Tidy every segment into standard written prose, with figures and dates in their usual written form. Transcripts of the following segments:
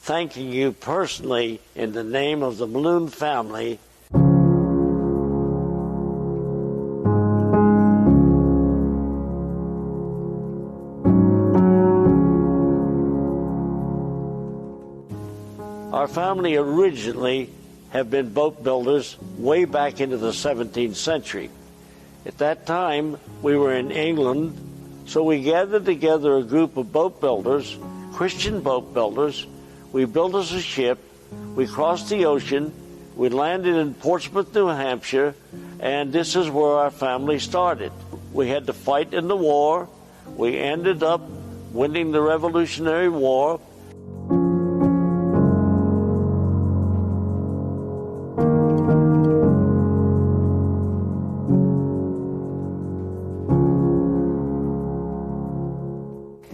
Thanking you personally in the name of the Malone family. Our family originally have been boat builders way back into the 17th century. At that time, we were in England, so we gathered together a group of boat builders, Christian boat builders. We built us a ship, we crossed the ocean, we landed in Portsmouth, New Hampshire, and this is where our family started. We had to fight in the war. We ended up winning the Revolutionary War.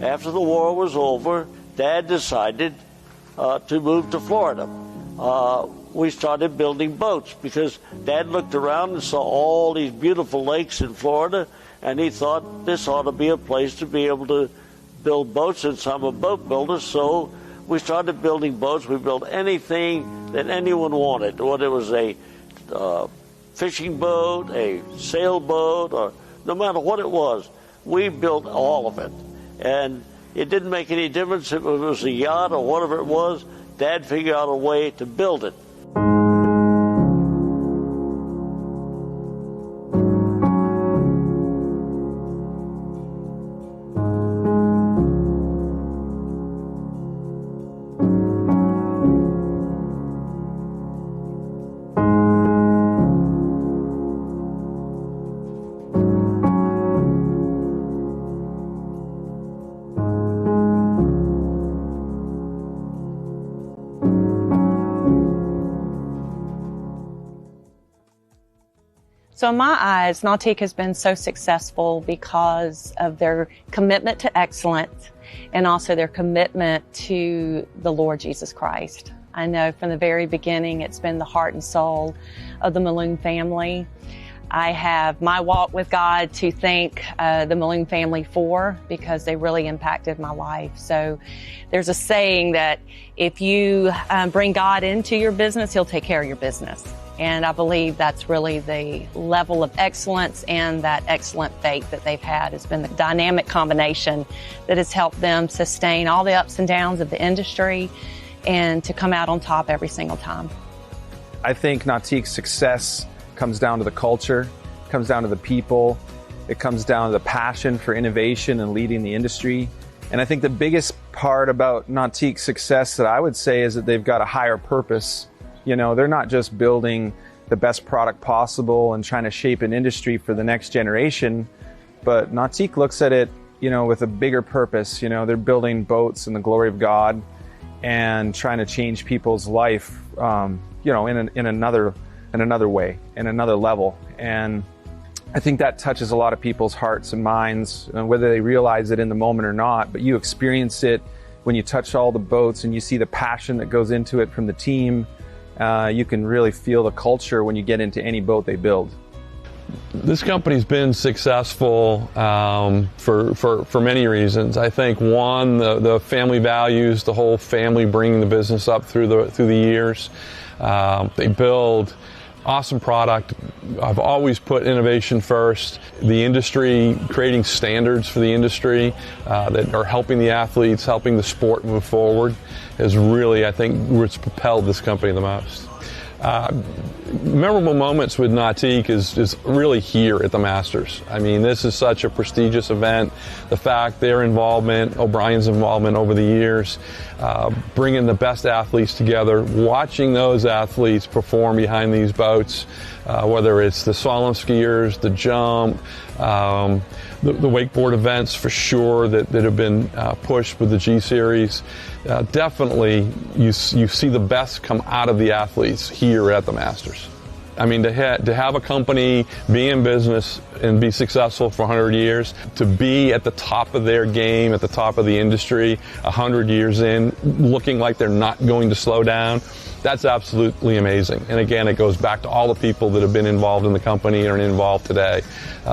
After the war was over, Dad decided to move to Florida. We started building boats because Dad looked around and saw all these beautiful lakes in Florida, and he thought this ought to be a place to be able to build boats, since I'm a boat builder. So we started building boats. We built anything that anyone wanted, whether it was a fishing boat, a sailboat, or no matter what it was, we built all of it. And it didn't make any difference if it was a yacht or whatever it was. Dad figured out a way to build it. So in my eyes, Nautique has been so successful because of their commitment to excellence and also their commitment to the Lord Jesus Christ. I know from the very beginning, it's been the heart and soul of the Malone family. I have my walk with God to thank the Malone family for, because they really impacted my life. So there's a saying that if you bring God into your business, He'll take care of your business. And I believe that's really the level of excellence, and that excellent faith that they've had has been the dynamic combination that has helped them sustain all the ups and downs of the industry and to come out on top every single time. I think Nautique's success comes down to the culture, comes down to the people, it comes down to the passion for innovation and leading the industry. And I think the biggest part about Nautique's success that I would say is that they've got a higher purpose. You know, they're not just building the best product possible and trying to shape an industry for the next generation, but Nautique looks at it, you know, with a bigger purpose. You know, they're building boats in the glory of God and trying to change people's life, you know, in another way, in another level. And I think that touches a lot of people's hearts and minds, whether they realize it in the moment or not, but you experience it when you touch all the boats and you see the passion that goes into it from the team. You can really feel the culture when you get into any boat they build. This company's been successful for many reasons. I think one, the family values, the whole family bringing the business up through the years. They build awesome product. I've always put innovation first. The industry, creating standards for the industry that are helping the athletes, helping the sport move forward, is really, I think, what's propelled this company the most. Memorable moments with Nautique is really here at the Masters. I mean, this is such a prestigious event. The fact their involvement, O'Brien's involvement over the years, bringing the best athletes together, watching those athletes perform behind these boats, whether it's the slalom skiers, the jump, the wakeboard events for sure that have been pushed with the G Series. Definitely you see the best come out of the athletes here at the Masters. I mean, to have a company be in business and be successful for 100 years, to be at the top of their game, at the top of the industry, 100 years in, looking like they're not going to slow down, that's absolutely amazing. And again, it goes back to all the people that have been involved in the company and are involved today.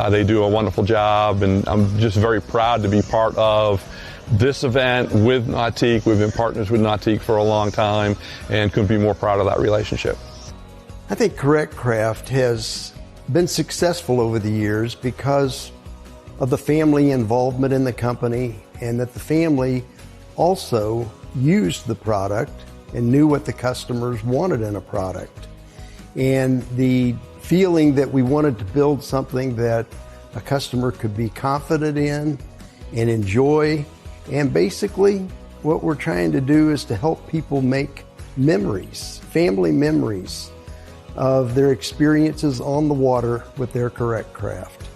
They do a wonderful job, and I'm just very proud to be part of this event with Nautique. We've been partners with Nautique for a long time and couldn't be more proud of that relationship. I think Correct Craft has been successful over the years because of the family involvement in the company, and that the family also used the product and knew what the customers wanted in a product. And the feeling that we wanted to build something that a customer could be confident in and enjoy. And basically what we're trying to do is to help people make memories, family memories of their experiences on the water with their Correct Craft.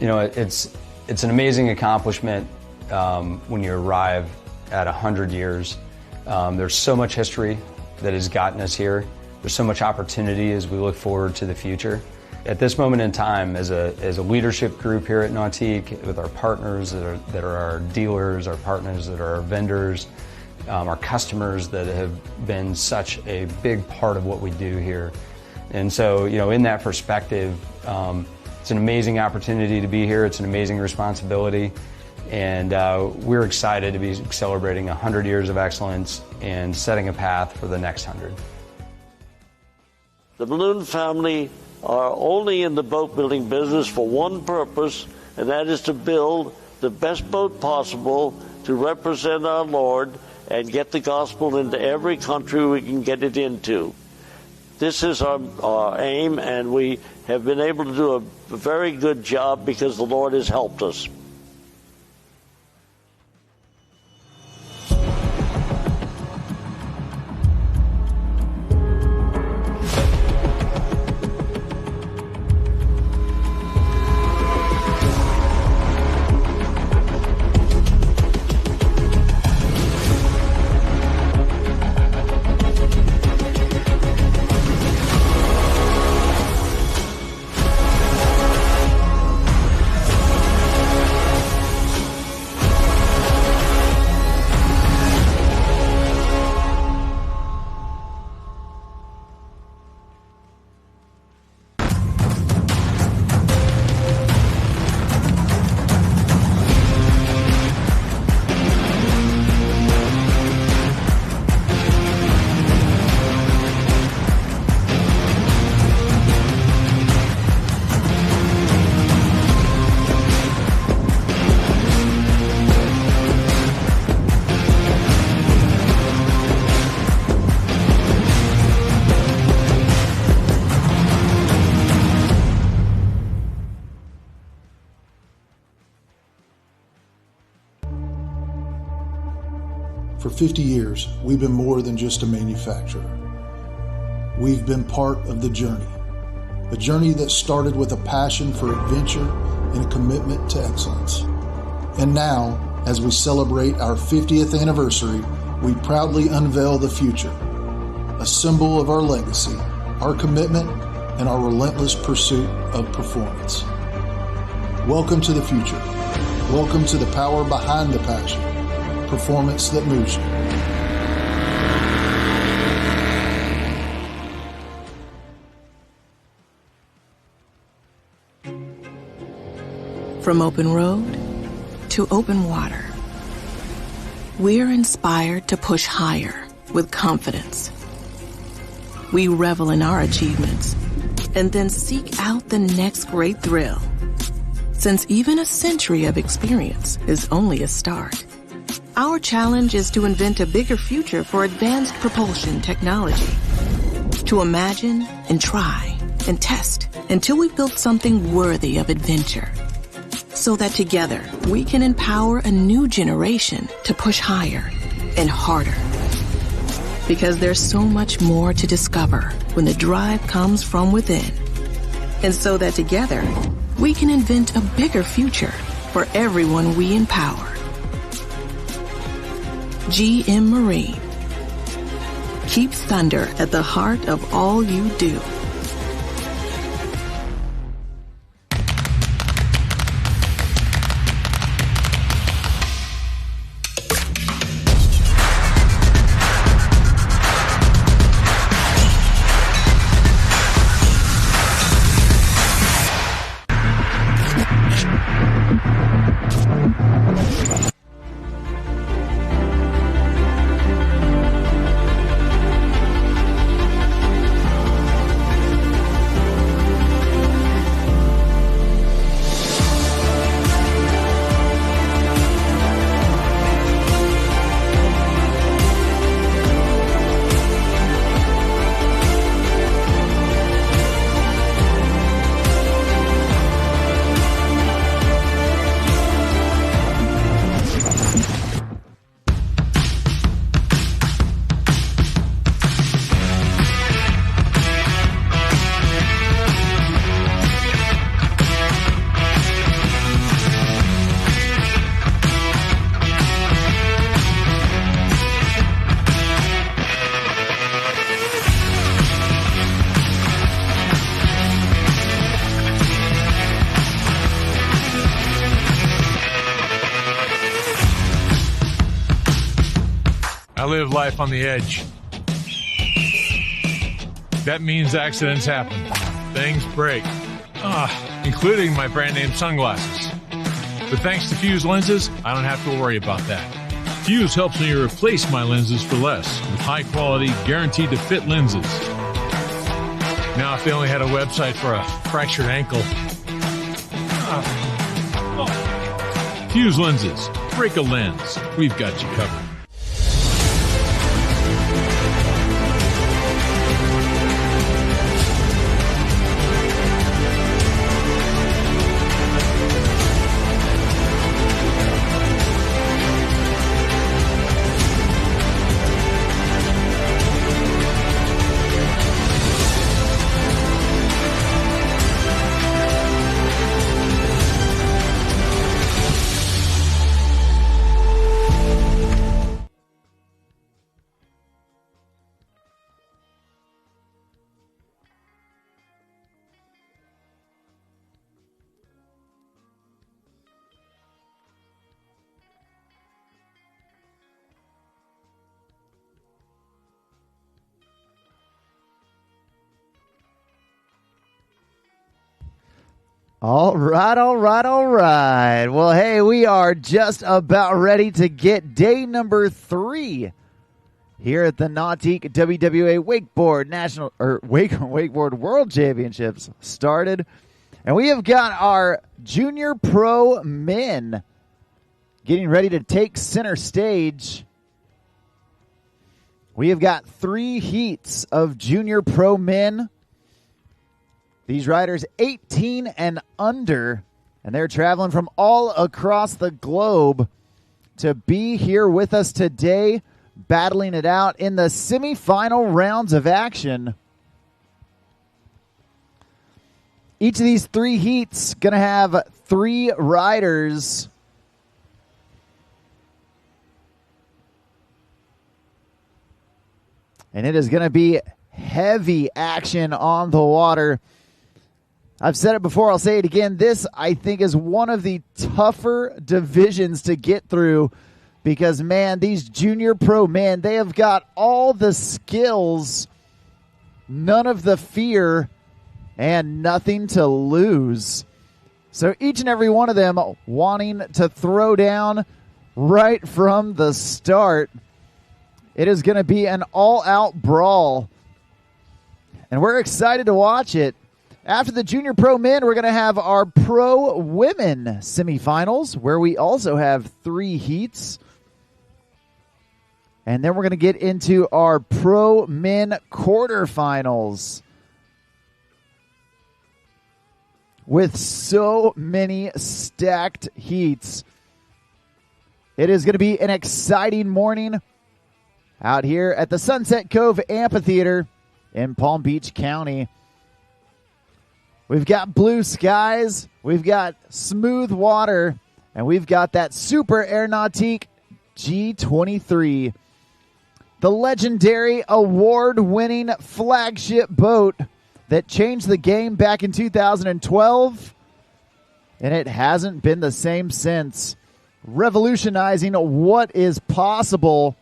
You know, it's an amazing accomplishment when you arrive at 100 years. There's so much history that has gotten us here. There's so much opportunity as we look forward to the future. At this moment in time, as a leadership group here at Nautique, with our partners that are our dealers, our partners that are our vendors, our customers that have been such a big part of what we do here. And so, you know, in that perspective, it's an amazing opportunity to be here. It's an amazing responsibility. And we're excited to be celebrating 100 years of excellence and setting a path for the next 100. The Balloon family are only in the boat building business for one purpose, and that is to build the best boat possible to represent our Lord and get the gospel into every country we can get it into. This is our aim, and we have been able to do a very good job because the Lord has helped us. For 50 years, we've been more than just a manufacturer. We've been part of the journey, a journey that started with a passion for adventure and a commitment to excellence. And now, as we celebrate our 50th anniversary, we proudly unveil the future, a symbol of our legacy, our commitment, and our relentless pursuit of performance. Welcome to the future. Welcome to the power behind the passion. Performance that moves you. From open road to open water, we're inspired to push higher with confidence. We revel in our achievements and then seek out the next great thrill. Since even a century of experience is only a start, our challenge is to invent a bigger future for advanced propulsion technology. To imagine and try and test until we've built something worthy of adventure. So that together we can empower a new generation to push higher and harder. Because there's so much more to discover when the drive comes from within. And so that together we can invent a bigger future for everyone we empower. GM Marine. Keep thunder at the heart of all you do. I live life on the edge. That means accidents happen. Things break. Including my brand name sunglasses. But thanks to Fuse lenses, I don't have to worry about that. Fuse helps me replace my lenses for less with high quality, guaranteed to fit lenses. Now if they only had a website for a fractured ankle. Fuse lenses. Break a lens. We've got you covered. All right. Well, hey, we are just about ready to get day number 3 here at the Nautique WWA Wakeboard Wakeboard World Championships started. And we have got our Junior Pro men getting ready to take center stage. We have got 3 heats of Junior Pro men. These riders 18 and under, and they're traveling from all across the globe to be here with us today, battling it out in the semifinal rounds of action. Each of these 3 heats going to have 3 riders. And it is going to be heavy action on the water. I've said it before, I'll say it again. This, I think, is one of the tougher divisions to get through because, man, these Junior Pro men, they have got all the skills, none of the fear, and nothing to lose. So each and every one of them wanting to throw down right from the start. It is going to be an all-out brawl, and we're excited to watch it. After the Junior Pro men, we're going to have our Pro women semifinals, where we also have 3 heats. And then we're going to get into our Pro men quarterfinals with so many stacked heats. It is going to be an exciting morning out here at the Sunset Cove Amphitheater in Palm Beach County. We've got blue skies, we've got smooth water, and we've got that Super Air Nautique G23. The legendary award-winning flagship boat that changed the game back in 2012, and it hasn't been the same since. Revolutionizing what is possible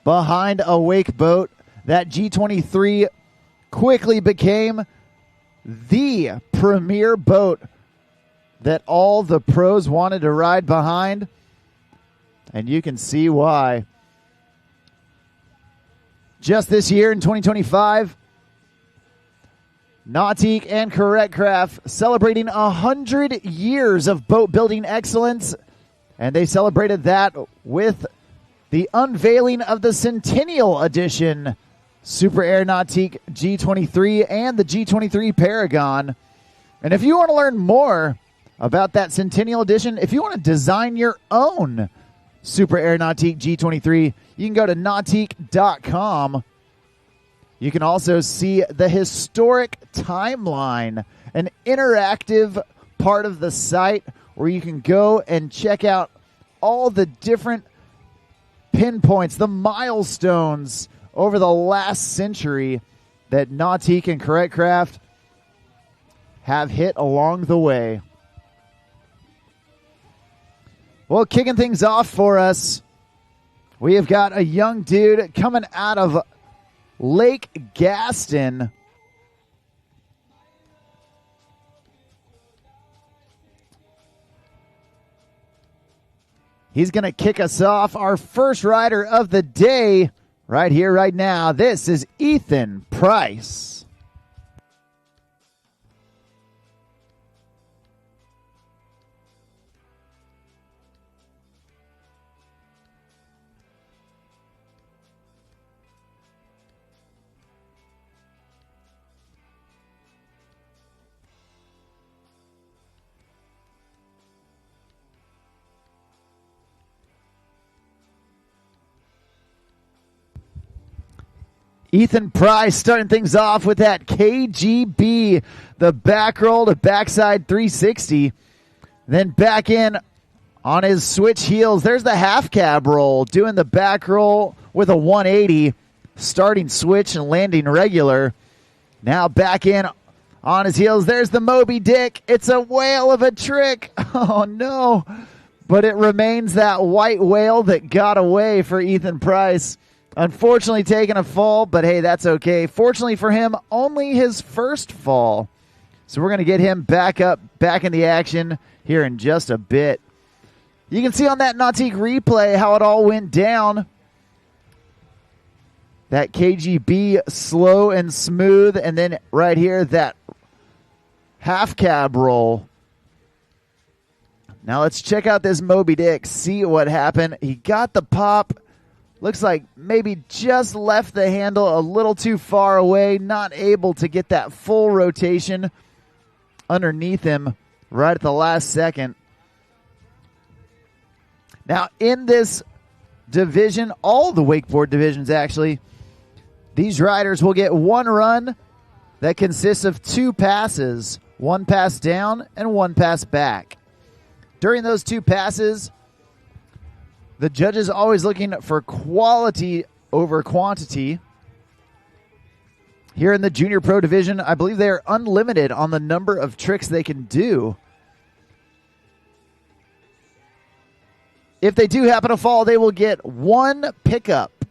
behind a wake boat. That G23 quickly became the premier boat that all the pros wanted to ride behind, and you can see why. Just this year in 2025, Nautique and Correct Craft celebrating 100 years of boat building excellence, and they celebrated that with the unveiling of the Centennial Edition Super Air Nautique G23 and the G23 Paragon. And if you want to learn more about that Centennial Edition, if you want to design your own Super Air Nautique G23, you can go to Nautique.com. You can also see the historic timeline, an interactive part of the site where you can go and check out all the different pinpoints, the milestones over the last century that Nautique and Correct Craft have hit along the way. Well, kicking things off for us, We have got a young dude coming out of Lake Gaston. He's going to kick us off, our first rider of the day, right here, right now. This is Ethan Price. Ethan Price starting things off with that KGB, the back roll to backside 360. Then back in on his switch heels. There's the half cab roll, doing the back roll with a 180, starting switch and landing regular. Now back in on his heels. There's the Moby Dick. It's a whale of a trick. Oh, no. But it remains that white whale that got away for Ethan Price. Unfortunately taking a fall, but hey, that's okay. Fortunately for him, only his first fall. So we're going to get him back up, back in the action here in just a bit. You can see on that Nautique replay how it all went down. That KGB slow and smooth, and then right here, that half cab roll. Now let's check out this Moby Dick, see what happened. He got the pop. Looks like maybe just left the handle a little too far away, not able to get that full rotation underneath him right at the last second. Now, in this division, all the wakeboard divisions actually, these riders will get one run that consists of two passes, one pass down and one pass back. During those two passes, the judges always looking for quality over quantity. Here in the junior pro division, I believe they are unlimited on the number of tricks they can do. If they do happen to fall, they will get one pickup.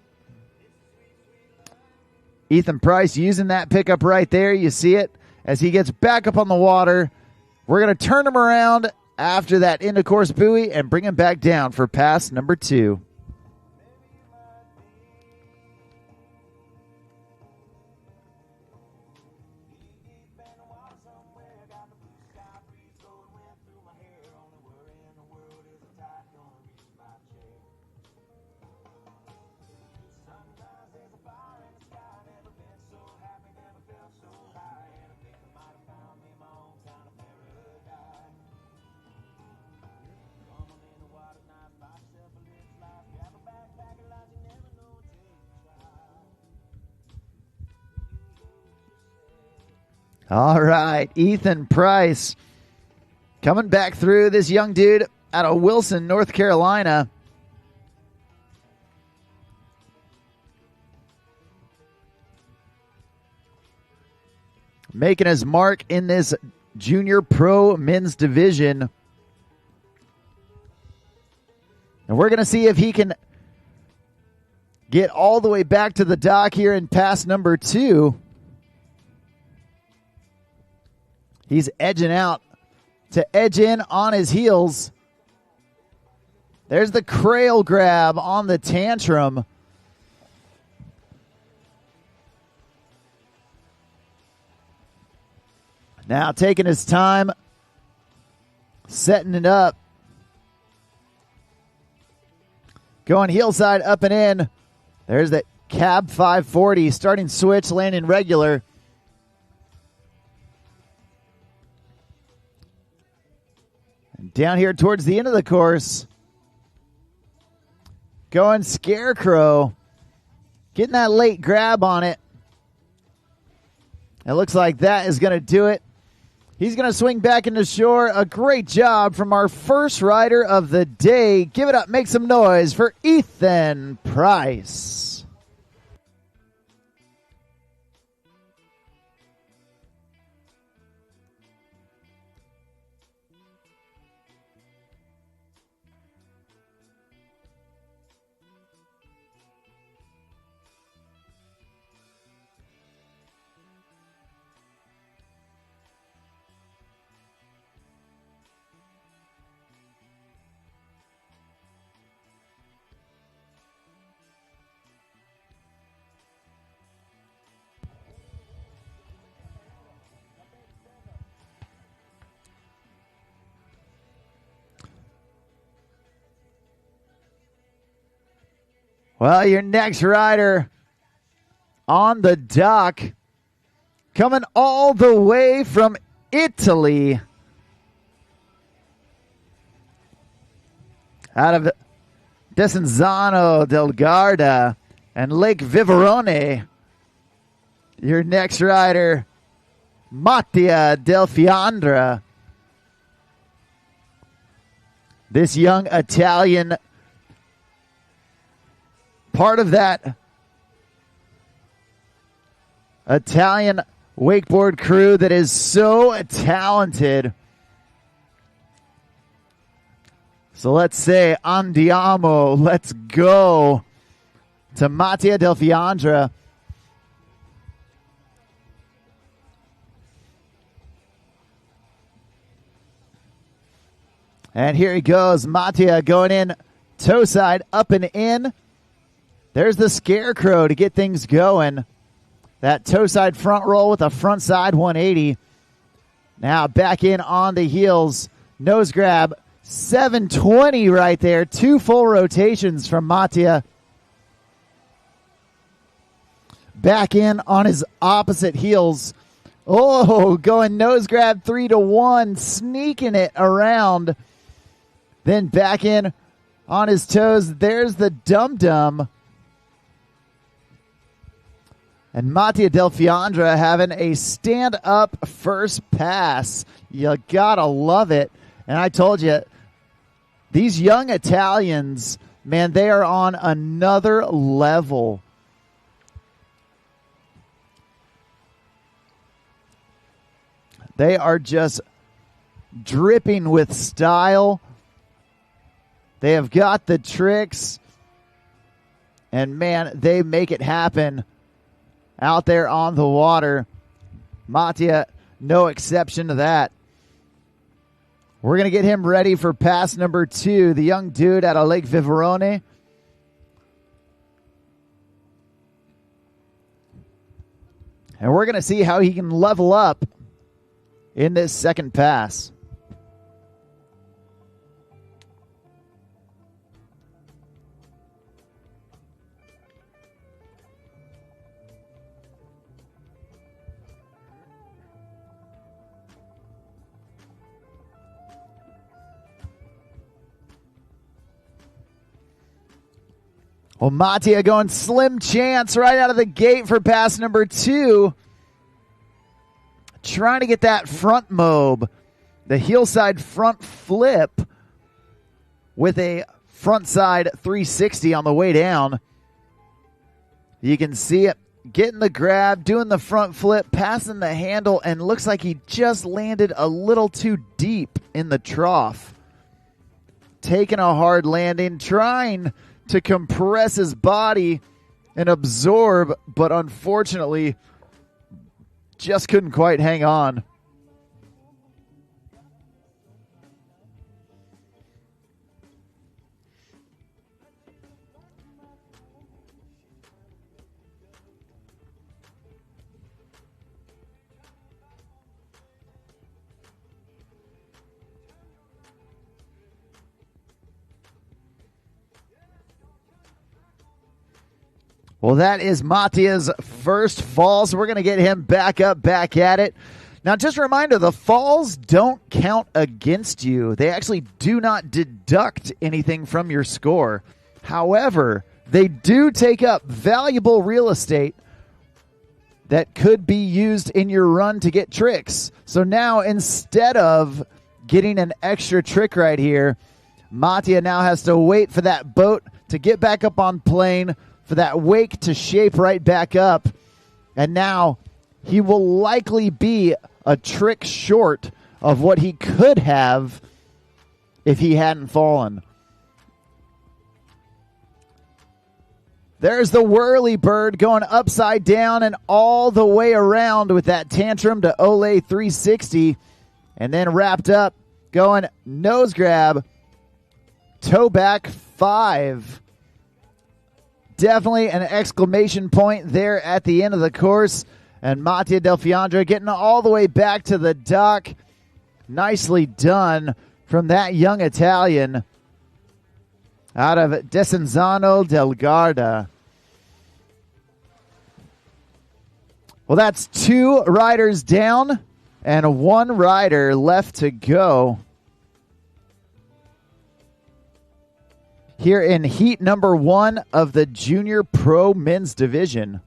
Ethan Price using that pickup right there. You see it as he gets back up on the water. We're going to turn him around after that into course buoy and bring him back down for pass number 2. All right, Ethan Price coming back through, this young dude out of Wilson, North Carolina. Making his mark in this junior pro men's division. And we're going to see if he can get all the way back to the dock here in pass number 2. He's edging out to edge in on his heels. There's the crail grab on the tantrum. Now taking his time, setting it up. Going heel side up and in. There's that cab 540, starting switch, landing regular. Down here towards the end of the course, going scarecrow, getting that late grab on it. It looks like that is going to do it. He's going to swing back into shore. A great job from our first rider of the day. Give it up, make some noise for Ethan Price. Well, your next rider on the dock, coming all the way from Italy, out of Desenzano del Garda and Lake Viverone. Your next rider, Matia Deliandra. This young Italian, part of that Italian wakeboard crew that is so talented. So let's say andiamo, let's go to Matia Deliandra. And here he goes, Matia going in toe side, up and in. There's the scarecrow to get things going. That toe side front roll with a front side 180. Now back in on the heels, nose grab. 720 right there. 2 full rotations from Matia. Back in on his opposite heels. Oh, going nose grab 3-1, sneaking it around. Then back in on his toes. There's the dum-dum. And Matia Deliandra having a stand-up first pass. You gotta love it. And I told you, these young Italians, man, they are on another level. They are just dripping with style. They have got the tricks. And, man, they make it happen out there on the water. Matia, no exception to that. We're going to get him ready for pass number 2. The young dude out of Lake Viverone. And we're going to see how he can level up in this second pass. Well, Matia going slim chance right out of the gate for pass number 2. Trying to get that front mob, the heel side front flip with a front side 360 on the way down. You can see it getting the grab, doing the front flip, passing the handle, and looks like he just landed a little too deep in the trough. Taking a hard landing, trying to compress his body and absorb, but unfortunately just couldn't quite hang on. Well, that is Matia's first fall, so we're going to get him back up, back at it. Now, just a reminder, the falls don't count against you. They actually do not deduct anything from your score. However, they do take up valuable real estate that could be used in your run to get tricks. So now, instead of getting an extra trick right here, Matia now has to wait for that boat to get back up on plane, for that wake to shape right back up. And now he will likely be a trick short of what he could have if he hadn't fallen. There's the whirly bird going upside down and all the way around with that tantrum to Ole 360. And then wrapped up, going nose grab, toe back 5. Definitely an exclamation point there at the end of the course. And Matia Deliandra getting all the way back to the dock. Nicely done from that young Italian. out of Desenzano del Garda. Well, that's 2 riders down and 1 rider left to go here in heat number 1 of the Junior Pro Men's Division.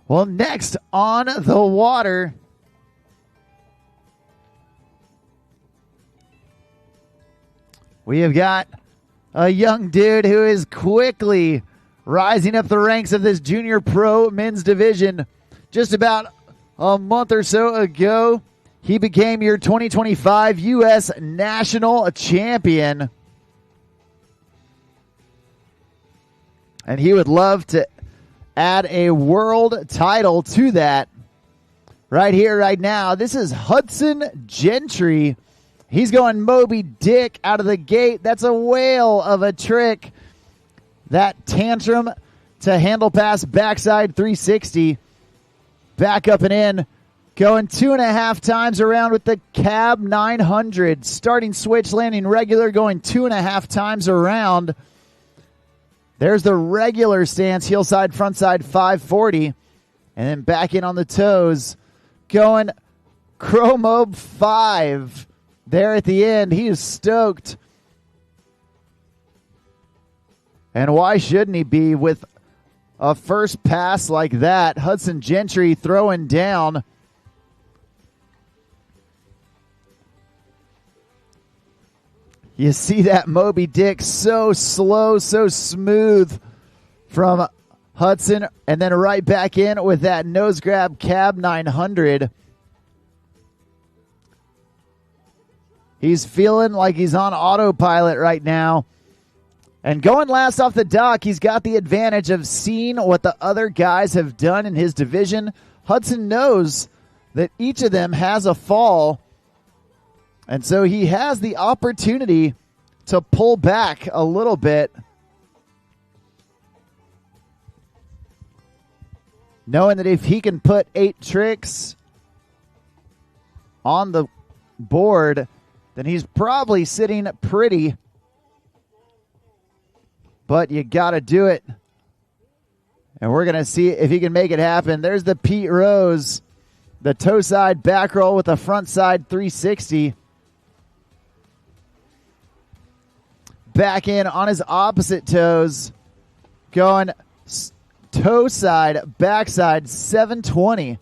Well, next on the water, we have got a young dude who is quickly rising up the ranks of this Junior Pro Men's Division. Just about a month or so ago, he became your 2025 U.S. National Champion. And he would love to add a world title to that. Right here, right now, this is Hudson Gentry. He's going Moby Dick out of the gate. That's a whale of a trick. That tantrum to handle pass backside 360. Back up and in. Going 2.5 times around with the cab 900. Starting switch, landing regular, going 2.5 times around. There's the regular stance, heel side, front side, 540. And then back in on the toes. Going Chromo 5 there at the end. He is stoked. And why shouldn't he be with a first pass like that? Hudson Gentry throwing down. You see that Moby Dick so slow, so smooth from Hudson. And then right back in with that nose grab cab 900. He's feeling like he's on autopilot right now. And going last off the dock, he's got the advantage of seeing what the other guys have done in his division. Hudson knows that each of them has a fall. And so he has the opportunity to pull back a little bit, knowing that if he can put 8 tricks on the board, then he's probably sitting pretty. But you got to do it. And we're going to see if he can make it happen. There's the Pete Rose, the toe side back roll with a front side 360. Back in on his opposite toes. Going toe side, backside 720.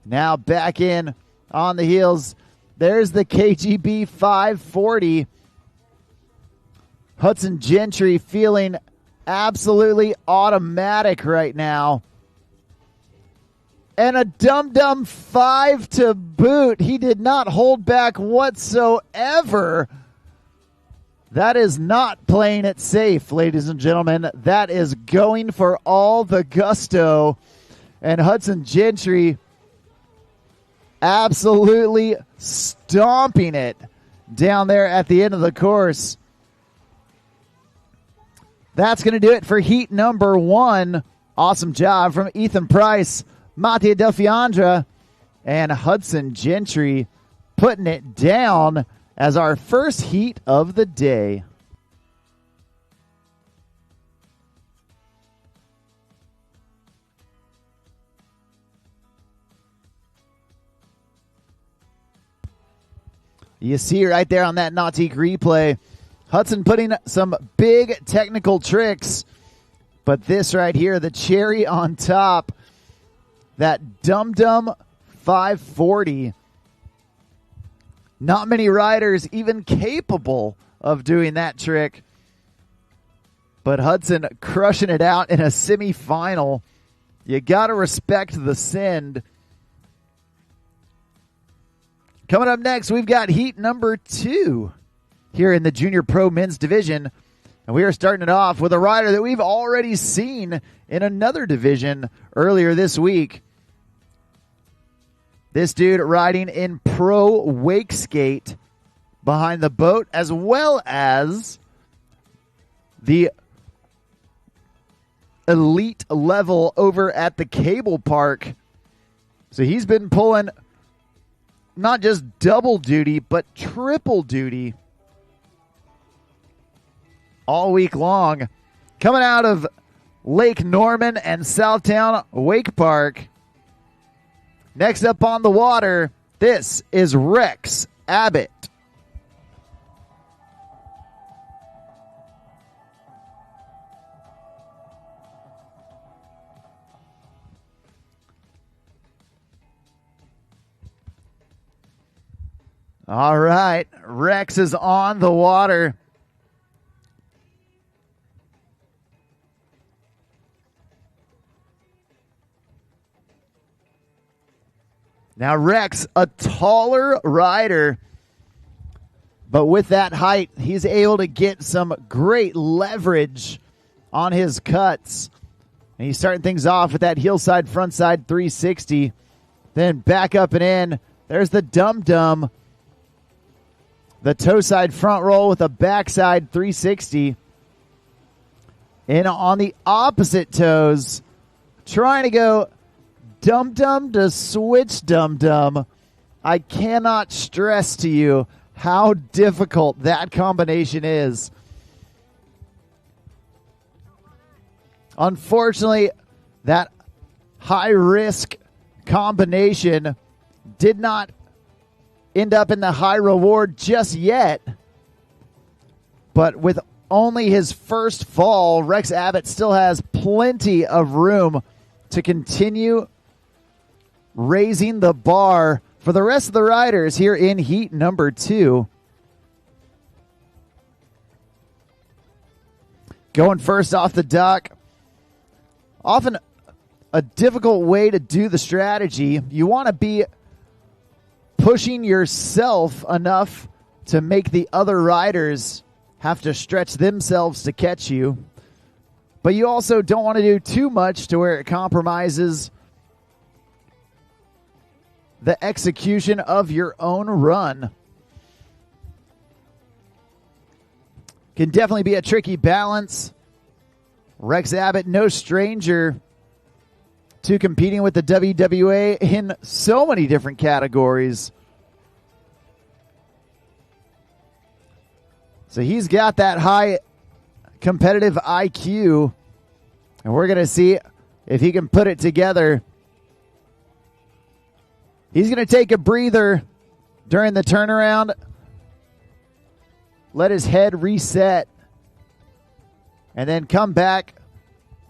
Now back in on the heels. There's the KGB 540. Hudson Gentry feeling absolutely automatic right now. And a dum-dum 5 to boot. He did not hold back whatsoever. That is not playing it safe, ladies and gentlemen. That is going for all the gusto. And Hudson Gentry absolutely stomping it down there at the end of the course. That's going to do it for heat number 1. Awesome job from Ethan Price, Matia Deliandra, and Hudson Gentry putting it down as our first heat of the day. You see right there on that Nautique replay, Hudson putting some big technical tricks, but this right here, the cherry on top, that dum-dum 540. Not many riders even capable of doing that trick. But Hudson crushing it out in a semifinal. You got to respect the send. Coming up next, we've got heat number 2 here in the Junior Pro Men's Division. And we are starting it off with a rider that we've already seen in another division earlier this week. This dude riding in pro wake skate behind the boat, as well as the elite level over at the cable park. So he's been pulling not just double duty, but triple duty all week long. Coming out of Lake Norman and Southtown Wake Park. Next up on the water, this is Rex Abbott. All right, Rex is on the water. Now Rex, a taller rider, but with that height, he's able to get some great leverage on his cuts. And he's starting things off with that heel side, front side 360. Then back up and in. There's the dum-dum. The toe side front roll with a backside 360. And on the opposite toes, trying to go dum-dum to switch dum-dum. I cannot stress to you how difficult that combination is. Unfortunately, that high-risk combination did not end up in the high reward just yet. But with only his first fall, Rex Abbott still has plenty of room to continue raising the bar for the rest of the riders here in heat number 2. Going first off the dock. Often a difficult way to do the strategy. You want to be pushing yourself enough to make the other riders have to stretch themselves to catch you. But you also don't want to do too much to where it compromises the execution of your own run. Can definitely be a tricky balance. Rex Abbott, no stranger to competing with the WWA in so many different categories. So he's got that high competitive IQ, and we're going to see if he can put it together. He's going to take a breather during the turnaround, let his head reset, and then come back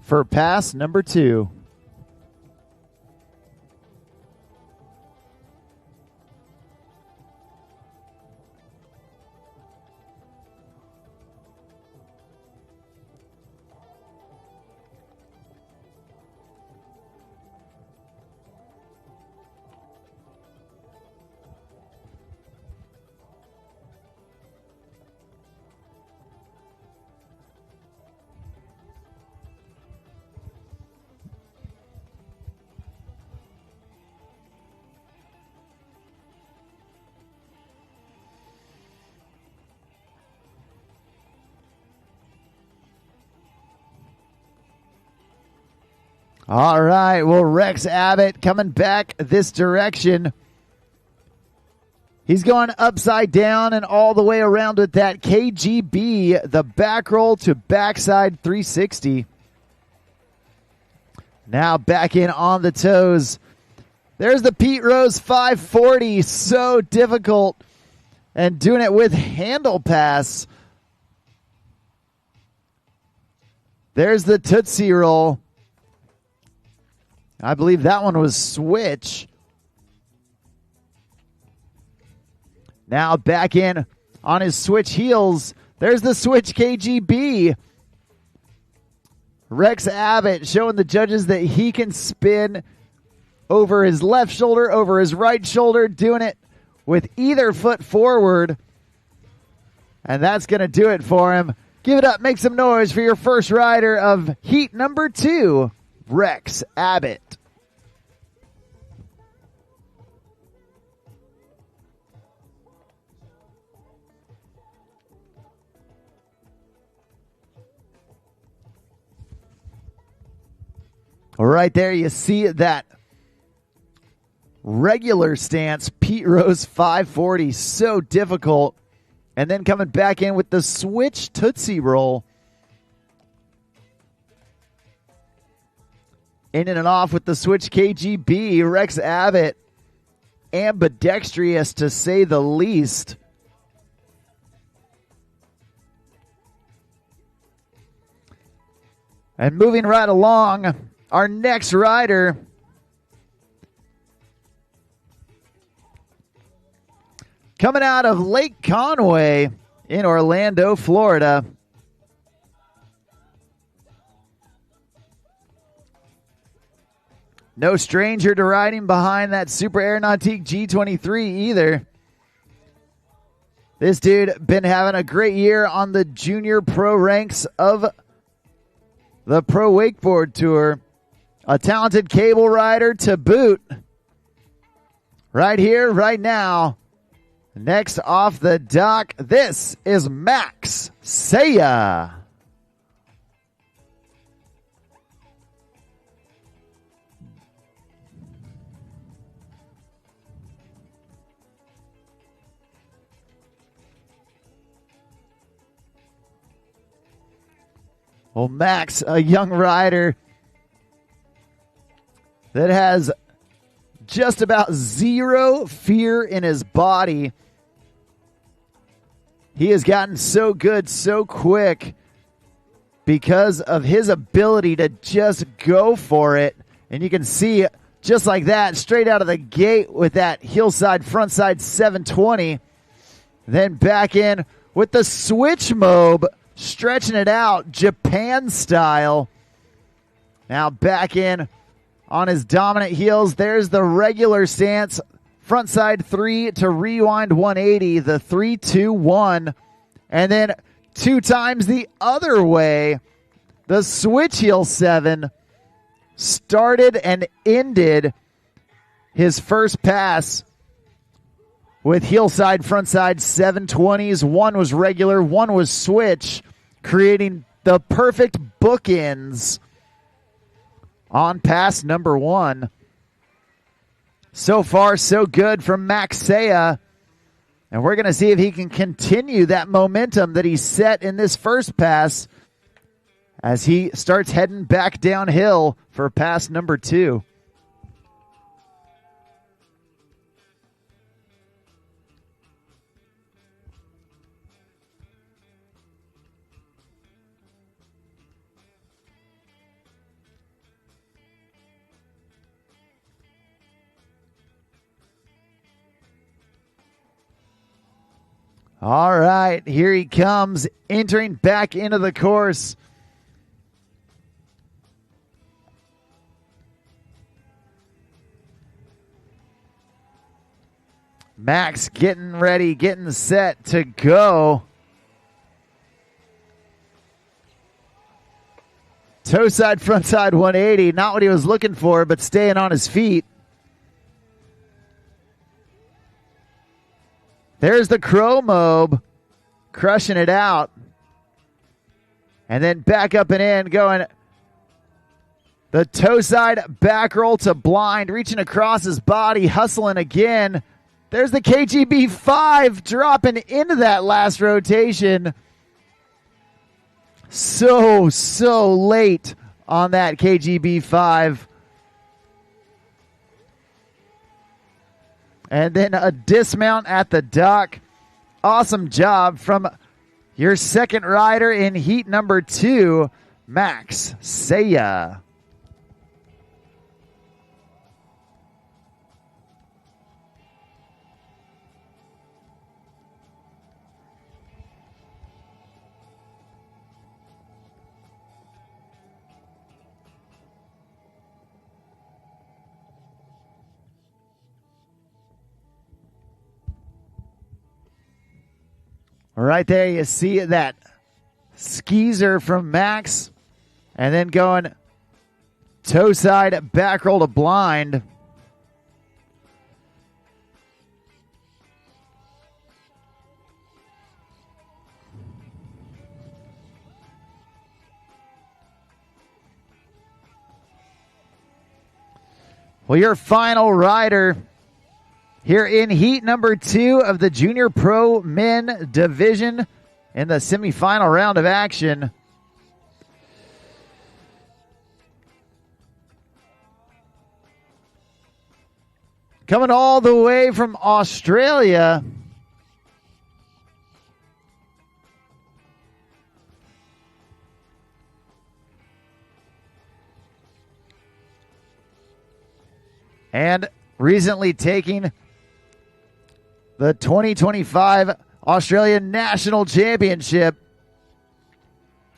for pass number 2. All right, well, Rex Abbott coming back this direction. He's going upside down and all the way around with that KGB, the back roll to backside 360. Now back in on the toes. There's the Pete Rose 540, so difficult, and doing it with handle pass. There's the Tootsie Roll. I believe that one was switch. Now back in on his switch heels. There's the switch KGB. Rex Abbott showing the judges that he can spin over his left shoulder, over his right shoulder, doing it with either foot forward. And that's going to do it for him. Give it up, make some noise for your first rider of heat number 2, Rex Abbott. Right there, you see that regular stance, Pete Rose 540, so difficult. And then coming back in with the switch Tootsie Roll. In and off with the switch KGB, Rex Abbott, ambidextrous to say the least. And moving right along, our next rider, coming out of Lake Conway in Orlando, Florida. No stranger to riding behind that Super Air Nautique G23 either. This dude been having a great year on the junior pro ranks of the Pro Wakeboard Tour. A talented cable rider to boot. Right here, right now. Next off the dock, this is Max Seiya. Well, Max, a young rider that has just about zero fear in his body. He has gotten so good so quick because of his ability to just go for it. And you can see just like that, straight out of the gate with that hillside, frontside 720. Then back in with the switch mob, stretching it out, Japan style. Now back in on his dominant heels. There's the regular stance. Front side 3 to rewind 180. The 3-2-1. And then 2 times the other way. The switch heel 7 started and ended his first pass with heel side, front side 720s. One was regular, one was switch, creating the perfect bookends on pass number 1. So far, so good from Max Seiya. And we're going to see if he can continue that momentum that he set in this first pass as he starts heading back downhill for pass number 2. All right, here he comes, entering back into the course. Max getting ready, getting set to go. Toe side, front side 180. Not what he was looking for, but staying on his feet. There's the crow mob, crushing it out. And then back up and in, going the toe side back roll to blind, reaching across his body, hustling again. There's the KGB 5 dropping into that last rotation. So late on that KGB 5. And then a dismount at the dock. Awesome job from your second rider in heat number 2, Max Seiya. Right there, you see that skeezer from Max. And then going toe side, back roll to blind. Well, your final rider here in heat number 2 of the Junior Pro Men Division in the semifinal round of action. Coming all the way from Australia, and recently taking the 2025 Australian National Championship.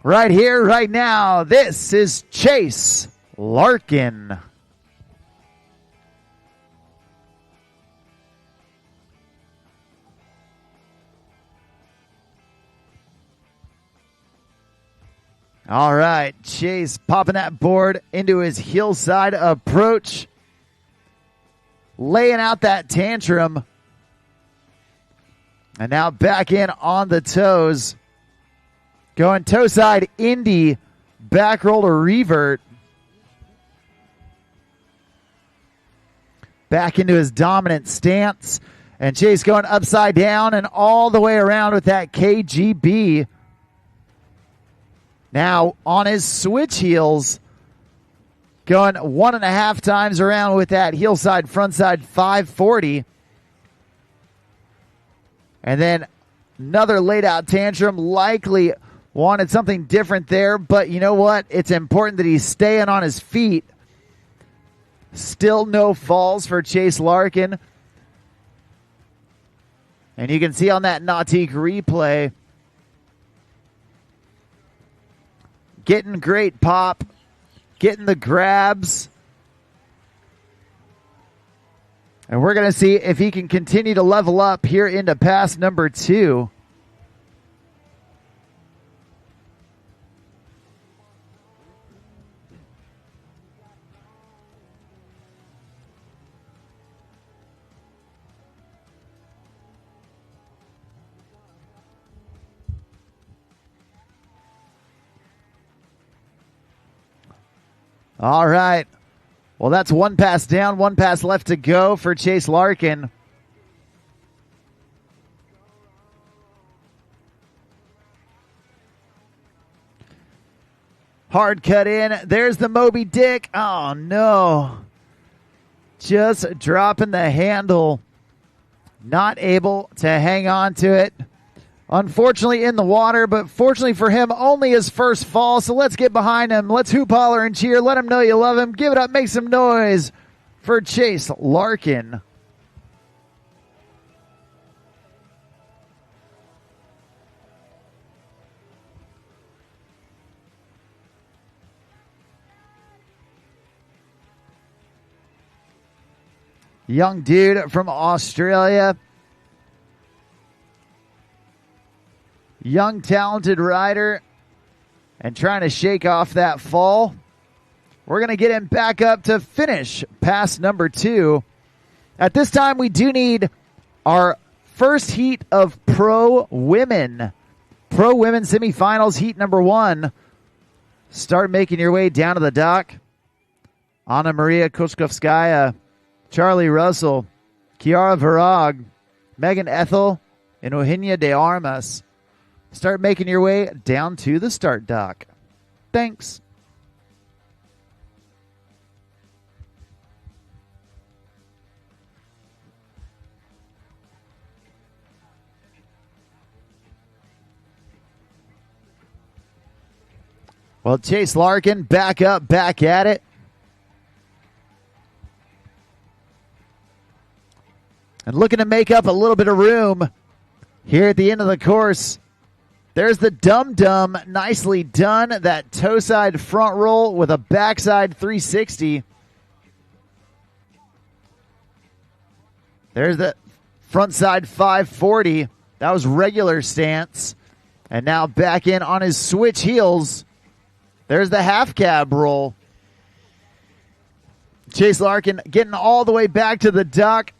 Right here, right now, this is Chase Larkin. All right, Chase popping that board into his hillside approach. Laying out that tantrum. And now back in on the toes. Going toe side, Indy, back roll to revert. Back into his dominant stance. And Chase going upside down and all the way around with that KGB. Now on his switch heels. Going 1.5 times around with that heel side, front side 540. And then another laid out tantrum. Likely wanted something different there. But you know what? It's important that he's staying on his feet. Still no falls for Chase Larkin. And you can see on that Nautique replay. Getting great pop. Getting the grabs. And we're going to see if he can continue to level up here into pass number 2. All right. Well, that's one pass down, one pass left to go for Chase Larkin. Hard cut in. There's the Moby Dick. Oh, no. Just dropping the handle. Not able to hang on to it. Unfortunately in the water, but fortunately for him, only his first fall. So let's get behind him. Let's hoop, holler, and cheer. Let him know you love him. Give it up. Make some noise for Chase Larkin. Young dude from Australia. Young, talented rider. And trying to shake off that fall. We're going to get him back up to finish pass number 2. At this time, we do need our first heat of Pro Women. Pro Women semifinals, heat number 1. Start making your way down to the dock. Anna Maria Koskovskaya, Charlie Russell, Kiara Verog, Megan Ethel, and Eugenia de Armas. Start making your way down to the start dock. Thanks. Well, Chase Larkin back up, back at it. And looking to make up a little bit of room here at the end of the course. There's the dum-dum, nicely done. That toe side front roll with a backside 360. There's the front side 540. That was regular stance. And now back in on his switch heels. There's the half cab roll. Chase Larkin getting all the way back to the dock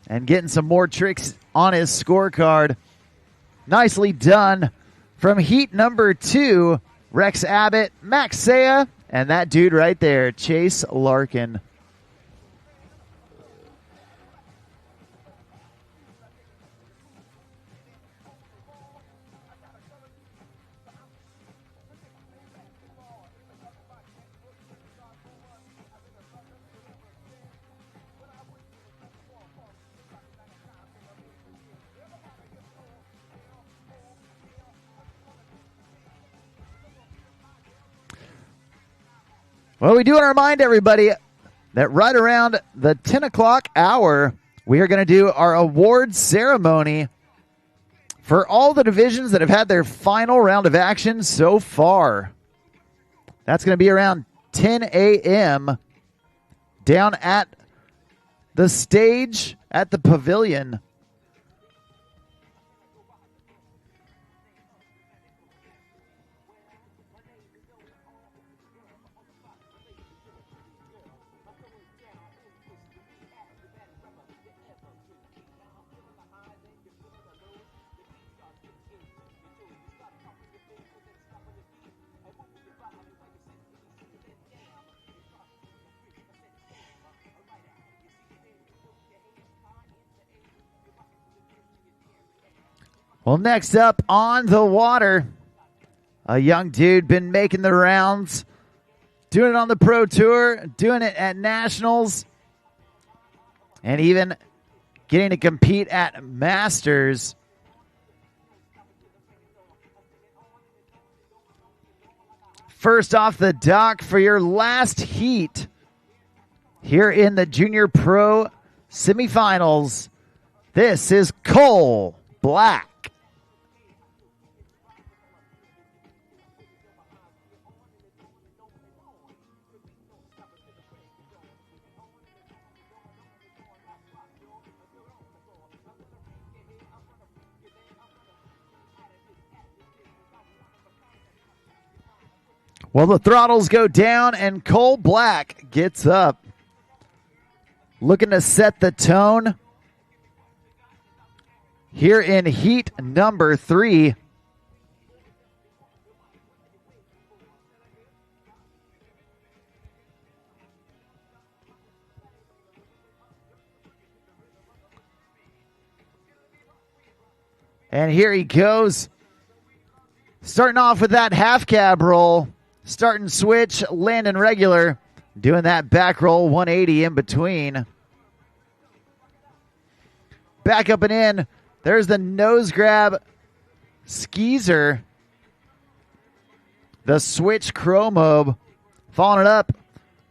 and getting some more tricks on his scorecard. Nicely done from heat number 2, Rex Abbott, Max Seiya, and that dude right there, Chase Larkin. Well, we do want to remind everybody that right around the 10 o'clock hour, we are going to do our awards ceremony for all the divisions that have had their final round of action so far. That's going to be around 10 a.m. down at the stage at the pavilion. Well, next up on the water, a young dude been making the rounds, doing it on the Pro Tour, doing it at Nationals, and even getting to compete at Masters. First off the dock for your last heat here in the Junior Pro semifinals, this is Cole Black. Well, the throttles go down, and Cole Black gets up. Looking to set the tone here in heat number 3. And here he goes. Starting off with that half cab roll. Starting switch, landing regular. Doing that back roll 180 in between. Back up and in. There's the nose grab skeezer. The switch chromobe. Following it up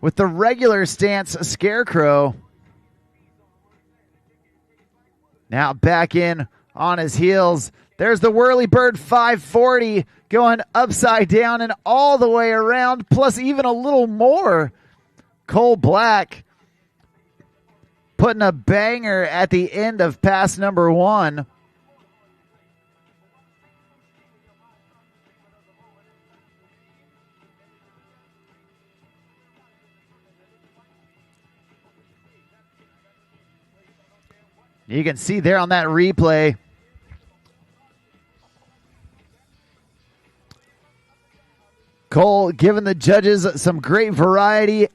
with the regular stance scarecrow. Now back in on his heels. There's the Whirlybird 540 going upside down and all the way around, plus even a little more. Cole Black putting a banger at the end of pass number 1. You can see there on that replay, Cole giving the judges some great variety,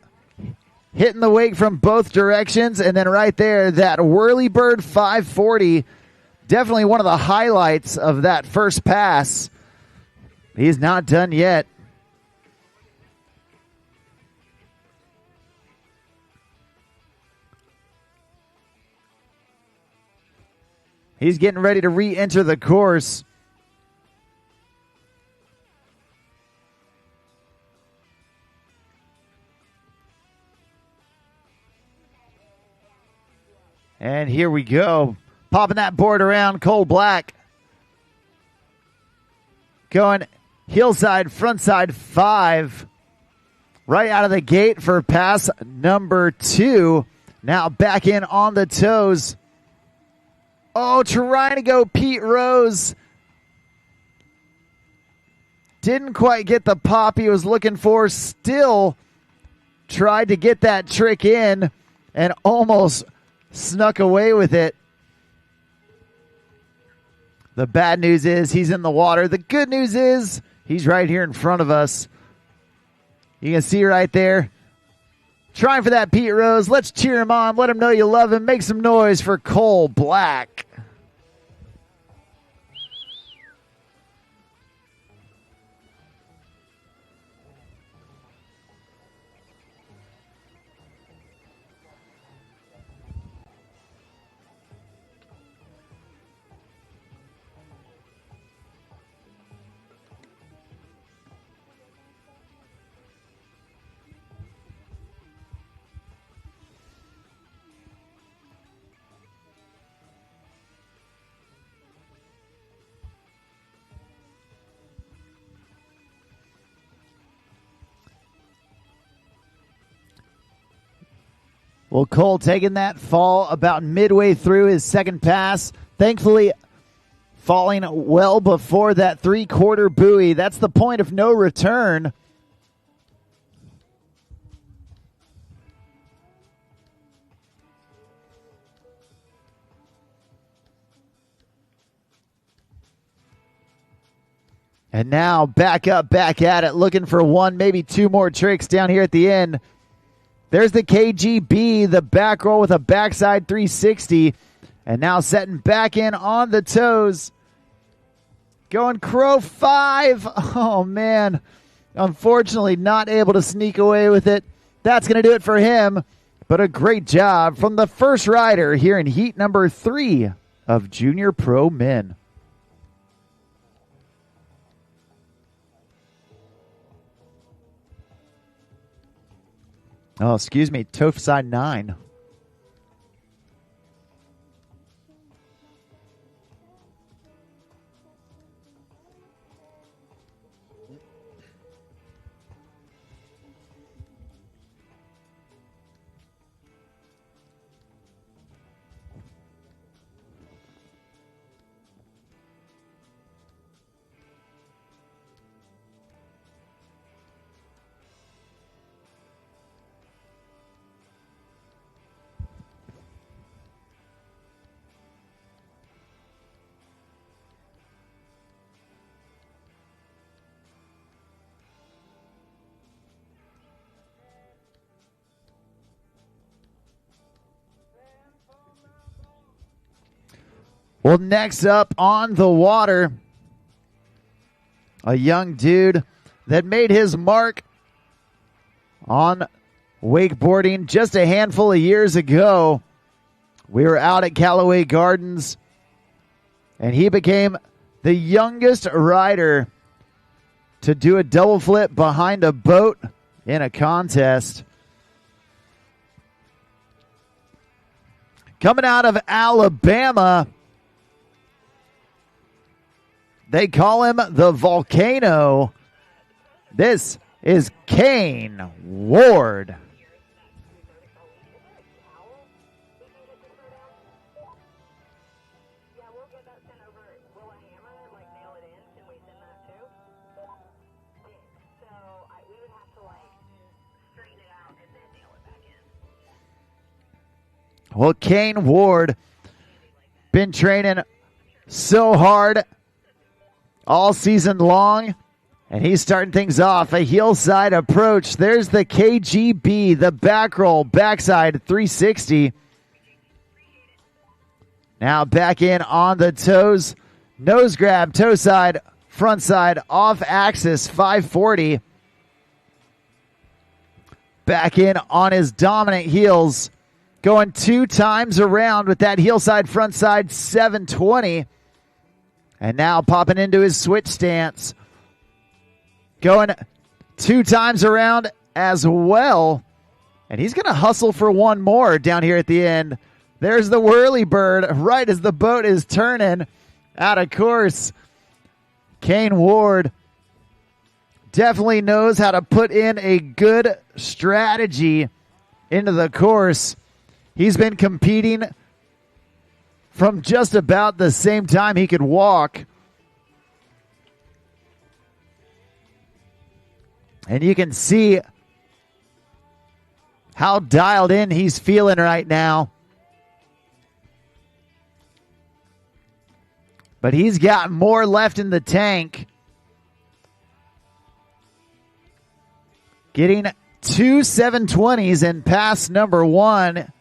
hitting the wake from both directions, and then right there, that Whirlybird 540, definitely one of the highlights of that first pass. He's not done yet. He's getting ready to re-enter the course. And here we go. Popping that board around, Cole Black. Going hillside, frontside 5. Right out of the gate for pass number 2. Now back in on the toes. Oh, trying to go Pete Rose. Didn't quite get the pop he was looking for. Still tried to get that trick in and almost snuck away with it. The bad news is he's in the water. The good news is he's right here in front of us. You can see right there. Trying for that Pete Rose. Let's cheer him on. Let him know you love him. Make some noise for Cole Black. Well, Cole taking that fall about midway through his second pass. Thankfully, falling well before that three-quarter buoy. That's the point of no return. And now back up, back at it, looking for one, maybe two more tricks down here at the end. There's the KGB, the back roll with a backside 360. And now setting back in on the toes. Going Crow 5. Oh, man. Unfortunately, not able to sneak away with it. That's going to do it for him. But a great job from the first rider here in heat number 3 of Junior Pro Men. Oh, excuse me, Toph side 9. Well, next up on the water, a young dude that made his mark on wakeboarding just a handful of years ago. We were out at Callaway Gardens, and he became the youngest rider to do a double flip behind a boat in a contest. Coming out of Alabama, they call him the Volcano. This is Kane Ward. Well, Kane Ward been training so hard all season long, and he's starting things off. A heel side approach. There's the KGB, the back roll, backside 360. Now back in on the toes. Nose grab, toe side, front side, off axis 540. Back in on his dominant heels. Going 2 times around with that heel side, front side 720. And now popping into his switch stance. Going 2 times around as well. And he's going to hustle for one more down here at the end. There's the whirly bird right as the boat is turning out of course. Kane Ward definitely knows how to put in a good strategy into the course. He's been competing from just about the same time he could walk. And you can see how dialed in he's feeling right now. But he's got more left in the tank. Getting 2 720s and past number 1.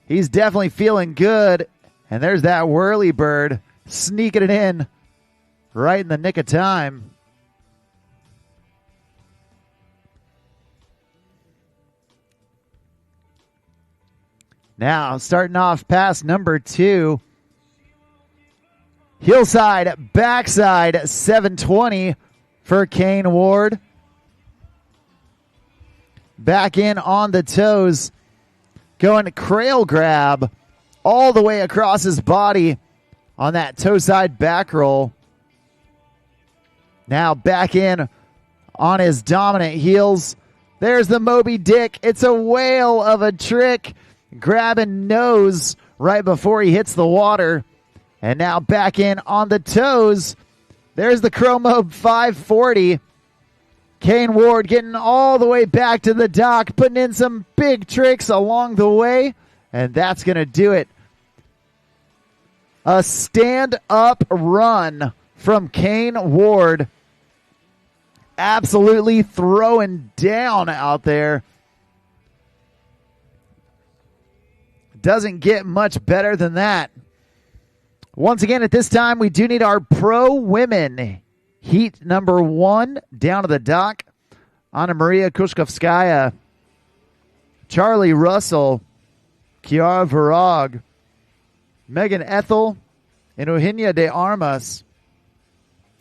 He's definitely feeling good. And there's that whirly bird sneaking it in right in the nick of time. Now, starting off past number 2. Hillside, backside, 720 for Kane Ward. Back in on the toes. Going crail grab all the way across his body on that toe side back roll. Now back in on his dominant heels. There's the Moby Dick. It's a whale of a trick. Grabbing nose right before he hits the water. And now back in on the toes. There's the Chromo 540. Kane Ward getting all the way back to the dock, putting in some big tricks along the way. And that's going to do it. A stand-up run from Kane Ward. Absolutely throwing down out there. Doesn't get much better than that. Once again, at this time, we do need our pro women. Heat number 1 down to the dock. Anna Maria Koskovskaya, Charlie Russell, Kiara Verog, Megan Ethel, and Eugenia de Armas.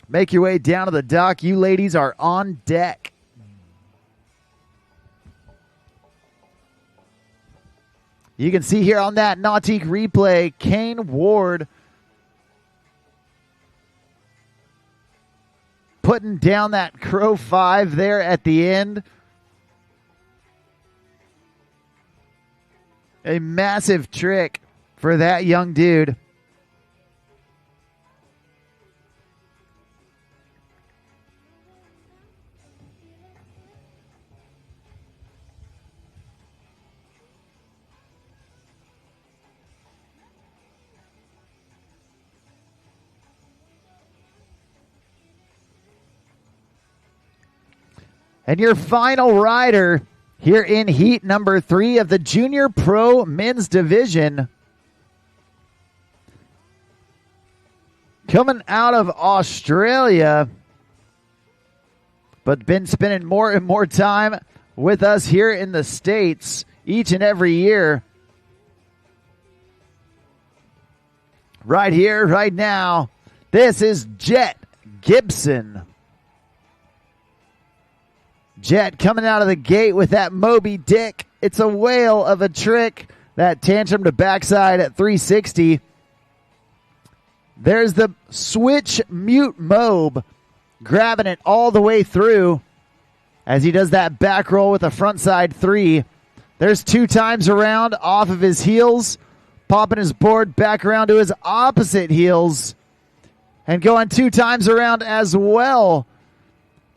Make your way down to the dock. You ladies are on deck. You can see here on that Nautique replay, Kane Ward putting down that Crow 5 there at the end. A massive trick for that young dude. And your final rider here in heat number 3 of the Junior Pro Men's Division. Coming out of Australia, but been spending more and more time with us here in the States each and every year. Right here, right now, this is Jet Gibson. Jet coming out of the gate with that Moby Dick. It's a whale of a trick. That tantrum to backside at 360. There's the switch mute mob, grabbing it all the way through as he does that back roll with a front side 3. There's 2 times around off of his heels, popping his board back around to his opposite heels, and going 2 times around as well.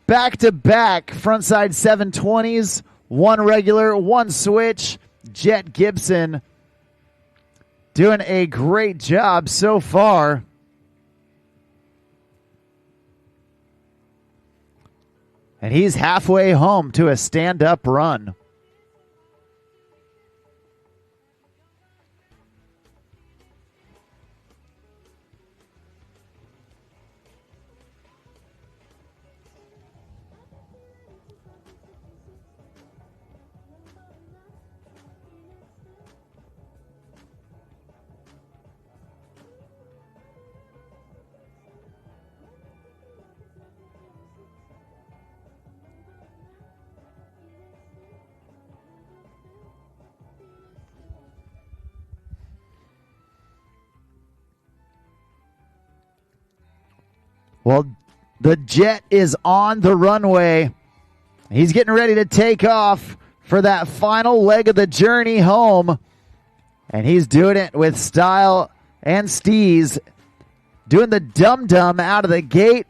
Back to back frontside 720s, 1 regular, 1 switch. Jet Gibson doing a great job so far. And he's halfway home to a stand-up run. Well, the Jet is on the runway. He's getting ready to take off for that final leg of the journey home. And he's doing it with style and Steez doing the dum-dum out of the gate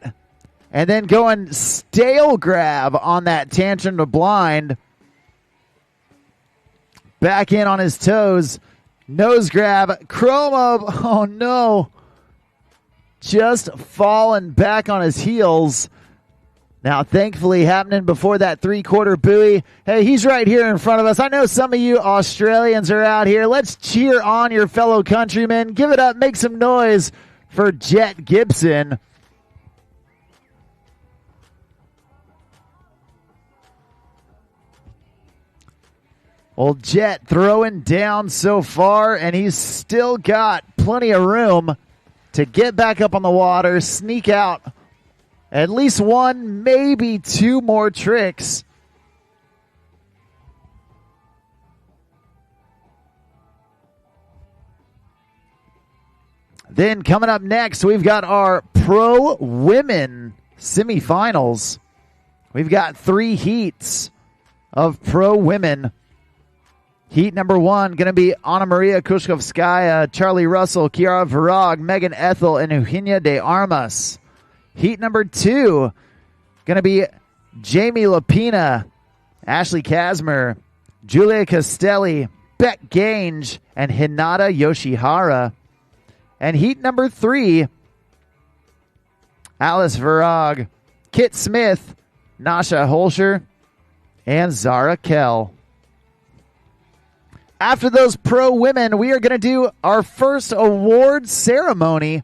and then going stale grab on that tantrum to blind. Back in on his toes. Nose grab. Chroma. Oh, no. Just falling back on his heels. Now, thankfully, happening before that three-quarter buoy. Hey, he's right here in front of us. I know some of you Australians are out here. Let's cheer on your fellow countrymen. Give it up. Make some noise for Jet Gibson. Old Jet throwing down so far, and he's still got plenty of room to get back up on the water, sneak out at least one, maybe two more tricks. Then coming up next, we've got our Pro Women semifinals. We've got 3 heats of Pro Women. Heat number 1 going to be Anna Maria Koskovskaya, Charlie Russell, Kiara Verog, Megan Ethel, and Eugenia de Armas. Heat number 2 going to be Jamie Lepina, Ashley Casmer, Julia Castelli, Beck Gange, and Hinata Yoshihara. And heat number 3, Alice Verog, Kit Smith, Nasha Holshire, and Zara Kell. After those pro women, we are going to do our first award ceremony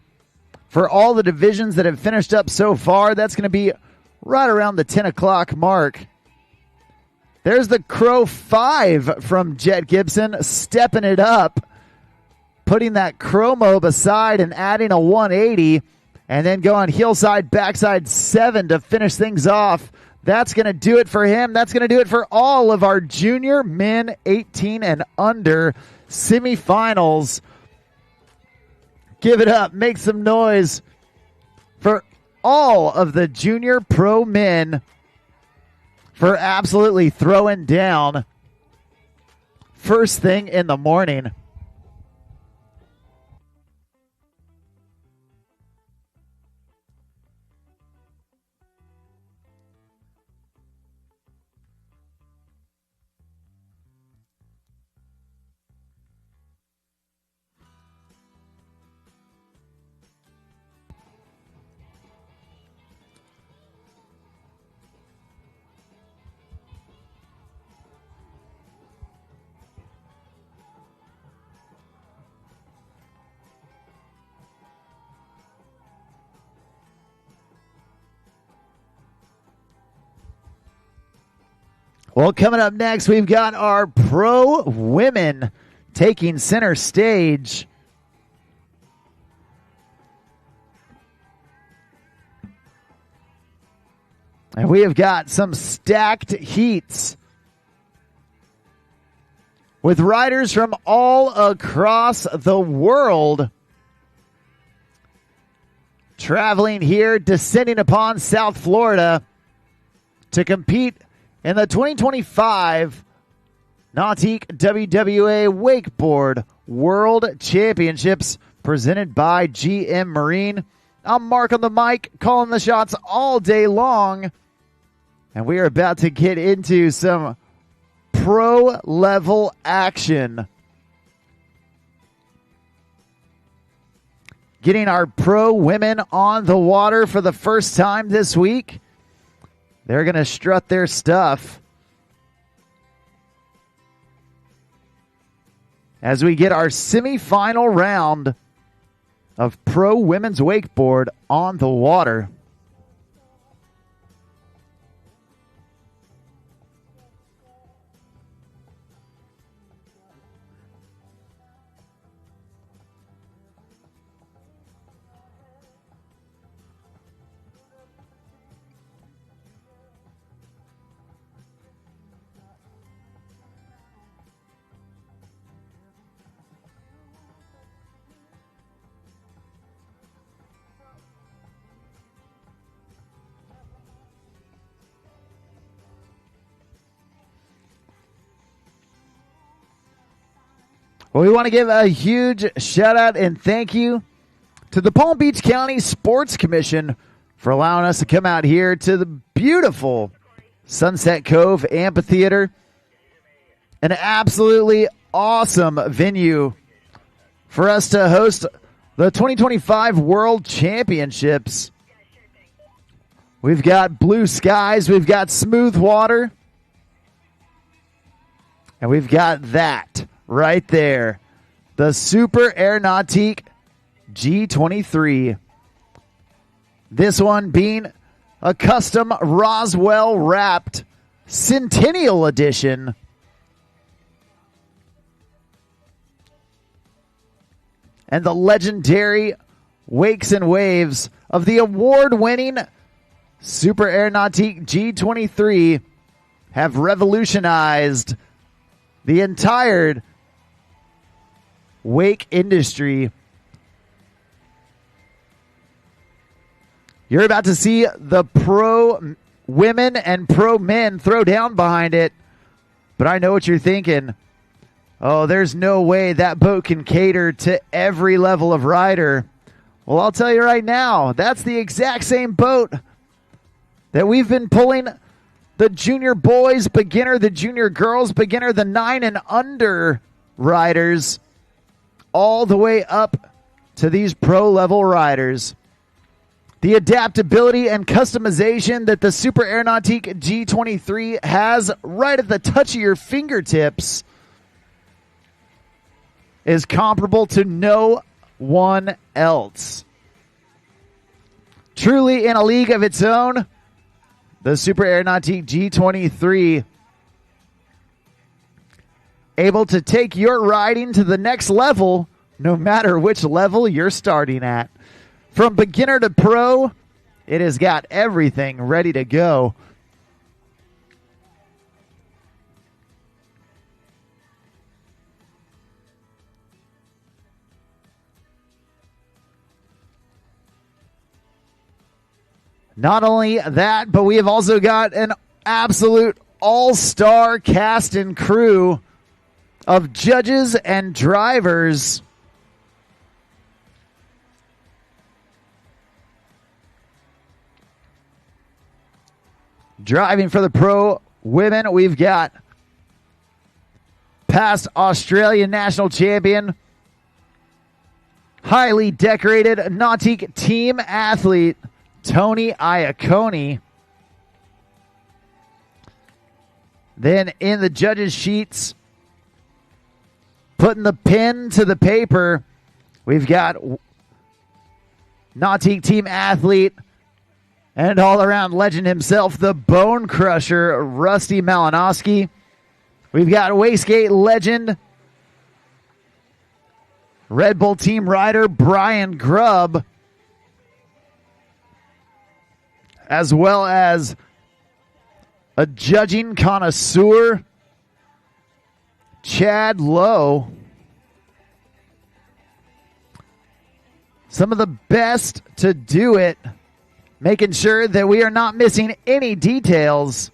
for all the divisions that have finished up so far. That's going to be right around the 10 o'clock mark. There's the Crow 5 from Jet Gibson, stepping it up, putting that chromo aside and adding a 180, and then going hillside, backside 7 to finish things off. That's going to do it for him. That's going to do it for all of our junior men 18 and under semifinals. Give it up. Make some noise for all of the junior pro men for absolutely throwing down first thing in the morning. Well, coming up next, we've got our pro women taking center stage. And we have got some stacked heats with riders from all across the world traveling here, descending upon South Florida to compete in the 2025 Nautique WWA Wakeboard World Championships presented by GM Marine. I'm Mark on the mic, calling the shots all day long. And we are about to get into some pro-level action. Getting our pro women on the water for the first time this week. They're going to strut their stuff as we get our semifinal round of pro women's wakeboard on the water. Well, we want to give a huge shout out and thank you to the Palm Beach County Sports Commission for allowing us to come out here to the beautiful Sunset Cove Amphitheater. An absolutely awesome venue for us to host the 2025 World Championships. We've got blue skies, we've got smooth water, and we've got that right there. The Super Air Nautique G23. This one being a custom Roswell wrapped Centennial Edition. And the legendary wakes and waves of the award-winning Super Air Nautique G23 have revolutionized the entire wake industry. You're about to see the pro women and pro men throw down behind it. But I know what you're thinking. Oh, there's no way that boat can cater to every level of rider. Well, I'll tell you right now, that's the exact same boat that we've been pulling the junior boys beginner, the junior girls beginner, the 9 and under riders, all the way up to these pro level riders. The adaptability and customization that the Super Air Nautique G23 has right at the touch of your fingertips is comparable to no one else. Truly in a league of its own, the Super Air Nautique G23 able to take your riding to the next level, no matter which level you're starting at. From beginner to pro, it has got everything ready to go. Not only that, but we have also got an absolute all-star cast and crew of judges and drivers. Driving for the pro women, we've got past Australian national champion, highly decorated Nautique team athlete, Tony Iacone. Then in the judges' sheets, putting the pen to the paper, we've got Nautique team athlete and all-around legend himself, the Bone Crusher, Rusty Malinowski. We've got Wastegate legend, Red Bull team rider Brian Grubb, as well as a judging connoisseur, Chad Lowe. Some of the best to do it, making sure that we are not missing any details.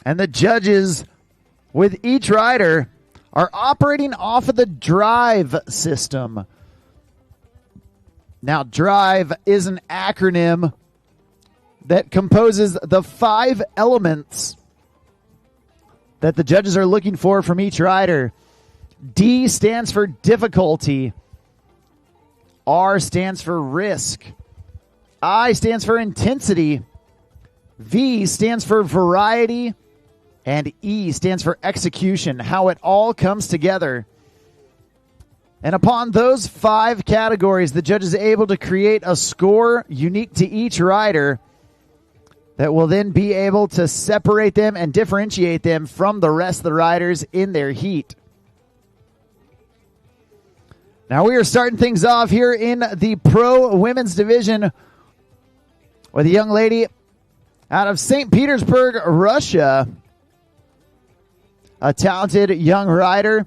And the judges with each rider are operating off of the drive system. Now, drive is an acronym that composes the 5 elements that the judges are looking for from each rider. D stands for difficulty. R stands for risk. I stands for intensity. V stands for variety. And E stands for execution, how it all comes together. And upon those 5 categories, the judge is able to create a score unique to each rider that will then be able to separate them and differentiate them from the rest of the riders in their heat. Now we are starting things off here in the pro women's division with a young lady out of St. Petersburg, Russia. A talented young rider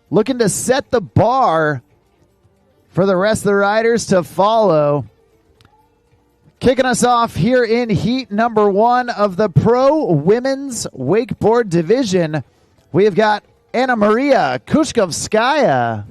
looking to set the bar for the rest of the riders to follow. Kicking us off here in heat number 1 of the Pro Women's Wakeboard Division, we've got Anna Maria Koskovskaya.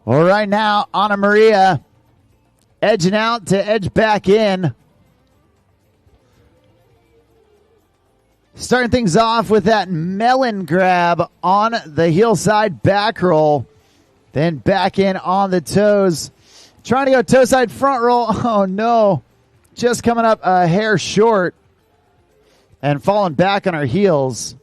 All right, now Anna Maria edging out to edge back in. Starting things off with that melon grab on the heel side back roll. Then back in on the toes. Trying to go toe side front roll. Oh no. Just coming up a hair short. And falling back on her heels.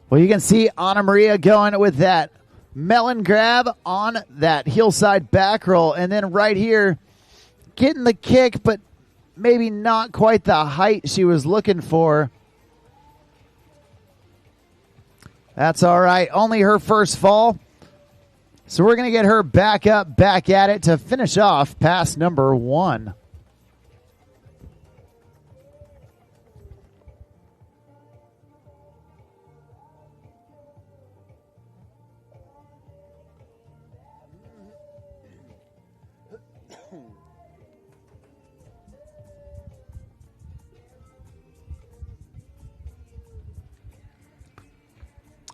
Well, you can see Anna Maria going with that melon grab on that heel side back roll. And then right here, getting the kick, but maybe not quite the height she was looking for. That's all right. Only her first fall. So we're going to get her back up, back at it to finish off pass number 1.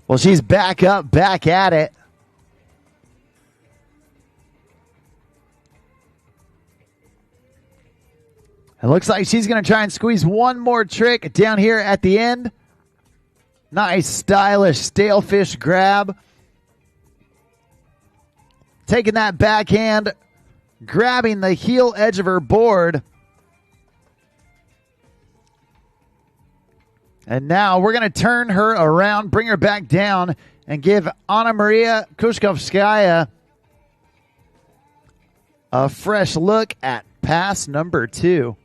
Well, she's back up, back at it. It looks like she's going to try and squeeze one more trick down here at the end. Nice, stylish stalefish grab. Taking that backhand, grabbing the heel edge of her board. And now we're going to turn her around, bring her back down, and give Anna Maria Koskovskaya a fresh look at pass number 2.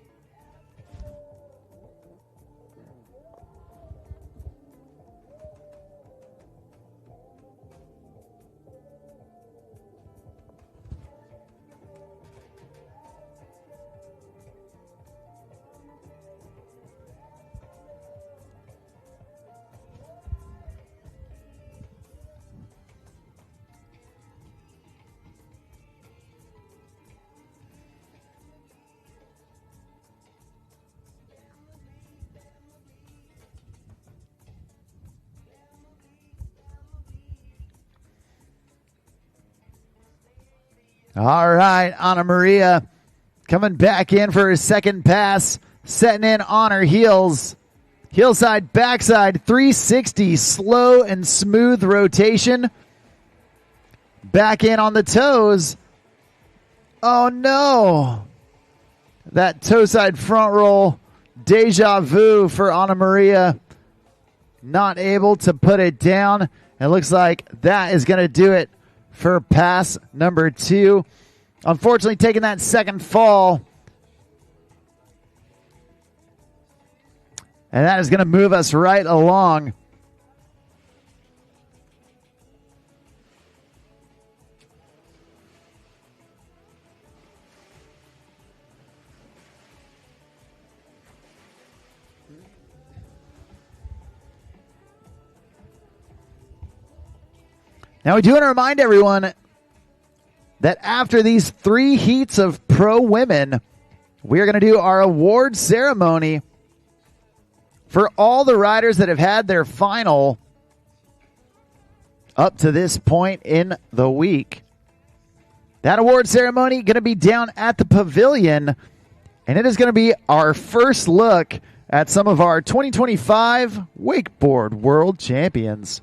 All right, Anna Maria coming back in for her second pass, setting in on her heels. Heel side, backside, 360, slow and smooth rotation. Back in on the toes. Oh no. That toe side front roll, deja vu for Anna Maria. Not able to put it down. It looks like that is going to do it for pass number 2. Unfortunately, taking that second fall. And that is going to move us right along. Now we do want to remind everyone that after these 3 heats of pro women, we are going to do our award ceremony for all the riders that have had their final up to this point in the week. That award ceremony going to be down at the pavilion, and it is going to be our first look at some of our 2025 Wakeboard World Champions.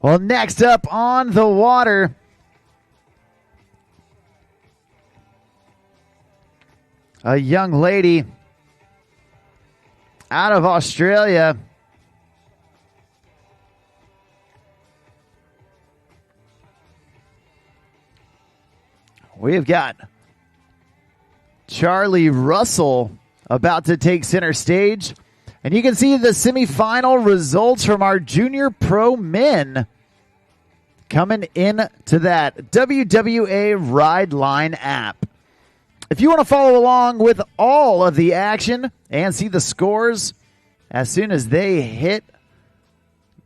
Well, next up on the water, a young lady out of Australia. We've got Charlie Russell about to take center stage. And you can see the semifinal results from our junior pro men coming in to that WWA Ride Line app. If you want to follow along with all of the action and see the scores as soon as they hit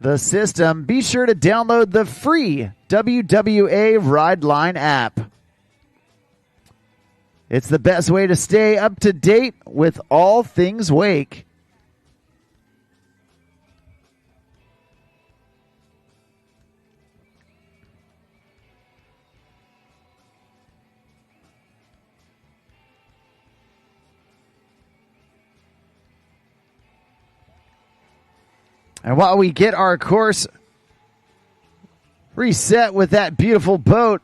the system, be sure to download the free WWA Ride Line app. It's the best way to stay up to date with all things wake. And while we get our course reset with that beautiful boat,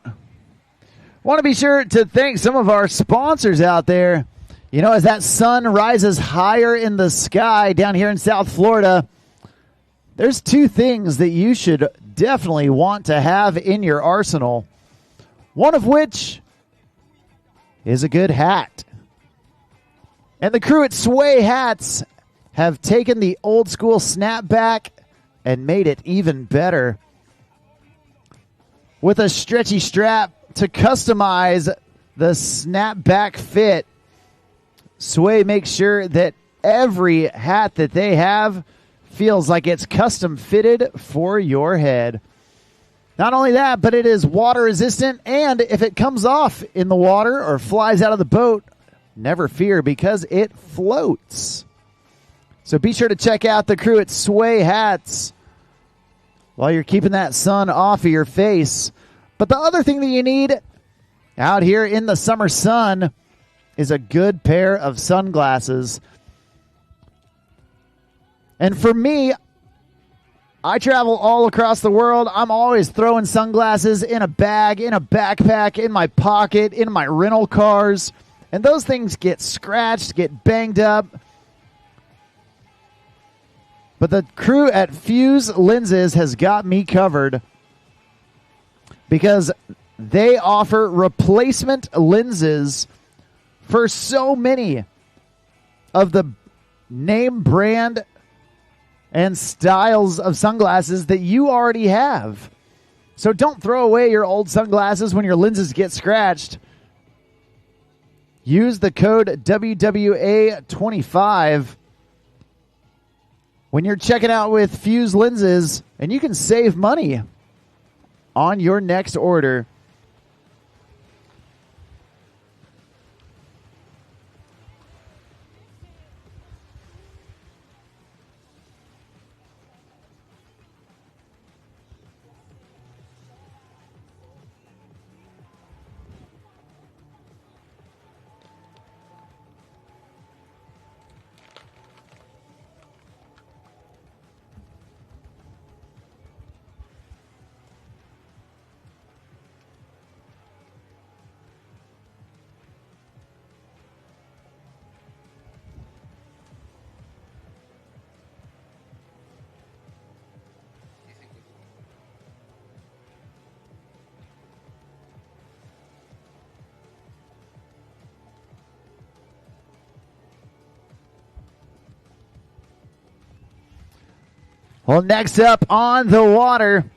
want to be sure to thank some of our sponsors out there. You know, as that sun rises higher in the sky down here in South Florida, there's two things that you should definitely want to have in your arsenal. One of which is a good hat. And the crew at Sway Hats have taken the old school snapback and made it even better. With a stretchy strap to customize the snapback fit, Sway makes sure that every hat that they have feels like it's custom fitted for your head. Not only that, but it is water resistant, and if it comes off in the water or flies out of the boat, never fear because it floats. So be sure to check out the crew at Sway Hats while you're keeping that sun off of your face. But the other thing that you need out here in the summer sun is a good pair of sunglasses. And for me, I travel all across the world. I'm always throwing sunglasses in a bag, in a backpack, in my pocket, in my rental cars. And those things get scratched, get banged up. But the crew at Fuse Lenses has got me covered because they offer replacement lenses for so many of the name brand and styles of sunglasses that you already have. So don't throw away your old sunglasses when your lenses get scratched. Use the code WWA25 when you're checking out with Fuse Lenses, and you can save money on your next order. Well, next up on the water,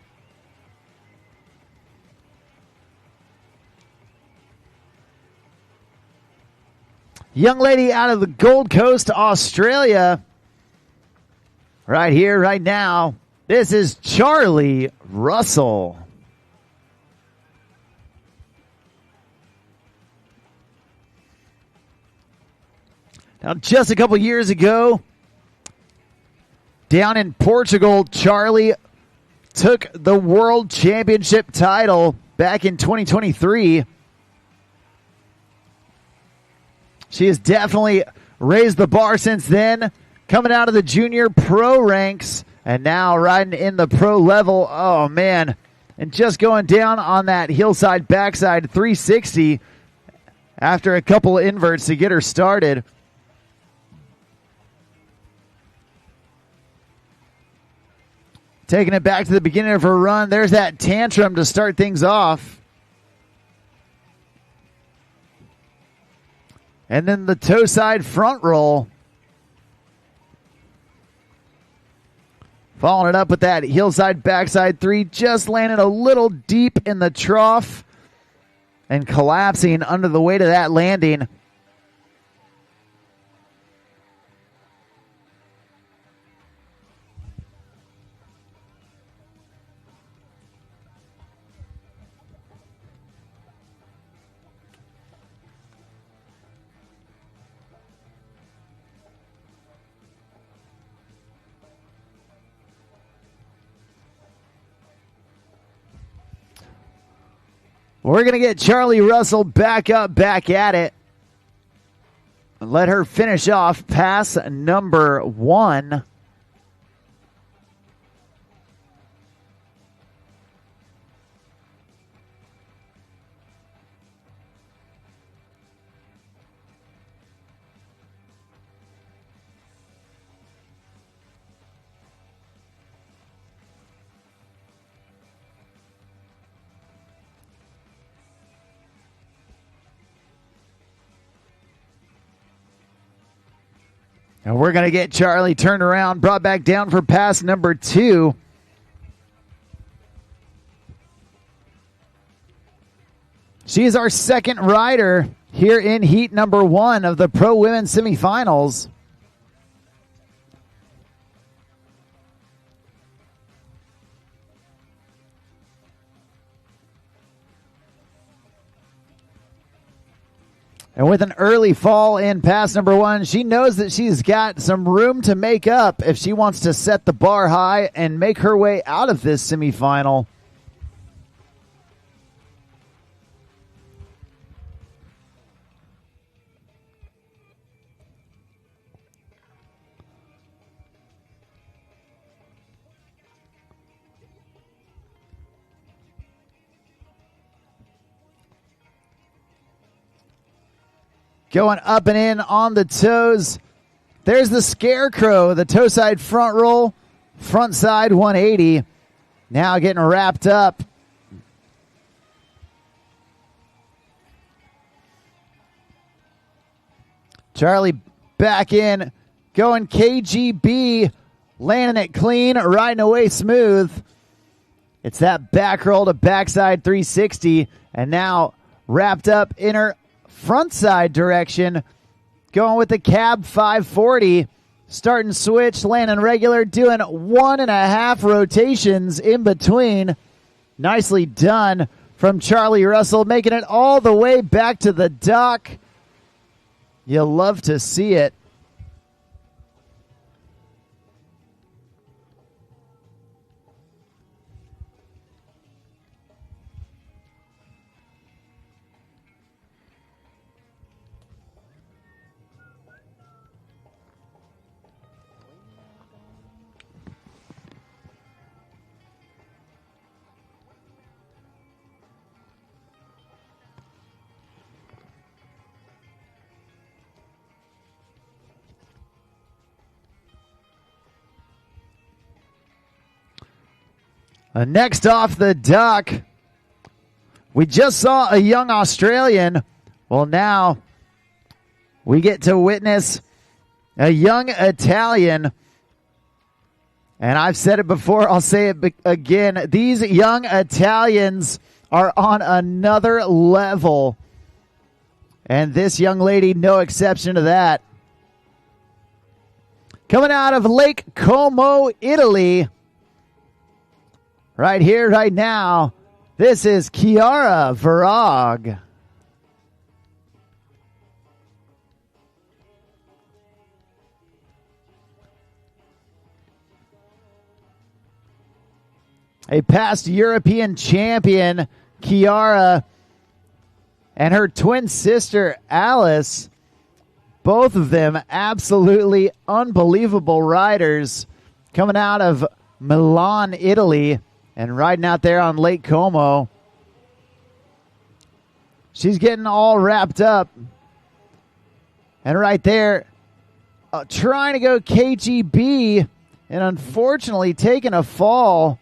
young lady out of the Gold Coast, Australia. Right here, right now, this is Charlie Russell. Now, just a couple years ago, down in Portugal, Charlie took the World Championship title back in 2023. She has definitely raised the bar since then, coming out of the junior pro ranks And now riding in the pro level. Oh, man. And just going down on that hillside backside 360 after a couple of inverts to get her started. Taking it back to the beginning of her run. There's that tantrum to start things off. And then the toe side front roll. Following it up with that hillside backside 3. Just landed a little deep in the trough. And collapsing under the weight of that landing. We're going to get Charlie Russell back up, back at it. And let her finish off pass number 1. And we're going to get Charlie turned around, brought back down for pass number 2. She is our second rider here in heat number 1 of the Pro Women's Semifinals. And with an early fall in pass number 1, she knows that she's got some room to make up if she wants to set the bar high and make her way out of this semifinal. Going up and in on the toes. There's the Scarecrow, the toe side front roll, front side 180. Now getting wrapped up. Charlie back in, going KGB, landing it clean, riding away smooth. It's that back roll to backside 360, and now wrapped up in her front side direction, going with the cab 540, starting switch, landing regular, doing 1.5 rotations in between. Nicely done from Charlie Russell, making it all the way back to the dock. You'll love to see it. Next off the dock, we just saw a young Australian. Well, now we get to witness a young Italian. And I've said it before, I'll say it again. These young Italians are on another level. And this young lady, no exception to that. Coming out of Lake Como, Italy. Right here, right now, this is Kiara Verog. A past European champion, Kiara, and her twin sister, Alice, both of them absolutely unbelievable riders. coming out of Milan, Italy, and riding out there on Lake Como. She's getting all wrapped up. And right there, trying to go KGB, and unfortunately taking a fall.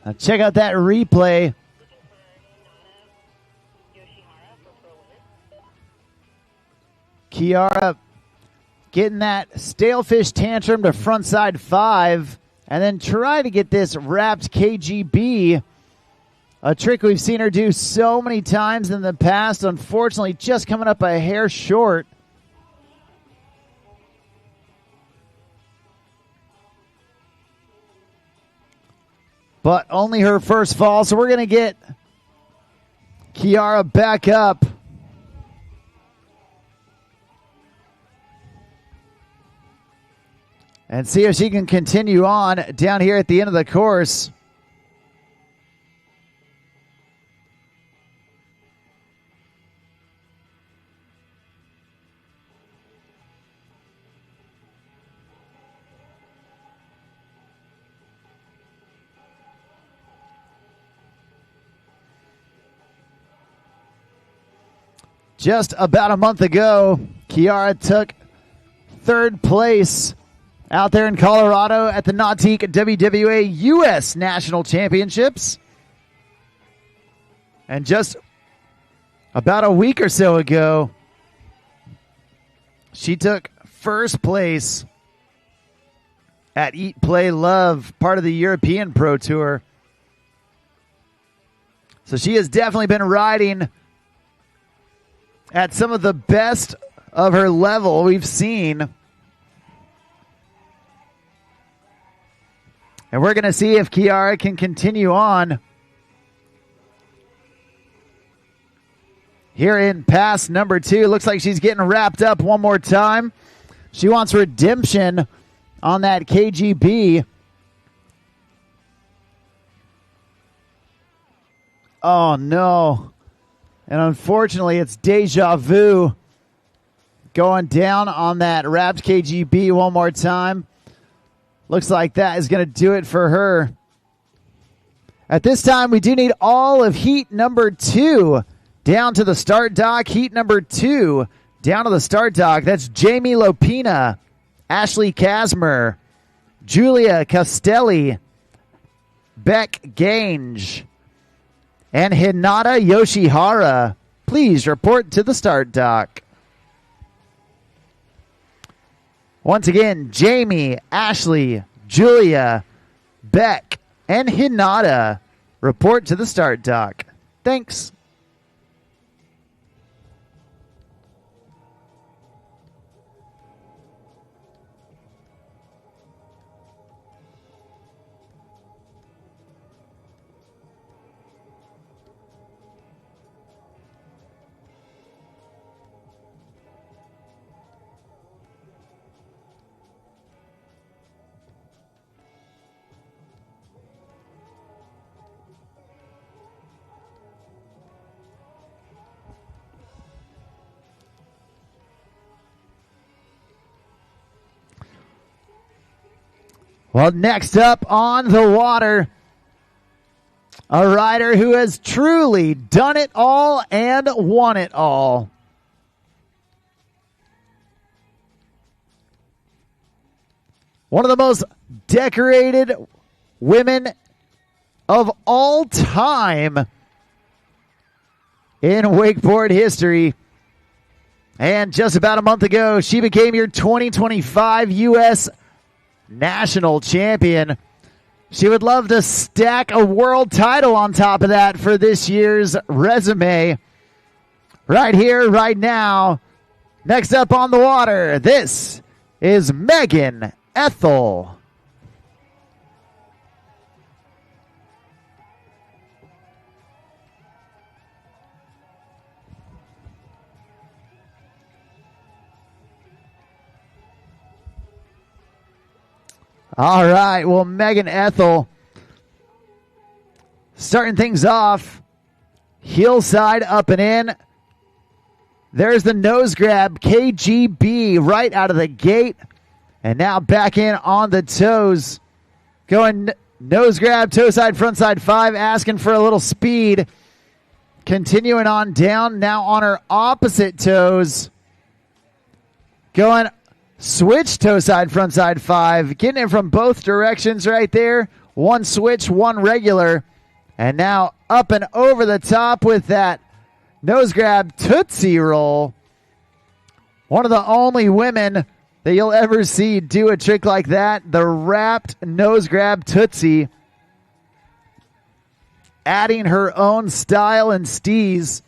Now check out that replay. Kiara getting that stalefish tantrum to frontside 5, and then try to get this wrapped KGB. A trick we've seen her do so many times in the past. Unfortunately, just coming up a hair short. But only her first fall, so we're going to get Kiara back up. And see if she can continue on down here at the end of the course. Just about a month ago, Kiara took third place out there in Colorado at the Nautique WWA US National Championships. And just about a week or so ago, she took first place at Eat, Play, Love, part of the European Pro Tour. So she has definitely been riding at some of the best of her level we've seen. And we're going to see if Kiara can continue on here in pass number 2. Looks like she's getting wrapped up one more time. She wants redemption on that KGB. Oh, no. And unfortunately, it's Deja Vu going down on that wrapped KGB one more time. Looks like that is going to do it for her. At this time, we do need all of heat number 2 down to the start dock. Heat number 2 down to the start dock. That's Jamie Lepina, Ashley Casmer, Julia Castelli, Beck Gange, and Hinata Yoshihara. Please report to the start dock. Once again, Jamie, Ashley, Julia, Beck, and Hinata report to the start dock. Thanks. Well, next up on the water, a rider who has truly done it all and won it all. One of the most decorated women of all time in wakeboard history. And just about a month ago, she became your 2025 U.S. National Champion. She would love to stack a world title on top of that for this year's resume. Right here, right now. Next up on the water, this is Megan Ethel. All right. Well, Megan Ethel starting things off. Heel side up and in. There's the nose grab, KGB, right out of the gate. And now back in on the toes. Going nose grab, toe side, front side 5, asking for a little speed. Continuing on down, now on her opposite toes. Going switch, toe side, front side 5. Getting it from both directions right there. One switch, one regular. And now up and over the top with that nose grab Tootsie Roll. One of the only women that you'll ever see do a trick like that. The wrapped nose grab Tootsie. Adding her own style and steez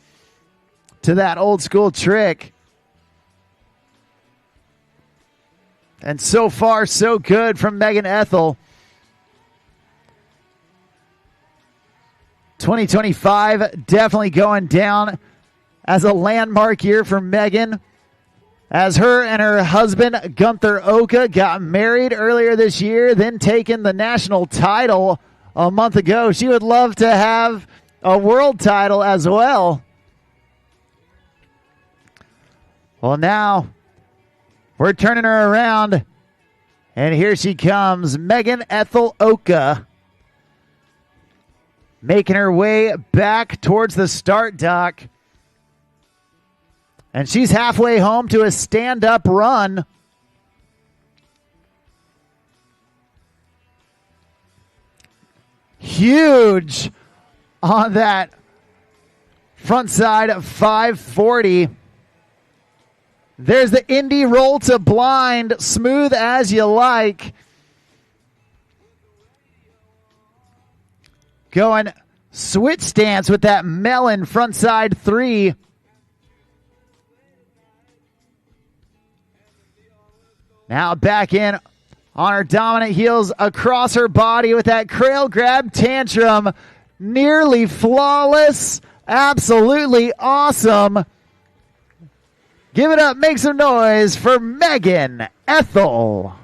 to that old school trick. And so far, so good from Megan Ethel. 2025 definitely going down as a landmark year for Megan, as her and her husband Gunther Oka got married earlier this year, then taken the national title a month ago. She would love to have a world title as well. Well, now we're turning her around, and here she comes, Megan Ethel Oka, making her way back towards the start dock. And she's halfway home to a stand-up run. Huge on that front side of 540. There's the indie roll to blind, smooth as you like. Going switch stance with that melon front side 3. Now back in on her dominant heels across her body with that crail grab tantrum. Nearly flawless. Absolutely awesome. Give it up, make some noise for Megan Ethel.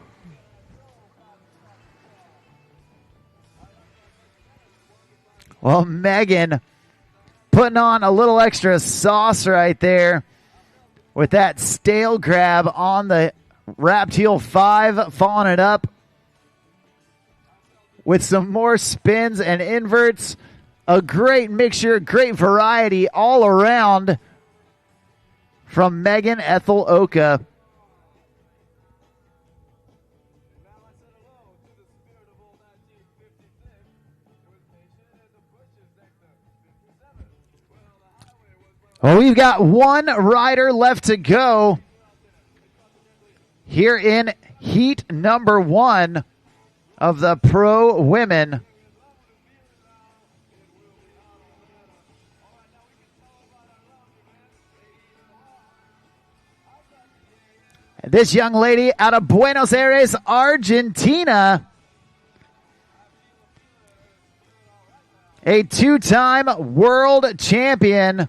Well, Megan putting on a little extra sauce right there with that stale grab on the wrapped heel 5, following it up with some more spins and inverts. A great mixture, great variety all around from Megan Ethel Oka. Well, we've got one rider left to go here in heat number 1 of the pro women. This young lady out of Buenos Aires, Argentina. A 2-time world champion.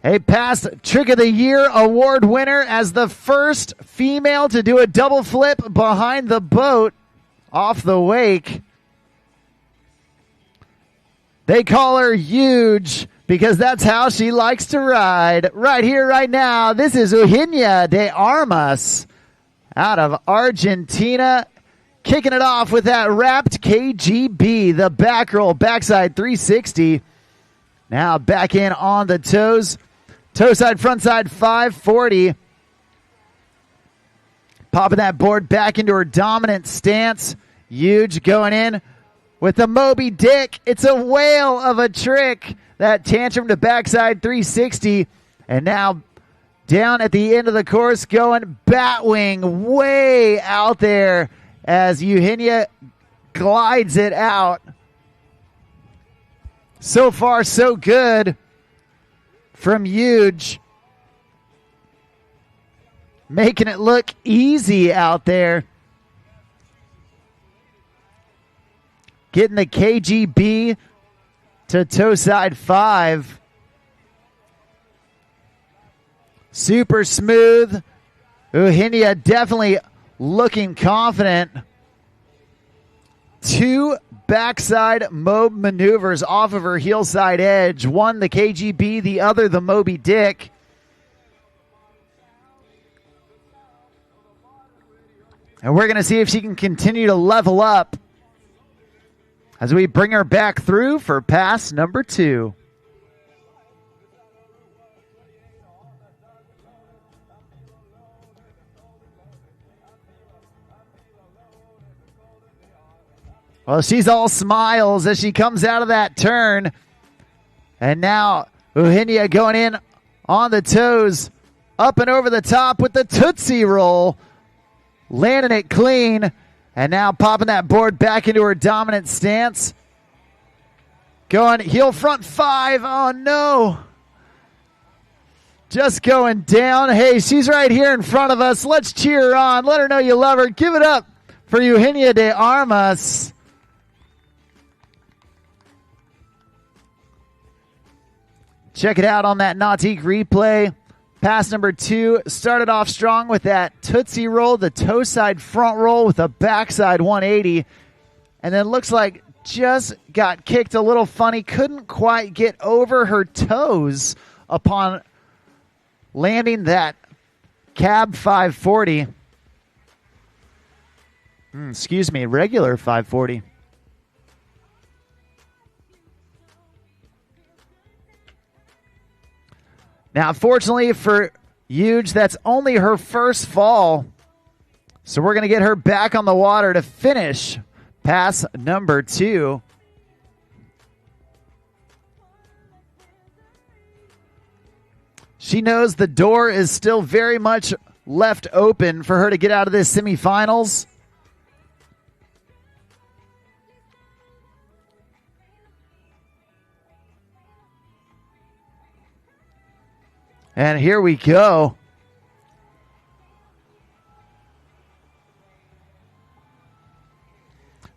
A past Trick of the Year award winner as the first female to do a double flip behind the boat off the wake. They call her huge because that's how she likes to ride. Right here, right now, this is Hinata de Armas out of Argentina. Kicking it off with that wrapped KGB, the back roll, backside 360. Now back in on the toes. Toe side, front side 540. Popping that board back into her dominant stance. Huge going in with the Moby Dick. It's a whale of a trick. That tantrum to backside 360. And now down at the end of the course going Batwing way out there as Hinata glides it out. So far, so good from Huge. Making it look easy out there. Getting the KGB to toe side 5. Super smooth. Hinata definitely looking confident. 2 backside Mob maneuvers off of her heel side edge. One the KGB, the other the Moby Dick. And we're going to see if she can continue to level up as we bring her back through for pass number 2. Well, she's all smiles as she comes out of that turn. And now Hinata going in on the toes, up and over the top with the Tootsie Roll. Landing it clean. And now popping that board back into her dominant stance. Going heel front 5. Oh, no. Just going down. Hey, she's right here in front of us. Let's cheer her on. Let her know you love her. Give it up for Eugenia de Armas. Check it out on that Nautique replay. Pass number 2 started off strong with that Tootsie Roll, the toe side front roll with a backside 180. And then looks like just got kicked a little funny. Couldn't quite get over her toes upon landing that cab 540. Regular 540. Now, fortunately for Huge, that's only her first fall. So we're going to get her back on the water to finish pass number 2. She knows the door is still very much left open for her to get out of this semifinals. And here we go.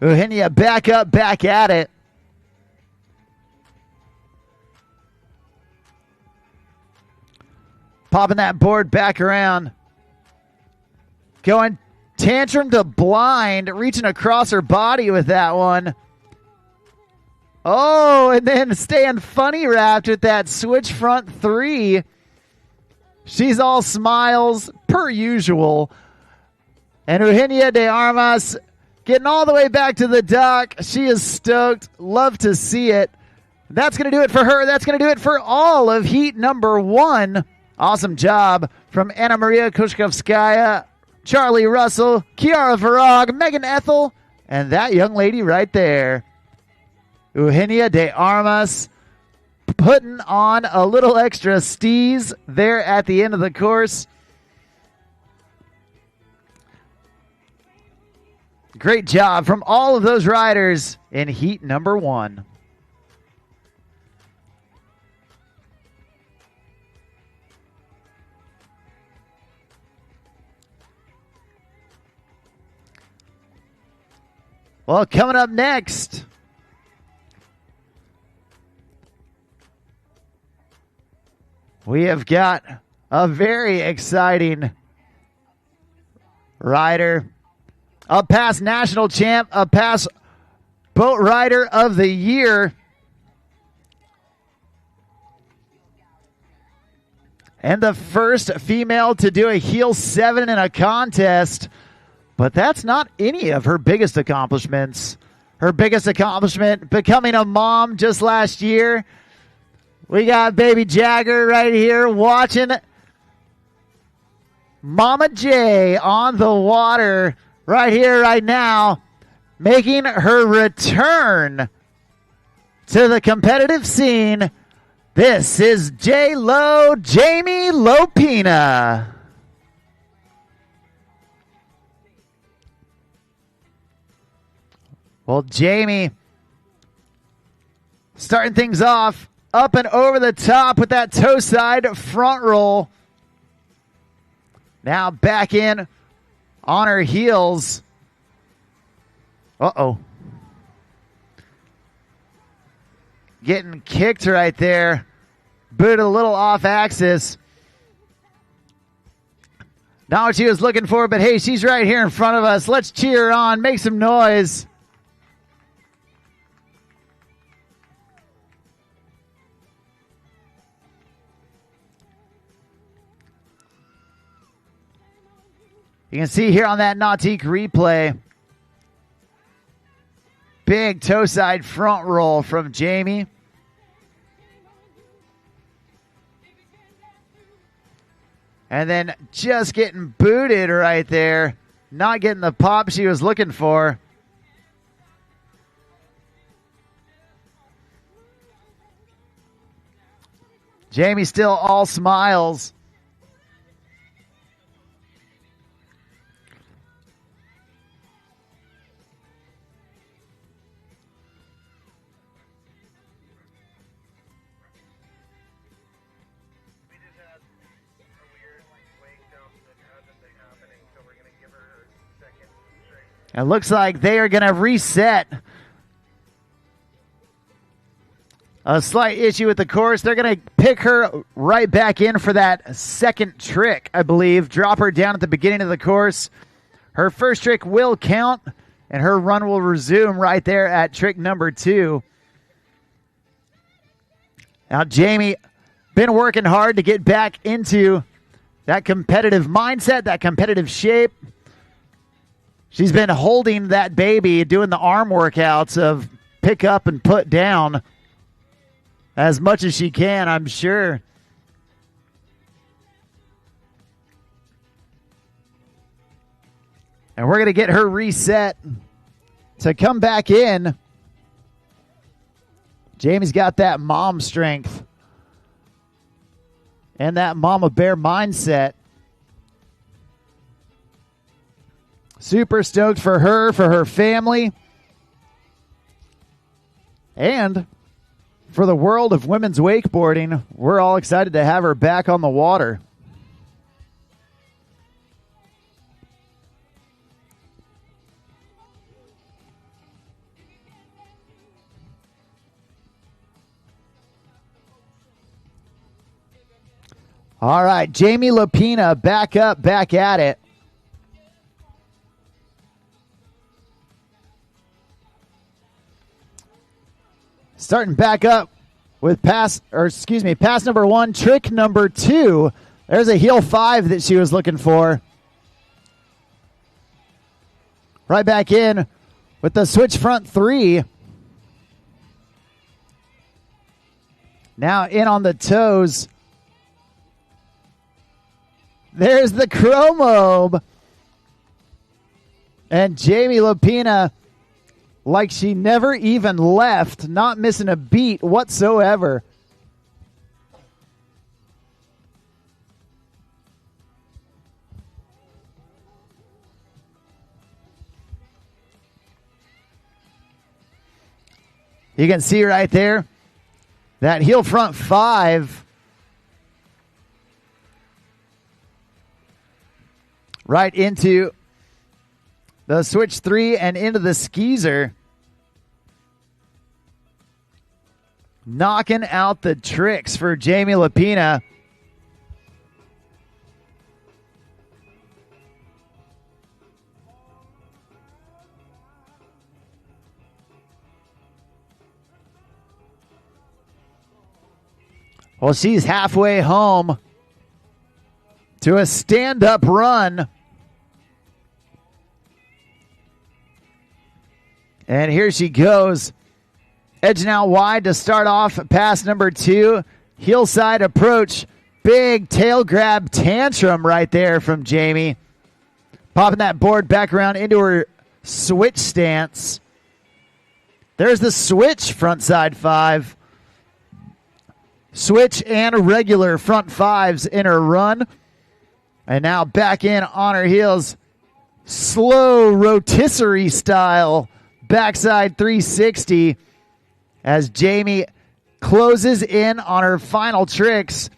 Hinata back up, back at it. Popping that board back around. Going tantrum to blind, reaching across her body with that one. Oh, and then staying funny wrapped with that switch front 3. She's all smiles, per usual. And Hinata de Armas getting all the way back to the dock. She is stoked. Love to see it. That's going to do it for her. That's going to do it for all of heat number 1. Awesome job from Anna Maria Koskovskaya, Charlie Russell, Kiara Verog, Megan Ethel, and that young lady right there. Hinata de Armas putting on a little extra steez there at the end of the course. Great job from all of those riders in heat number 1. Well, coming up next, we have got a very exciting rider, a past national champ, a past boat rider of the year, and the first female to do a heel 7 in a contest. But that's not any of her biggest accomplishments. Her biggest accomplishment, becoming a mom just last year. We got baby Jagger right here watching Mama J on the water right here, right now, making her return to the competitive scene. This is J-Lo Jamie Lepina. Well, Jamie starting things off up and over the top with that toe side front roll. Now back in on her heels. Uh-oh. Getting kicked right there. Booted a little off axis. Not what she was looking for, but hey, she's right here in front of us. Let's cheer her on. Make some noise. You can see here on that Nautique replay, big toe side front roll from Jamie. And then just getting booted right there. Not getting the pop she was looking for. Jamie still all smiles. It looks like they are going to reset. A slight issue with the course. They're going to pick her right back in for that second trick, I believe. Drop her down at the beginning of the course. Her first trick will count, and her run will resume right there at trick number 2. Now, Jamie, been working hard to get back into that competitive mindset, that competitive shape. She's been holding that baby, doing the arm workouts of pick up and put down as much as she can, I'm sure. And we're going to get her reset to come back in. Jamie's got that mom strength and that mama bear mindset. Super stoked for her family, and for the world of women's wakeboarding. We're all excited to have her back on the water. All right, Jamie Lepina back up, back at it. Starting back up with pass number 1, trick number 2. There's a heel 5 that she was looking for. Right back in with the switch front 3. Now in on the toes. There's the chromobe. And Jamie Lepina, like she never even left, not missing a beat whatsoever. You can see right there that heel front 5 right into the switch 3 and into the skeezer. Knocking out the tricks for Jamie Lepina. Well, she's halfway home to a stand-up run. And here she goes. Edging out wide to start off pass number 2. Heel side approach. Big tail grab tantrum right there from Jamie. Popping that board back around into her switch stance. There's the switch front side 5. Switch and regular front 5s in her run. And now back in on her heels. Slow rotisserie style backside 360 as Jamie closes in on her final tricks.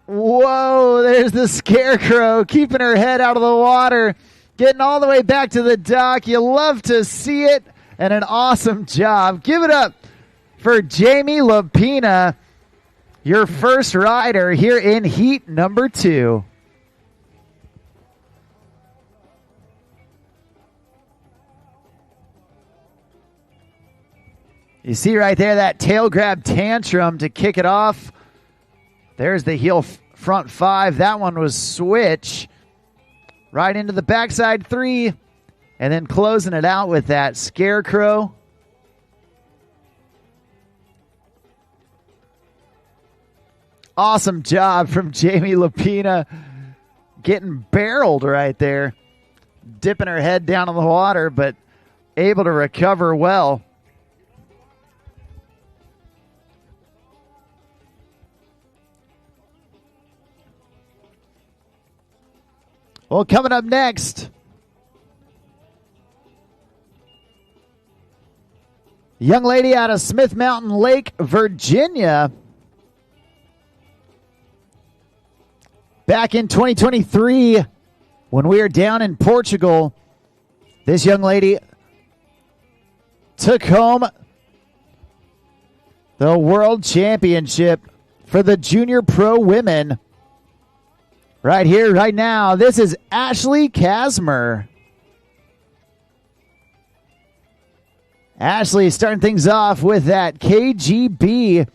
Whoa, there's the scarecrow keeping her head out of the water, getting all the way back to the dock. You love to see it, and an awesome job. Give it up for Jamie Lepina, your first rider here in heat number 2. You see right there that tail grab tantrum to kick it off. There's the heel front 5. That one was switch right into the backside 3, and then closing it out with that scarecrow. Awesome job from Jamie Lepina, getting barreled right there, dipping her head down in the water, but able to recover well. Well, coming up next, young lady out of Smith Mountain Lake, Virginia. Back in 2023, when we were down in Portugal, this young lady took home the World Championship for the Junior Pro Women. Right here, right now, this is Ashley Casmer. Ashley starting things off with that KGB.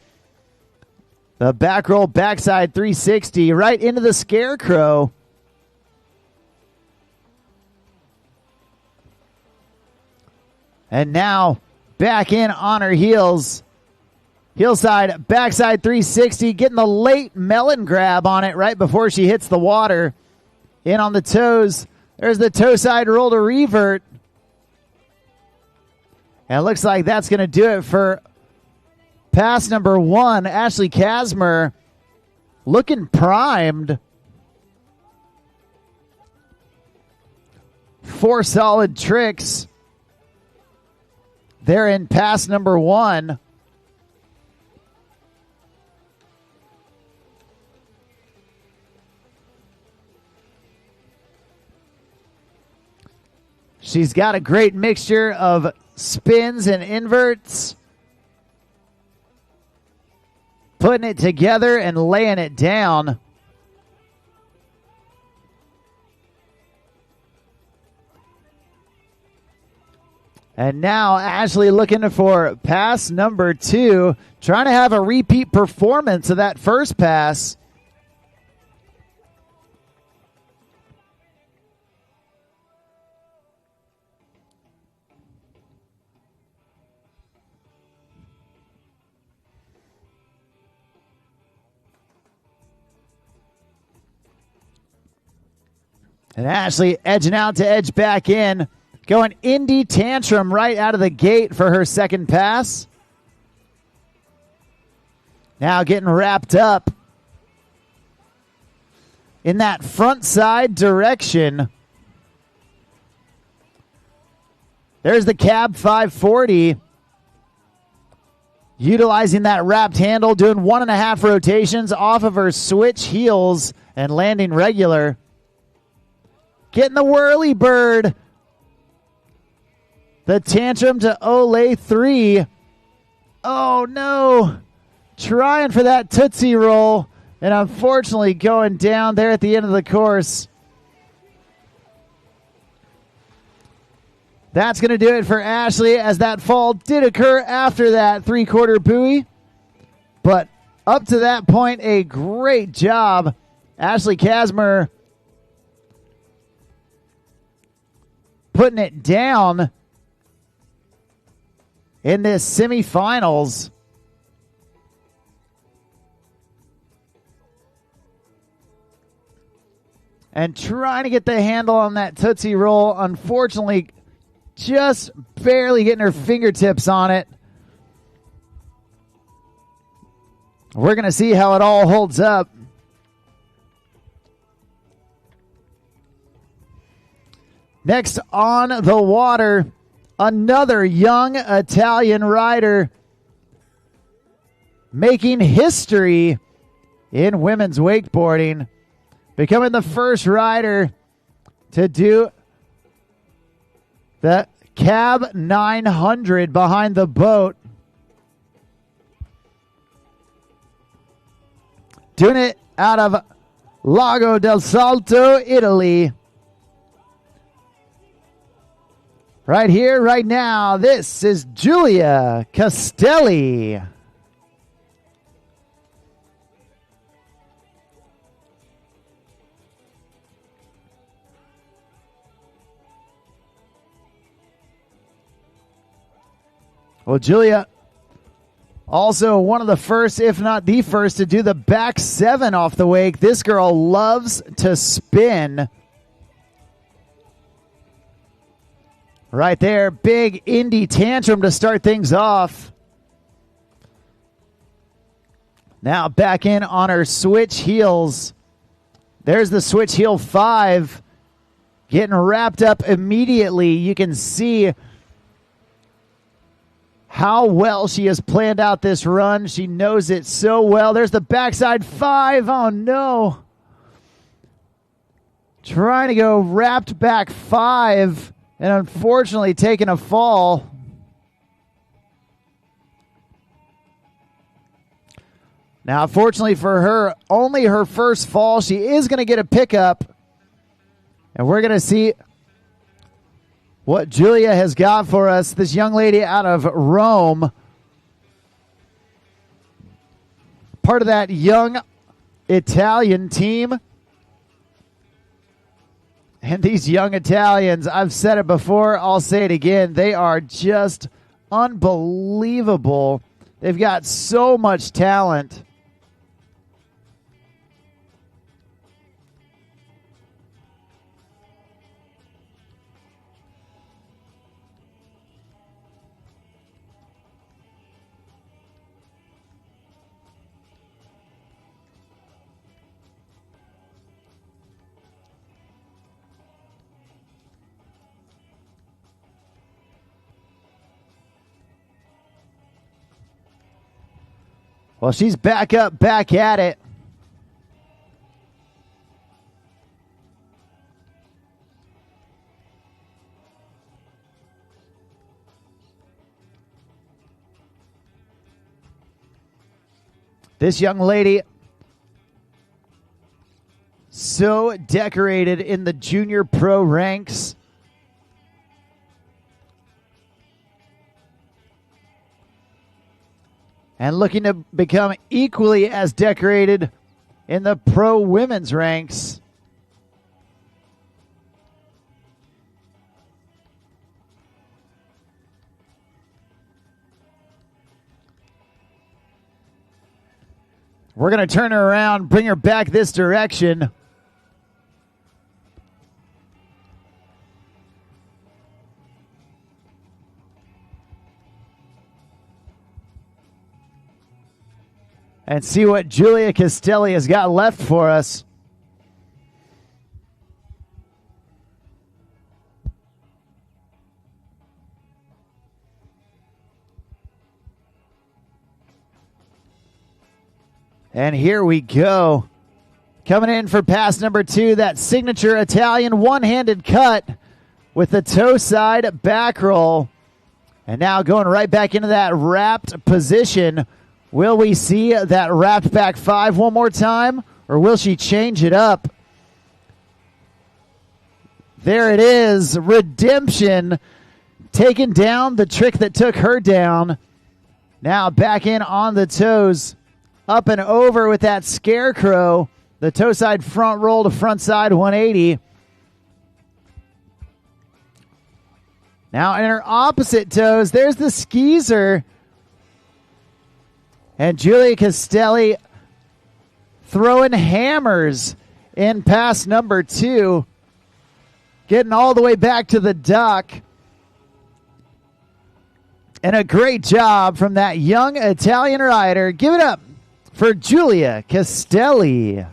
The back roll backside 360 right into the scarecrow. And now back in on her heels. Heel side, backside 360, getting the late melon grab on it right before she hits the water. In on the toes. There's the toe side roll to revert. And it looks like that's going to do it for pass number 1. Ashley Casmer looking primed. 4 solid tricks there in pass number 1. She's got a great mixture of spins and inverts. Putting it together and laying it down. And now Ashley looking for pass number 2. Trying to have a repeat performance of that first pass. And Ashley edging out to edge back in. Going indie tantrum right out of the gate for her second pass. Now getting wrapped up in that front side direction. There's the cab 540. Utilizing that wrapped handle, doing 1.5 rotations off of her switch heels and landing regular. Getting the whirly bird. The tantrum to Olay 3. Oh no. Trying for that Tootsie Roll. And unfortunately going down there at the end of the course. That's going to do it for Ashley, as that fall did occur after that 3/4 buoy. But up to that point, a great job. Ashley Casmer putting it down in this semifinals. And trying to get the handle on that Tootsie Roll. Unfortunately, just barely getting her fingertips on it. We're going to see how it all holds up. Next on the water, another young Italian rider making history in women's wakeboarding, becoming the first rider to do the Cab 900 behind the boat. Doing it out of Lago del Salto, Italy. Right here, right now, this is Julia Castelli. Well, Julia, also one of the first, if not the first, to do the back 7 off the wake. This girl loves to spin. Right there, big indie tantrum to start things off. Now back in on her switch heels. There's the switch heel 5. Getting wrapped up immediately. You can see how well she has planned out this run. She knows it so well. There's the backside 5. Oh, no. Trying to go wrapped back 5. And unfortunately taking a fall. Now, fortunately for her, only her first fall. She is going to get a pickup. And we're going to see what Julia has got for us. This young lady out of Rome. Part of that young Italian team. And these young Italians, I've said it before, I'll say it again, they are just unbelievable. They've got so much talent. Well, she's back up, back at it. This young lady, so decorated in the junior pro ranks. And looking to become equally as decorated in the pro women's ranks. We're going to turn her around, bring her back this direction. And see what Julia Castelli has got left for us. And here we go. Coming in for pass number 2, that signature Italian one-handed cut with the toe side back roll. And now going right back into that wrapped position. Will we see that wrapped back 5 one more time, or will she change it up? There it is, redemption, taking down the trick that took her down. Now back in on the toes, up and over with that scarecrow, the toe side front roll to front side 180. Now in her opposite toes, there's the skeezer. And Julia Castelli throwing hammers in pass number 2. Getting all the way back to the dock. And a great job from that young Italian rider. Give it up for Julia Castelli.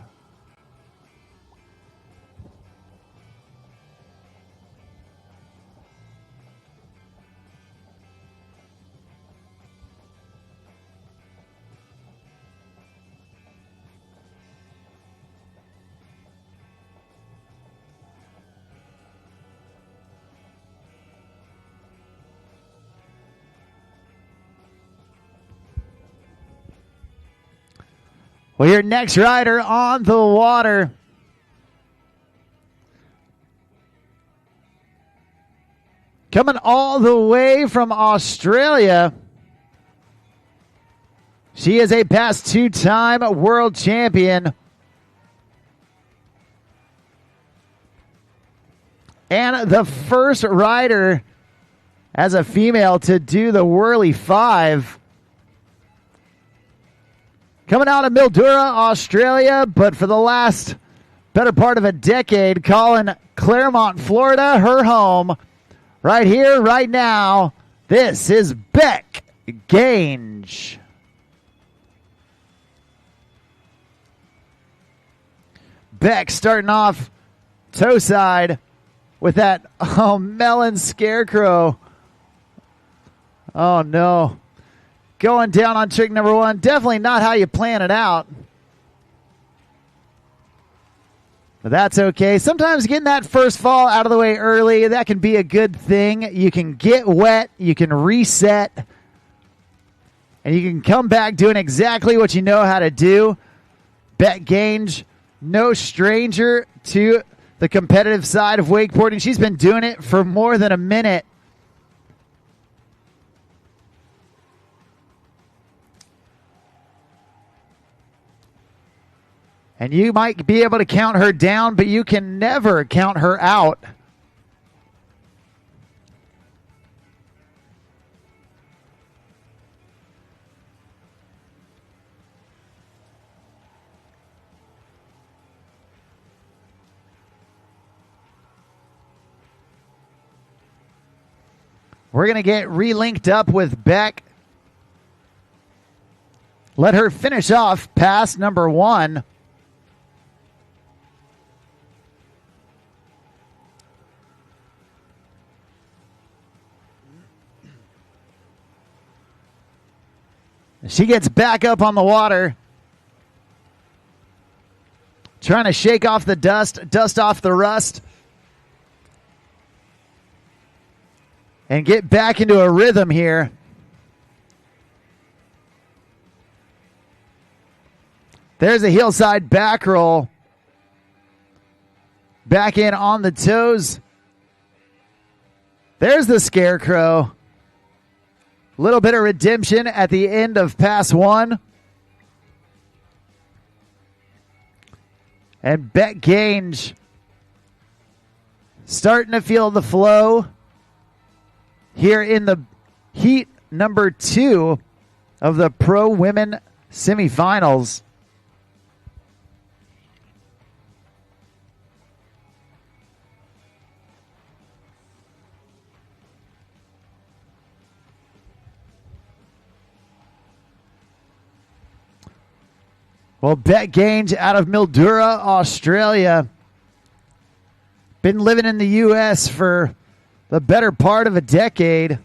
Well, your next rider on the water. Coming all the way from Australia. She is a past two-time world champion. And the first rider as a female to do the Whirly 5. Coming out of Mildura, Australia, but for the last better part of a decade, calling Claremont, Florida, her home. Right here, right now, this is Beck Gange. Beck starting off toe side with that melon scarecrow. Oh no. Going down on trick number one. Definitely not how you plan it out. But that's okay. Sometimes getting that first fall out of the way early, that can be a good thing. You can get wet, you can reset, and you can come back doing exactly what you know how to do. Beck Gange, no stranger to the competitive side of wakeboarding. She's been doing it for more than a minute. And you might be able to count her down, but you can never count her out. We're going to get relinked up with Beck. Let her finish off pass number one. She gets back up on the water. Trying to shake off the dust off the rust. And get back into a rhythm here. There's a hillside back roll. Back in on the toes. There's the scarecrow. Little bit of redemption at the end of pass one. And Beck Gange starting to feel the flow here in the heat number 2 of the Pro Women semifinals. Well, Beck Gange out of Mildura, Australia. Been living in the U.S. for the better part of a decade.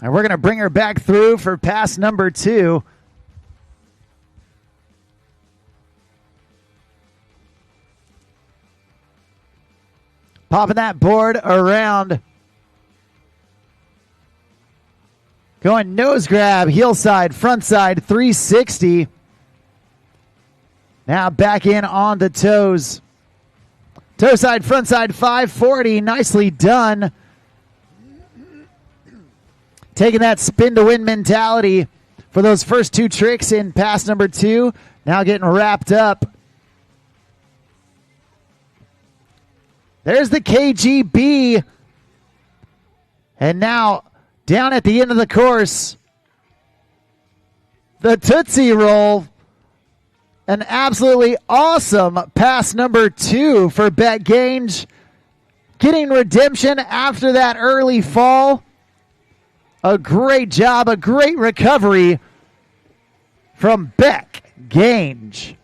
And we're going to bring her back through for pass number 2. Popping that board around. Going nose grab, heel side, front side, 360. Now back in on the toes. Toe side, front side, 540. Nicely done. Taking that spin to win mentality for those first 2 tricks in pass number 2. Now getting wrapped up. There's the KGB. And now, down at the end of the course, the Tootsie Roll. An absolutely awesome pass number 2 for Beck Gange. Getting redemption after that early fall. A great job, a great recovery from Beck Gange.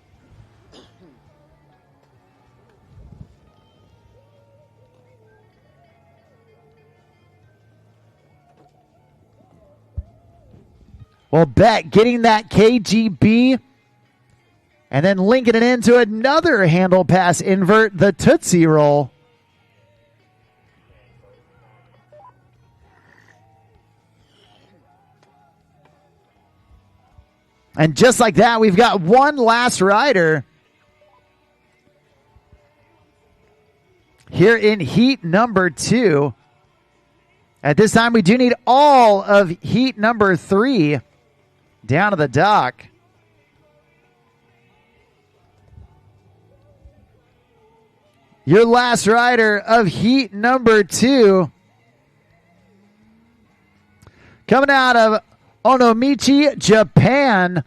Well, Beck getting that KGB and then linking it into another handle pass invert, the Tootsie Roll. And just like that, we've got one last rider here in heat number 2. At this time, we do need all of heat number 3 down to the dock. Your last rider of heat number 2, coming out of Onomichi, Japan.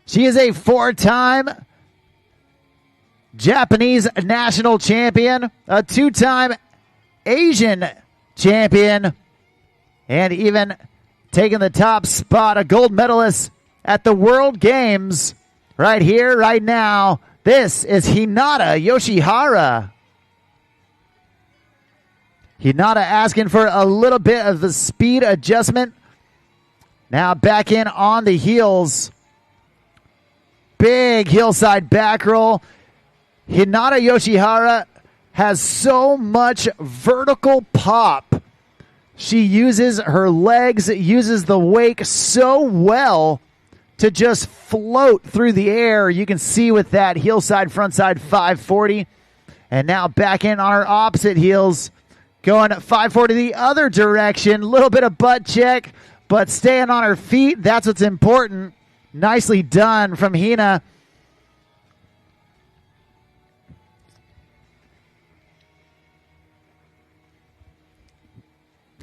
She is a 4-time Japanese national champion, a 2-time Asian champion, and even taking the top spot, a gold medalist at the World Games. Right here, right now, this is Hinata Yoshihara. Hinata asking for a little bit of the speed adjustment. Now back in on the heels. Big hillside back roll. Hinata Yoshihara has so much vertical pop. She uses her legs, uses the wake so well to just float through the air. You can see with that hillside, frontside 540. And now back in on her opposite heels. Going 540 the other direction. Little bit of butt check, but staying on her feet. That's what's important. Nicely done from Hina.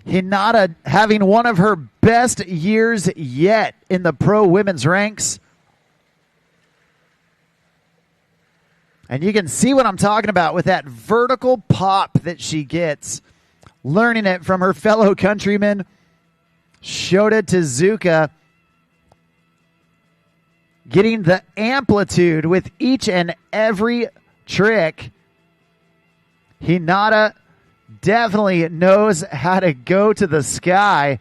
Hinata having one of her best years yet in the pro women's ranks. And you can see what I'm talking about with that vertical pop that she gets. Learning it from her fellow countryman, Shota Tazuka. Getting the amplitude with each and every trick. Hinata definitely knows how to go to the sky.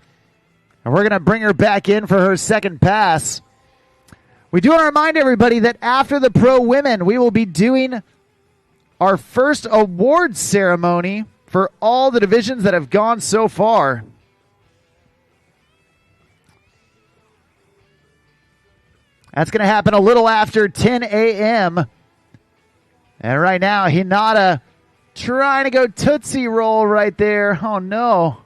And we're going to bring her back in for her second pass. We do want to remind everybody that after the pro women, we will be doing our first awards ceremony for all the divisions that have gone so far. That's going to happen a little after 10 a.m. And right now, Hinata trying to go Tootsie Roll right there. Oh, no.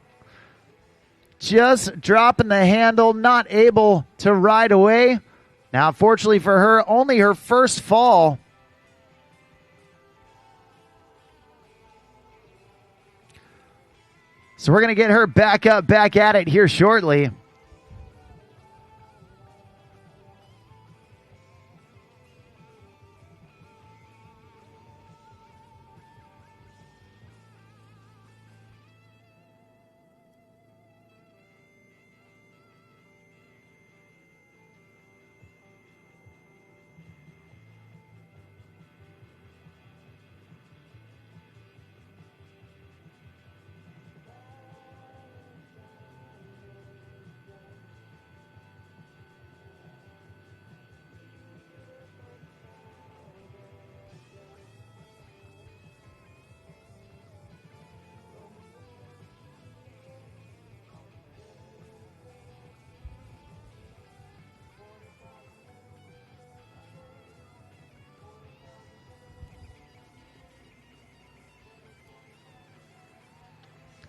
Just dropping the handle, not able to ride away. Now, fortunately for her, only her first fall. So we're going to get her back up, back at it here shortly.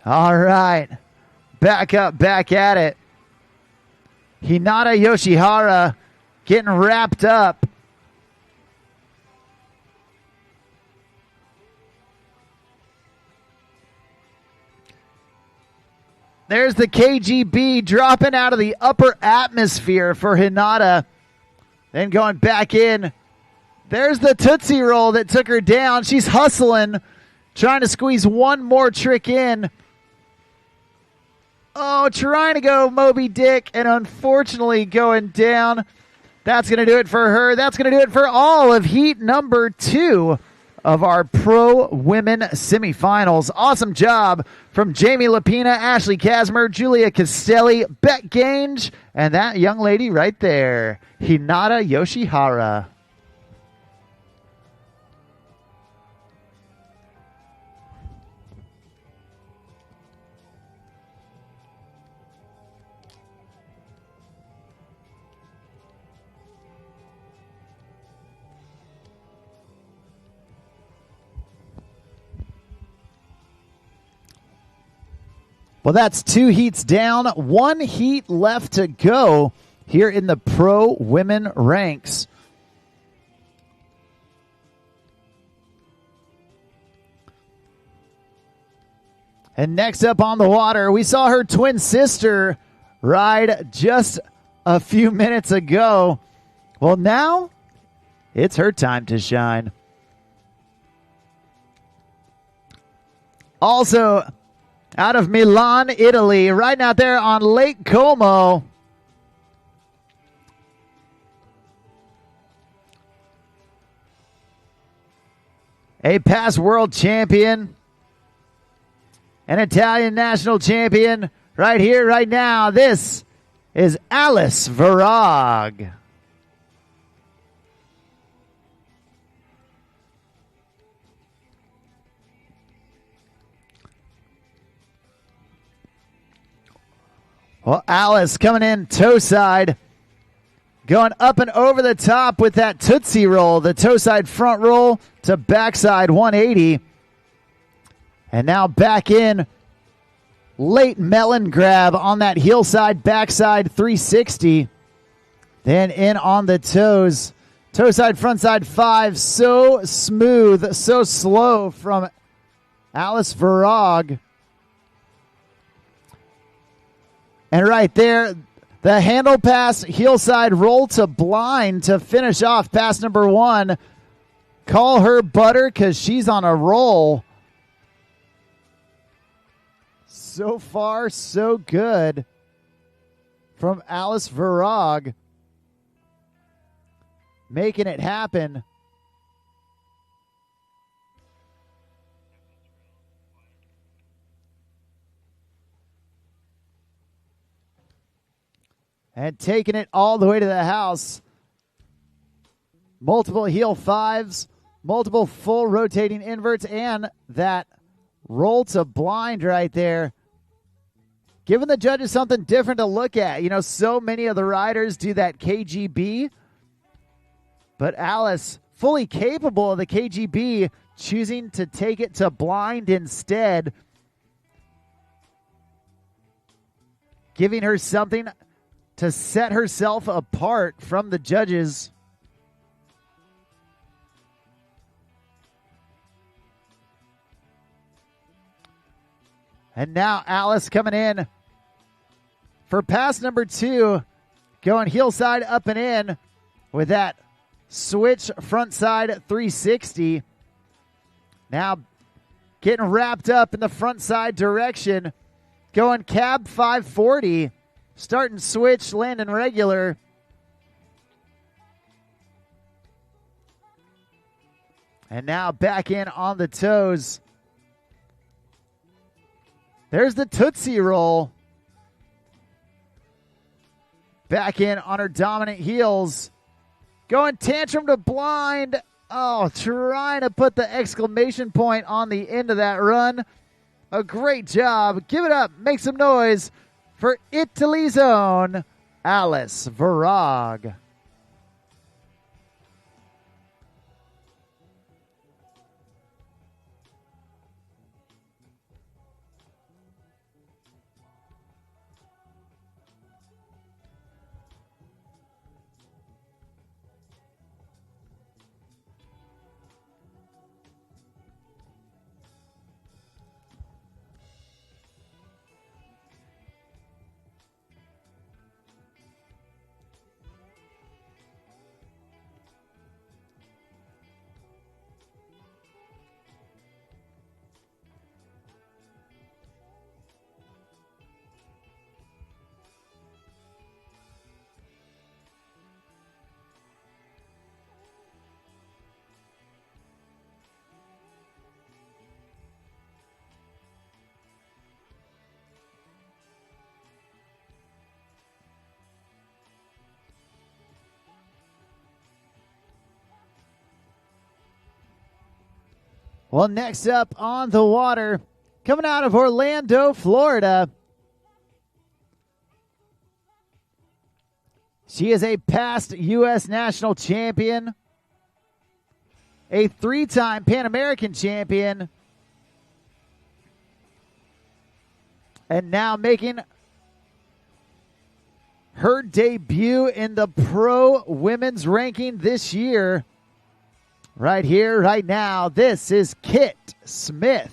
All right. Back up, back at it. Hinata Yoshihara getting wrapped up. There's the KGB dropping out of the upper atmosphere for Hinata. Then going back in. There's the Tootsie Roll that took her down. She's hustling, trying to squeeze one more trick in. Oh, trying to go Moby Dick and unfortunately going down. That's going to do it for her. That's going to do it for all of heat number 2 of our pro women semifinals. Awesome job from Jamie Lepina, Ashley Casmer, Julia Castelli, Beck Gange, and that young lady right there, Hinata Yoshihara. Well, that's 2 heats down, 1 heat left to go here in the pro women ranks. And next up on the water, we saw her twin sister ride just a few minutes ago. Well, now it's her time to shine. Also, out of Milan, Italy, riding out there on Lake Como. A past world champion, an Italian national champion, right here, right now. This is Alice Verog. Well, Alice coming in toe side, going up and over the top with that Tootsie roll, the toe side front roll to backside 180. And now back in, late melon grab on that heel side, backside 360. Then in on the toes, toe side, front side 5. So smooth, so slow from Alice Verog. And right there, the handle pass, heel side roll to blind to finish off pass number 1. Call her butter because she's on a roll. So far, so good from Alice Verog. Making it happen. And taking it all the way to the house. Multiple heel 5s, multiple full rotating inverts, and that roll to blind right there. Giving the judges something different to look at. You know, so many of the riders do that KGB. But Alice, fully capable of the KGB, choosing to take it to blind instead. Giving her something to set herself apart from the judges. And now Alice coming in for pass number 2, going heel side up and in with that switch front side 360. Now getting wrapped up in the front side direction, going cab 540. Starting switch, landing regular. And now back in on the toes. There's the Tootsie roll. Back in on her dominant heels. Going tantrum to blind. Oh, trying to put the exclamation point on the end of that run. A great job. Give it up. Make some noise for Italy's own Alice Verog. Well, next up on the water, coming out of Orlando, Florida. She is a past U.S. national champion, a 3-time Pan American champion, And now making her debut in the pro women's ranking this year. Right here, right now, this is Kit Smith.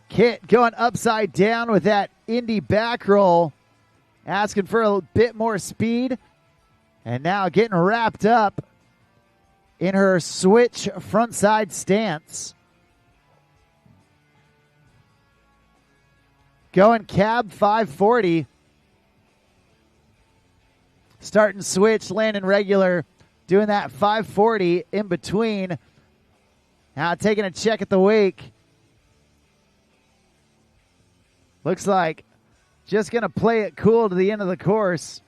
Kit going upside down with that indie back roll, asking for a bit more speed, and now getting wrapped up in her switch frontside stance. Going cab 540. Starting switch, landing regular, doing that 540 in between. Now taking a check at the wake. Looks like just going to play it cool to the end of the course.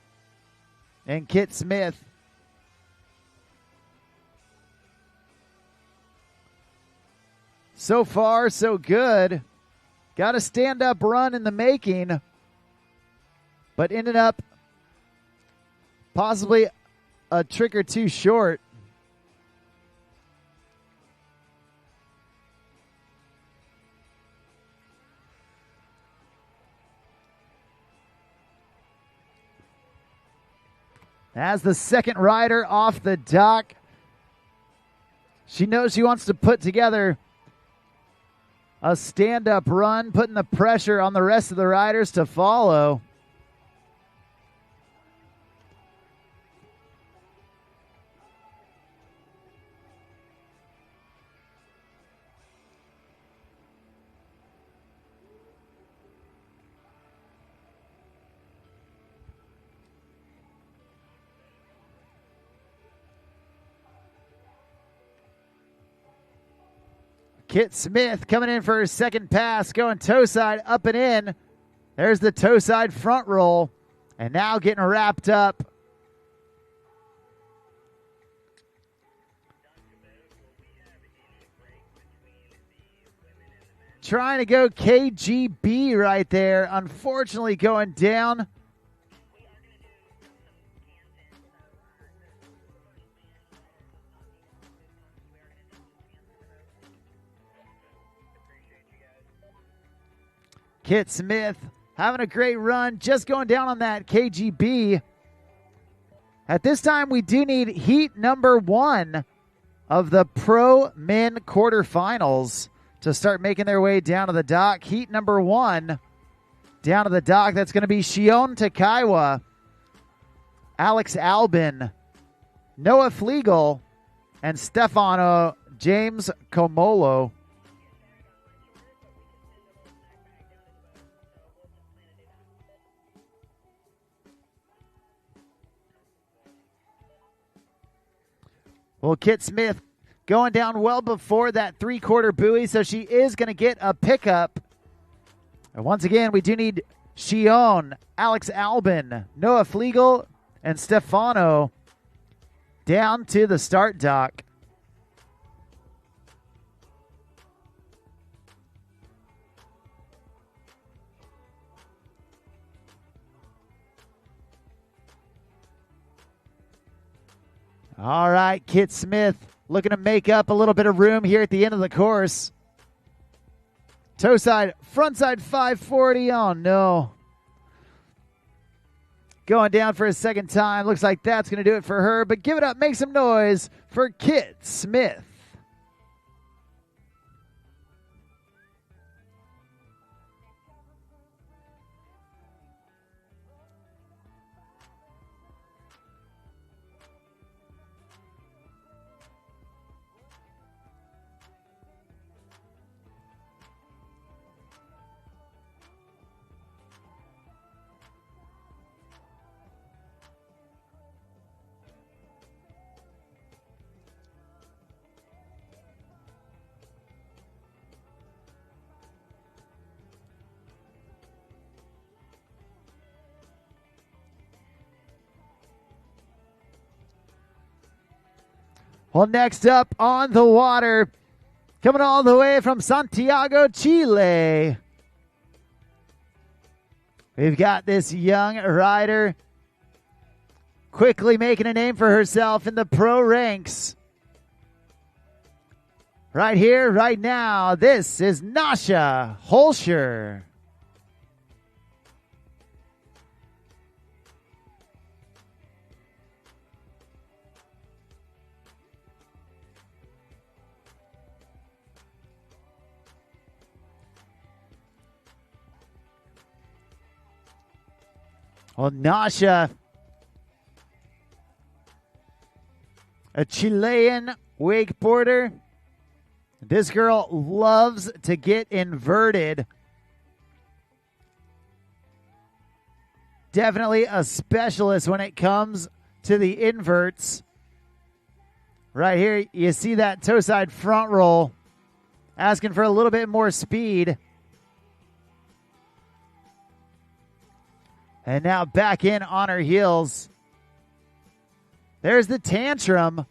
And Kit Smith. So far, so good. Got a stand-up run in the making, but ended up possibly a trick or two short. As the second rider off the dock, she knows she wants to put together a stand-up run, putting the pressure on the rest of the riders to follow. Kit Smith coming in for her second pass, going toe side up and in. There's the toe side front roll, and now getting wrapped up. Trying to go KGB right there. Unfortunately going down. Kit Smith having a great run, just going down on that KGB. At this time, we do need heat number 1 of the Pro Men quarterfinals to start making their way down to the dock. Heat number 1 down to the dock. That's going to be Shion Takaiwa, Alex Albin, Noah Flegel, and Stefano James Komolo. Well, Kit Smith going down well before that three-quarter buoy, so she is going to get a pickup. And once again, we do need Shion, Alex Albin, Noah Flegel, and Stefano down to the start dock. All right, Kit Smith looking to make up a little bit of room here at the end of the course. Toe side, front side 540. Oh, no. Going down for a second time. Looks like that's going to do it for her. But give it up. Make some noise for Kit Smith. Well, next up on the water, coming all the way from Santiago, Chile, we've got this young rider quickly making a name for herself in the pro ranks. Right here, right now, this is Nasha Holshire. Well, Nasha, a Chilean wakeboarder. This girl loves to get inverted. Definitely a specialist when it comes to the inverts. Right here, you see that toe side front roll. Asking for a little bit more speed. And now back in on her heels. There's the tantrum.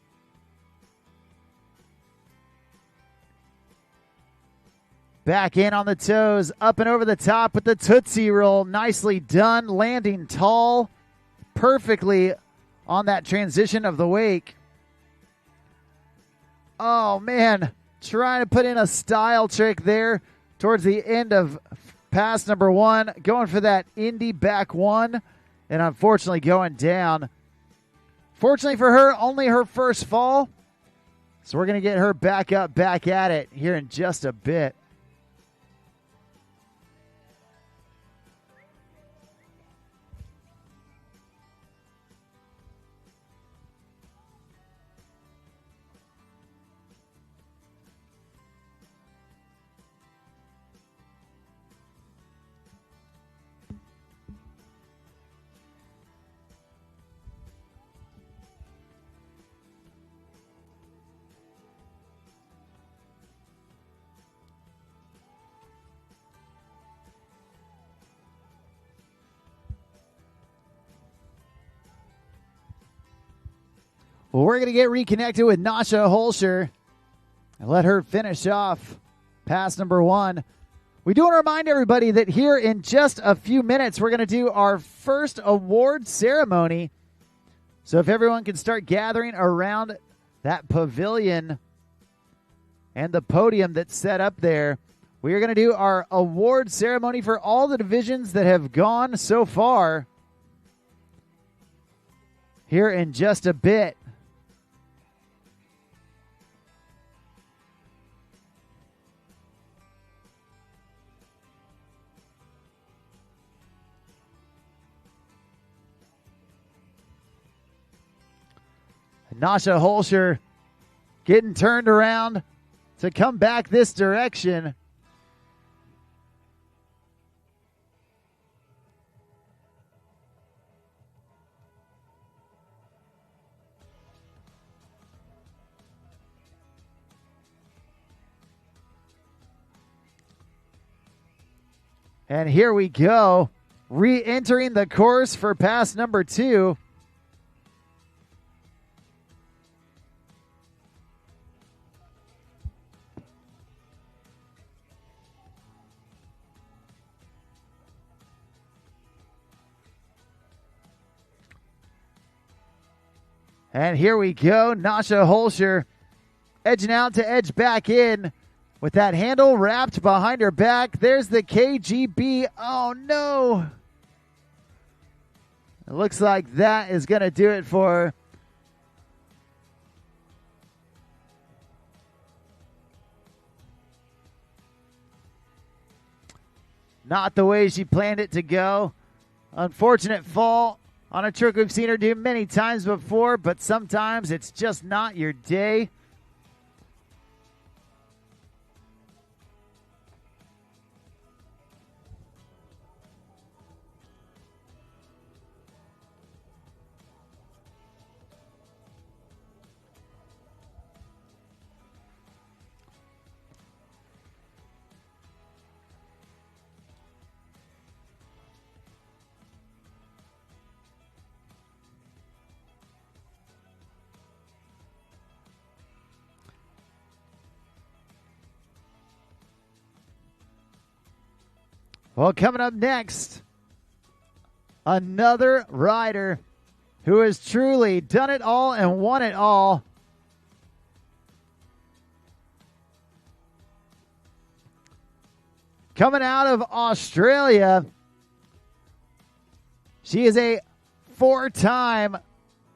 Back in on the toes, up and over the top with the Tootsie Roll. Nicely done, landing tall, perfectly on that transition of the wake. Oh, man, trying to put in a style trick there towards the end of pass number one, going for that Indy back one, and unfortunately going down. Fortunately for her, only her first fall, so we're going to get her back up, back at it here in just a bit. Well, we're going to get reconnected with Nasha Holshire and let her finish off pass number one. We do want to remind everybody that here in just a few minutes, we're going to do our first award ceremony. So if everyone can start gathering around that pavilion and the podium that's set up there, we are going to do our award ceremony for all the divisions that have gone so far here in just a bit. Nasha Holshire getting turned around to come back this direction. And here we go, re-entering the course for pass number two. And here we go, Nasha Holshire edging out to edge back in with that handle wrapped behind her back. There's the KGB. Oh, no. It looks like that is going to do it for her. Not the way she planned it to go. Unfortunate fall on a trick we've seen her do many times before, but sometimes it's just not your day. Well, coming up next, another rider who has truly done it all and won it all. coming out of Australia. She is a 4-time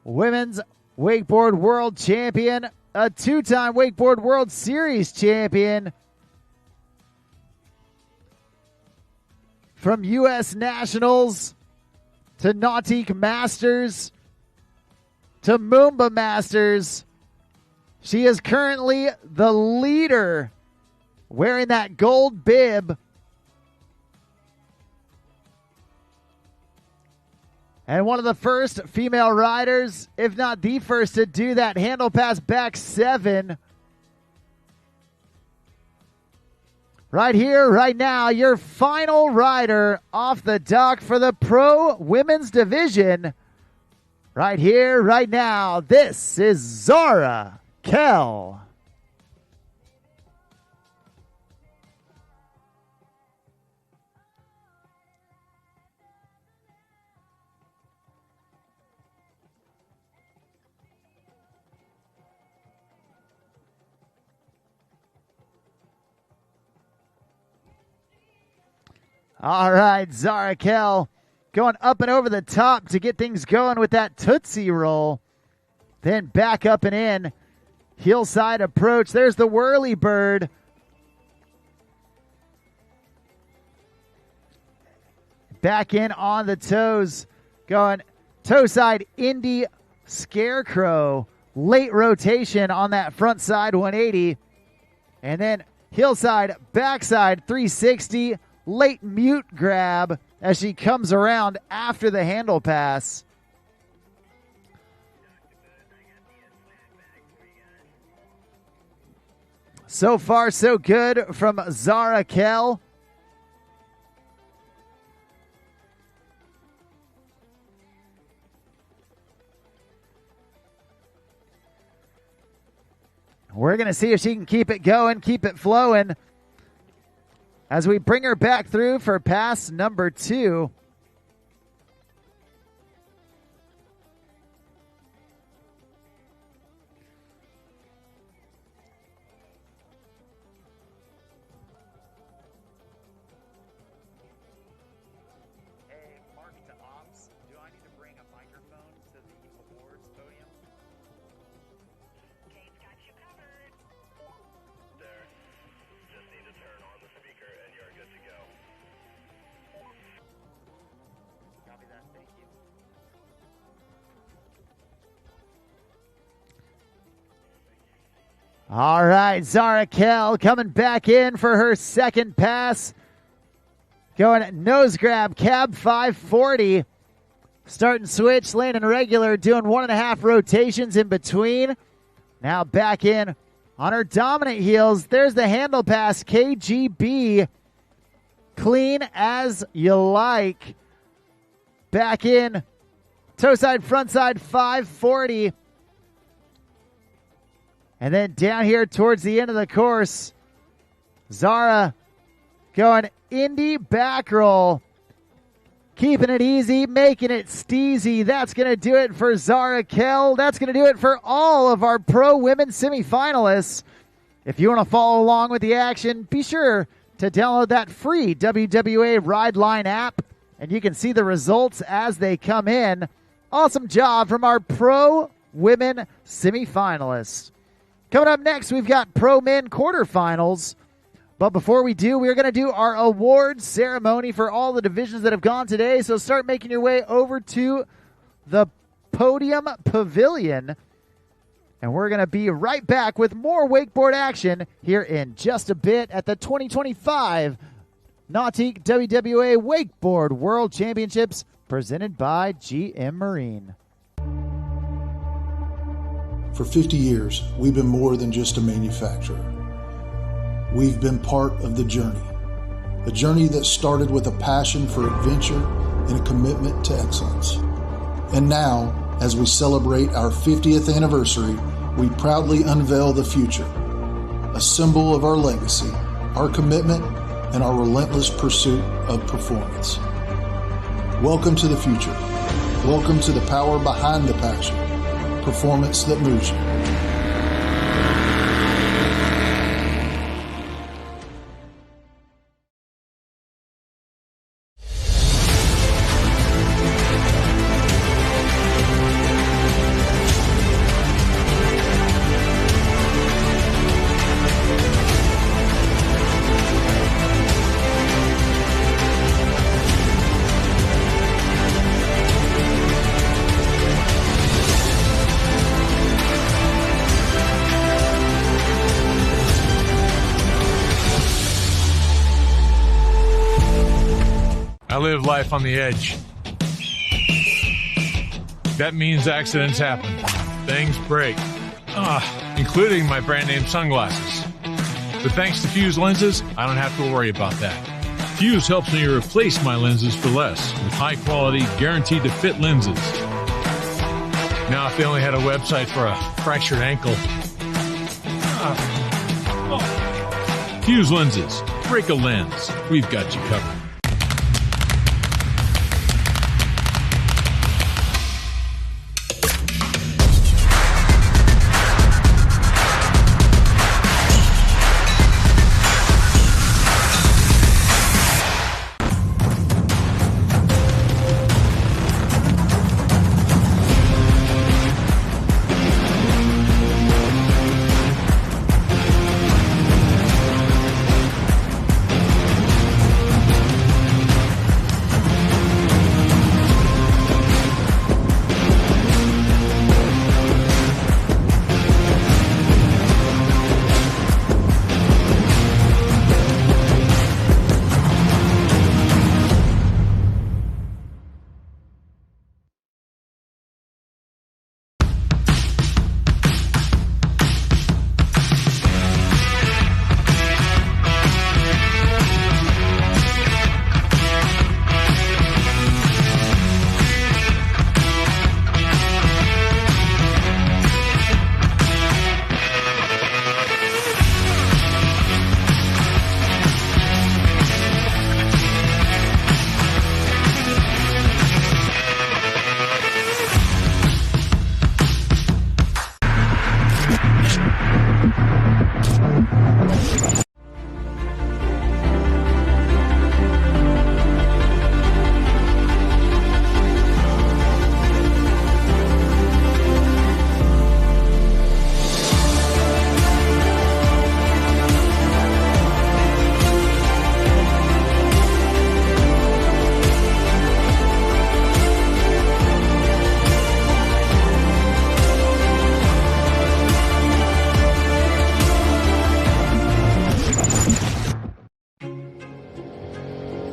women's wakeboard world champion, a 2-time wakeboard world series champion. From U.S. Nationals to Nautique Masters to Moomba Masters, she is currently the leader wearing that gold bib. And one of the first female riders, if not the first, to do that handle pass back 7. Right here, right now, your final rider off the dock for the Pro Women's Division. Right here, right now, this is Zara Kell. All right, Zara Kell going up and over the top to get things going with that Tootsie Roll. Then back up and in. Hillside approach. There's the whirly bird. Back in on the toes. Going toe side Indy Scarecrow. Late rotation on that front side 180. And then hillside, backside 360. Late mute grab as she comes around after the handle pass. So far, so good from Zara Kell. We're going to see if she can keep it going, keep it flowing, as we bring her back through for pass number 2. Hey, Mark to Ops. Do I need to bring a microphone to the awards podium? Kate's got you covered. There. Just need to turn on the speaker and you're good to go. Copy that. Thank you. All right, Zara Kell coming back in for her second pass. Going nose grab, cab 540. Starting switch, landing regular, doing 1.5 rotations in between. Now back in on her dominant heels. There's the handle pass, KGB. Clean as you like. Back in, toe side, front side, 540. And then down here towards the end of the course, Zara going Indy back roll. Keeping it easy, making it steezy. That's going to do it for Zara Kell. That's going to do it for all of our Pro Women semifinalists. If you want to follow along with the action, be sure to download that free WWA Ride Line app, and you can see the results as they come in. Awesome job from our Pro Women semifinalists. Coming up next, we've got Pro Men quarterfinals. But before we do, we're going to do our awards ceremony for all the divisions that have gone today. So start making your way over to the podium pavilion. And we're going to be right back with more wakeboard action here in just a bit at the 2025 Nautique WWA Wakeboard World Championships presented by GM Marine. For 50 years, we've been more than just a manufacturer. We've been part of the journey, a journey that started with a passion for adventure and a commitment to excellence. And now, as we celebrate our 50th anniversary, we proudly unveil the future, a symbol of our legacy, our commitment, and our relentless pursuit of performance. Welcome to the future. Welcome to the power behind the passion, performance that moves you. I live life on the edge. That means accidents happen. Things break. Including my brand name sunglasses. But thanks to Fuse lenses, I don't have to worry about that. Fuse helps me replace my lenses for less with high quality, guaranteed to fit lenses. Now if they only had a website for a fractured ankle. Fuse lenses. Break a lens. We've got you covered.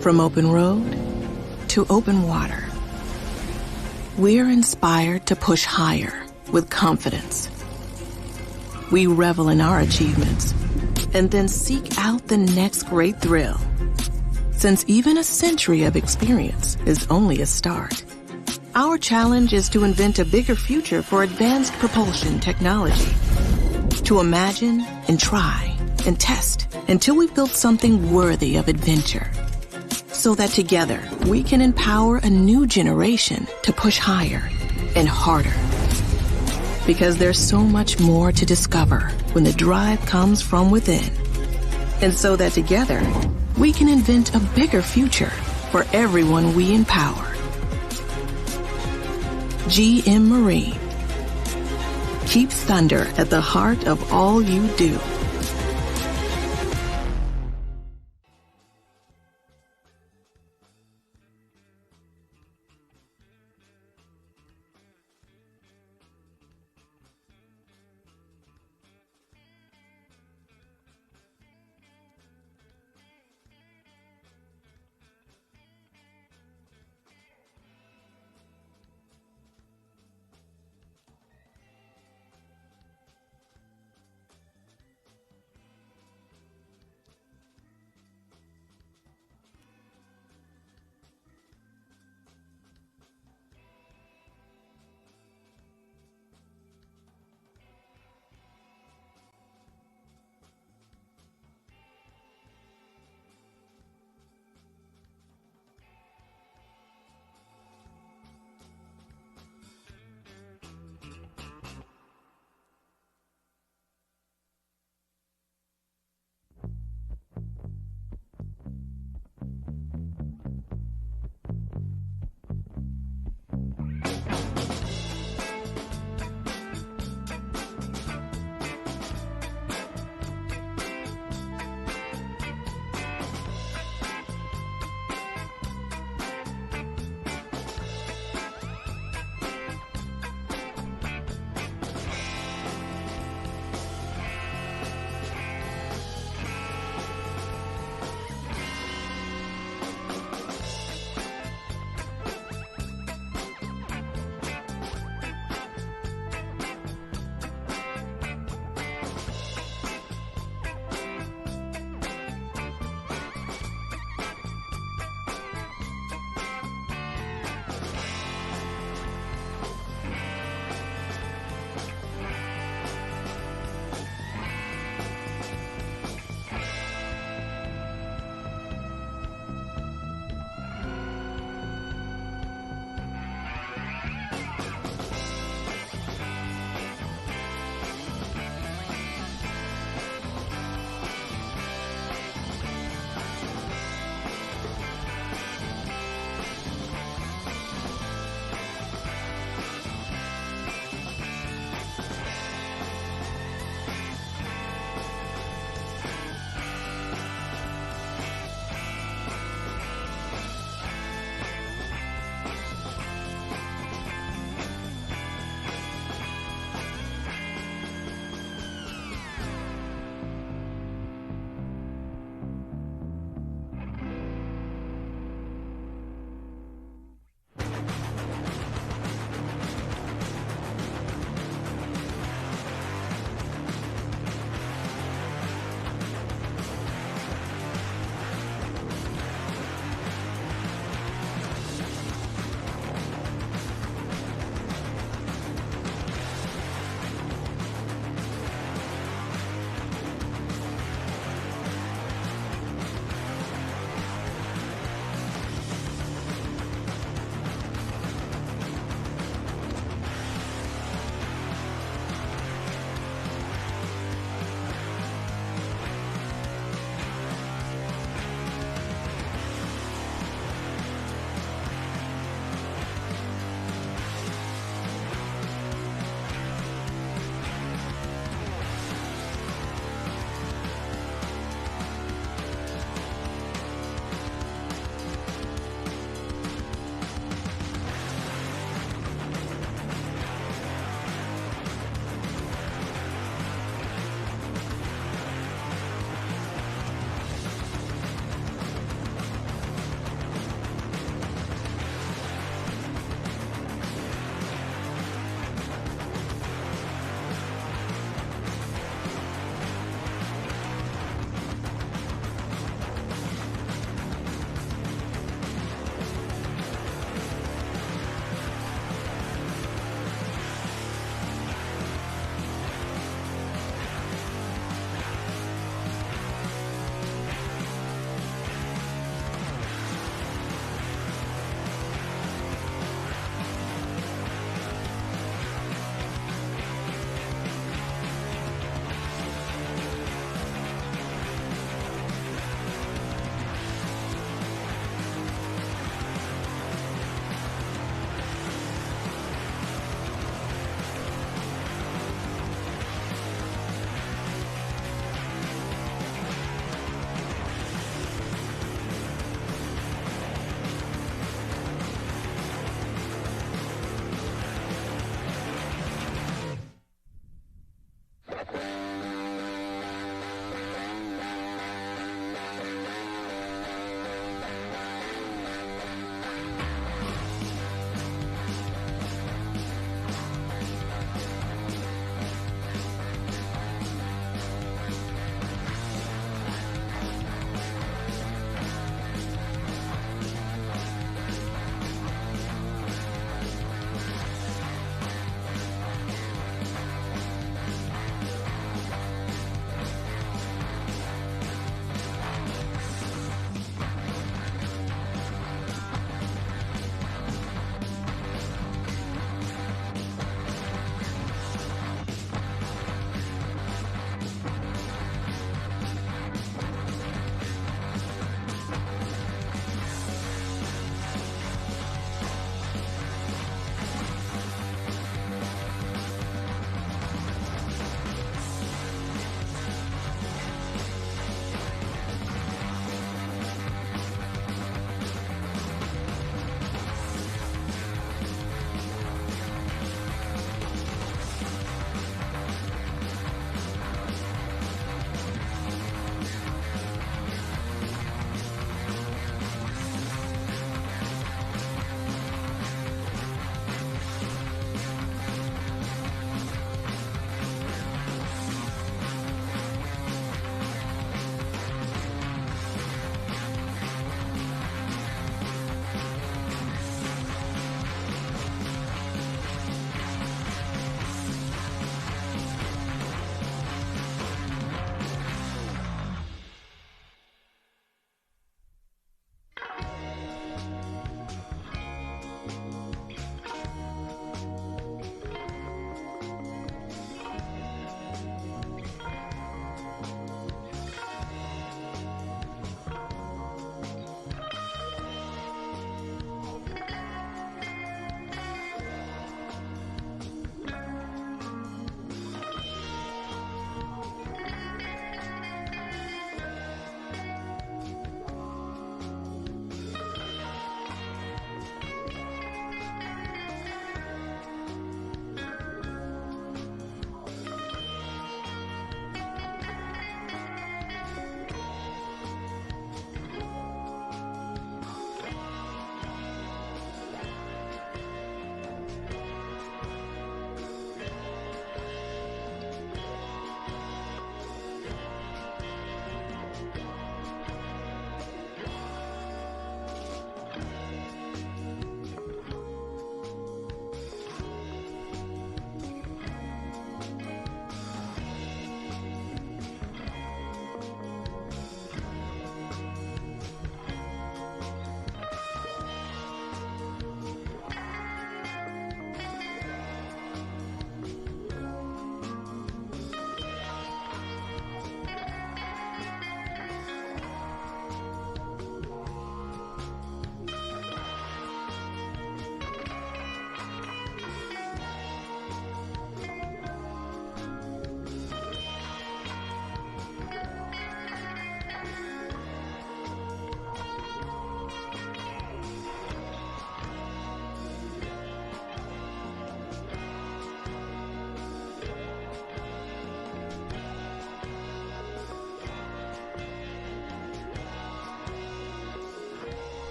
From open road to open water, we're inspired to push higher with confidence. We revel in our achievements and then seek out the next great thrill. Since even a century of experience is only a start, our challenge is to invent a bigger future for advanced propulsion technology. To imagine and try and test until we've built something worthy of adventure. So that together we can empower a new generation to push higher and harder. Because there's so much more to discover when the drive comes from within. And so that together we can invent a bigger future for everyone we empower. GM Marine keeps thunder at the heart of all you do.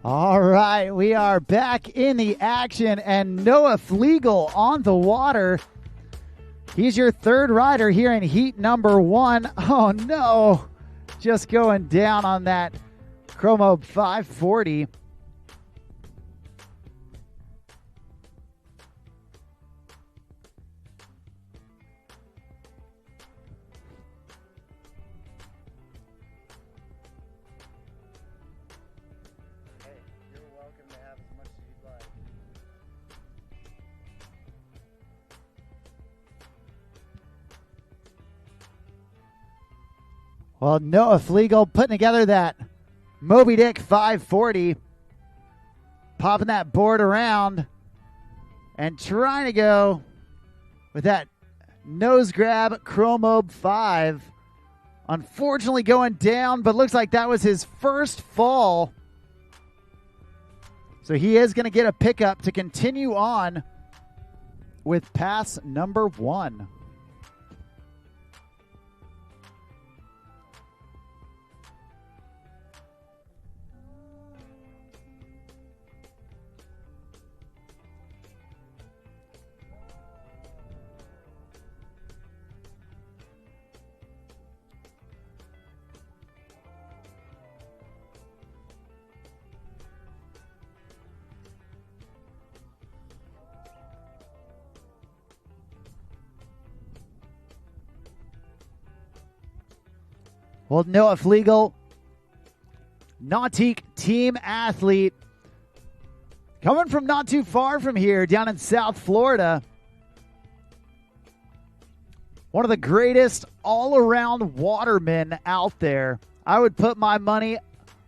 All right, we are back in the action, and Noah Flegel on the water. He's your third rider here in heat number 1. Oh, no. Just going down on that Chromo 540. Well, Noah Flegel putting together that Moby Dick 540, popping that board around and trying to go with that nose grab Chromobe 5. Unfortunately going down, but looks like that was his first fall. So he is going to get a pickup to continue on with pass number 1. Well, Noah Flegel, Nautique team athlete, coming from not too far from here, down in South Florida. One of the greatest all-around watermen out there. I would put my money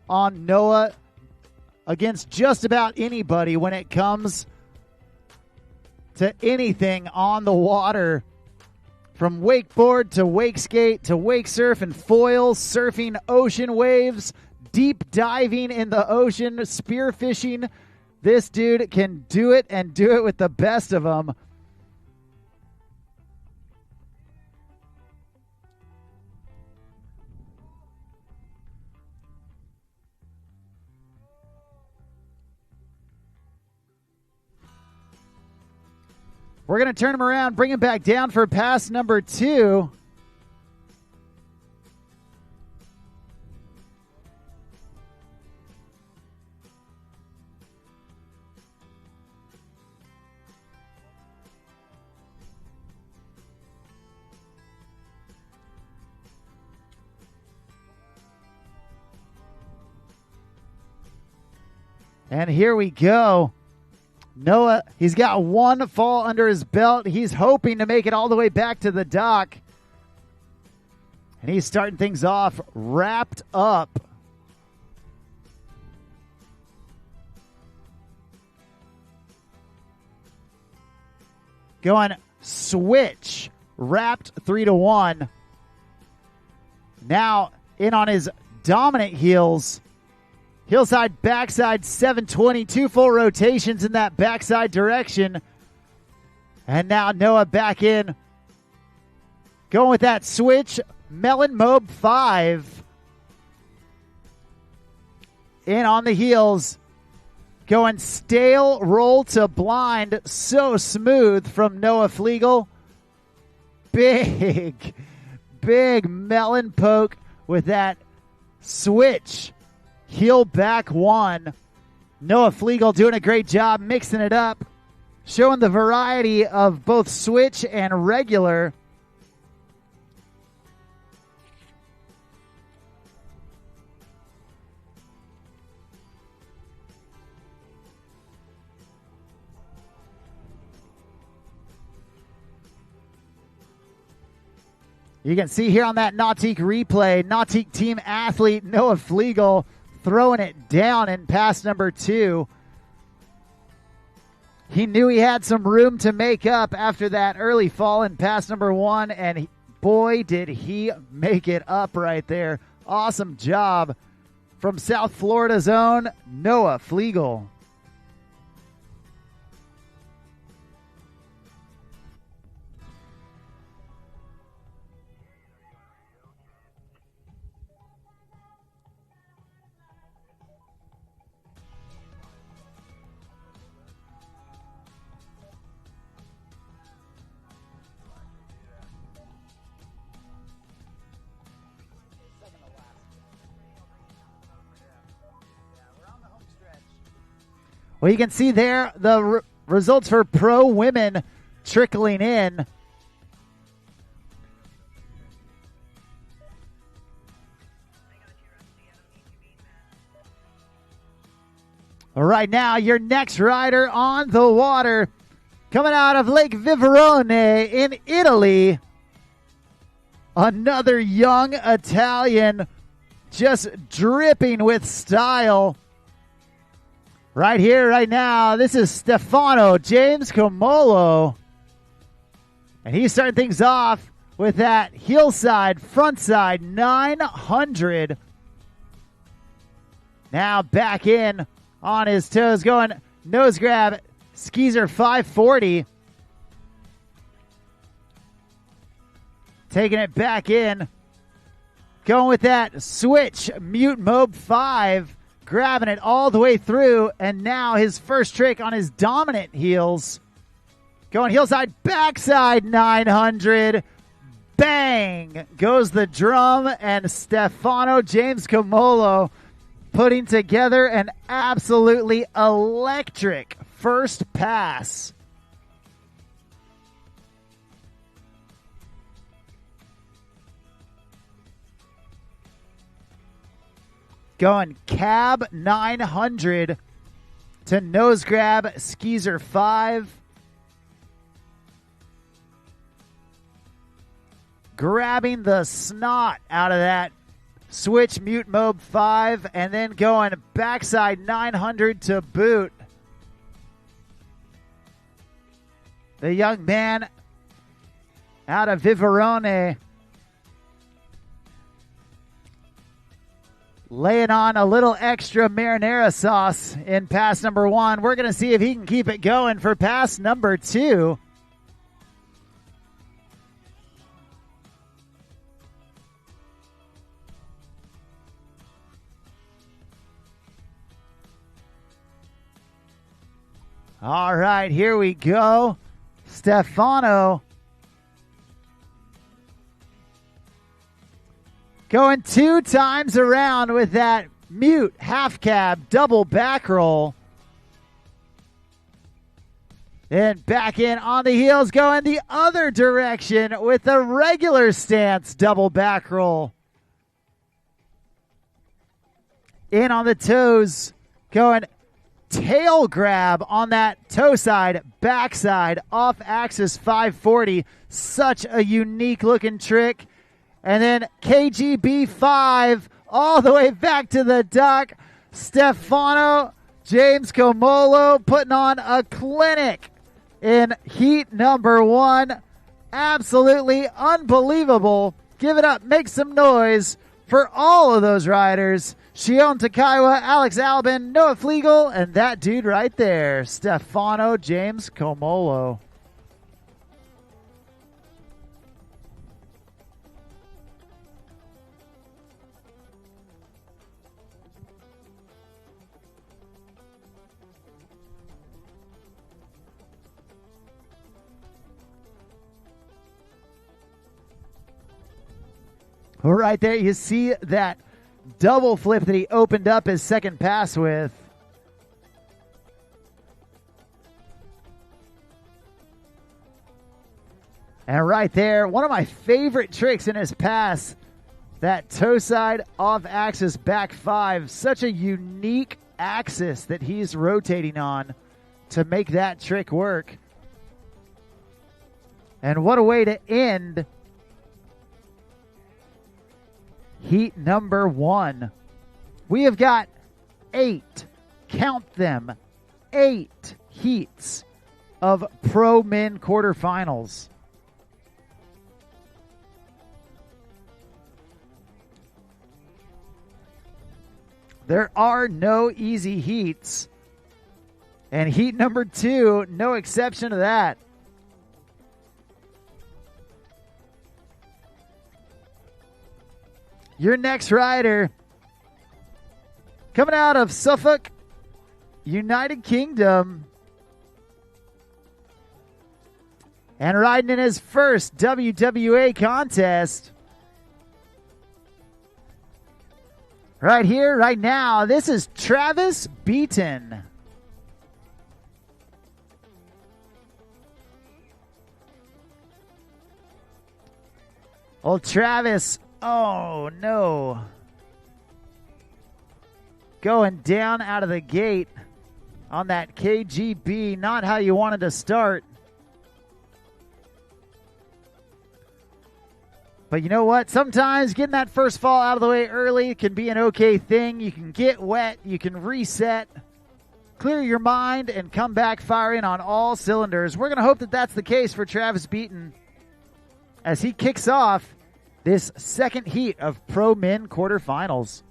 on Noah against just about anybody when it comes to anything on the water. From wakeboard to wake skate to wake surf and foil, surfing ocean waves, deep diving in the ocean, spear fishing. This dude can do it and do it with the best of them. We're going to turn him around, bring him back down for pass number 2. And here we go. Noah, he's got one fall under his belt. He's hoping to make it all the way back to the dock. And he's starting things off wrapped up. Going switch, wrapped 3-1. Now in on his dominant heels. Hillside, backside, 720, 2 full rotations in that backside direction. And now Noah back in. Going with that switch, Melon Mobe 5. In on the heels. Going stale roll to blind. So smooth from Noah Flegel. Big melon poke with that switch. Heel back 1. Noah Flegel doing a great job mixing it up, showing the variety of both switch and regular. You can see here on that Nautique replay, Nautique team athlete Noah Flegel throwing it down in pass number 2. He knew he had some room to make up after that early fall in pass number 1, and boy, did he make it up right there. Awesome job from South Florida's own Noah Flegel. Well, you can see there the results for pro women trickling in. Right now, your next rider on the water, coming out of Lake Viverone in Italy. Another young Italian, just dripping with style. Right here, right now, this is Stefano James Comolo. And he's starting things off with that hillside, frontside 900. Now back in on his toes, going nose grab, Skeezer 540. Taking it back in. Going with that switch, Mute Mob 5. Grabbing it all the way through. And now his first trick on his dominant heels. Going hillside, backside 900. Bang! Goes the drum, and Stefano James Comolo putting together an absolutely electric first pass. Going cab 900 to nose grab Skeezer 5. Grabbing the snot out of that switch Mute Mob 5, and then going backside 900 to boot. The young man out of Viverone laying on a little extra marinara sauce in pass number 1. We're going to see if he can keep it going for pass number 2. All right, here we go. Stefano going 2 times around with that mute half cab double back roll. Then back in on the heels, going the other direction with the regular stance double back roll. In on the toes, going tail grab on that toe side, backside, off axis 540. Such a unique looking trick. And then KGB 5 all the way back to the duck. Stefano James Comolo putting on a clinic in heat number 1. Absolutely unbelievable. Give it up. Make some noise for all of those riders. Shion Takaiwa, Alex Albin, Noah Flegel, and that dude right there, Stefano James Comolo. Right there, you see that double flip that he opened up his second pass with. And right there, one of my favorite tricks in his pass, that toe side off axis back 5. Such a unique axis that he's rotating on to make that trick work. And what a way to end heat number 1. We have got 8, count them, 8 heats of pro men quarterfinals. There are no easy heats. And heat number 2, no exception to that. Your next rider, coming out of Suffolk, United Kingdom, and riding in his first WWA contest. Right here, right now, this is Travis Beaton. Old Travis, oh no. Going down out of the gate on that KGB, not how you wanted to start. But you know what? Sometimes getting that first fall out of the way early can be an okay thing. You can get wet, you can reset, clear your mind, and come back firing on all cylinders. We're going to hope that that's the case for Travis Beaton as he kicks off this second heat of Pro Men quarterfinals.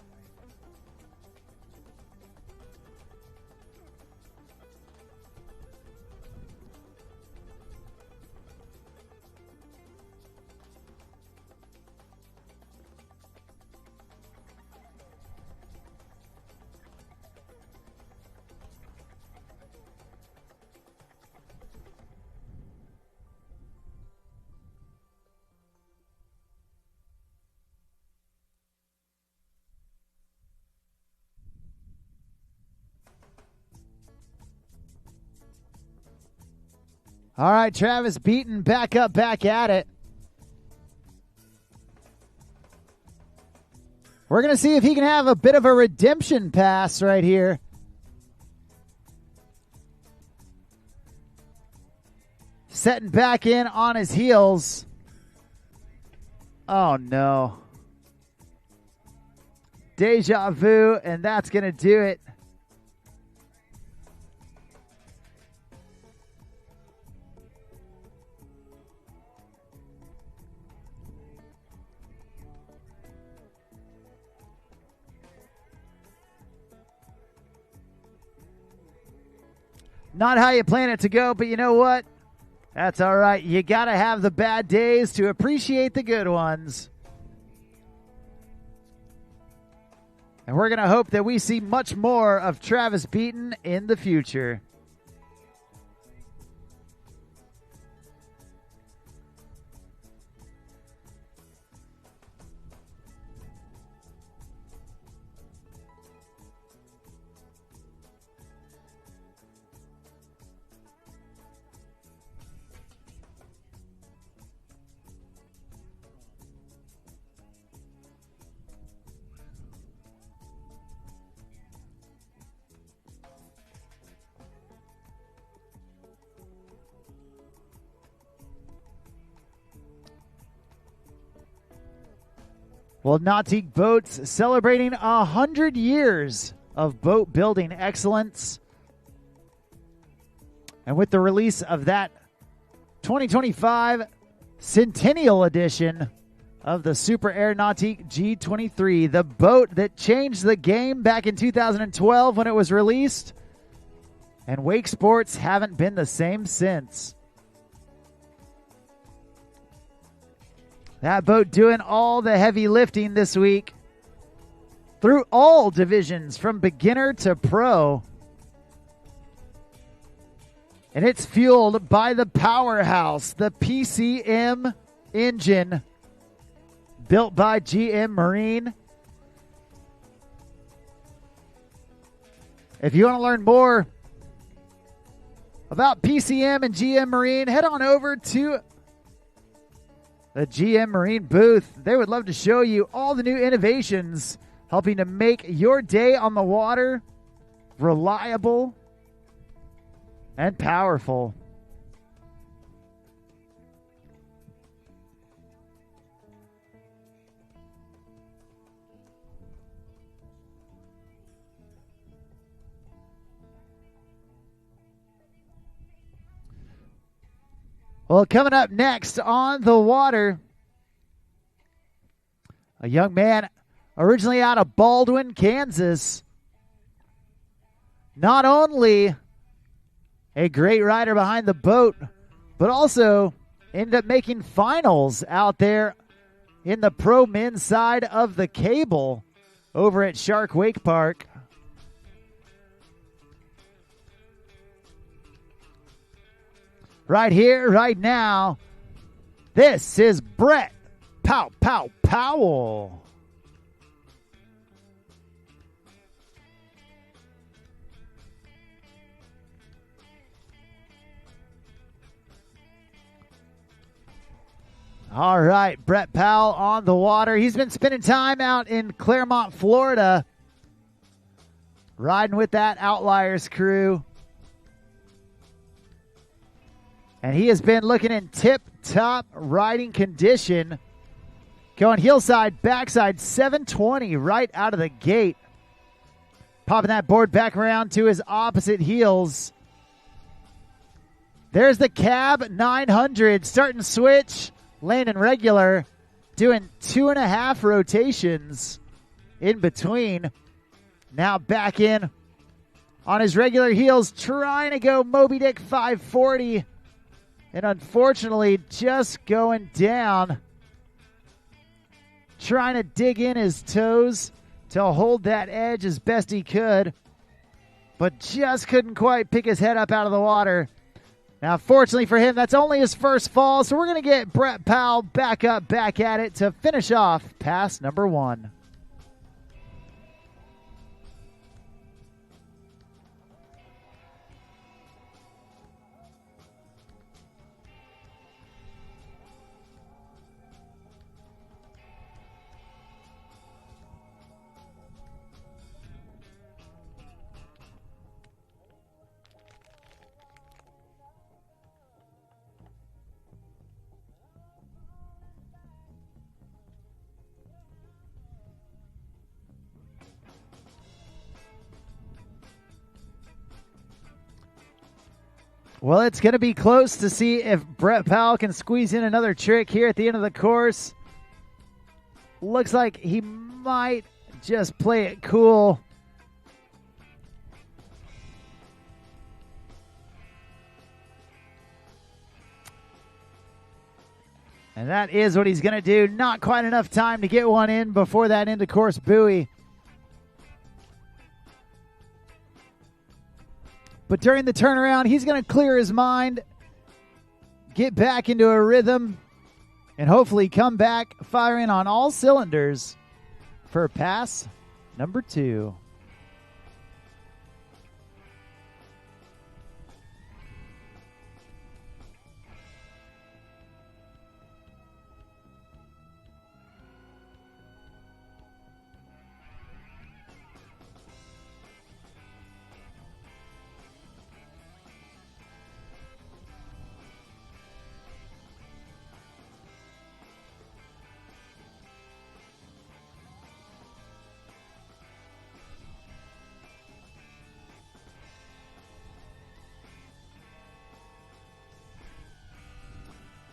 All right, Travis Beaton back up, back at it. We're going to see if he can have a bit of a redemption pass right here. Setting back in on his heels. Oh, no. Deja vu, and that's going to do it. Not how you plan it to go, but you know what? That's all right. You got to have the bad days to appreciate the good ones. And we're going to hope that we see much more of Travis Beaton in the future. Well, Nautique Boats celebrating 100 years of boat building excellence. And with the release of that 2025 Centennial Edition of the Super Air Nautique G23, the boat that changed the game back in 2012 when it was released, and wake sports haven't been the same since. That boat doing all the heavy lifting this week through all divisions from beginner to pro. And it's fueled by the powerhouse, the PCM engine built by GM Marine. If you want to learn more about PCM and GM Marine, head on over to the GM Marine booth. They would love to show you all the new innovations helping to make your day on the water reliable and powerful. Well, coming up next on the water, a young man originally out of Baldwin, Kansas. Not only a great rider behind the boat, but also ended up making finals out there in the pro men's side of the cable over at Shark Wake Park. Right here, right now, this is Brett Pow Pow Powell. All right, Brett Powell on the water. He's been spending time out in Claremont, Florida, riding with that Outliers crew. And he has been looking in tip-top riding condition. Going hillside, backside, 720 right out of the gate. Popping that board back around to his opposite heels. There's the cab 900, starting switch, landing regular, doing 2.5 rotations in between. Now back in on his regular heels, trying to go Moby Dick 540. And unfortunately, just going down. Trying to dig in his toes to hold that edge as best he could. But just couldn't quite pick his head up out of the water. Now, fortunately for him, that's only his first fall. So we're going to get Brett Powell back up, back at it to finish off pass number 1. Well, it's going to be close to see if Brett Powell can squeeze in another trick here at the end of the course. Looks like he might just play it cool. And that is what he's going to do. Not quite enough time to get one in before that end of course buoy. But during the turnaround, he's going to clear his mind, get back into a rhythm, and hopefully come back firing on all cylinders for pass number 2.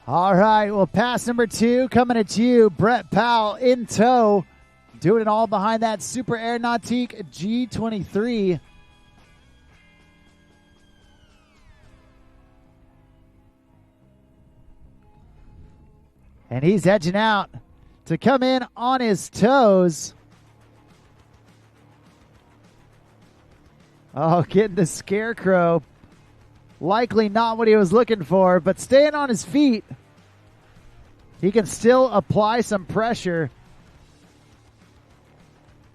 All right, well, pass number 2 coming at you. Brett Powell in tow, doing it all behind that Super Air Nautique G23. And he's edging out to come in on his toes. Oh, getting the scarecrow. Likely not what he was looking for, but staying on his feet. He can still apply some pressure.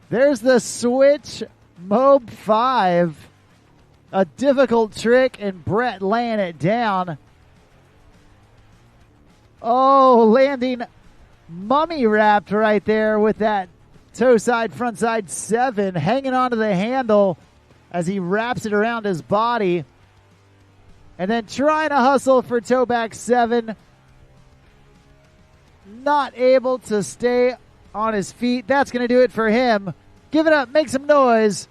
There's the switch Mob 5. A difficult trick, and Brett laying it down. Oh, landing mummy wrapped right there with that toe side, front side 7, hanging onto the handle as he wraps it around his body. And then trying to hustle for toe back 7. Not able to stay on his feet. That's going to do it for him. Give it up. Make some noise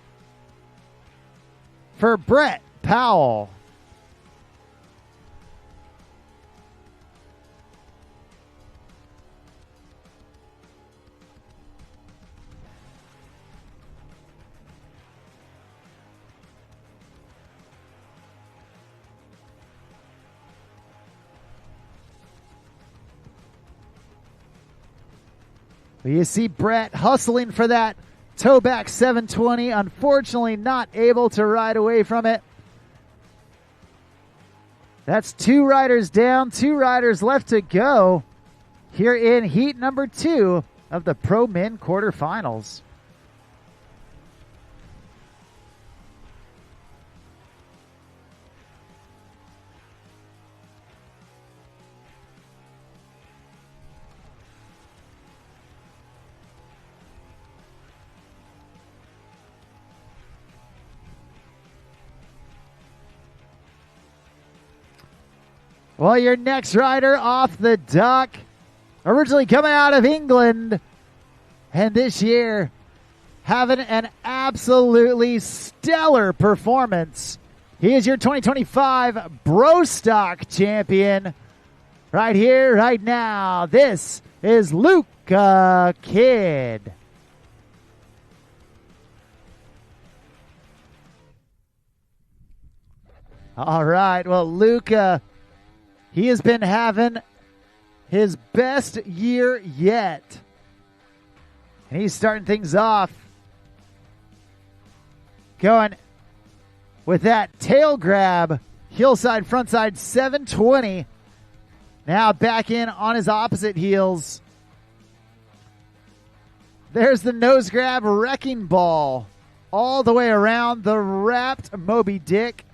for Brett Powell. You see Brett hustling for that toe back 720. Unfortunately, not able to ride away from it. That's 2 riders down, 2 riders left to go here in heat number 2 of the Pro Men quarterfinals. Well, your next rider off the dock, originally coming out of England, and this year having an absolutely stellar performance. He is your 2025 Bro Stock champion right here, right now. This is Luca Kid. All right, well, Luca, he has been having his best year yet. And he's starting things off going with that tail grab, hillside, frontside 720. Now back in on his opposite heels. There's the nose grab wrecking ball all the way around the wrapped Moby Dick.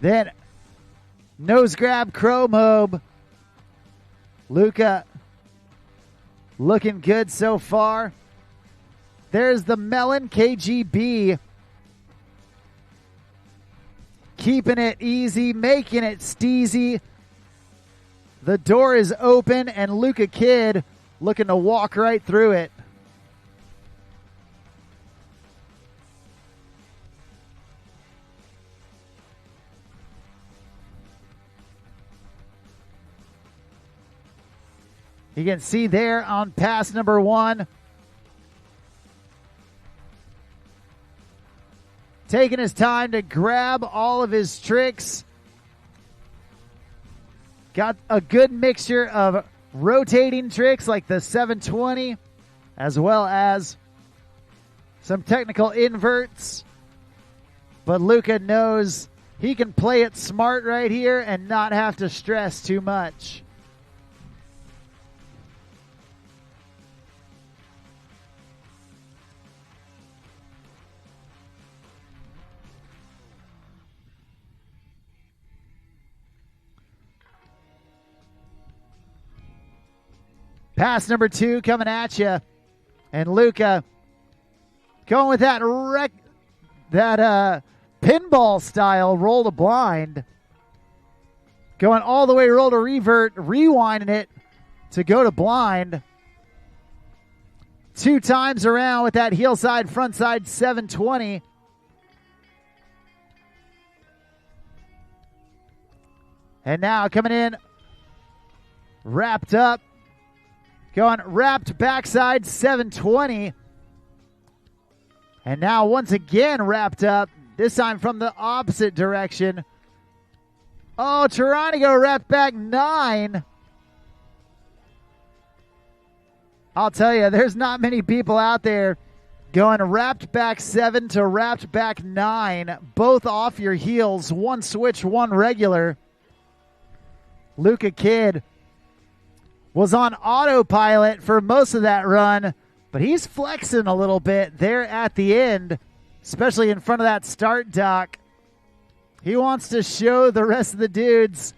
Then nose grab crow mob. Luca looking good so far. There's the melon KGB. Keeping it easy, making it steezy. The door is open and Luca Kid looking to walk right through it. You can see there on pass number 1. Taking his time to grab all of his tricks. Got a good mixture of rotating tricks like the 720, as well as some technical inverts. But Luca knows he can play it smart right here and not have to stress too much. Pass number 2 coming at you. And Luca going with that pinball style roll to blind. Going all the way roll to revert, rewinding it to go to blind. 2 times around with that heel side, front side 720. And now coming in, wrapped up. Going wrapped backside 720. And now once again wrapped up. This time from the opposite direction. Oh, trying to go wrapped back 9. I'll tell you, there's not many people out there going wrapped back 7 to wrapped back 9. Both off your heels. 1 switch, 1 regular. Luca Kid was on autopilot for most of that run, but he's flexing a little bit there at the end, especially in front of that start dock. He wants to show the rest of the dudes,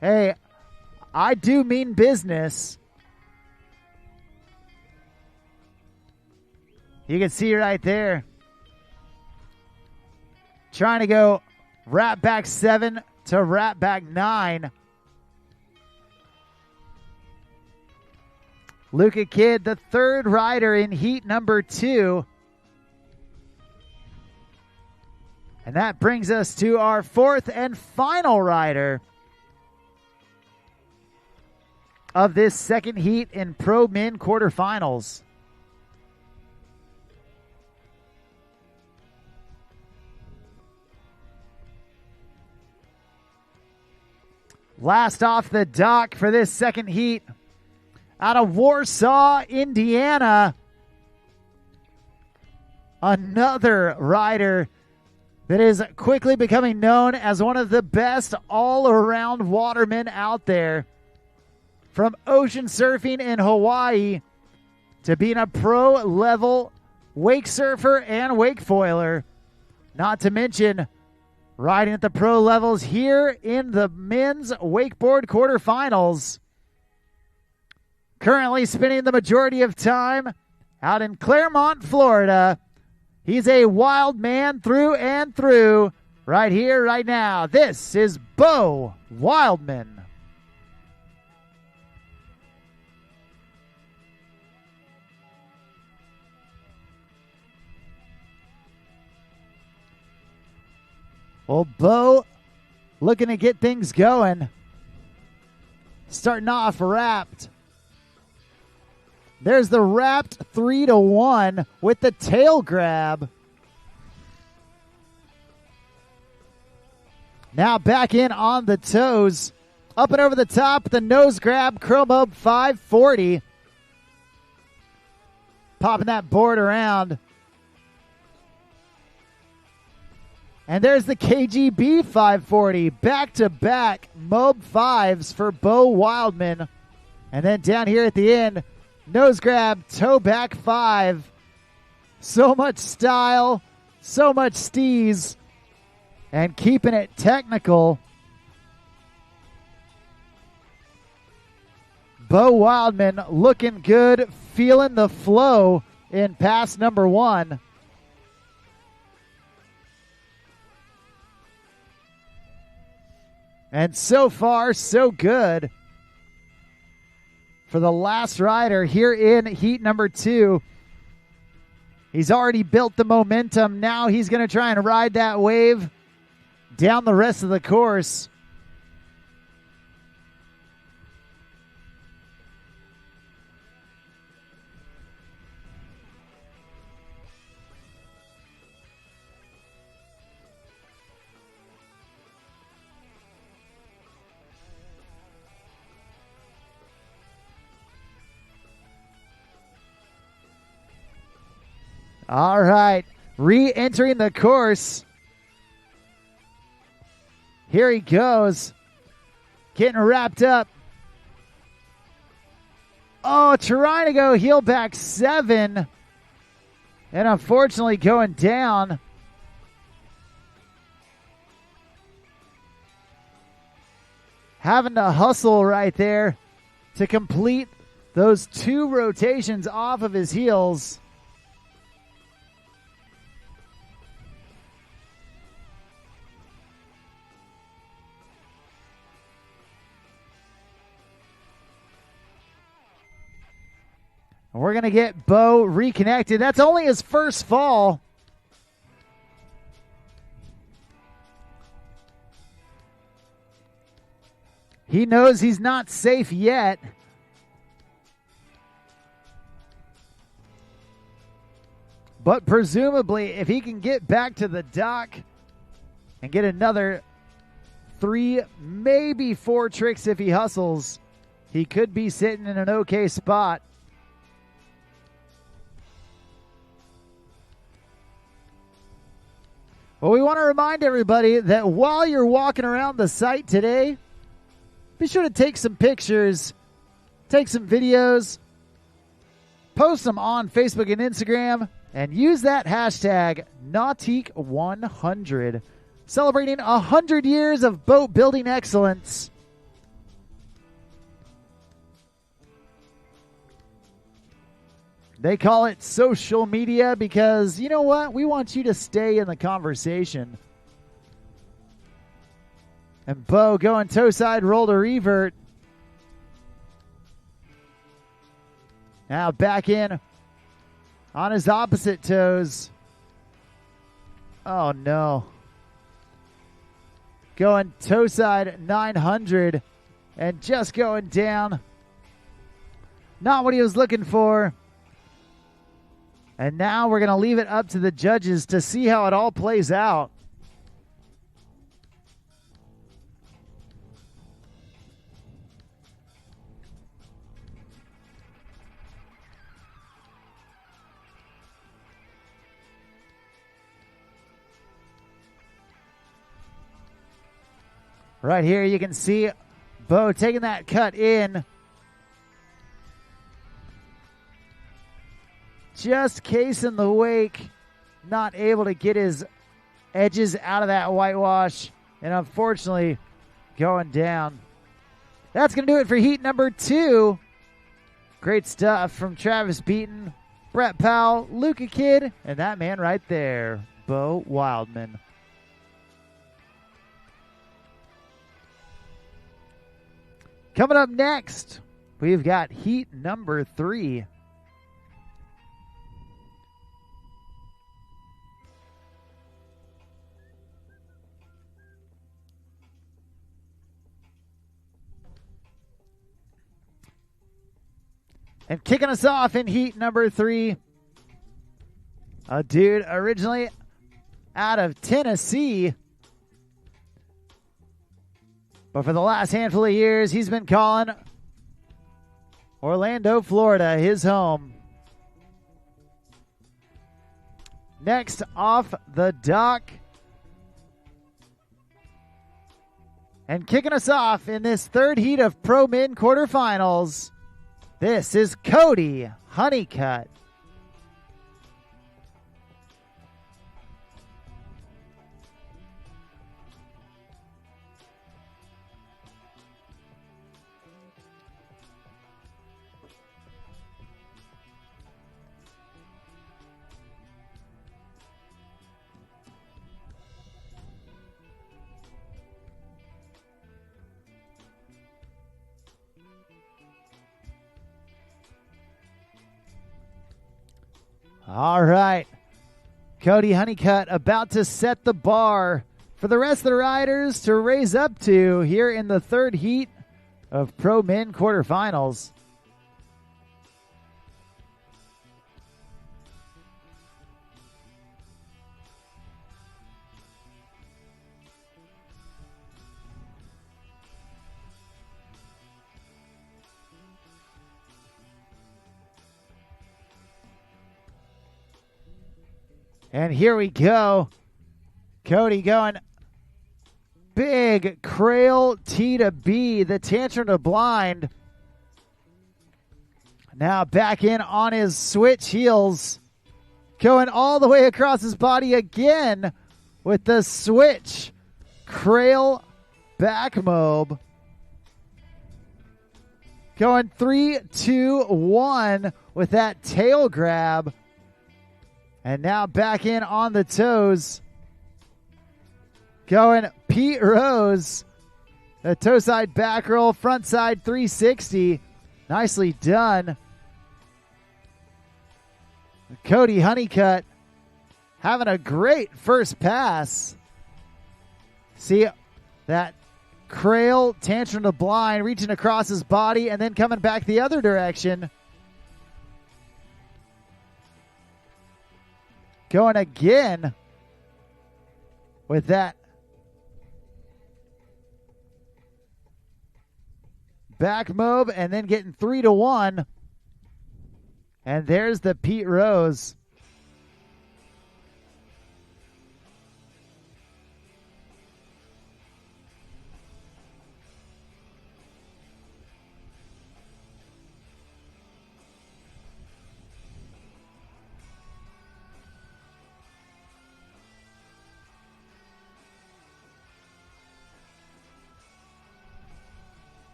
hey, I do mean business. You can see right there. Trying to go wrap back 7 to wrap back 9. Luca Kid, the 3rd rider in heat number 2. And that brings us to our 4th and final rider of this second heat in Pro Men quarterfinals. Last off the dock for this second heat, out of Warsaw, Indiana, another rider that is quickly becoming known as one of the best all-around watermen out there. From ocean surfing in Hawaii to being a pro-level wake surfer and wake foiler. Not to mention riding at the pro levels here in the men's wakeboard quarterfinals. Currently spending the majority of time out in Claremont, Florida. He's a wild man through and through. right here, right now. This is Bo Wildman. Well, Bo looking to get things going. Starting off wrapped. There's the wrapped 3-1 with the tail grab. Now back in on the toes. Up and over the top, the nose grab, curl mob 540. Popping that board around. And there's the KGB 540. Back-to-back mob 5s for Bo Wildman. And then down here at the end, nose grab, toe back 5. So much style, so much steez, and keeping it technical. Bo Wildman looking good, feeling the flow in pass number 1. And so far, so good for the last rider here in heat number 2. He's already built the momentum. Now he's going to try and ride that wave down the rest of the course. All right, re-entering the course. Here he goes, getting wrapped up. Oh, trying to go heel back 7, and unfortunately going down. Having to hustle right there to complete those 2 rotations off of his heels. We're going to get Bo reconnected. That's only his first fall. He knows he's not safe yet. But presumably, if he can get back to the dock and get another 3, maybe 4 tricks if he hustles, he could be sitting in an okay spot. Well, we want to remind everybody that while you're walking around the site today, be sure to take some pictures, take some videos, post them on Facebook and Instagram, and use that hashtag Nautique100, celebrating 100 years of boat building excellence. They call it social media because, you know what? We want you to stay in the conversation. And Bo going toe side, roll to revert. Now back in on his opposite toes. Oh no. Going toe side 900 and just going down. Not what he was looking for. And now we're going to leave it up to the judges to see how it all plays out. Right here you can see Bo taking that cut in. Just casing the wake, not able to get his edges out of that whitewash, and unfortunately going down. That's going to do it for heat number 2. Great stuff from Travis Beaton, Brett Powell, Luca Kid, and that man right there, Bo Wildman. Coming up next, we've got heat number 3. And kicking us off in heat number 3, a dude originally out of Tennessee, but for the last handful of years, he's been calling Orlando, Florida, his home. Next off the dock, and kicking us off in this third heat of Pro Men quarterfinals, this is Cody Honeyut. All right. Cody Honeyut about to set the bar for the rest of the riders to raise up to here in the third heat of Pro Men quarterfinals. And here we go. Cody going big crail T to B, the tantrum to blind. Now back in on his switch heels. Going all the way across his body again with the switch crail back mob. Going 3, 2, 1 with that tail grab. And now back in on the toes. Going Pete Rose. A toe side back roll, front side 360. Nicely done. Cody Honeyut having a great first pass. See that crail tantrum to blind, reaching across his body and then coming back the other direction. Going again with that back mob and then getting 3 to 1. And there's the Pete Rose.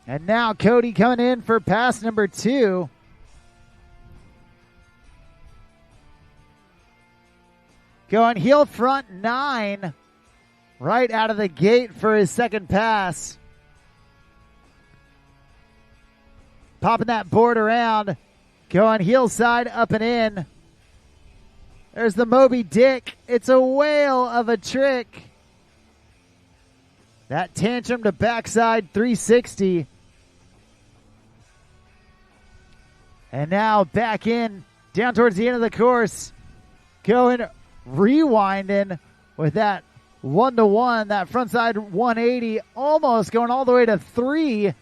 And now Cody coming in for pass number 2. Going heel front 9 right out of the gate for his second pass. Popping that board around. Going heel side up and in. There's the Moby Dick. It's a whale of a trick. That tantrum to backside 360. And now back in, down towards the end of the course. Going, rewinding with that 1 to 1, that frontside 180, almost going all the way to 3.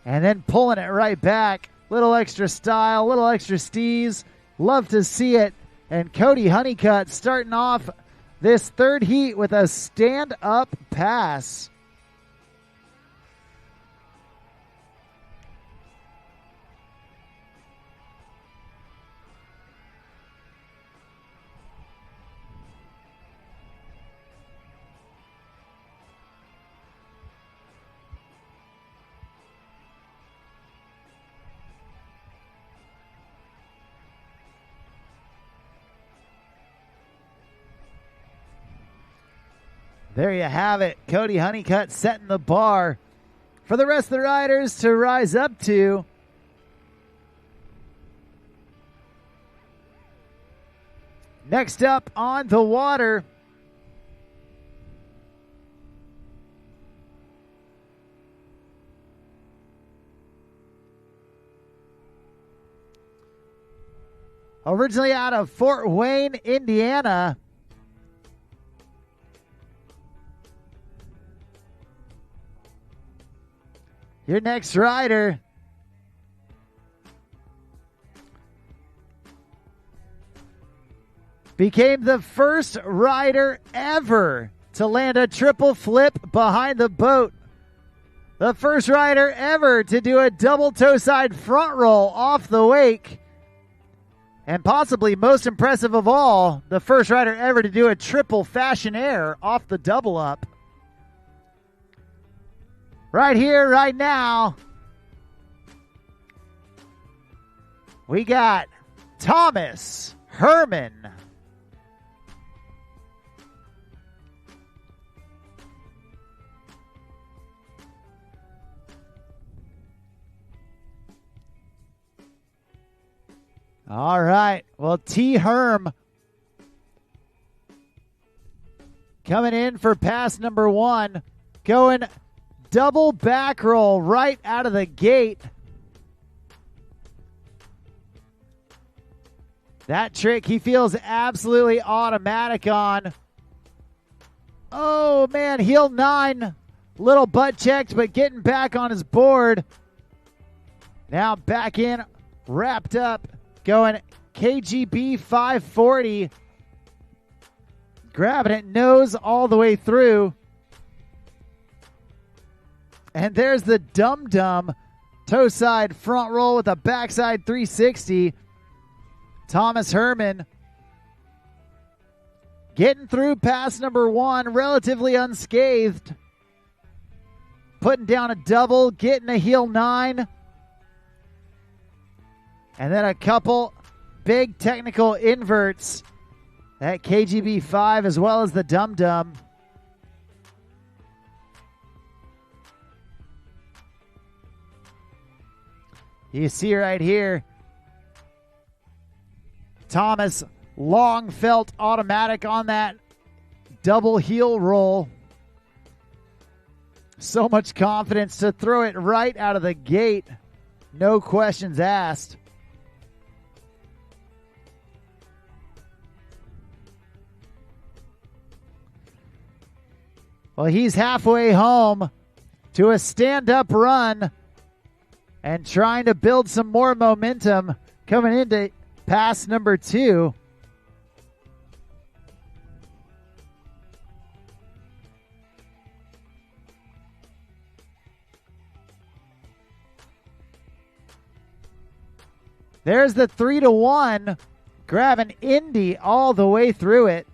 And then pulling it right back. Little extra style, little extra steez. Love to see it. And Cody Honeyut starting off this third heat with a stand-up pass. There you have it. Cody Honeyut setting the bar for the rest of the riders to rise up to. Next up on the water, originally out of Fort Wayne, Indiana, your next rider became the first rider ever to land a triple flip behind the boat. The first rider ever to do a double toe side front roll off the wake. And possibly most impressive of all, the first rider ever to do a triple fashion air off the double up. Right here, right now, we got Thomas Herman. All right. Well, T. Herm coming in for pass number one, going double back roll right out of the gate. That trick he feels absolutely automatic on. Oh, man, heel 9. Little butt checked, but getting back on his board. Now back in, wrapped up. Going KGB 540. Grabbing it nose all the way through. And there's the dum-dum toe side front roll with a backside 360. Thomas Herman getting through pass number one relatively unscathed. Putting down a double, getting a heel 9. And then a couple big technical inverts at KGB 5 as well as the dum-dum. You see right here, Thomas long felt automatic on that double heel roll. So much confidence to throw it right out of the gate. No questions asked. Well, he's halfway home to a stand-up run and trying to build some more momentum coming into pass number 2. There's the 3-1, grabbing Indy all the way through it.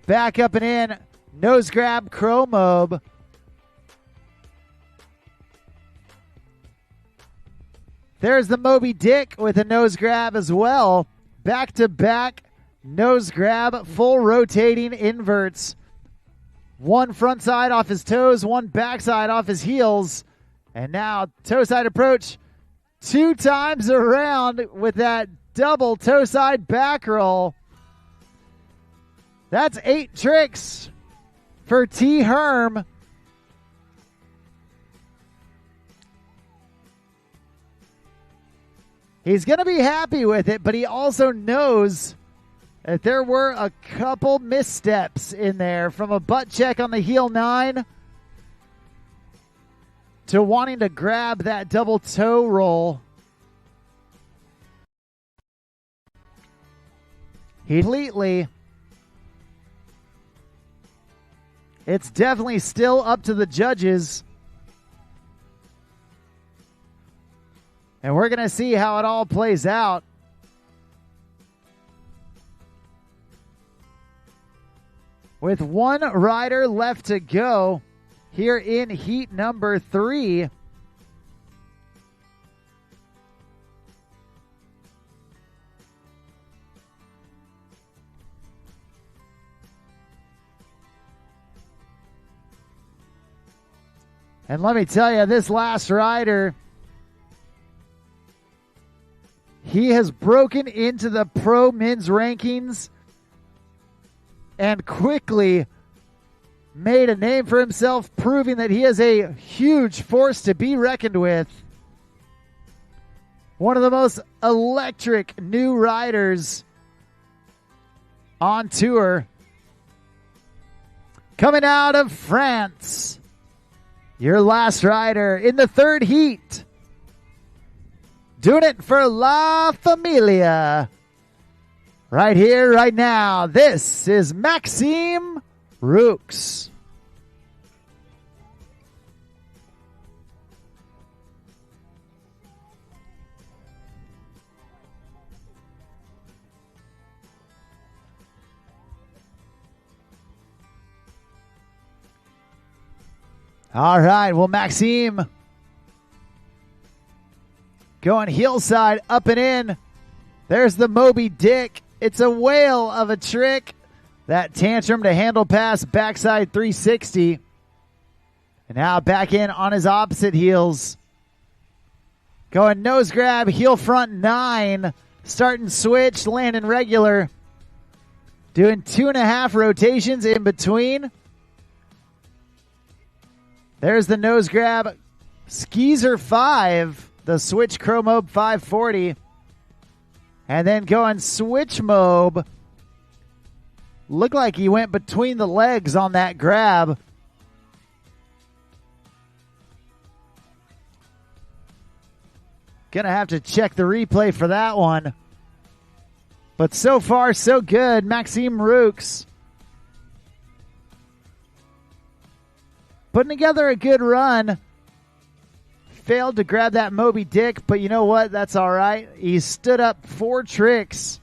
Back up and in, nose grab Chromobe. There's the Moby Dick with a nose grab as well. Back to back nose grab, full rotating inverts. One front side off his toes, one backside off his heels. And now toe side approach 2 times around with that double toe side back roll. That's 8 tricks for T. Herm. He's going to be happy with it, but he also knows that there were a couple missteps in there, from a butt check on the heel 9 to wanting to grab that double toe roll. Completely. It's definitely still up to the judges. And we're going to see how it all plays out. With one rider left to go here in heat number 3. And let me tell you, this last rider, he has broken into the pro men's rankings and quickly made a name for himself, proving that he is a huge force to be reckoned with. One of the most electric new riders on tour. Coming out of France, your last rider in the third heat. Doing it for La Familia. Right here, right now. This is Maxim Ruks. All right, well, Maxim going hillside, up and in. There's the Moby Dick. It's a whale of a trick. That tantrum to handle pass, backside 360. And now back in on his opposite heels. Going nose grab, heel front 9. Starting switch, landing regular. Doing 2.5 rotations in between. There's the nose grab. Skeezer 5. The switch Chromobe 540. And then going switch mobe. Looked like he went between the legs on that grab. Gonna have to check the replay for that one. But so far, so good. Maxim Ruks putting together a good run. Failed to grab that Moby Dick, but you know what? That's all right. He stood up 4 tricks.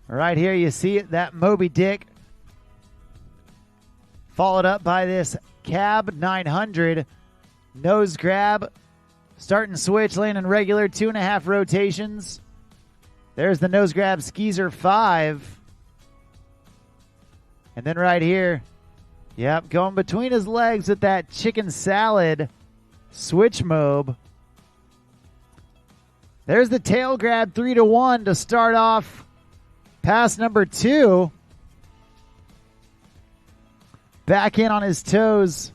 Right here you see it, that Moby Dick. Followed up by this Cab 900. Nose grab, starting switch, landing regular, 2.5 rotations. There's the nose grab Skeezer 5. And then right here, yep, going between his legs with that chicken salad switch mobe. There's the tail grab 3-1 to start off pass number 2. Back in on his toes.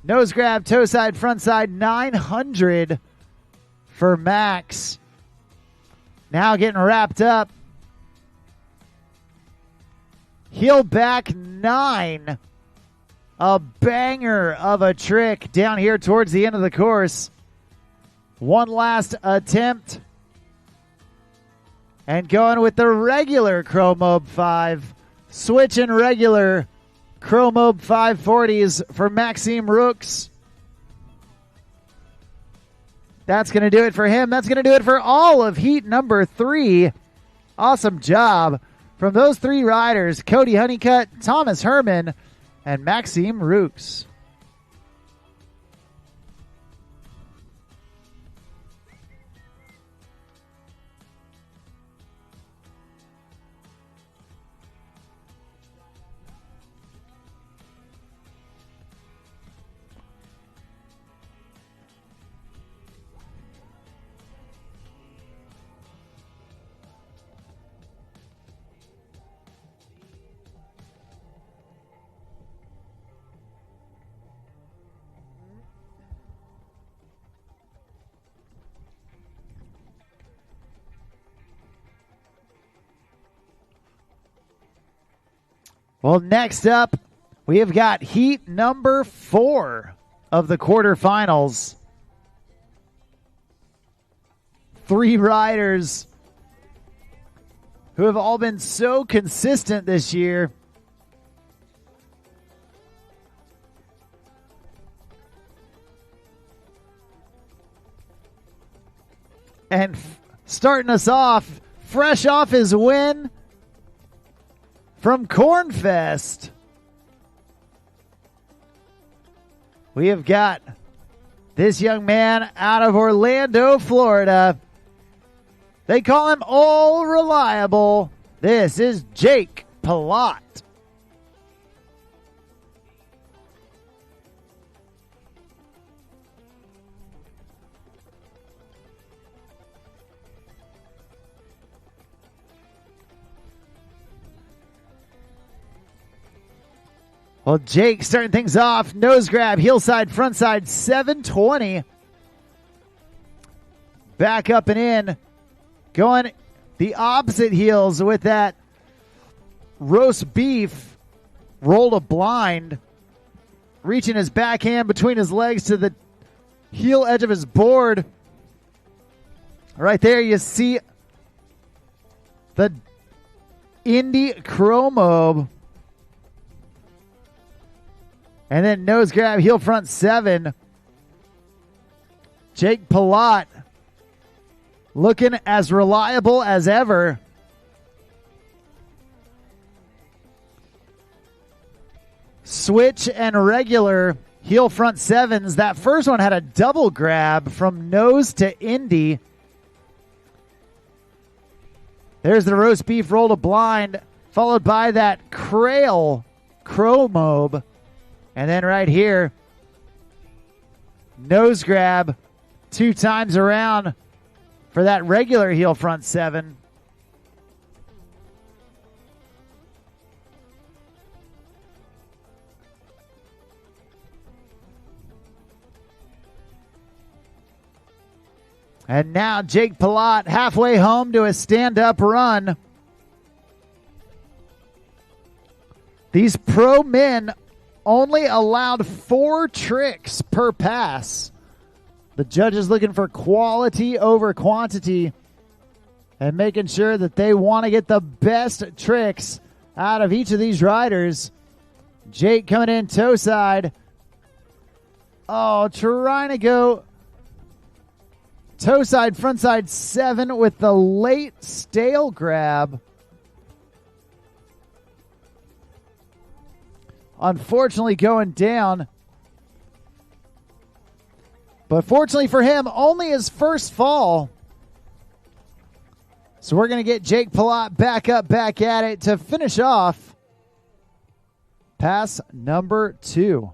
Nose grab, toe side, front side, 900 for Max. Now getting wrapped up. Heel back 9. A banger of a trick down here towards the end of the course. One last attempt. And going with the regular Chromobe 5. Switching regular Chromobe 540s for Maxim Ruks. That's going to do it for him. That's going to do it for all of heat number 3. Awesome job from those 3 riders, Cody Honeyut, Thomas Herman, and Maxim Ruks. Well, next up, we have got heat number 4 of the quarterfinals. 3 riders who have all been so consistent this year. And starting us off, fresh off his win from Cornfest, we have got this young man out of Orlando, Florida. They call him All Reliable. This is Jake Palat. Well, Jake starting things off. Nose grab, heel side, front side, 720. Back up and in. Going the opposite heels with that roast beef. Rolled a blind. Reaching his backhand between his legs to the heel edge of his board. Right there you see the Indy Chromo. And then nose grab, heel front 7. Jake Palat looking as reliable as ever. Switch and regular heel front 7s. That first one had a double grab from nose to Indy. There's the roast beef roll to blind, followed by that Crail Chromobe. And then right here, nose grab 2 times around for that regular heel front 7. And now Jake Palat halfway home to a stand-up run. These pro men only allowed 4 tricks per pass. The judges looking for quality over quantity and making sure that they want to get the best tricks out of each of these riders. Jake coming in toe side. Oh, trying to go toe side, front side 7 with the late stale grab. Unfortunately going down. But fortunately for him, only his first fall. So we're going to get Jake Palat back up, back at it to finish off pass number 2.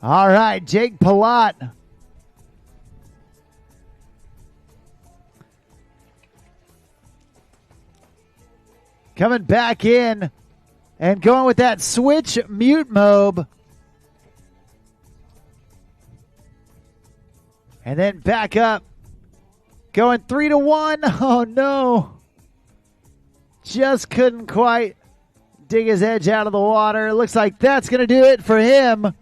All right, Jake Palat. Coming back in and going with that switch mute mob. And then back up. Going 3-1. Oh no. Just couldn't quite dig his edge out of the water. Looks like that's going to do it for him.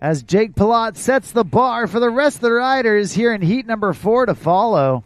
As Jake Palat sets the bar for the rest of the riders here in heat number 4 to follow.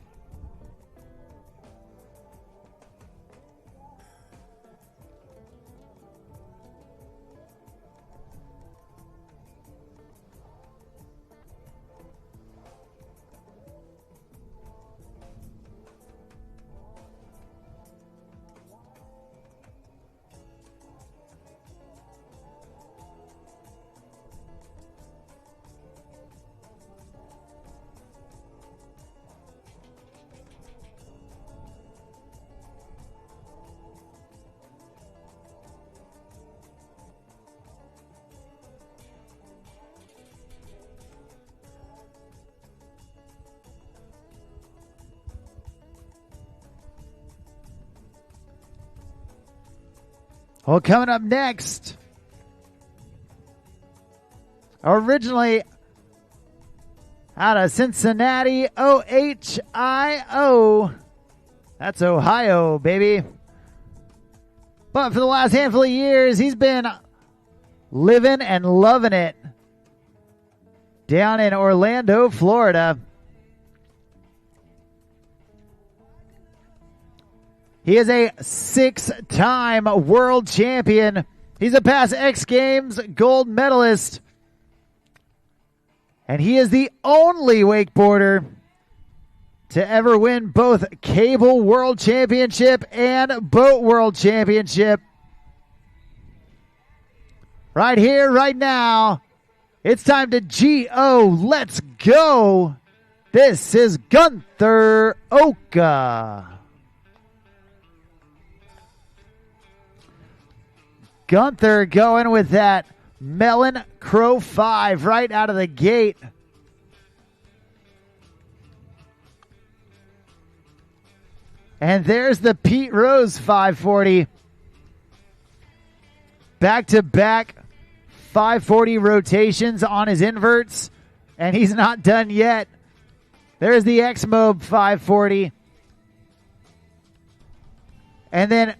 Well, coming up next, originally out of Cincinnati, OHIO. That's Ohio, baby. But for the last handful of years, he's been living and loving it down in Orlando, Florida. He is a 6-time world champion. He's a past X Games gold medalist. And he is the only wakeboarder to ever win both Cable World Championship and Boat World Championship. Right here, right now, it's time to G.O. Let's go. This is Gunther Oka. Gunther going with that Melon Crow 5 right out of the gate. And there's the Pete Rose 540. Back-to-back 540 rotations on his inverts. And he's not done yet. There's the X-Mob 540. And then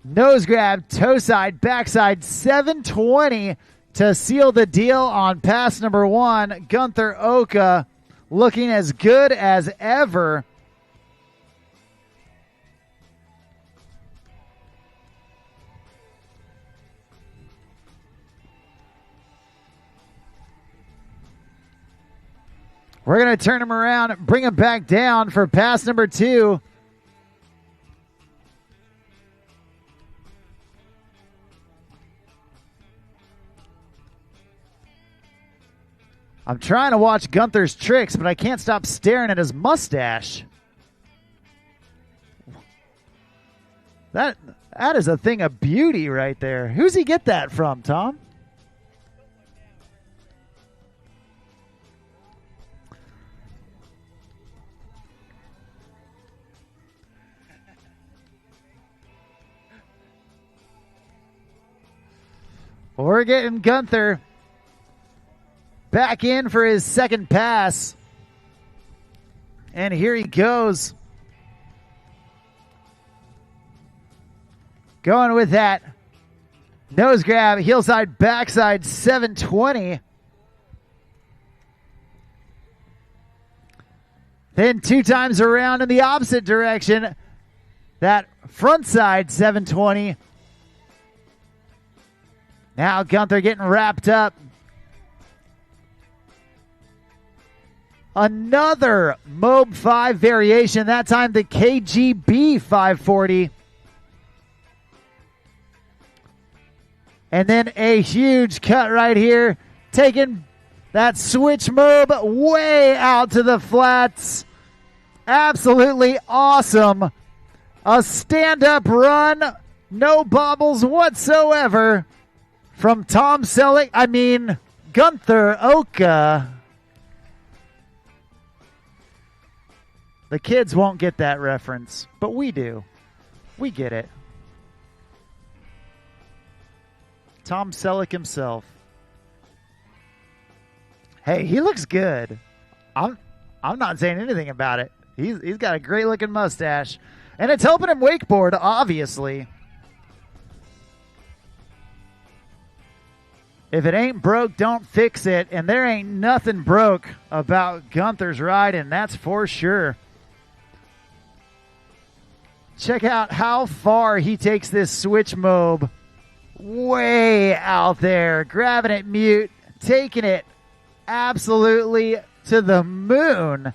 nose grab, toe side, backside 720 to seal the deal on pass number 1. Gunther Oka looking as good as ever. We're going to turn him around, bring him back down for pass number 2. I'm trying to watch Gunther's tricks, but I can't stop staring at his mustache. That is a thing of beauty right there. Who's he get that from, Tom? We're getting Gunther back in for his second pass. And here he goes. Going with that nose grab, heel side, backside 720. Then 2 times around in the opposite direction. That front side 720. Now Gunther getting wrapped up. Another Mob 5 variation, that time the KGB 540. And then a huge cut right here, taking that switch Mob way out to the flats. Absolutely awesome. A stand-up run, no bobbles whatsoever from Gunther Oka. The kids won't get that reference, but we do. We get it. Tom Selleck himself. Hey, he looks good. I'm not saying anything about it. He's got a great looking mustache. And it's helping him wakeboard, obviously. If it ain't broke, don't fix it. And there ain't nothing broke about Gunther's ride, and that's for sure. Check out how far he takes this switch Mob. Way out there. Grabbing it mute. Taking it absolutely to the moon.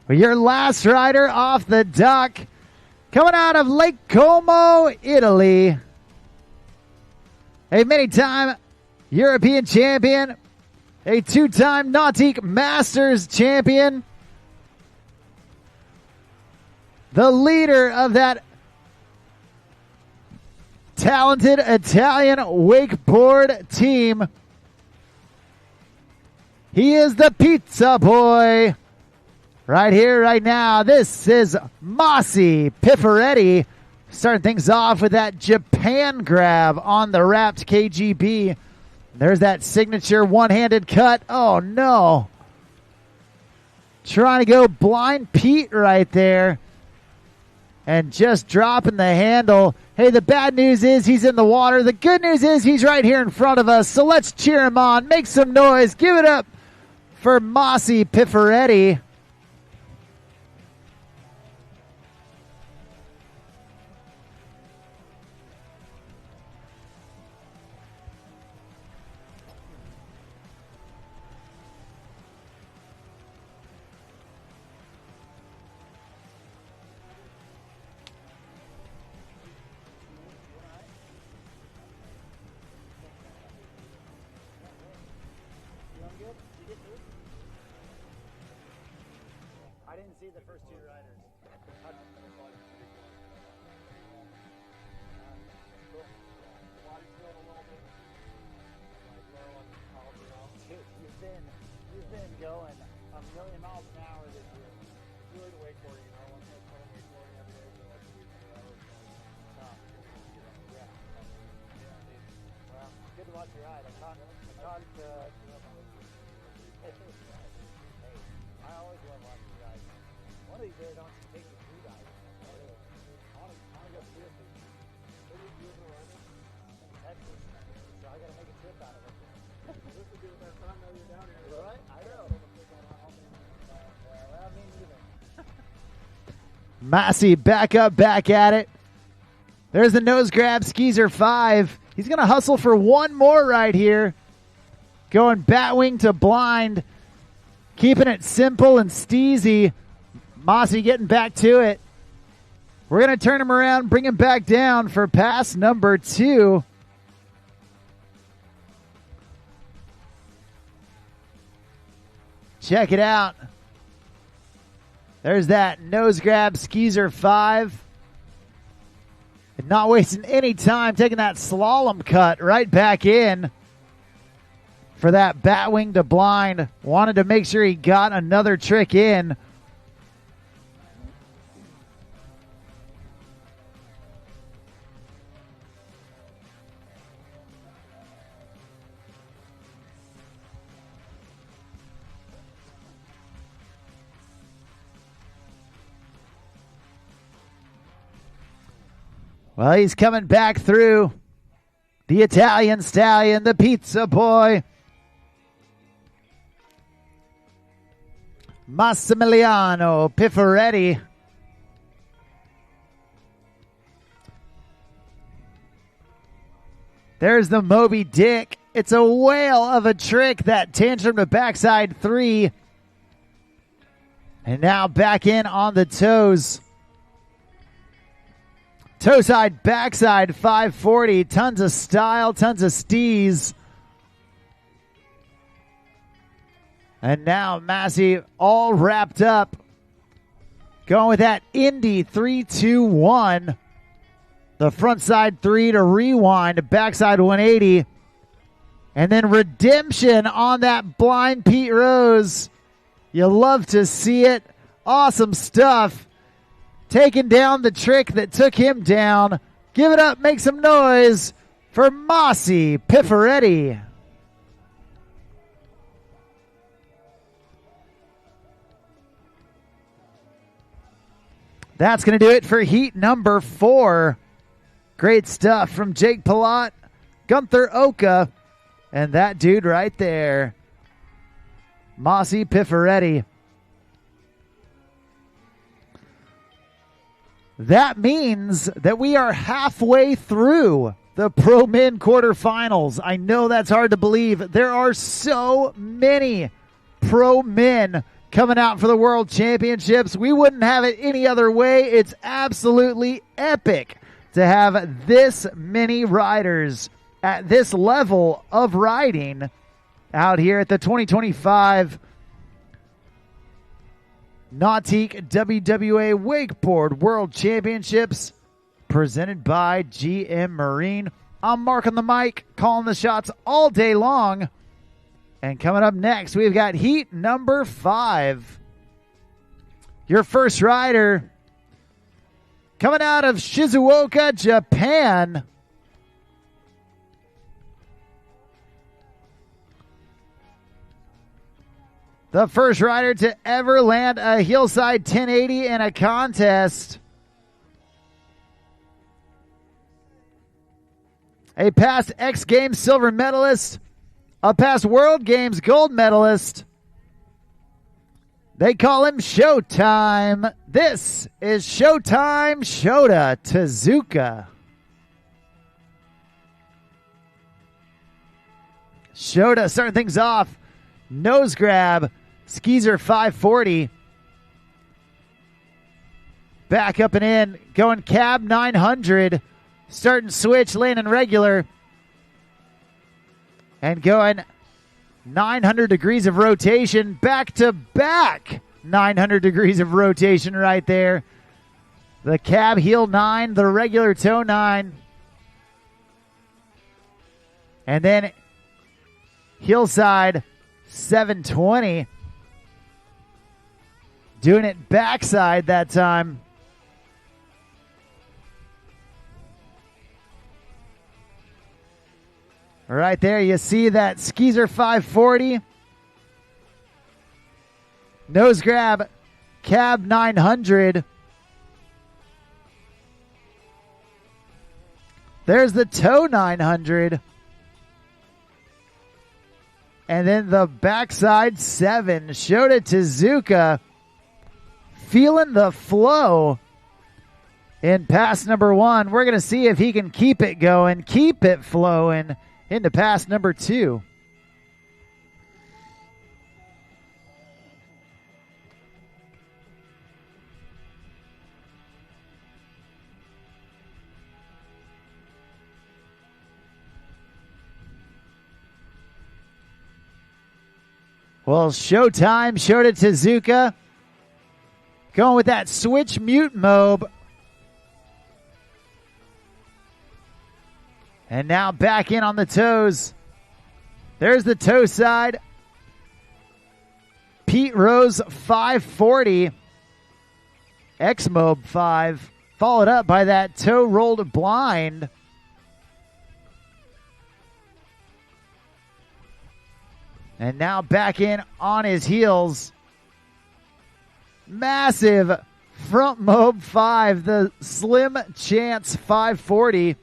Your last rider off the dock, coming out of Lake Como, Italy. A many-time European champion, a two-time Nautique Masters champion, the leader of that talented Italian wakeboard team. He is the pizza boy. Right here, right now, this is Masi Pifferetti starting things off with that Japan grab on the wrapped KGB. There's that signature one-handed cut. Oh, no. Trying to go blind Pete right there. And just dropping the handle. Hey, the bad news is he's in the water. The good news is he's right here in front of us. So let's cheer him on. Make some noise. Give it up for Masi Pifferetti. I didn't see the first two riders. You've been going a million miles an hour this year. Really the wakeboarding, I want to play wakeboarding every day for like 2 weeks in a row. Yeah. Well, good to watch you ride. I always love watching you guys. One of these days I want to take you through guys. I want to go see it. You ever run it in Texas? So I got to make a trip out of it. This would be the best time that you're down here. Right? I know. Well, me neither. Massey back up, back at it. There's the nose grab, Skeezer 5. He's going to hustle for one more right here. Going batwing to blind. Keeping it simple and steezy. Massey getting back to it. We're going to turn him around, bring him back down for pass number 2. Check it out. There's that nose grab, Skeezer 5. And not wasting any time, taking that slalom cut right back in for that batwing to blind. Wanted to make sure he got another trick in. Well, he's coming back through. The Italian stallion, the pizza boy. Massimiliano Pifferetti. There's the Moby Dick. It's a whale of a trick, that tantrum to backside 3. And now back in on the toes. Toe side, backside, 540. Tons of style, tons of steez. And now Massey all wrapped up. Going with that Indy 3-2-1. The front side 3 to rewind, backside 180. And then redemption on that blind Pete Rose. You love to see it. Awesome stuff. Taking down the trick that took him down. Give it up, make some noise for Masi Pifferetti. That's going to do it for heat number 4. Great stuff from Jake Palat, Gunther Oka, and that dude right there, Masi Pifferetti. That means that we are halfway through the Pro Men quarterfinals. I know that's hard to believe. There are so many Pro Men coming out for the World Championships. We wouldn't have it any other way. It's absolutely epic to have this many riders at this level of riding out here at the 2025 Nautique WWA Wakeboard World Championships presented by GM Marine. I'm Mark on the mic, calling the shots all day long. And coming up next, we've got heat number 5. Your first rider coming out of Shizuoka, Japan. The first rider to ever land a hillside 1080 in a contest. A past X Games silver medalist. A past World Games gold medalist. They call him Showtime. This is Showtime Shota Tazuka. Shota starting things off. Nose grab. Skeezer 540. Back up and in. Going cab 900. Starting switch, landing regular. And going 900 degrees of rotation. Back to back 900 degrees of rotation right there. The cab heel 9. The regular toe 9. And then hillside 720. Doing it backside that time. Right there, you see that Skeezer 540. Nose grab, cab 900. There's the toe 900. And then the backside 7. Shota Tazuka feeling the flow in pass number 1. We're going to see if he can keep it going, keep it flowing into pass number 2. Well, Showtime, Shota Tazuka going with that switch mute mob. And now back in on the toes. There's the toe side. Pete Rose 540. X-Mob 5. Followed up by that toe rolled blind. And now back in on his heels. Massive front mob 5. The Slim Chance 540.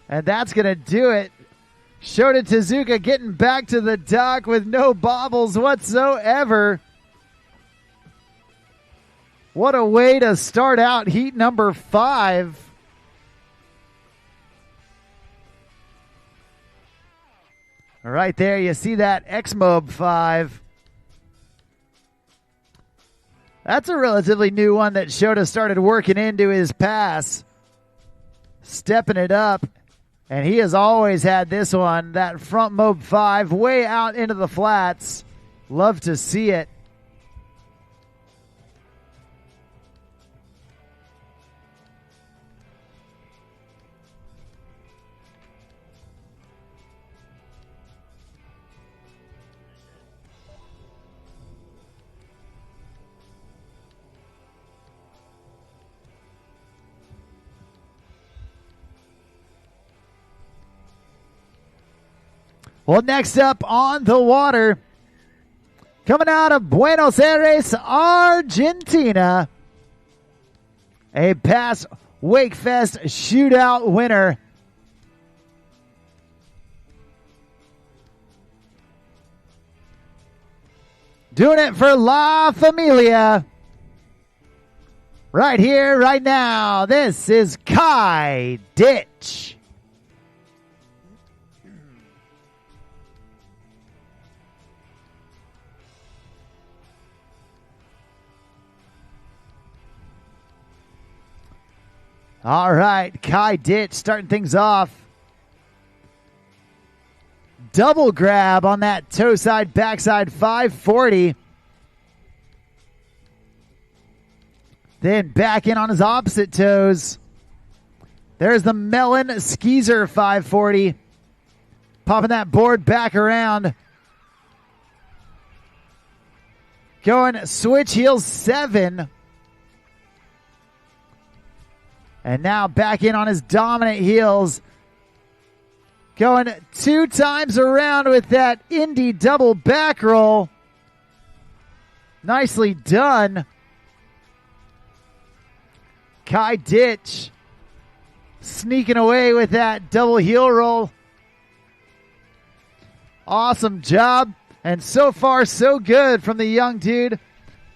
And that's going to do it. Shota Tazuka getting back to the dock with no bobbles whatsoever. What a way to start out heat number 5. Right there, you see that X-Mob 5. That's a relatively new one that Shota started working into his pass. Stepping it up. And he has always had this one, that front mob 5, way out into the flats. Love to see it. Well, next up on the water, coming out of Buenos Aires, Argentina, a past WakeFest shootout winner. Doing it for La Familia. Right here, right now, this is Kai Ditch. All right, Kai Ditch starting things off. Double grab on that toe side, backside 540. Then back in on his opposite toes. There's the Melon Skeezer 540. Popping that board back around. Going switch heels 7. And now back in on his dominant heels. Going 2 times around with that indie double back roll. Nicely done. Kai Ditch sneaking away with that double heel roll. Awesome job. And so far, so good from the young dude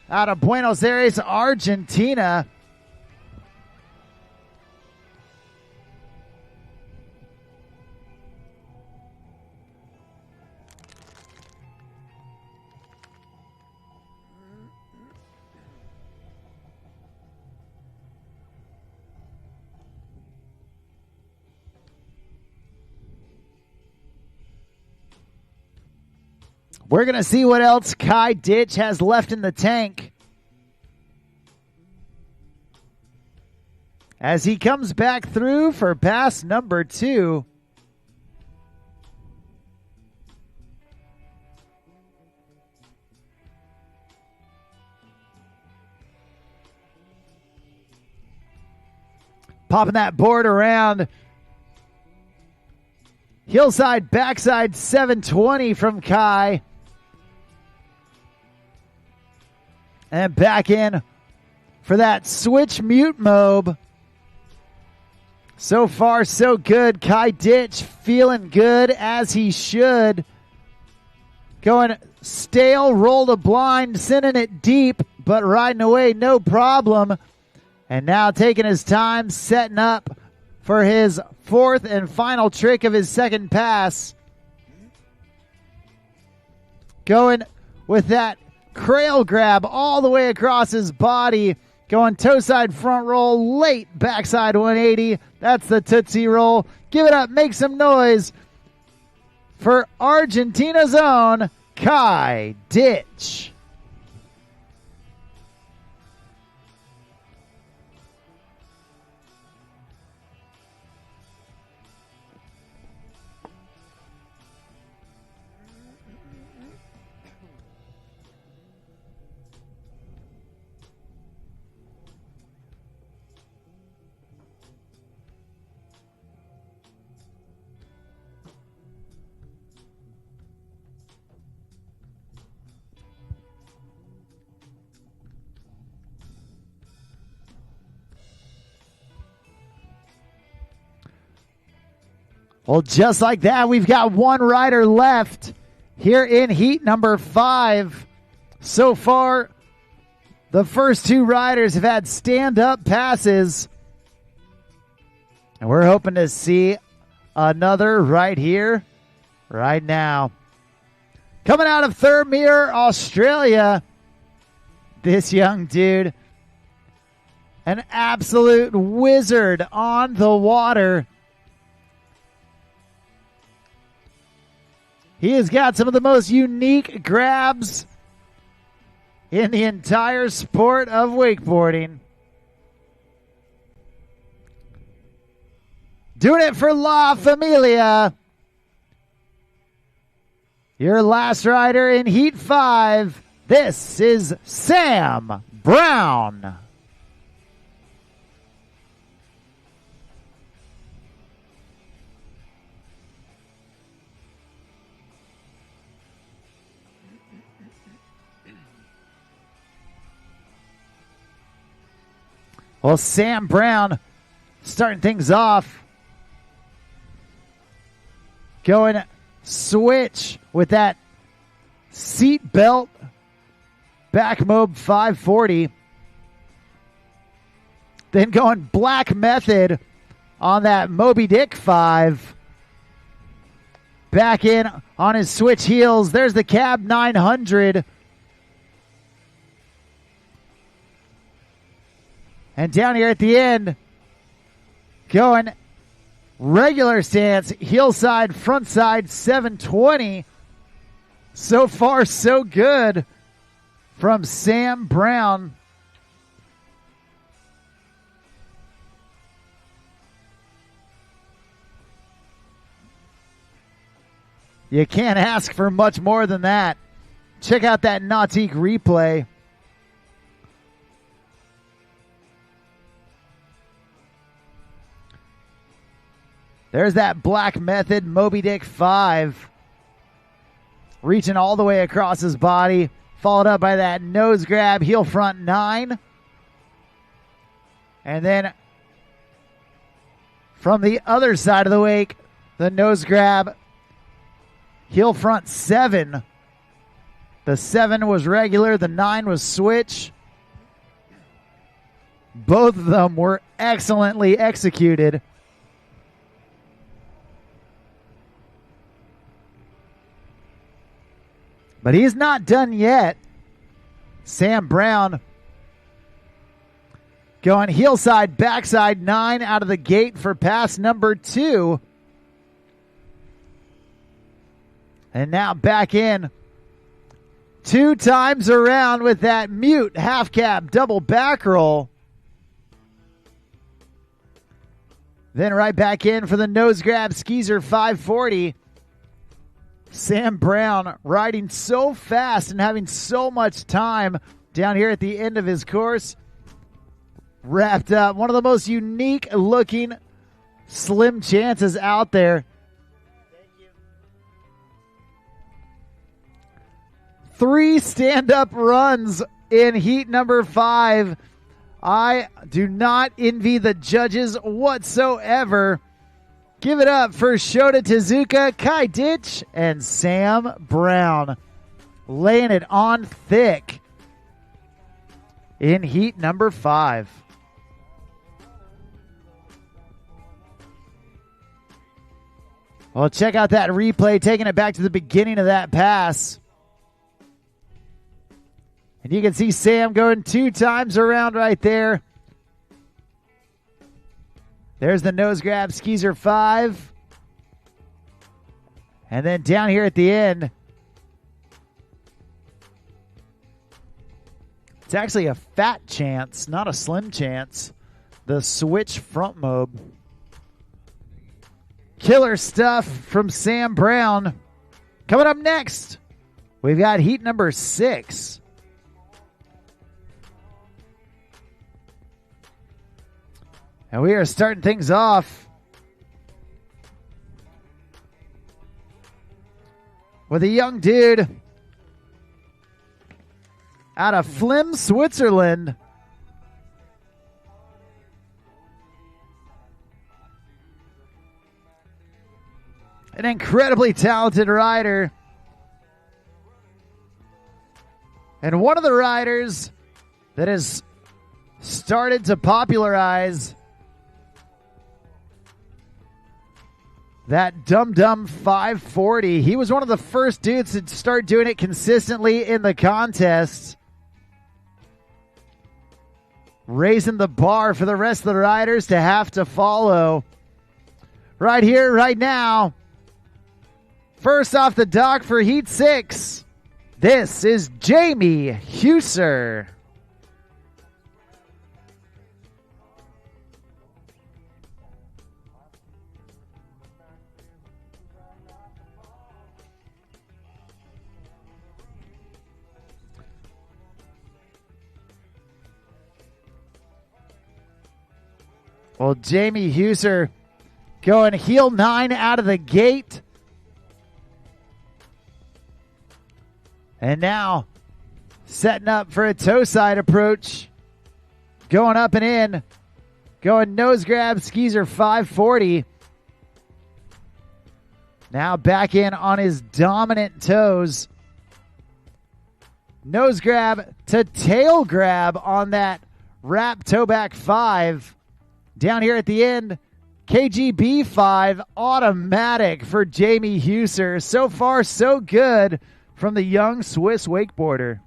out of Buenos Aires, Argentina. We're going to see what else Kai Ditch has left in the tank as he comes back through for pass number 2. Popping that board around. Hillside, backside 720 from Kai. And back in for that switch mute mob. So far, so good. Kai Ditch feeling good as he should. Going stale, roll to blind, sending it deep, but riding away, no problem. And now taking his time, setting up for his 4th and final trick of his second pass. Going with that crail grab all the way across his body. Going toe side front roll, late backside 180. That's the Tootsie Roll. Give it up, make some noise for Argentina's own Kai Ditch. Well, just like that, we've got one rider left here in heat number 5. So far, the first 2 riders have had stand-up passes. And we're hoping to see another right here, right now. Coming out of Thermere, Australia, this young dude, an absolute wizard on the water. He has got some of the most unique grabs in the entire sport of wakeboarding. Doing it for La Familia. Your last rider in Heat 5. This is Sam Brown. Well, Sam Brown starting things off. Going switch with that seat belt back mob 540. Then going black method on that Moby Dick 5. Back in on his switch heels. There's the cab 900. And down here at the end, Going regular stance, heel side, front side, 720. So far, so good from Sam Brown. You can't ask for much more than that. Check out that Nautique replay. There's that Black Method Moby Dick 5. Reaching all the way across his body. Followed up by that nose grab, heel front 9. And then from the other side of the wake, the nose grab, heel front 7. The 7 was regular, the 9 was switch. Both of them were excellently executed. But he's not done yet. Sam Brown going heel side, backside 9 out of the gate for pass number 2. And now back in. 2 times around with that mute half cab double back roll. Then right back in for the nose grab skeezer 540. Sam Brown riding so fast and having so much time down here at the end of his course. Wrapped up. One of the most unique looking slim chances out there. 3 stand-up runs in heat number 5. I do not envy the judges whatsoever. Give it up for Shota Tazuka, Kai Ditch, and Sam Brown. Laying it on thick in heat number 5. Well, check out that replay, taking it back to the beginning of that pass. And you can see Sam going 2 times around right there. There's the nose grab, skeezer 5. And then down here at the end, it's actually a fat chance, not a slim chance. The switch front mob. Killer stuff from Sam Brown. Coming up next, we've got heat number 6. And we are starting things off with a young dude out of Flim, Switzerland. An incredibly talented rider. And one of the riders that has started to popularize that Dum Dum 540. He was one of the first dudes to start doing it consistently in the contests. Raising the bar for the rest of the riders to have to follow. Right here, right now. First off the dock for Heat 6. This is Jamie Huser. Well, Jamie Huser going heel 9 out of the gate. And now setting up for a toe side approach. Going up and in. Going nose grab, skeezer 540. Now back in on his dominant toes. Nose grab to tail grab on that wrap toe back 5. Down here at the end, KGB 5 automatic for Jamie Huser. So far, so good from the young Swiss wakeboarder.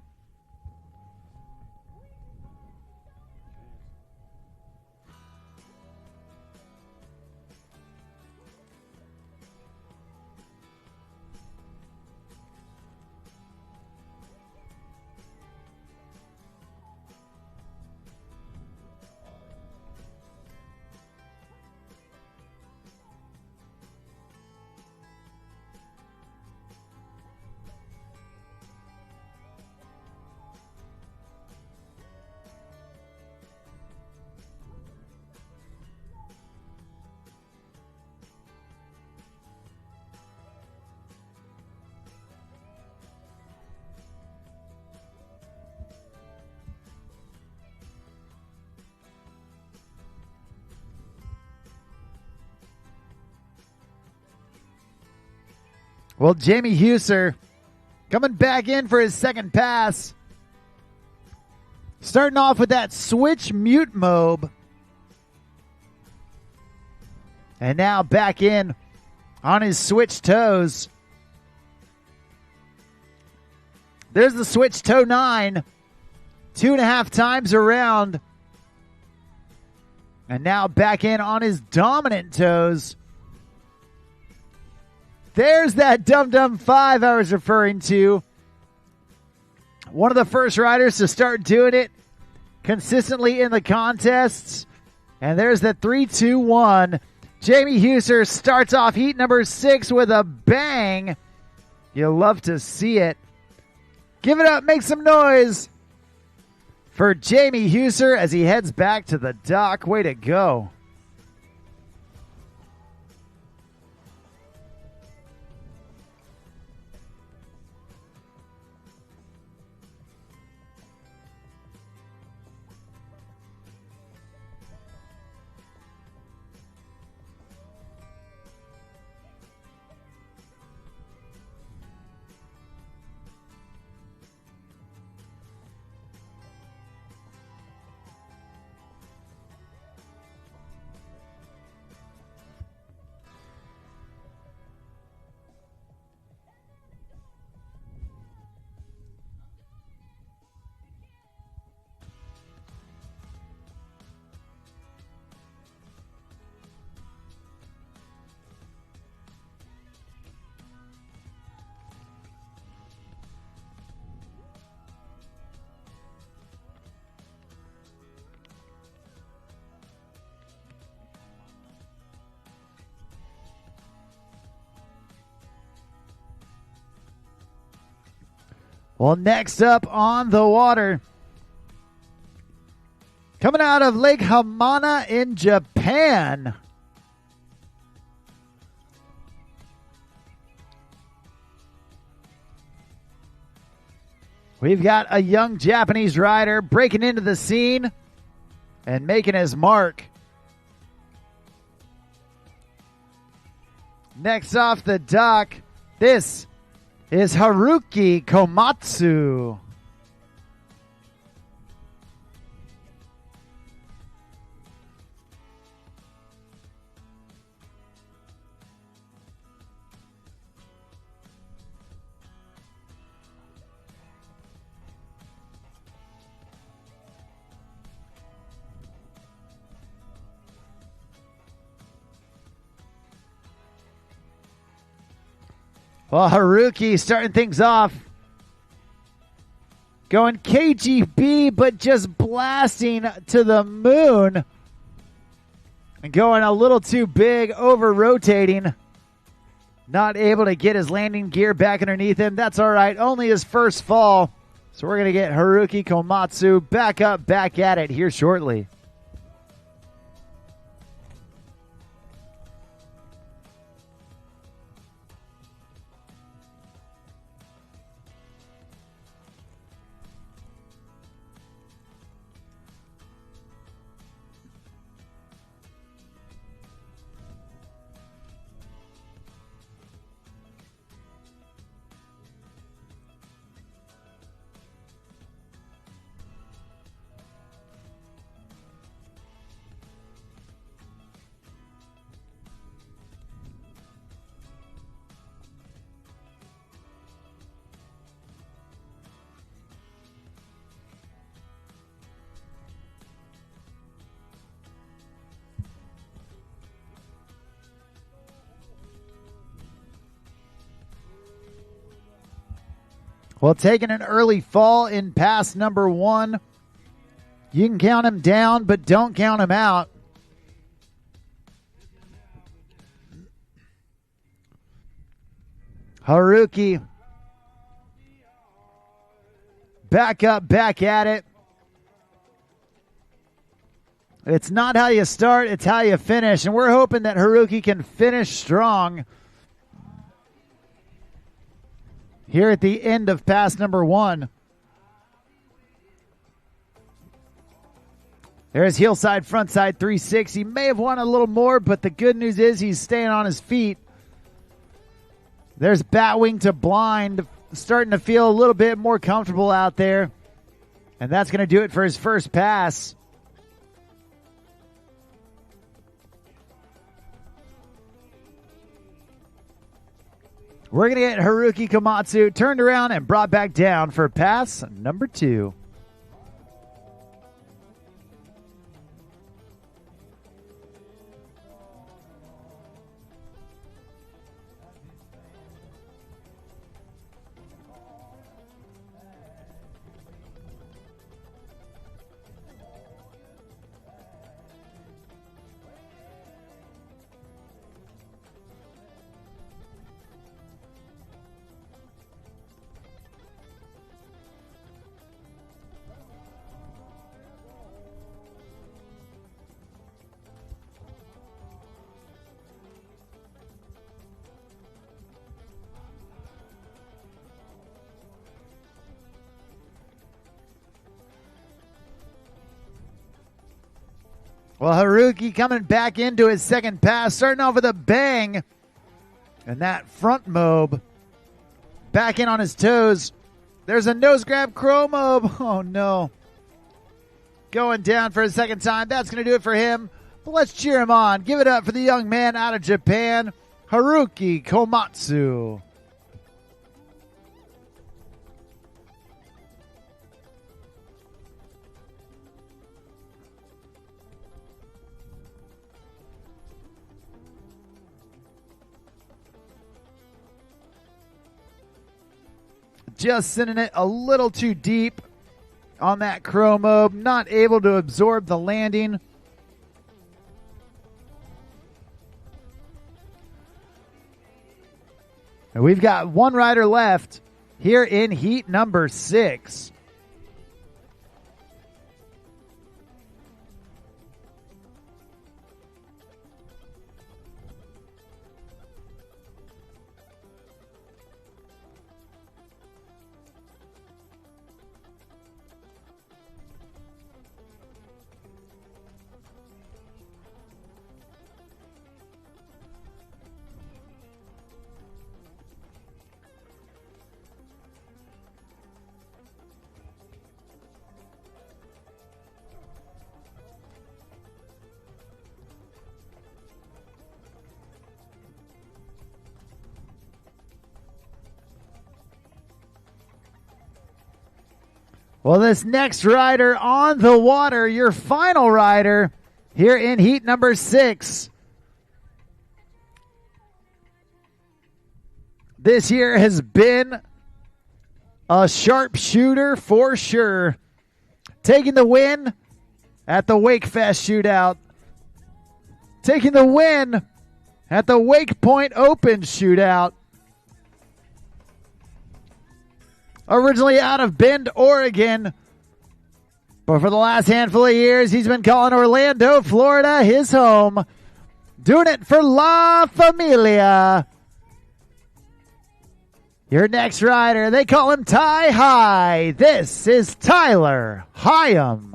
Well, Jamie Huser coming back in for his second pass. Starting off with that switch mute mob. And now back in on his switch toes. There's the switch toe 9. 2.5 times around. And now back in on his dominant toes. There's that dum-dum 5 I was referring to. One of the first riders to start doing it consistently in the contests. And there's the 3-2-1. Jamie Huser starts off heat number 6 with a bang. You'll love to see it. Give it up, make some noise for Jamie Huser as he heads back to the dock. Way to go. Well, next up on the water, coming out of Lake Hamana in Japan, we've got a young Japanese rider breaking into the scene and making his mark. Next off the dock, this is Haruki Komatsu. Well, Haruki starting things off. Going KGB, but just blasting to the moon. And going a little too big, over-rotating. Not able to get his landing gear back underneath him. That's all right. Only his first fall. So we're going to get Haruki Komatsu back up, back at it here shortly. Well, taking an early fall in pass number 1. You can count him down, but don't count him out. Haruki. Back up, back at it. It's not how you start, it's how you finish. And we're hoping that Haruki can finish strong here at the end of pass number 1. There's heel side, front side, 360. He may have won a little more, but the good news is he's staying on his feet. There's Batwing to blind, starting to feel a little bit more comfortable out there. And that's going to do it for his first pass. We're going to get Haruki Komatsu turned around and brought back down for pass number 2. Well, Haruki coming back into his second pass, starting off with a bang. And that front mob back in on his toes. There's a nose grab crow mob. Oh, no. Going down for a second time. That's going to do it for him. But let's cheer him on. Give it up for the young man out of Japan, Haruki Komatsu. Just sending it a little too deep on that crow mob. Not able to absorb the landing. And we've got one rider left here in heat number 6. Well, this next rider on the water, your final rider here in heat number 6. This year has been a sharpshooter for sure. Taking the win at the Wake Fest shootout. Taking the win at the Wake Point Open shootout. Originally out of Bend, Oregon. But for the last handful of years, he's been calling Orlando, Florida, his home. Doing it for La Familia. Your next rider, they call him Ty High. This is Tyler Hyam.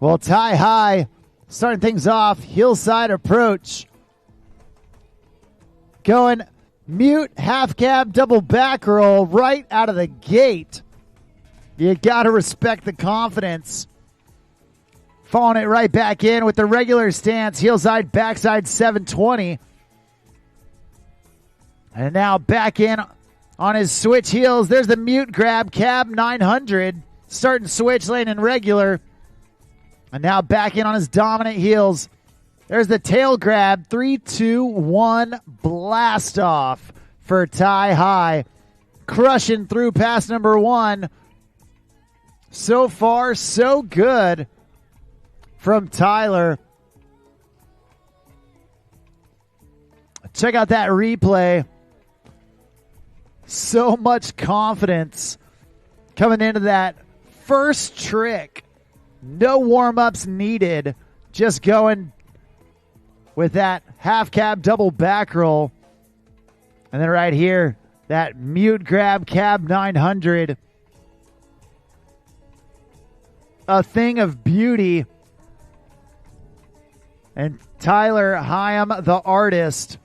Well, Ty High starting things off, hillside approach. Going mute, half cab, double back roll right out of the gate. You got to respect the confidence. Falling it right back in with the regular stance, hillside, backside 720. And now back in on his switch heels. There's the mute grab, cab 900. Starting switch lane and regular. And now back in on his dominant heels. There's the tail grab. 3, 2, 1. Blast off for Ty High. Crushing through pass number 1. So far, so good from Tyler. Check out that replay. So much confidence coming into that first trick. No warm-ups needed. Just going with that half cab double back roll. And then right here, that mute grab cab 900. A thing of beauty. And Tyler Hyam, the artist.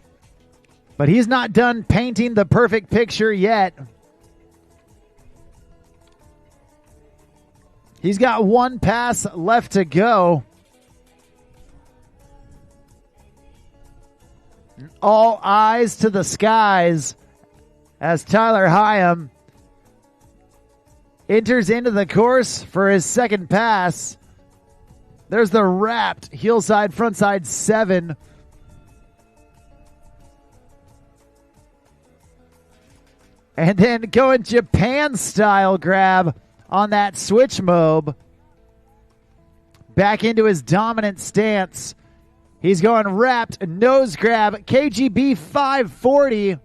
But he's not done painting the perfect picture yet. He's got one pass left to go. All eyes to the skies as Tyler Hyam enters into the course for his second pass. There's the wrapped heelside frontside 7. And then going Japan style grab on that switch mob. Back into his dominant stance. He's going wrapped nose grab KGB 540.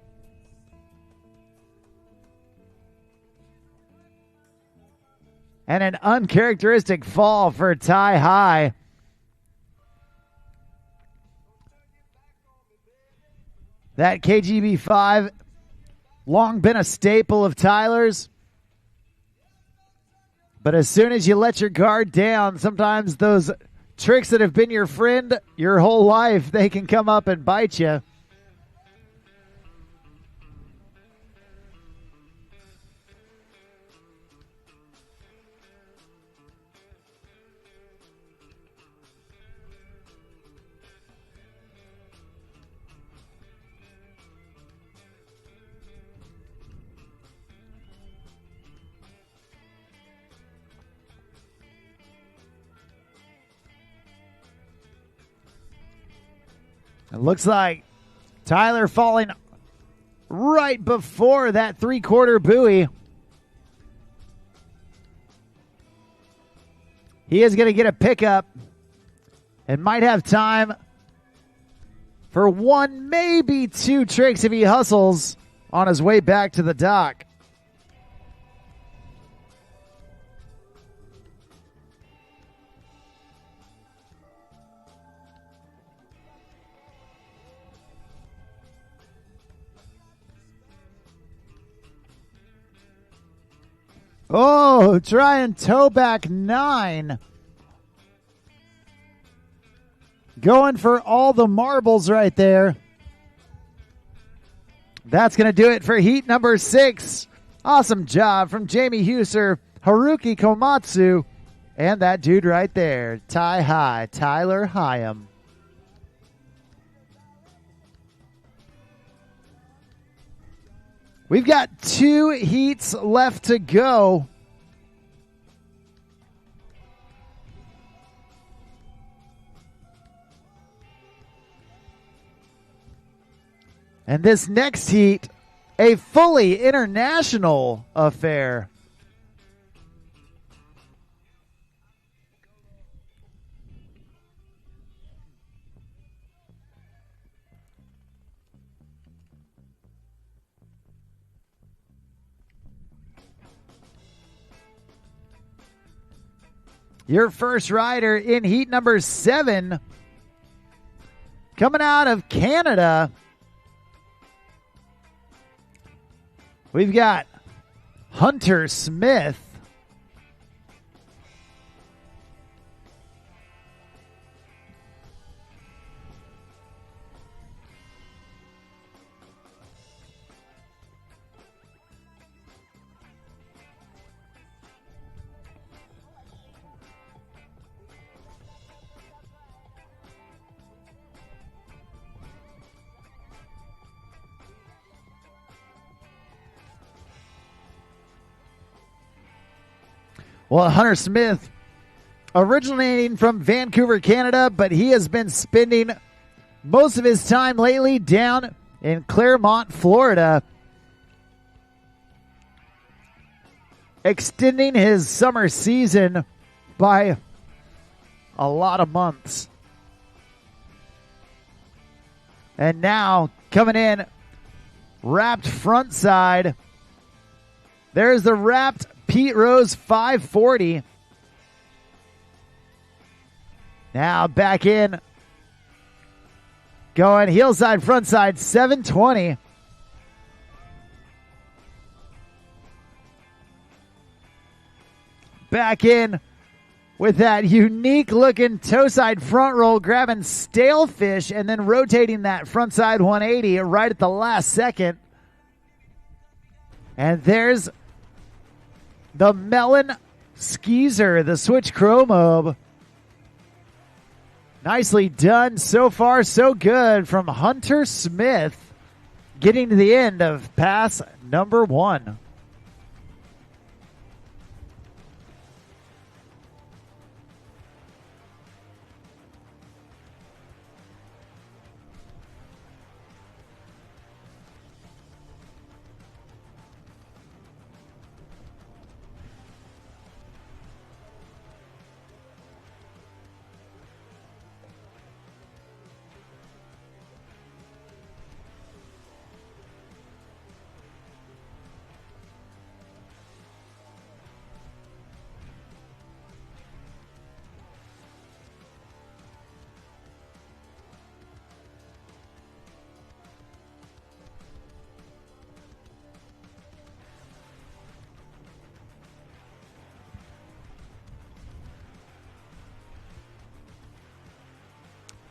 And an uncharacteristic fall for Ty High. That KGB 5, long been a staple of Tyler's. But as soon as you let your guard down, sometimes those tricks that have been your friend your whole life, they can come up and bite you. It looks like Tyler falling right before that 3/4 buoy. He is going to get a pickup and might have time for one, maybe two tricks if he hustles on his way back to the dock. Oh, try and toe back 9. Going for all the marbles right there. That's going to do it for heat number 6. Awesome job from Jamie Huser, Haruki Komatsu, and that dude right there, Ty High, Tyler Hyam. We've got 2 heats left to go. And this next heat, a fully international affair. Your first rider in heat number 7, coming out of Canada, we've got Hunter Smith. Well, Hunter Smith, originating from Vancouver, Canada, but he has been spending most of his time lately down in Claremont, Florida, extending his summer season by a lot of months. And now coming in, wrapped front side. There's the wrapped Pete Rose 540. Now back in. Going heel side, front side 720. back in with that unique looking toe side front roll, grabbing stale fish and then rotating that front side 180 right at the last second. And there's the Melon Skeezer, the switch chromobe. Nicely done. So far, so good from Hunter Smith, getting to the end of pass number 1.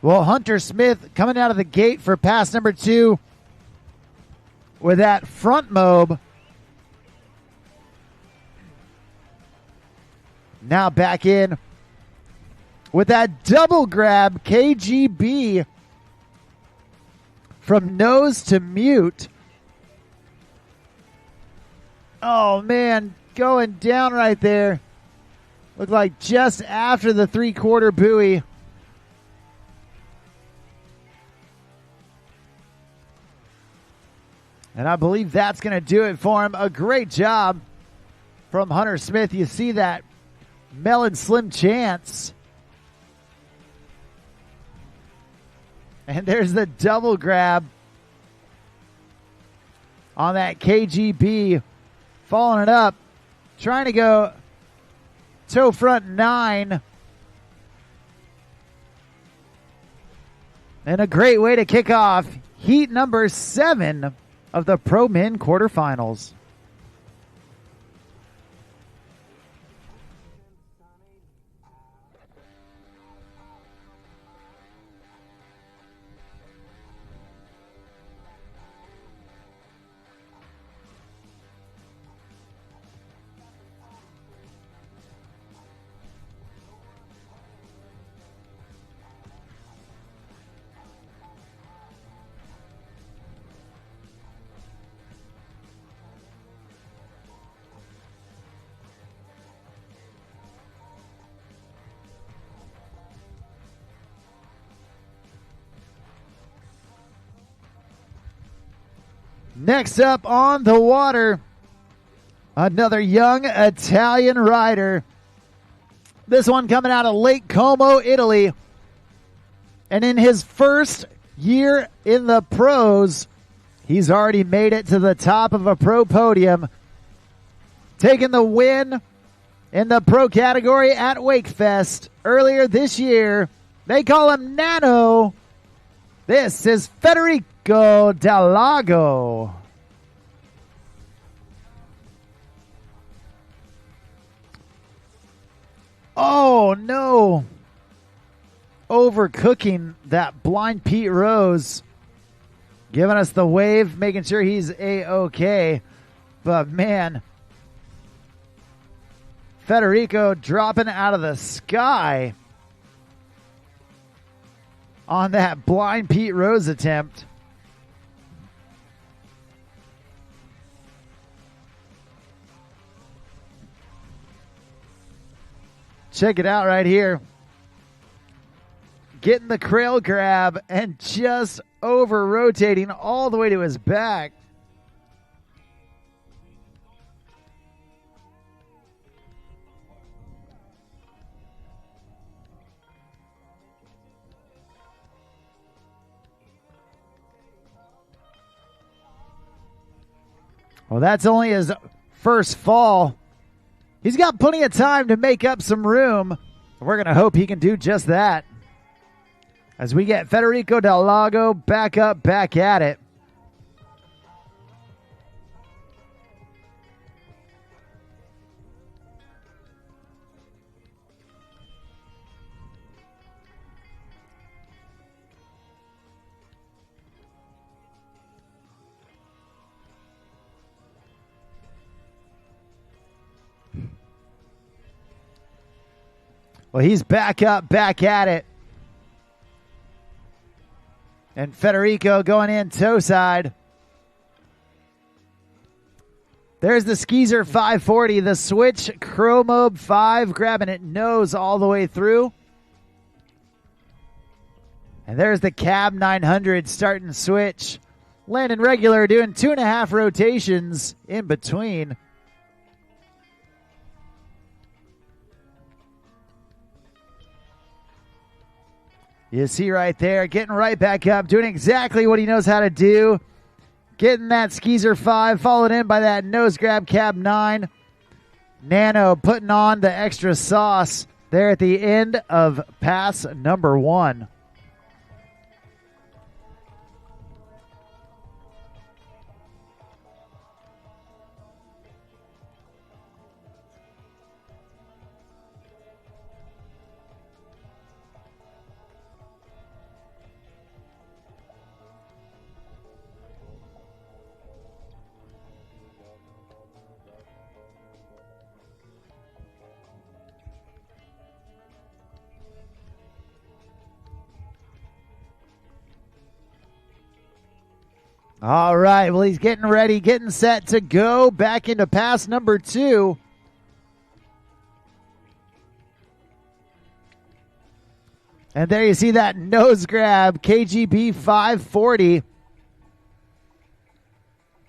Well, Hunter Smith coming out of the gate for pass number 2 with that front mob. Now back in with that double grab KGB from nose to mute. Oh, man, going down right there. Looked like just after the 3/4 buoy. And I believe that's going to do it for him. A great job from Hunter Smith. You see that melon slim chance. And there's the double grab on that KGB. Following it up. Trying to go toe front 9. And a great way to kick off heat number 7 of the Pro Men quarterfinals. Next up on the water, another young Italian rider. This one coming out of Lake Como, Italy. And in his first year in the pros, he's already made it to the top of a pro podium, taking the win in the pro category at Wakefest earlier this year. They call him Nano. This is Federico Dago. Oh, no. Overcooking that blind Pete Rose. Giving us the wave, making sure he's A-okay. But, man, Federico dropping out of the sky on that blind Pete Rose attempt. Check it out right here. Getting the crail grab and just over rotating all the way to his back. Well, that's only his first fall. He's got plenty of time to make up some room. We're going to hope he can do just that. As we get Federico Dago back up, back at it. Well, he's back up, back at it. And Federico going in toe side. There's the Skeezer 540, the switch Chromobe 5, grabbing it nose all the way through. And there's the Cab 900 starting switch. Landing regular, doing 2.5 rotations in between. You see right there, getting right back up, doing exactly what he knows how to do. Getting that Skeezer 5, followed in by that nose grab Cab 9. Nano putting on the extra sauce there at the end of pass number 1. All right, well, he's getting ready, getting set to go back into pass number 2. And there you see that nose grab, KGB 540.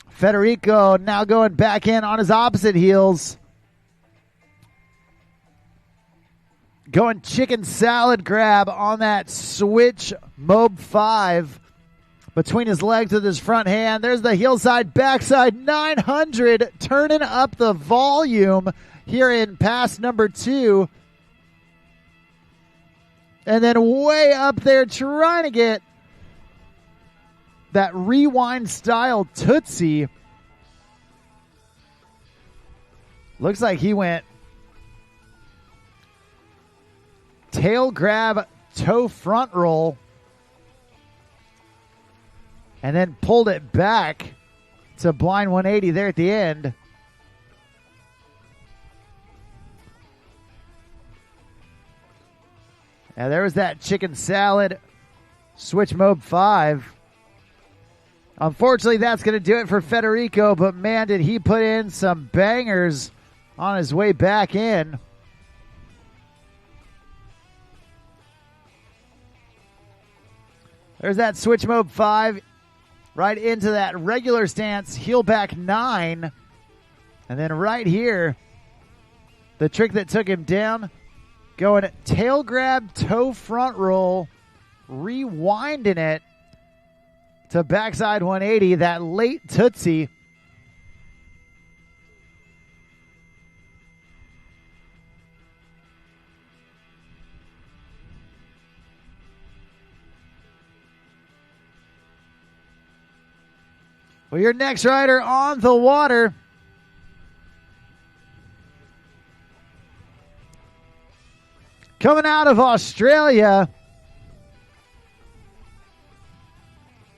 Federico now going back in on his opposite heels. Going chicken salad grab on that switch Mob 5. Between his legs with his front hand. There's the heel side, backside 900. Turning up the volume here in pass number 2. And then way up there trying to get that rewind style Tootsie. Looks like he went tail grab, toe front roll. And then pulled it back to blind 180 there at the end. And there was that chicken salad switch Mob 5. Unfortunately, that's going to do it for Federico, but man, did he put in some bangers on his way back in. There's that switch Mob 5. Right into that regular stance, heel back 9. And then right here, the trick that took him down, going tail grab, toe front roll, rewinding it to backside 180, that late Tootsie. Well, your next rider on the water. Coming out of Australia.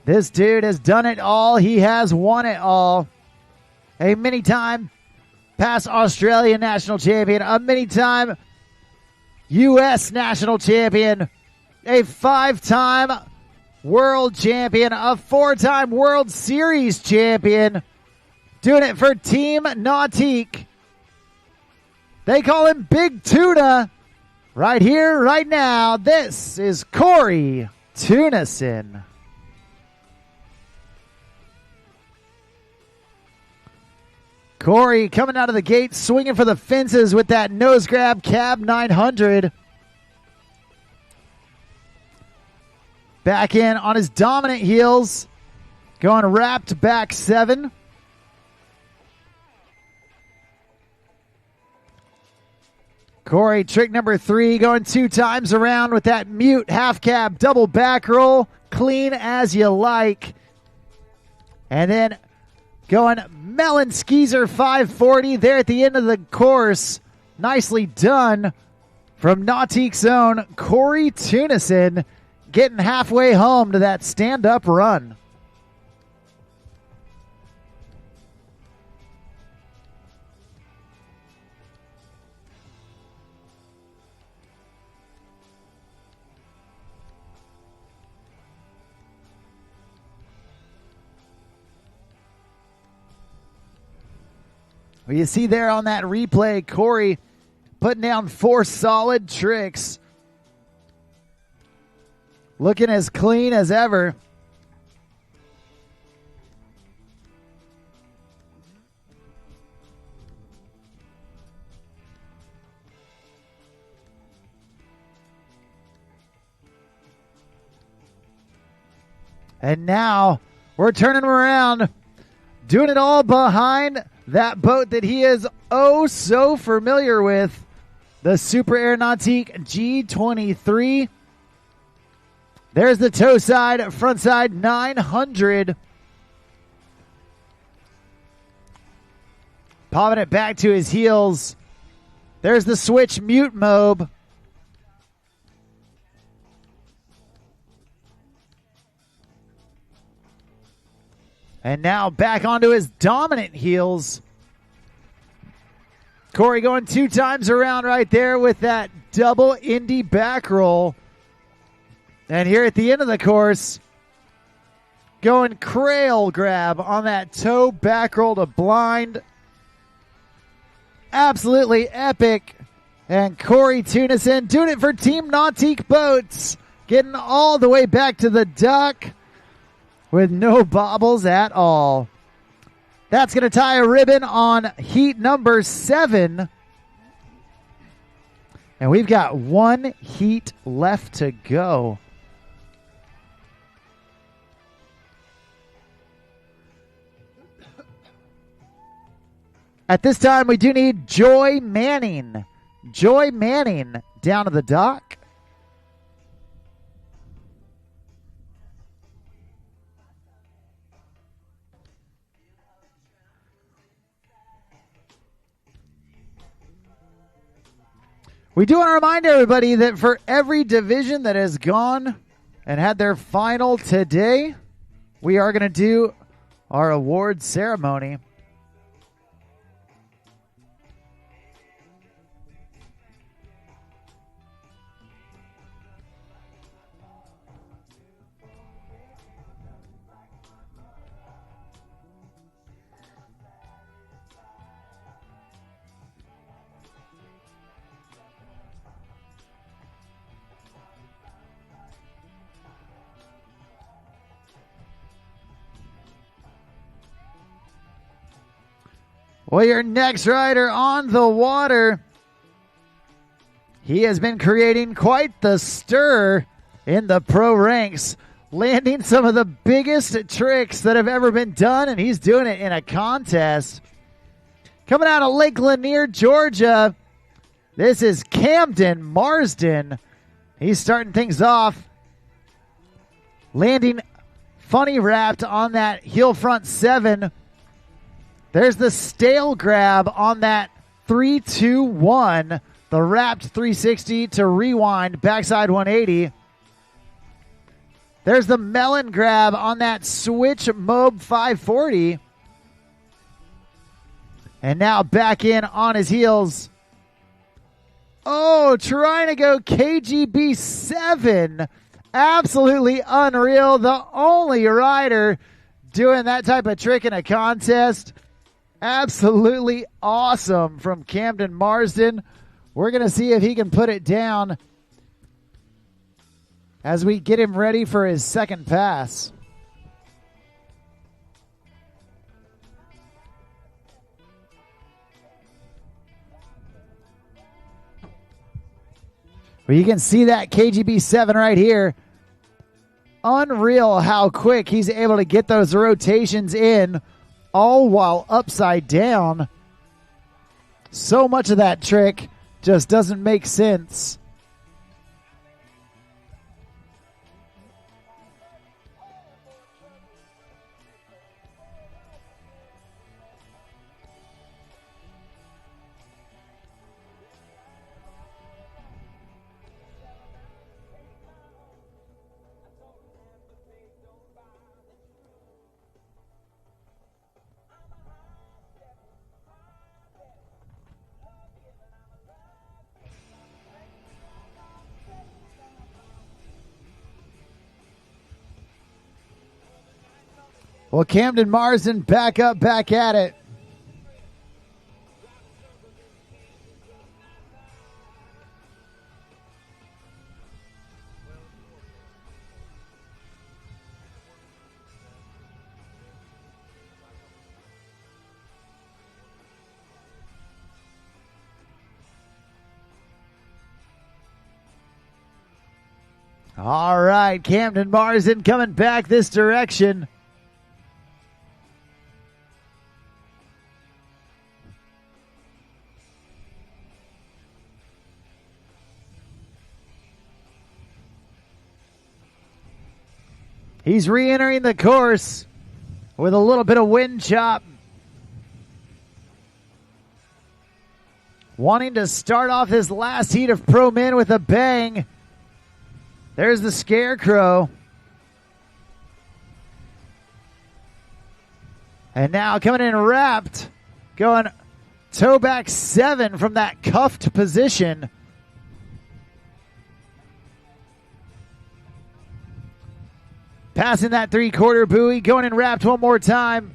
This dude has done it all. He has won it all. A many-time past Australian national champion. A many-time U.S. national champion. A 5-time world champion, a 4-time World Series champion, doing it for Team Nautique. They call him Big Tuna. Right here, right now, this is Cory Tunis. Cory coming out of the gate, swinging for the fences with that nose grab Cab 900. Back in on his dominant heels. Going wrapped back 7. Cory, trick number 3, going 2 times around with that mute half cab double back roll. Clean as you like. And then going melon skeezer 540 there at the end of the course. Nicely done from Nautique's own Cory Tunis, getting halfway home to that stand-up run. Well, you see there on that replay, Cory putting down 4 solid tricks. Looking as clean as ever. And now we're turning him around, doing it all behind that boat that he is oh so familiar with, the Super Air Nautique G23. There's the toe side, front side 900. Popping it back to his heels. There's the switch mute mobe. And now back onto his dominant heels. Cory going 2 times around right there with that double Indy back roll. And here at the end of the course, going crail grab on that toe back roll to blind. Absolutely epic. And Cory Tunis doing it for Team Nautique Boats. Getting all the way back to the dock with no bobbles at all. That's going to tie a ribbon on heat number 7. And we've got 1 heat left to go. At this time, we do need Joy Manning. Joy Manning down to the dock. We do want to remind everybody that for every division that has gone and had their final today, we are going to do our award ceremony. Well, your next rider on the water, he has been creating quite the stir in the pro ranks, landing some of the biggest tricks that have ever been done, and he's doing it in a contest. Coming out of Lake Lanier, Georgia, this is Camden Marsden. He's starting things off, landing funny wrapped on that heel front 7. There's the stale grab on that 3-2-1, the wrapped 360 to rewind, backside 180. There's the melon grab on that switch mobe 540. And now back in on his heels. Oh, trying to go KGB 7. Absolutely unreal. The only rider doing that type of trick in a contest. Absolutely awesome from Camden Marsden. We're going to see if he can put it down as we get him ready for his second pass. Well, you can see that KGB 7 right here. Unreal how quick he's able to get those rotations in, all while upside down. So much of that trick just doesn't make sense. Well, Camden Marsden back up, back at it. All right, Camden Marsden coming back this direction. He's re-entering the course with a little bit of wind chop. Wanting to start off his last heat of Pro Men with a bang. There's the Scarecrow. And now coming in wrapped, going toe back 7 from that cuffed position. Passing that 3/4 buoy, going in wrapped one more time.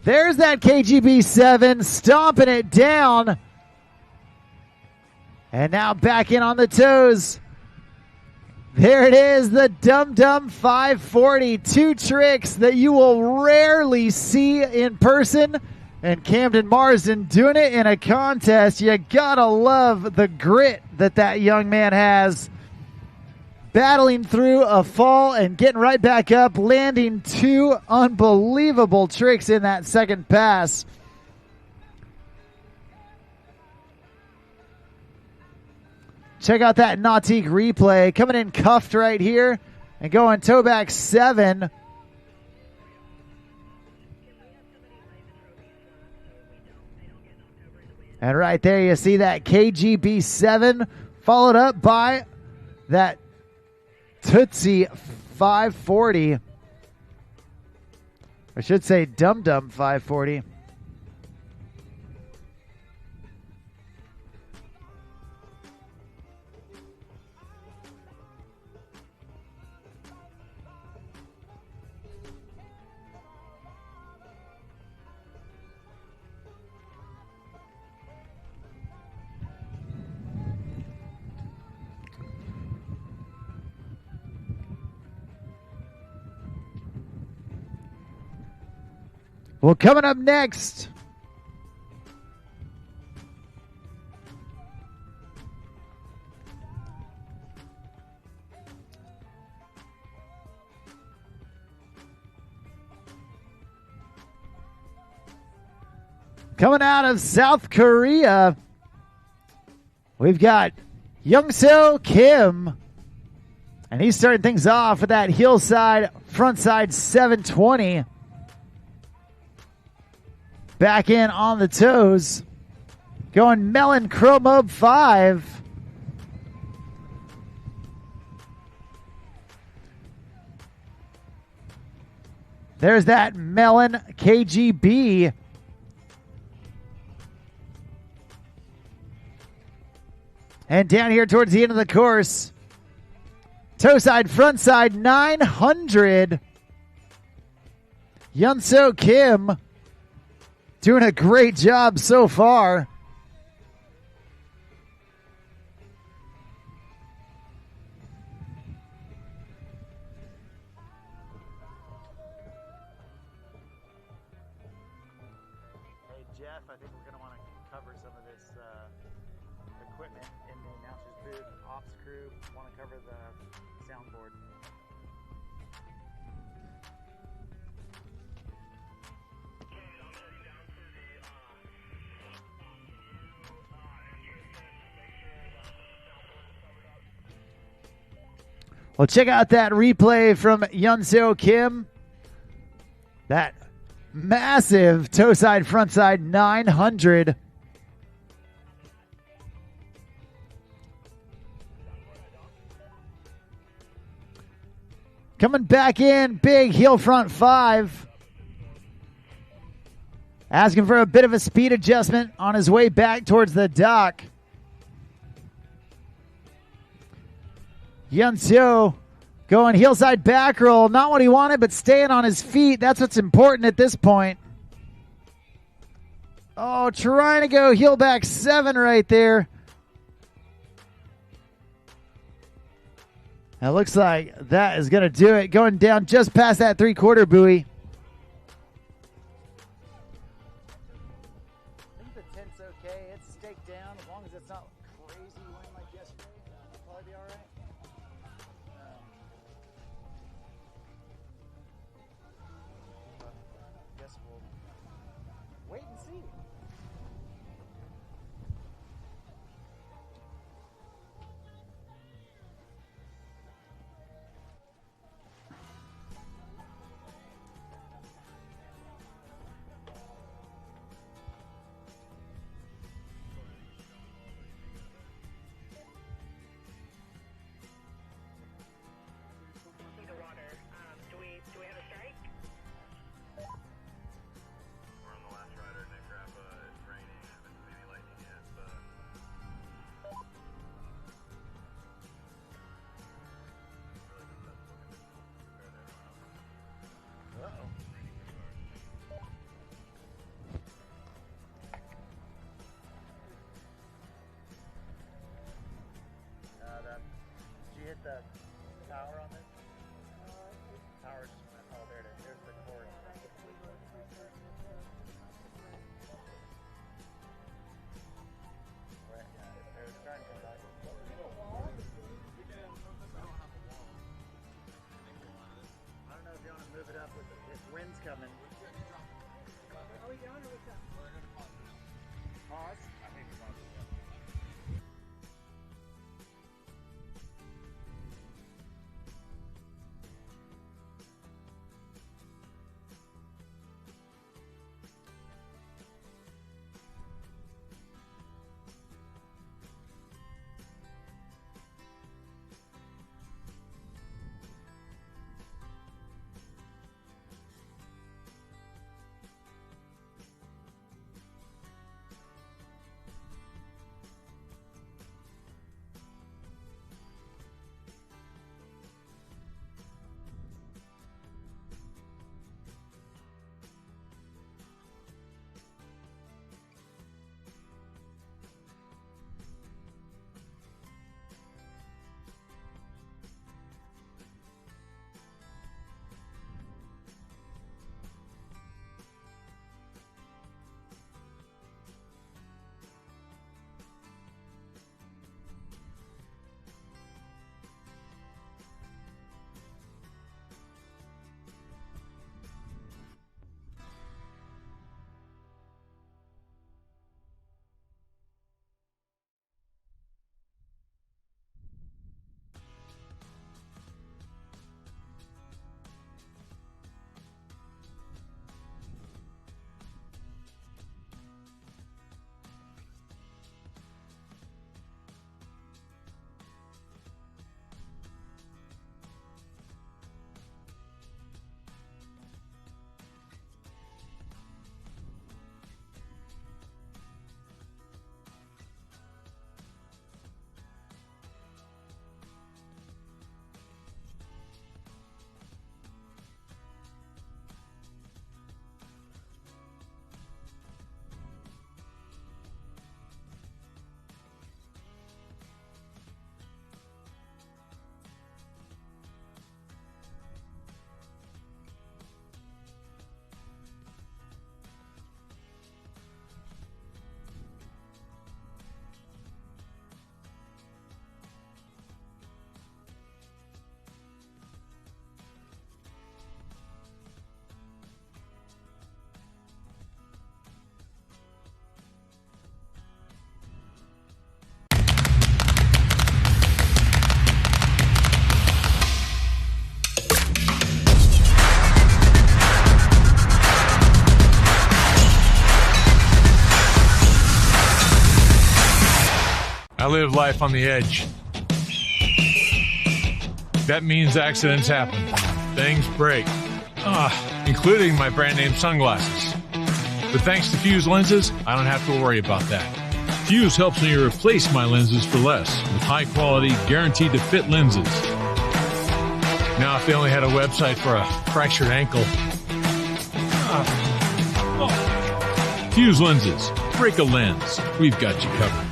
There's that KGB 7, stomping it down. And now back in on the toes. There it is, the Dum Dum 540. 2 tricks that you will rarely see in person. And Camden Marsden doing it in a contest. You gotta love the grit that young man has. Battling through a fall and getting right back up, landing 2 unbelievable tricks in that second pass. Check out that Nautique replay. Coming in cuffed right here and going toe back 7. And right there you see that KGB 7 followed up by that Tootsie 540. I should say Dum Dum 540. Well, coming up next, coming out of South Korea, we've got Yanso Kim, and he's starting things off with that hillside, frontside 720. Back in on the toes. Going Melon Chromobe 5. There's that Melon KGB. And down here towards the end of the course. Toe side, front side, 900. Yanso Kim. Doing a great job so far. Hey Jeff, I think we're going to want to cover some of this equipment in the announcer's booth. Ops crew want to cover the soundboard. Well, check out that replay from Yanso Kim. That massive toe side, front side 900. Coming back in, big heel front 5. Asking for a bit of a speed adjustment on his way back towards the dock. Yanso going heelside back roll. Not what he wanted, but staying on his feet. That's what's important at this point. Oh, trying to go heel back 7 right there. It looks like that is going to do it. Going down just past that 3/4 buoy. I think the tent's okay. It's staked down as long as it's not crazy wind like yesterday. It'll probably be all right. the power on this? Power just, oh, there it is. Here's the cord. Right, yeah, they're trying to come back. I don't know if you want to move it up with if wind's coming. Are we done or what's up? We're going to pause it now. Pause? I think we pause it. I live life on the edge. That means accidents happen. Things break. Including my brand name sunglasses. But thanks to Fuse lenses, I don't have to worry about that. Fuse helps me replace my lenses for less with high quality, guaranteed to fit lenses. Now if they only had a website for a fractured ankle. Fuse lenses. Break a lens. We've got you covered.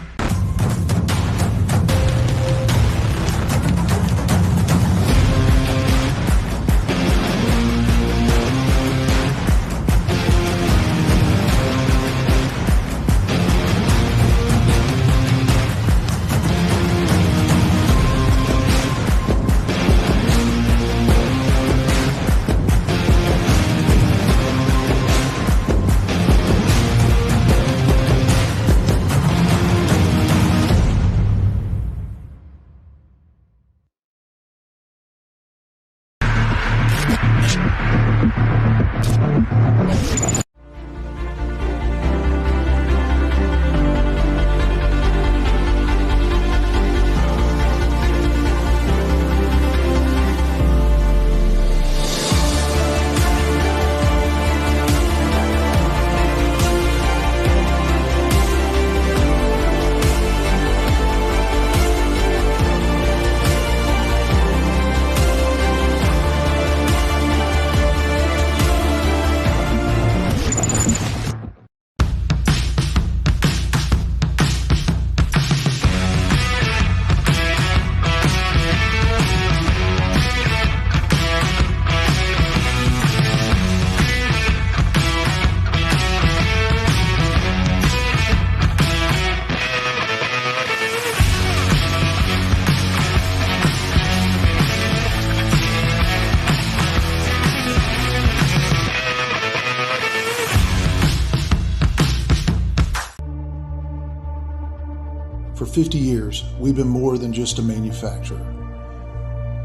For 50 years, we've been more than just a manufacturer.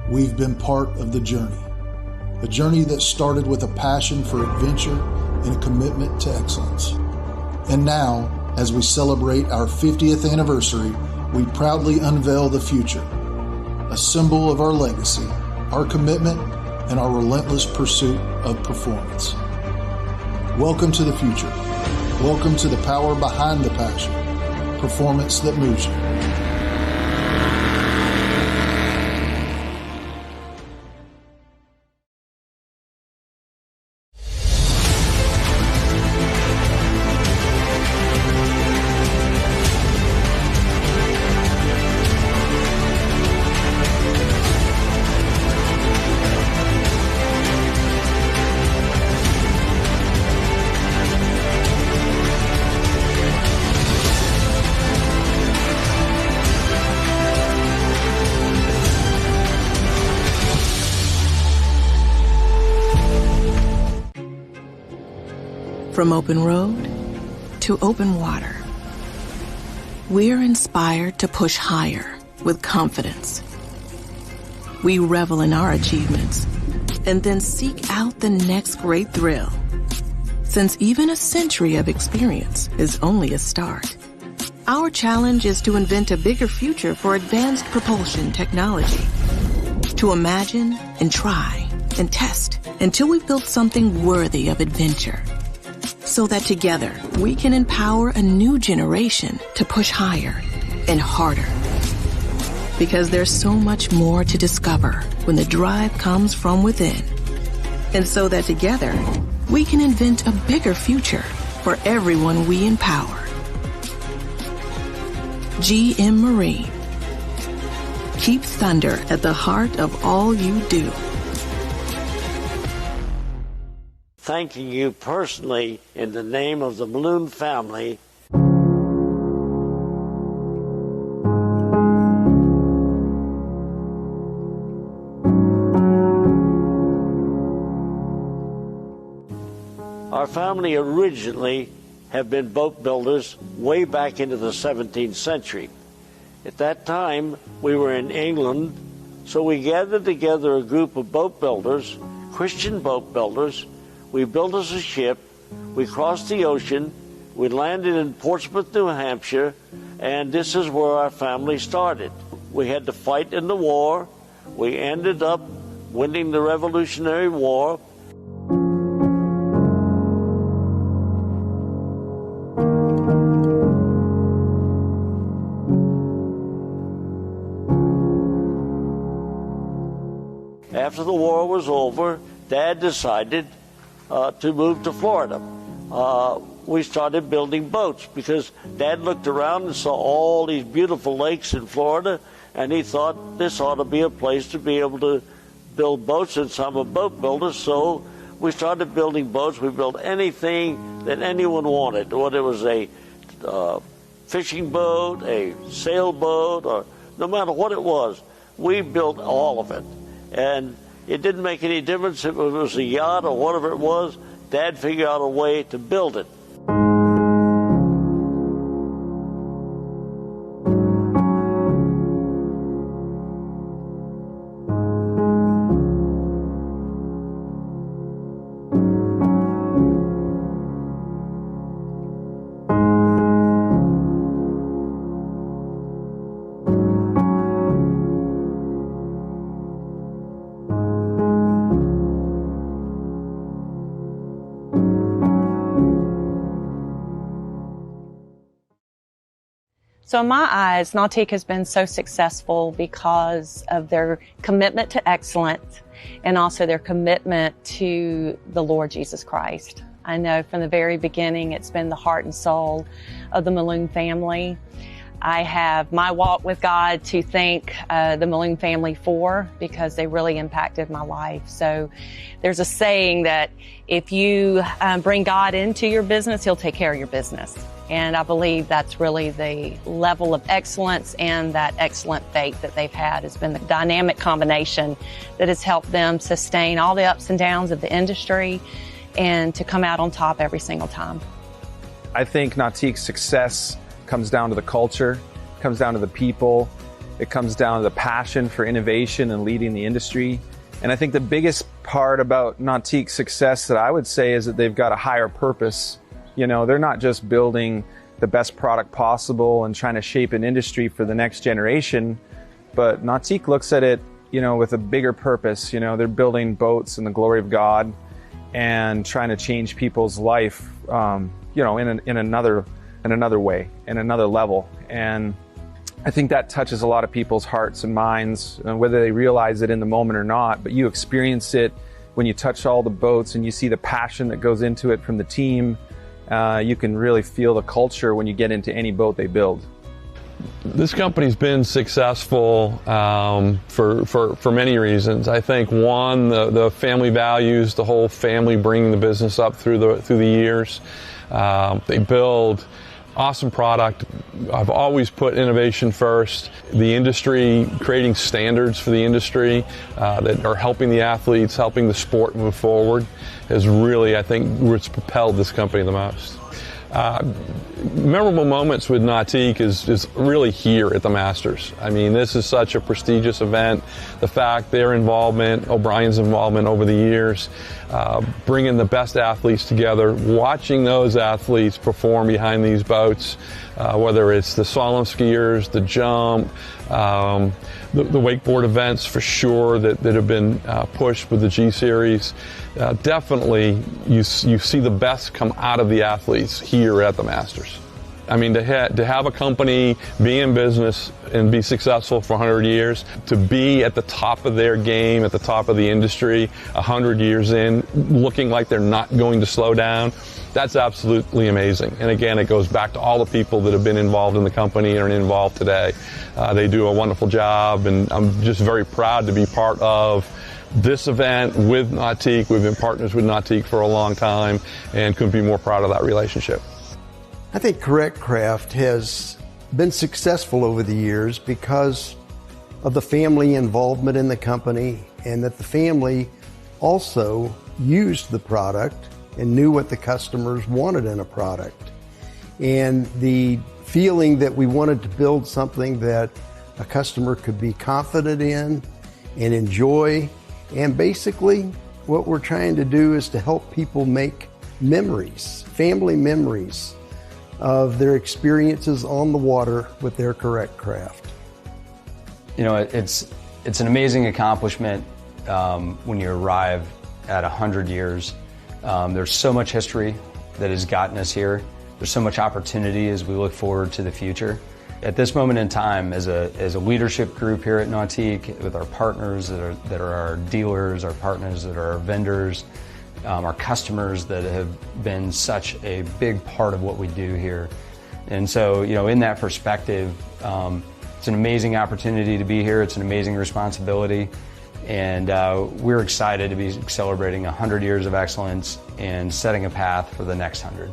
We've been part of the journey. A journey that started with a passion for adventure and a commitment to excellence. And now, as we celebrate our 50th anniversary, we proudly unveil the future, a symbol of our legacy, our commitment, and our relentless pursuit of performance. Welcome to the future. Welcome to the power behind the passion, performance that moves you. From open road to open water, we're inspired to push higher with confidence. We revel in our achievements and then seek out the next great thrill. Since even a century of experience is only a start, our challenge is to invent a bigger future for advanced propulsion technology. To imagine and try and test until we've built something worthy of adventure. So that together we can empower a new generation to push higher and harder. Because there's so much more to discover when the drive comes from within. And so that together we can invent a bigger future for everyone we empower. GM Marine. Keep thunder at the heart of all you do. Thanking you personally in the name of the Balloon family. Our family originally have been boat builders way back into the 17th century. At that time, we were in England, so we gathered together a group of boat builders, Christian boat builders. We built us a ship, we crossed the ocean, we landed in Portsmouth, New Hampshire, and this is where our family started. We had to fight in the war. We ended up winning the Revolutionary War. After the war was over, Dad decided to move to Florida. We started building boats because Dad looked around and saw all these beautiful lakes in Florida, and he thought this ought to be a place to be able to build boats, since I'm a boat builder. So we started building boats. We built anything that anyone wanted, whether it was a fishing boat, a sailboat, or no matter what it was, we built all of it. And it didn't make any difference if it was a yacht or whatever it was. Dad figured out a way to build it. So in my eyes, Nautique has been so successful because of their commitment to excellence and also their commitment to the Lord Jesus Christ. I know from the very beginning, it's been the heart and soul of the Malone family. I have my walk with God to thank the Malone family for, because they really impacted my life. So there's a saying that if you bring God into your business, He'll take care of your business. And I believe that's really the level of excellence, and that excellent faith that they've had has been the dynamic combination that has helped them sustain all the ups and downs of the industry and to come out on top every single time. I think Nautique's success comes down to the culture, comes down to the people. It comes down to the passion for innovation and leading the industry. And I think the biggest part about Nautique's success that I would say is that they've got a higher purpose. You know, they're not just building the best product possible and trying to shape an industry for the next generation, but Nautique looks at it, you know, with a bigger purpose. You know, they're building boats in the glory of God and trying to change people's life, you know, in another way, in another level. And I think that touches a lot of people's hearts and minds, whether they realize it in the moment or not, but you experience it when you touch all the boats and you see the passion that goes into it from the team. You can really feel the culture when you get into any boat they build. This company's been successful for many reasons. I think one, the family values, the whole family bringing the business up through the years. They build awesome product. I've always put innovation first. The industry, creating standards for the industry that are helping the athletes, helping the sport move forward, is really, I think, what's propelled this company the most. Memorable moments with Nautique is really here at the Masters. I mean, this is such a prestigious event. The fact their involvement, O'Brien's involvement over the years, bringing the best athletes together, watching those athletes perform behind these boats, whether it's the slalom skiers, the jump, the wakeboard events for sure that have been pushed with the G Series. Definitely you see the best come out of the athletes here at the Masters. I mean, to have a company be in business and be successful for 100 years, to be at the top of their game, at the top of the industry, 100 years in, looking like they're not going to slow down, that's absolutely amazing. And again, it goes back to all the people that have been involved in the company and are involved today. They do a wonderful job, and I'm just very proud to be part of this event with Nautique. We've been partners with Nautique for a long time and couldn't be more proud of that relationship. I think Correct Craft has been successful over the years because of the family involvement in the company, and that the family also used the product and knew what the customers wanted in a product. And the feeling that we wanted to build something that a customer could be confident in and enjoy. And basically what we're trying to do is to help people make memories, family memories of their experiences on the water with their Correct Craft. You know, it's an amazing accomplishment when you arrive at 100 years. There's so much history that has gotten us here. There's so much opportunity as we look forward to the future. At this moment in time, as a leadership group here at Nautique, with our partners that are our dealers, our partners that are our vendors, our customers that have been such a big part of what we do here. And so, you know, in that perspective, it's an amazing opportunity to be here. It's an amazing responsibility. And we're excited to be celebrating 100 years of excellence and setting a path for the next 100.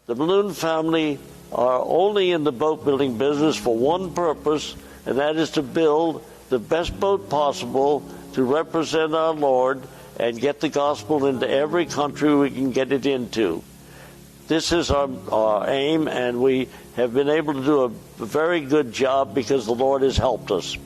The Balloon family are only in the boat building business for one purpose, and that is to build the best boat possible to represent our Lord and get the gospel into every country we can get it into. This is our aim, and we have been able to do a very good job because the Lord has helped us.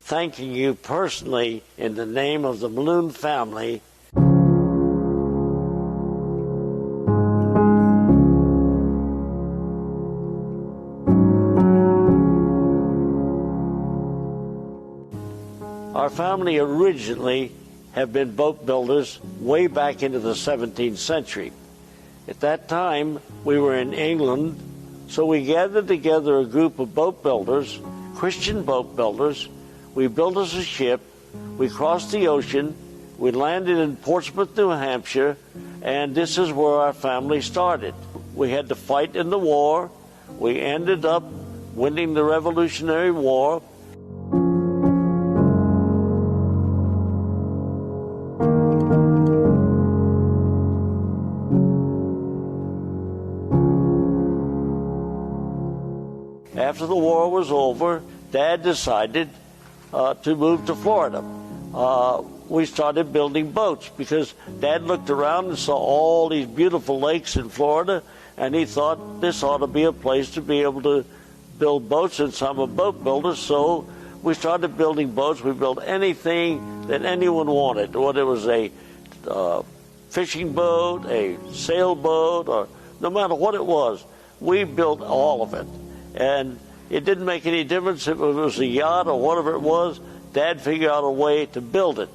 thanking you personally in the name of the Malone family. Our family originally have been boat builders way back into the 17th century. At that time, we were in England, so we gathered together a group of boat builders, Christian boat builders. We built us a ship, we crossed the ocean, we landed in Portsmouth, New Hampshire, and this is where our family started. We had to fight in the war. We ended up winning the Revolutionary War. After the war was over, Dad decided to move to Florida. We started building boats because Dad looked around and saw all these beautiful lakes in Florida, and he thought this ought to be a place to be able to build boats, and I'm a boat builder, so we started building boats. We built anything that anyone wanted, whether it was a fishing boat, a sailboat, or no matter what it was, we built all of it. And it didn't make any difference if it was a yacht or whatever it was. Dad figured out a way to build it.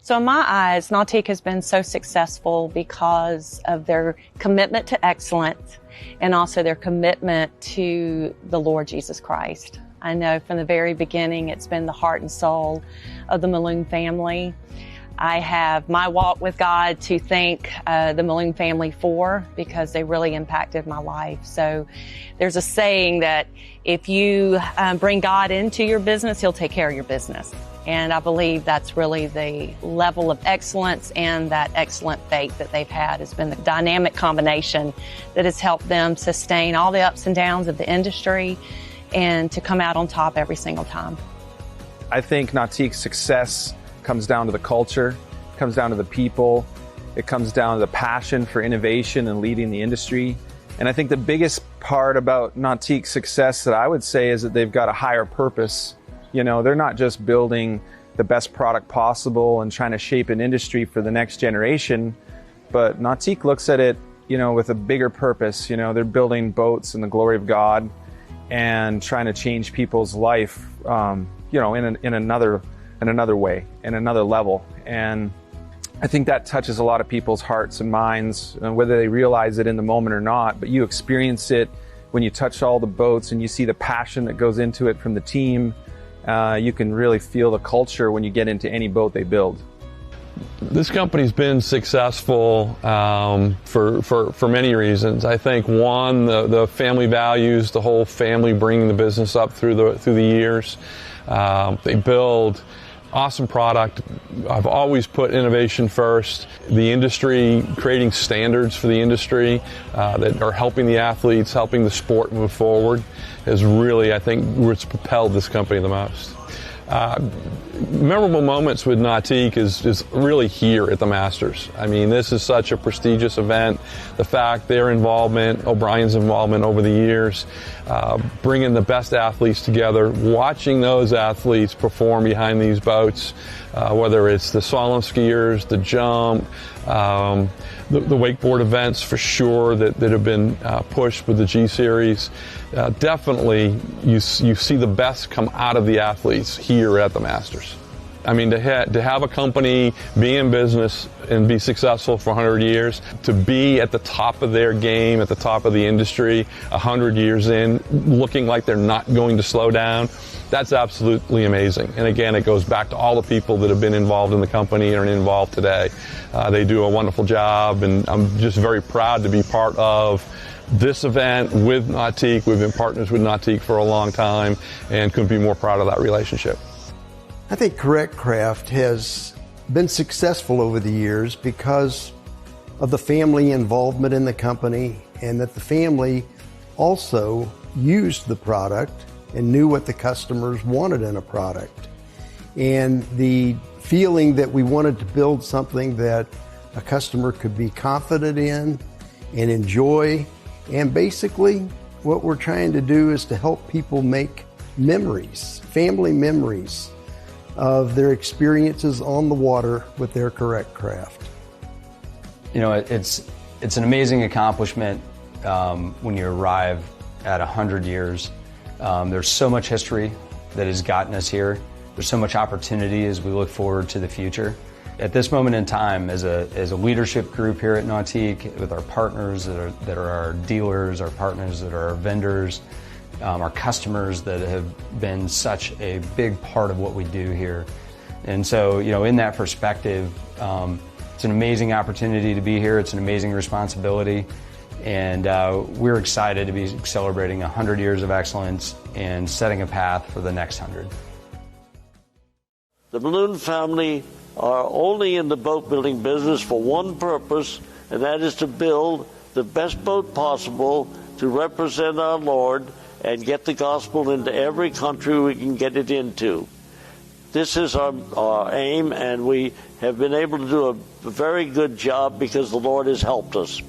So in my eyes, Nautique has been so successful because of their commitment to excellence and also their commitment to the Lord Jesus Christ. I know from the very beginning, it's been the heart and soul of the Malone family. I have my walk with God to thank the Malone family for, because they really impacted my life. So there's a saying that if you bring God into your business, He'll take care of your business. And I believe that's really the level of excellence, and that excellent faith that they've had has been the dynamic combination that has helped them sustain all the ups and downs of the industry and to come out on top every single time. I think Nautique's success comes down to the culture, comes down to the people, it comes down to the passion for innovation and leading the industry. And I think the biggest part about Nautique's success that I would say is that they've got a higher purpose. You know, they're not just building the best product possible and trying to shape an industry for the next generation, but Nautique looks at it, you know, with a bigger purpose. You know, they're building boats in the glory of God and trying to change people's life, you know, in another way, in another level. And I think that touches a lot of people's hearts and minds, whether they realize it in the moment or not, but you experience it when you touch all the boats and you see the passion that goes into it from the team. You can really feel the culture when you get into any boat they build. This company's been successful for many reasons. I think one, the family values, the whole family bringing the business up through the years. They build awesome product. I've always put innovation first. The industry, creating standards for the industry that are helping the athletes, helping the sport move forward, is really, I think, what's propelled this company the most. Memorable moments with Nautique is really here at the Masters. I mean, this is such a prestigious event. The fact their involvement, O'Brien's involvement over the years, bringing the best athletes together, watching those athletes perform behind these boats, whether it's the slalom skiers, the jump, the wakeboard events for sure that have been pushed with the G Series. Definitely you see the best come out of the athletes here at the Masters. I mean, to have a company be in business and be successful for 100 years, to be at the top of their game, at the top of the industry, 100 years in, looking like they're not going to slow down, that's absolutely amazing. And again, it goes back to all the people that have been involved in the company and are involved today. They do a wonderful job, and I'm just very proud to be part of this event with Nautique. We've been partners with Nautique for a long time and couldn't be more proud of that relationship. I think Correct Craft has been successful over the years because of the family involvement in the company, and that the family also used the product and knew what the customers wanted in a product. And the feeling that we wanted to build something that a customer could be confident in and enjoy. And basically what we're trying to do is to help people make memories, family memories of their experiences on the water with their Correct Craft. You know, it's an amazing accomplishment when you arrive at 100 years. There's so much history that has gotten us here. There's so much opportunity as we look forward to the future. At this moment in time, as a leadership group here at Nautique, with our partners that are our dealers, our partners that are our vendors, our customers that have been such a big part of what we do here. And so, you know, in that perspective, it's an amazing opportunity to be here. It's an amazing responsibility. And we're excited to be celebrating 100 years of excellence and setting a path for the next 100. The Balloon family are only in the boat building business for one purpose, and that is to build the best boat possible to represent our Lord and get the gospel into every country we can get it into. This is our aim, and we have been able to do a very good job because the Lord has helped us.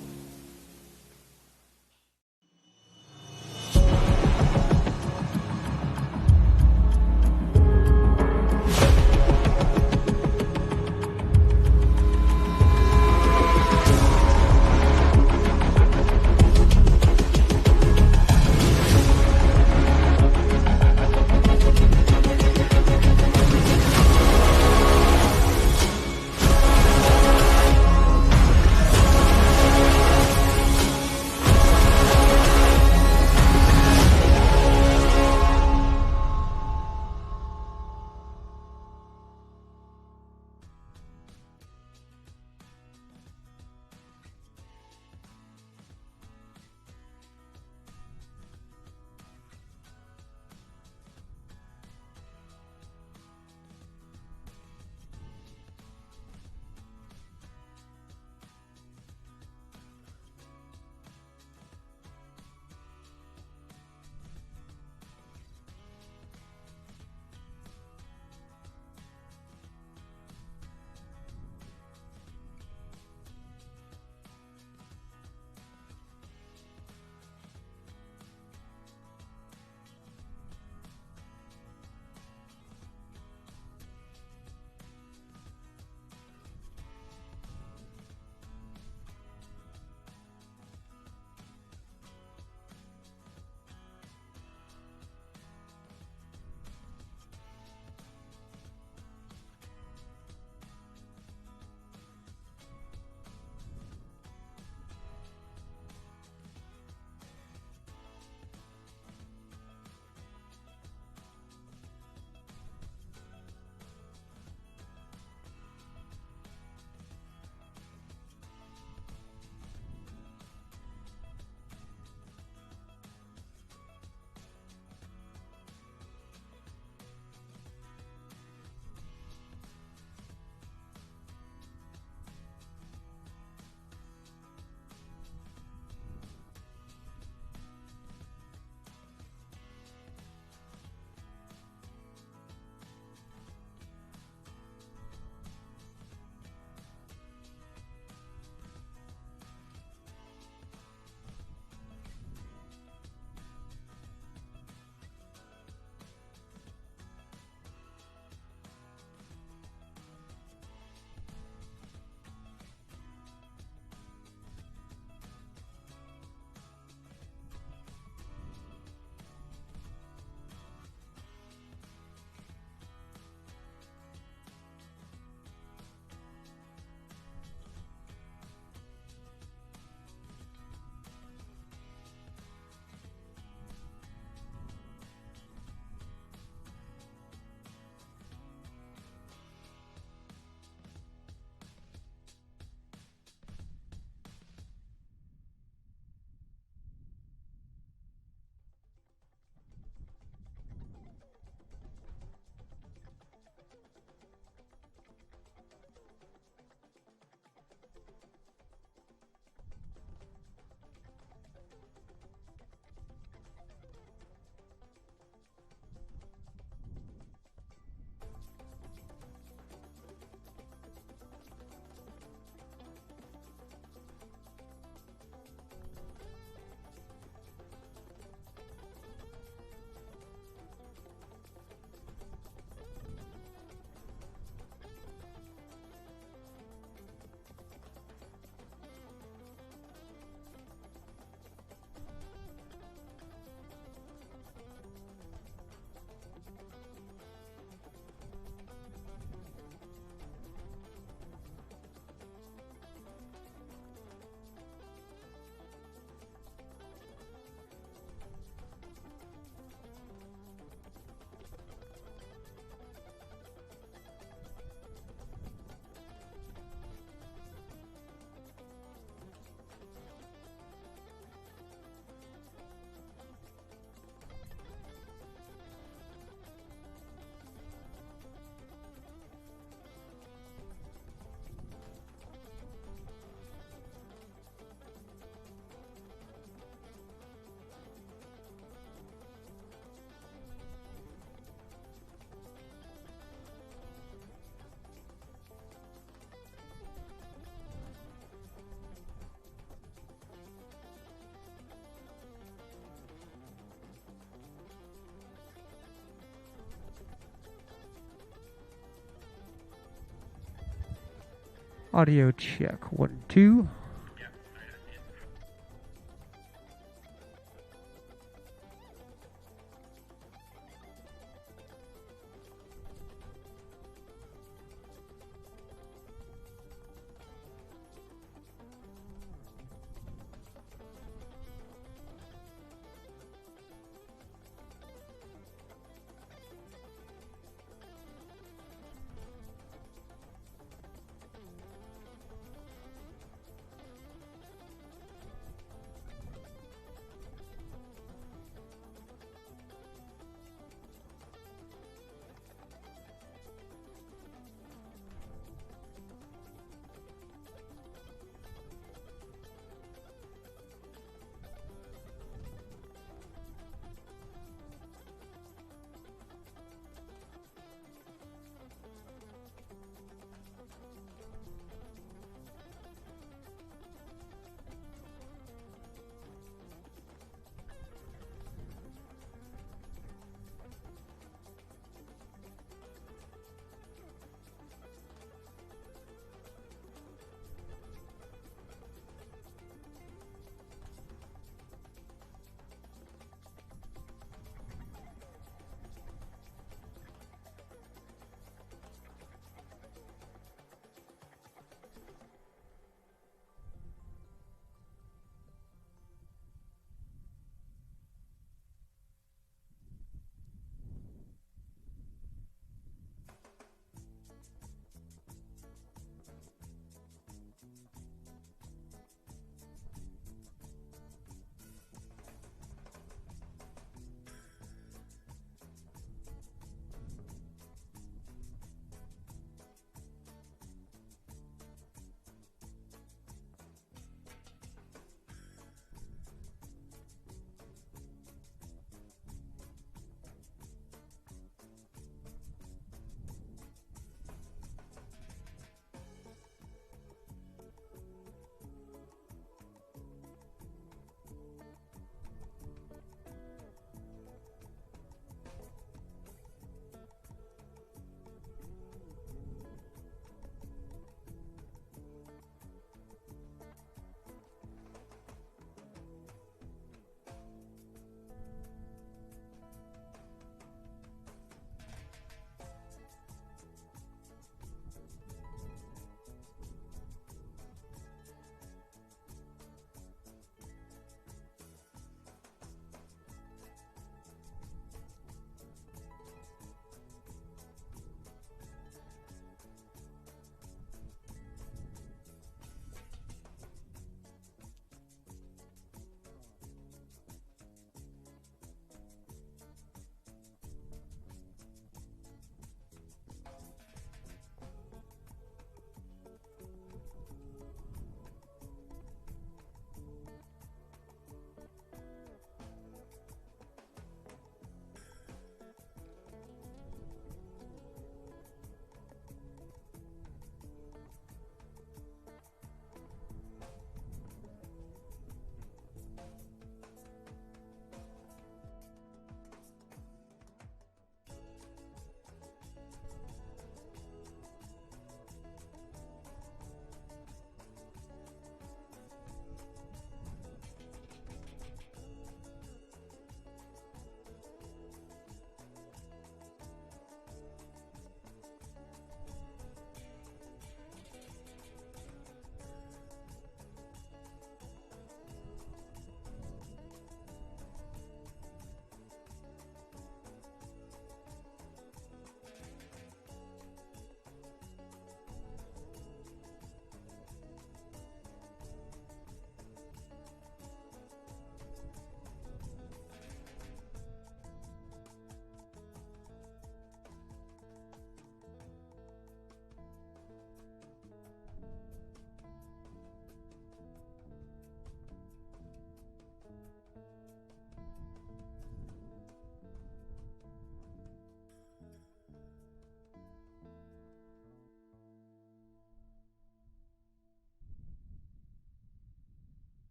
Audio check. 1, 2.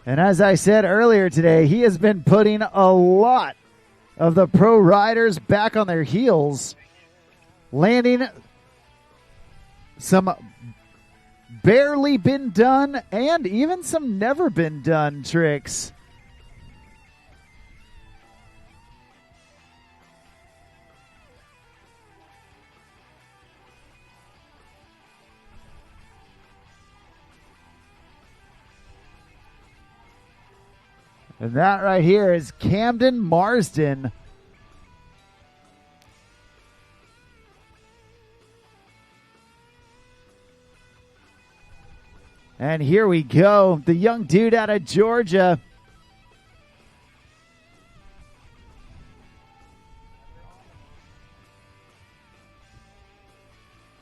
And as I said earlier today, he has been putting a lot of the pro riders back on their heels, landing some barely been done and even some never been done tricks. And that right here is Camden Marsden. And here we go. The young dude out of Georgia.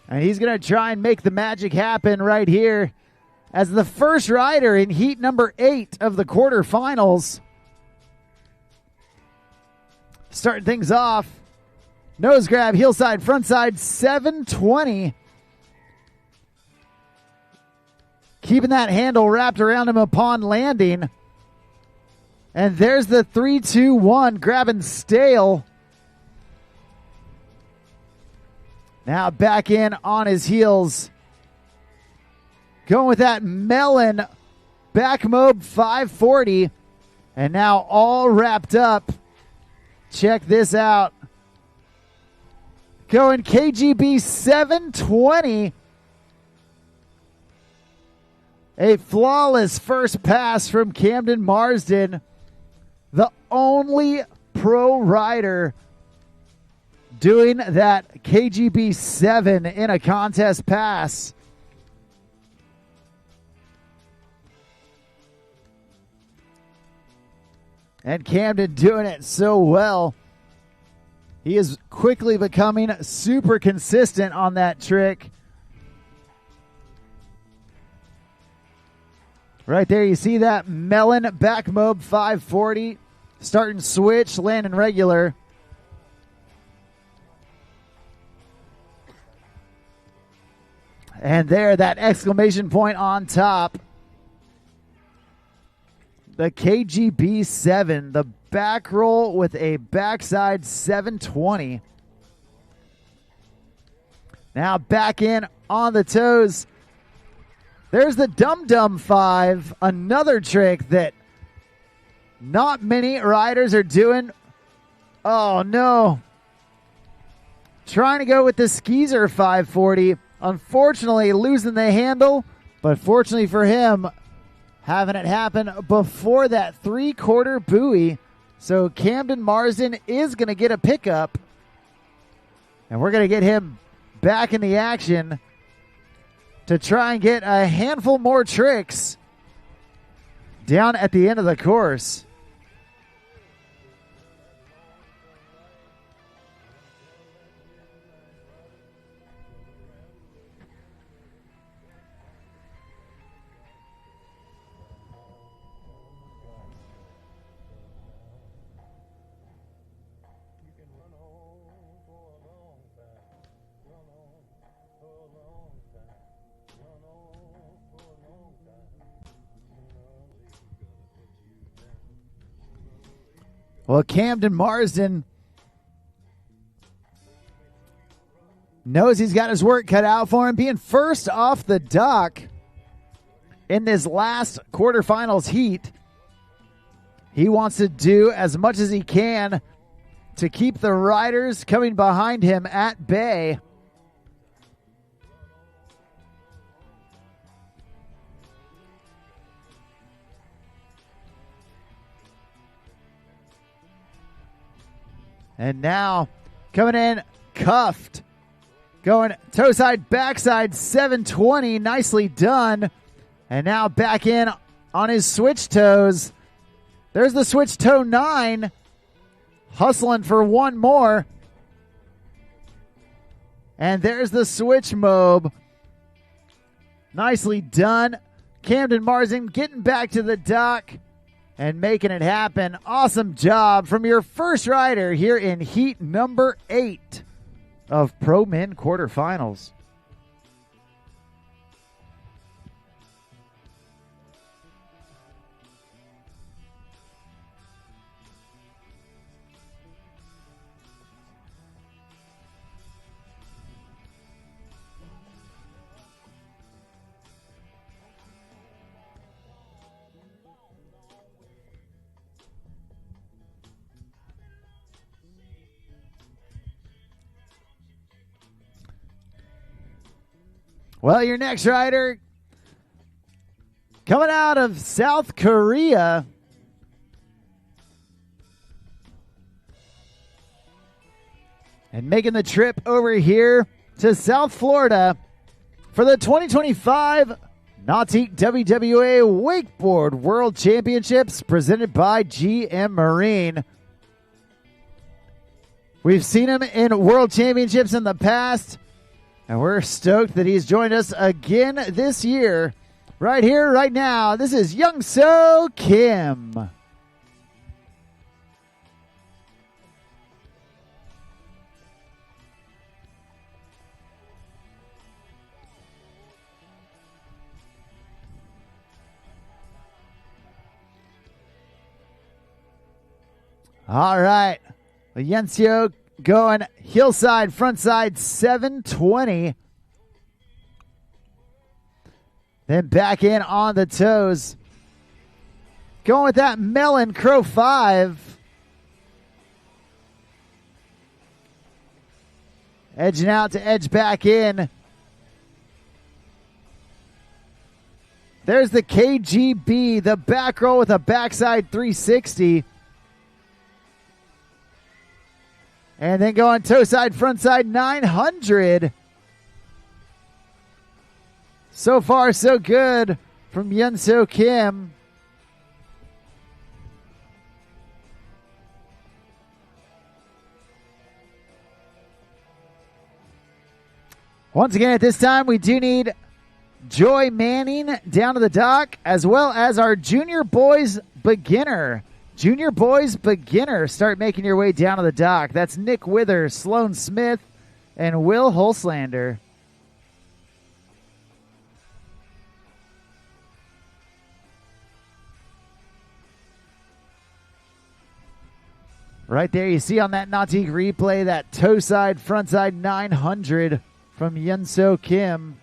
And he's going to try and make the magic happen right here as the first rider in heat number 8 of the quarterfinals. Starting things off. Nose grab, heel side, front side, 720. Keeping that handle wrapped around him upon landing. And there's the 3-2-1, grabbing stale. Now back in on his heels. Going with that melon back mob 540. And now all wrapped up. Check this out. Going KGB 720. A flawless first pass from Camden Marsden. The only pro rider doing that KGB 7 in a contest pass. And Camden doing it so well. He is quickly becoming super consistent on that trick. Right there, you see that melon back mob 540. Starting switch, landing regular. And there, that exclamation point on top. The KGB 7, the back roll with a backside 720. Now back in on the toes. There's the Dum Dum 5, another trick that not many riders are doing. Oh no. Trying to go with the Skeezer 540. Unfortunately, losing the handle, but fortunately for him, having it happen before that 3/4 buoy. So Camden Marsden is going to get a pickup. And we're going to get him back in the action to try and get a handful more tricks down at the end of the course. Well, Camden Marsden knows he's got his work cut out for him, being first off the dock in this last quarterfinals heat. He wants to do as much as he can to keep the riders coming behind him at bay. And now coming in cuffed. Going toe side, backside, 720. Nicely done. And now back in on his switch toes. There's the switch toe 9. Hustling for one more. And there's the switch mob. Nicely done. Camden Marsden getting back to the dock and making it happen. Awesome job from your first rider here in heat number 8 of Pro Men quarterfinals. Well, your next rider coming out of South Korea. And making the trip over here to South Florida for the 2025 Nautique WWA Wakeboard World Championships presented by GM Marine. We've seen him in World Championships in the past, and we're stoked that he's joined us again this year. Right here, right now, this is Yanso Kim. All right. Yanso going hillside, frontside 720. Then back in on the toes. Going with that melon crow 5. Edging out to edge back in. There's the KGB, the back roll with a backside 360. And then going toe side, front side 900. So far, so good from Yanso Kim. Once again, at this time, we do need Joy Manning down to the dock, as well as our junior boys beginner. Junior boys beginner, start making your way down to the dock. That's Nick Withers, Sloan Smith, and Will Holslander. Right there, you see on that Nautique replay, that toe side, front side 900 from Yanso Kim.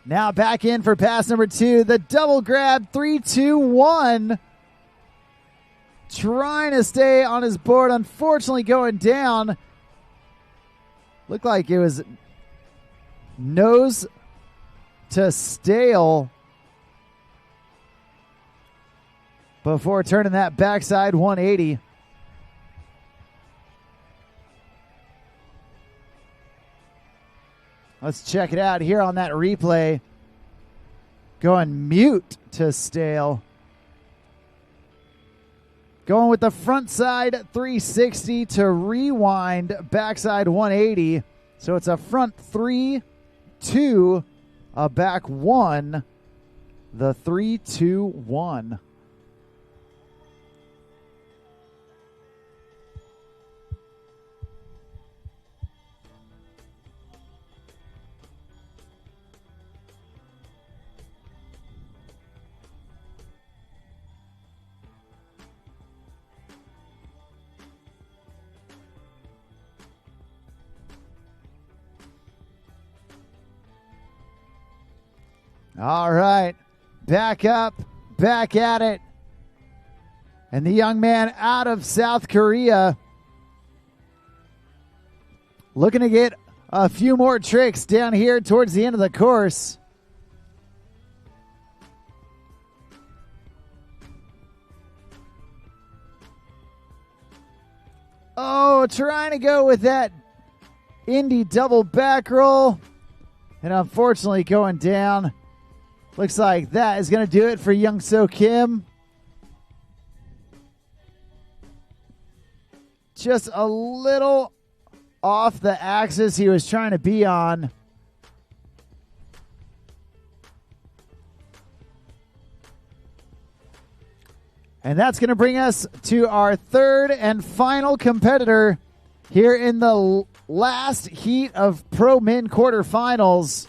Now back in for pass number 2, the double grab, 3-2-1. Trying to stay on his board, unfortunately going down. Looked like it was nose to stale before turning that backside 180. Let's check it out here on that replay. Going mute to stale. Going with the front side 360 to rewind backside 180. So it's a front 3, 2, a back 1. The 3-2-1. All right, back up, back at it. And the young man out of South Korea looking to get a few more tricks down here towards the end of the course. Oh, trying to go with that Indy double back roll. And unfortunately going down. Looks like that is going to do it for Yanso Kim. Just a little off the axis he was trying to be on. And that's going to bring us to our third and final competitor here in the last heat of Pro Men quarterfinals.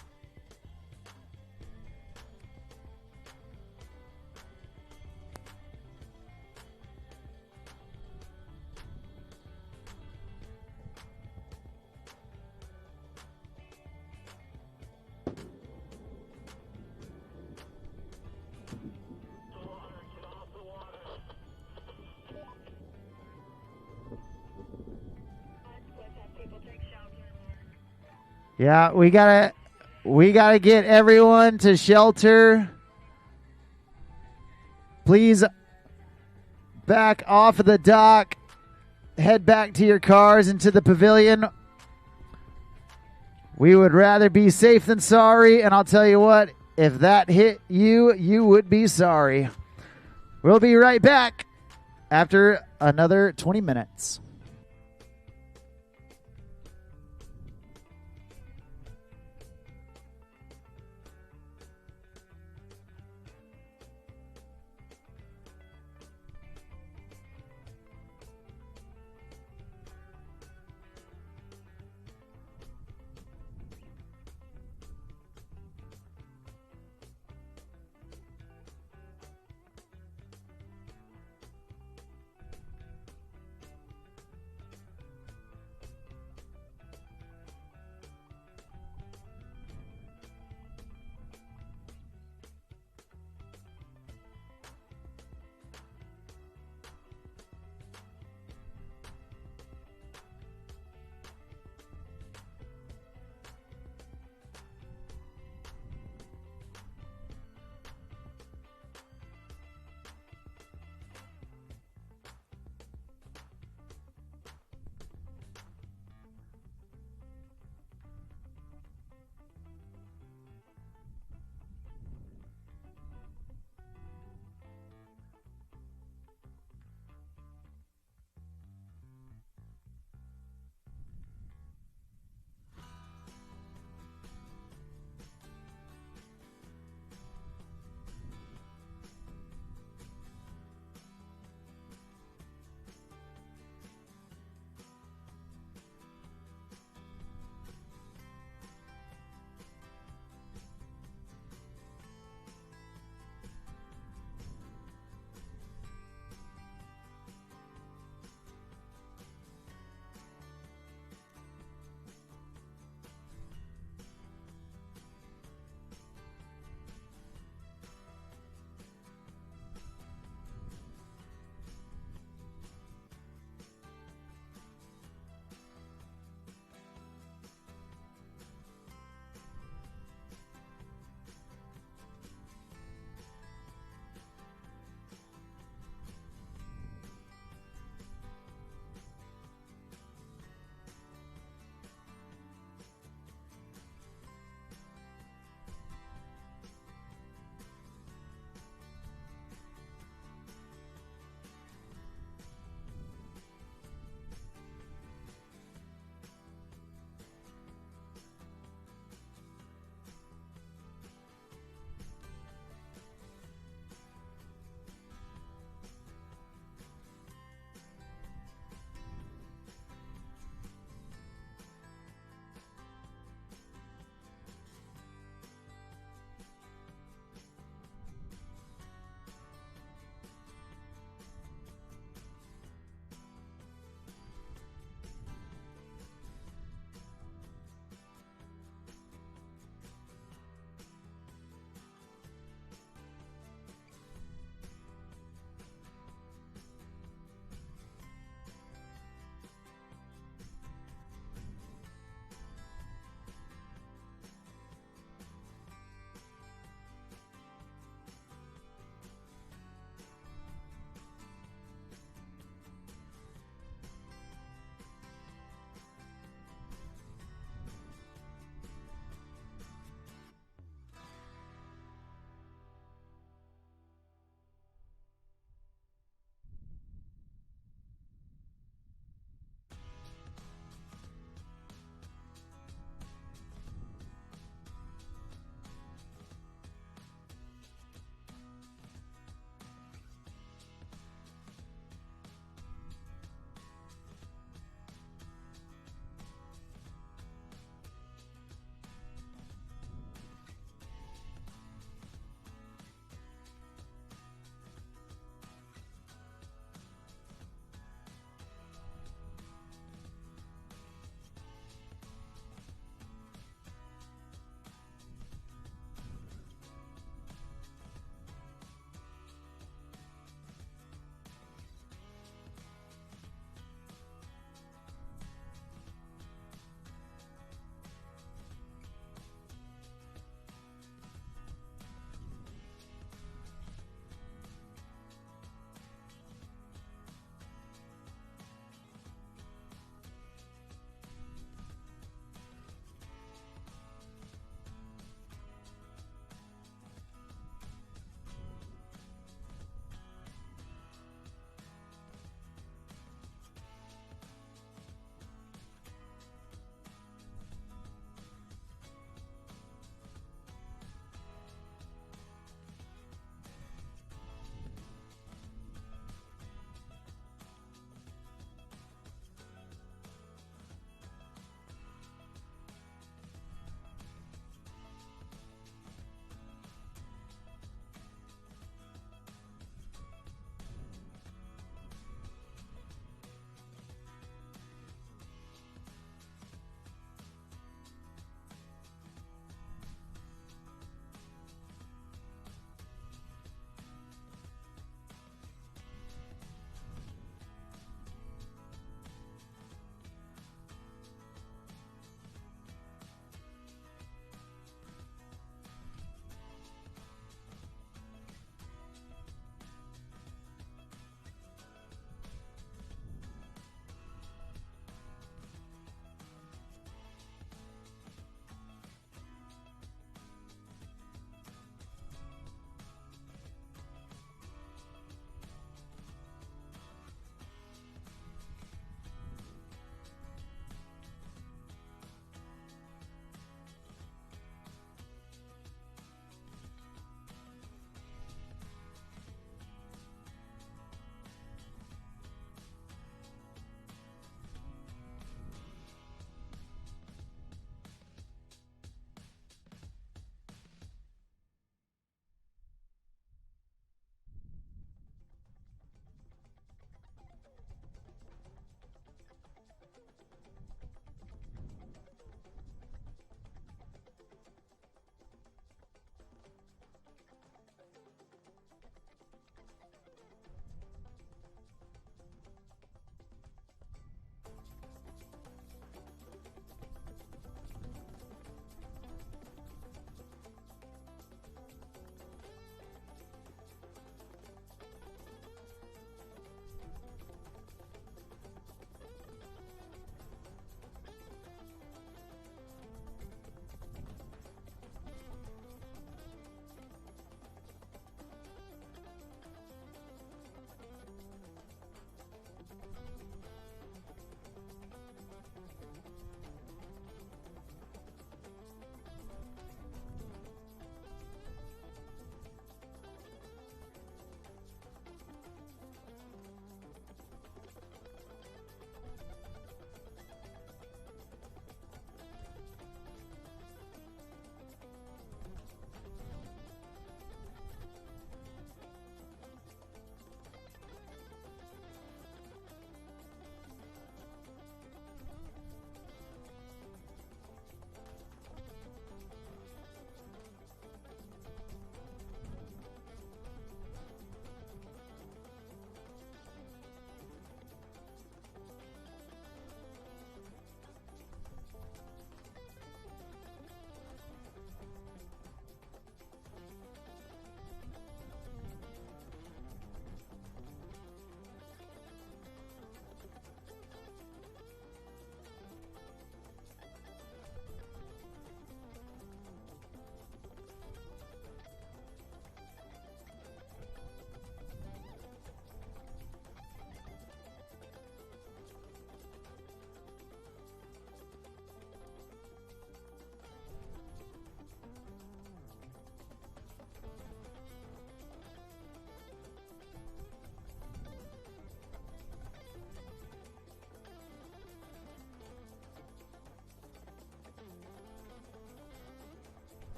Yeah, we gotta get everyone to shelter. Please back off of the dock. Head back to your cars and to the pavilion. We would rather be safe than sorry, and I'll tell you what, if that hit you, you would be sorry. We'll be right back after another 20 minutes.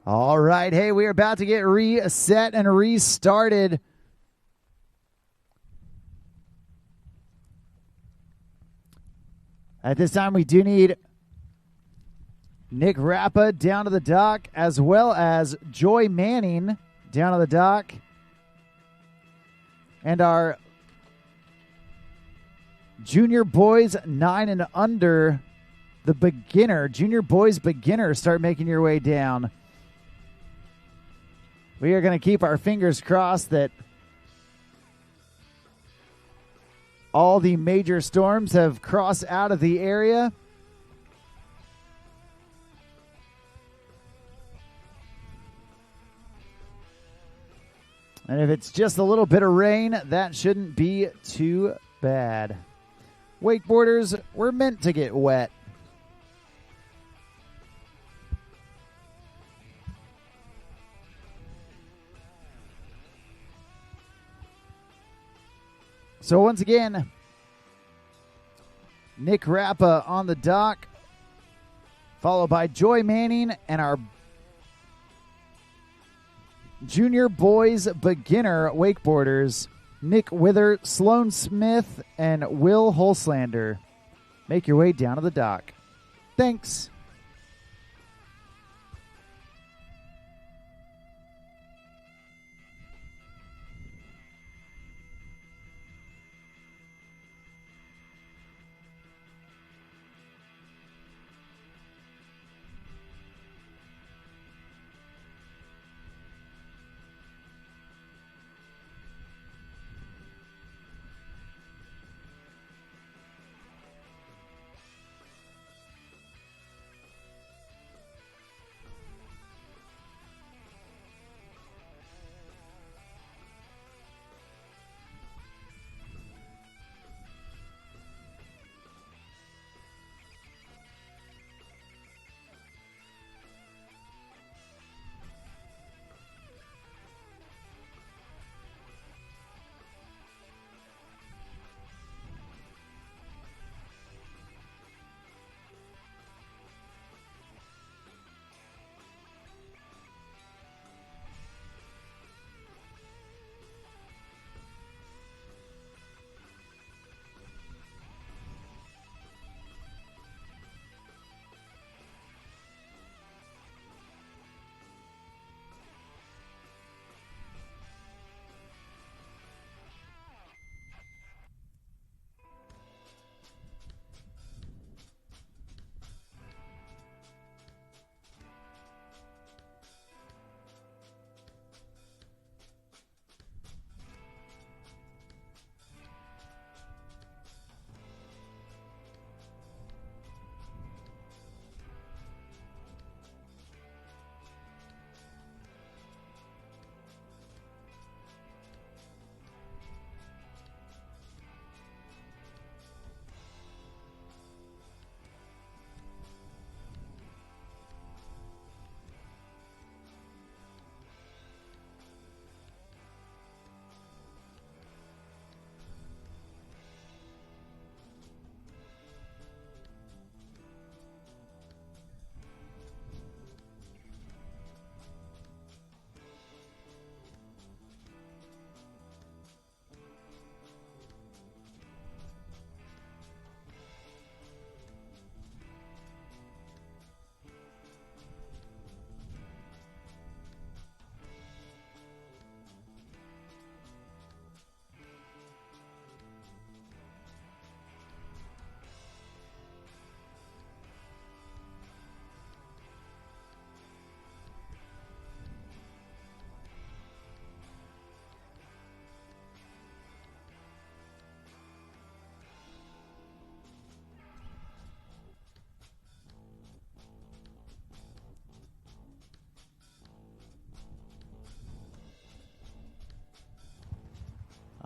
All right. Hey, we are about to get reset and restarted. At this time, we do need Nick Rappa down to the dock, as well as Joy Manning down to the dock. And our junior boys 9 and under, the beginner, junior boys beginner, start making your way down. We are going to keep our fingers crossed that all the major storms have crossed out of the area. And if it's just a little bit of rain, that shouldn't be too bad. Wakeboarders, we're meant to get wet. So once again, Nick Rappa on the dock, followed by Joy Manning and our junior boys beginner wakeboarders, Nick Wither, Sloan Smith, and Will Holslander. Make your way down to the dock. Thanks.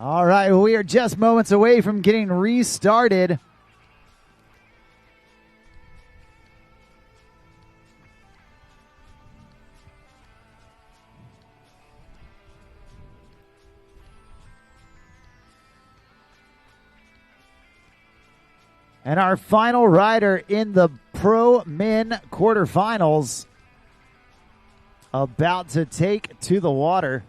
All right, well, we are just moments away from getting restarted. And our final rider in the Pro Men quarterfinals about to take to the water.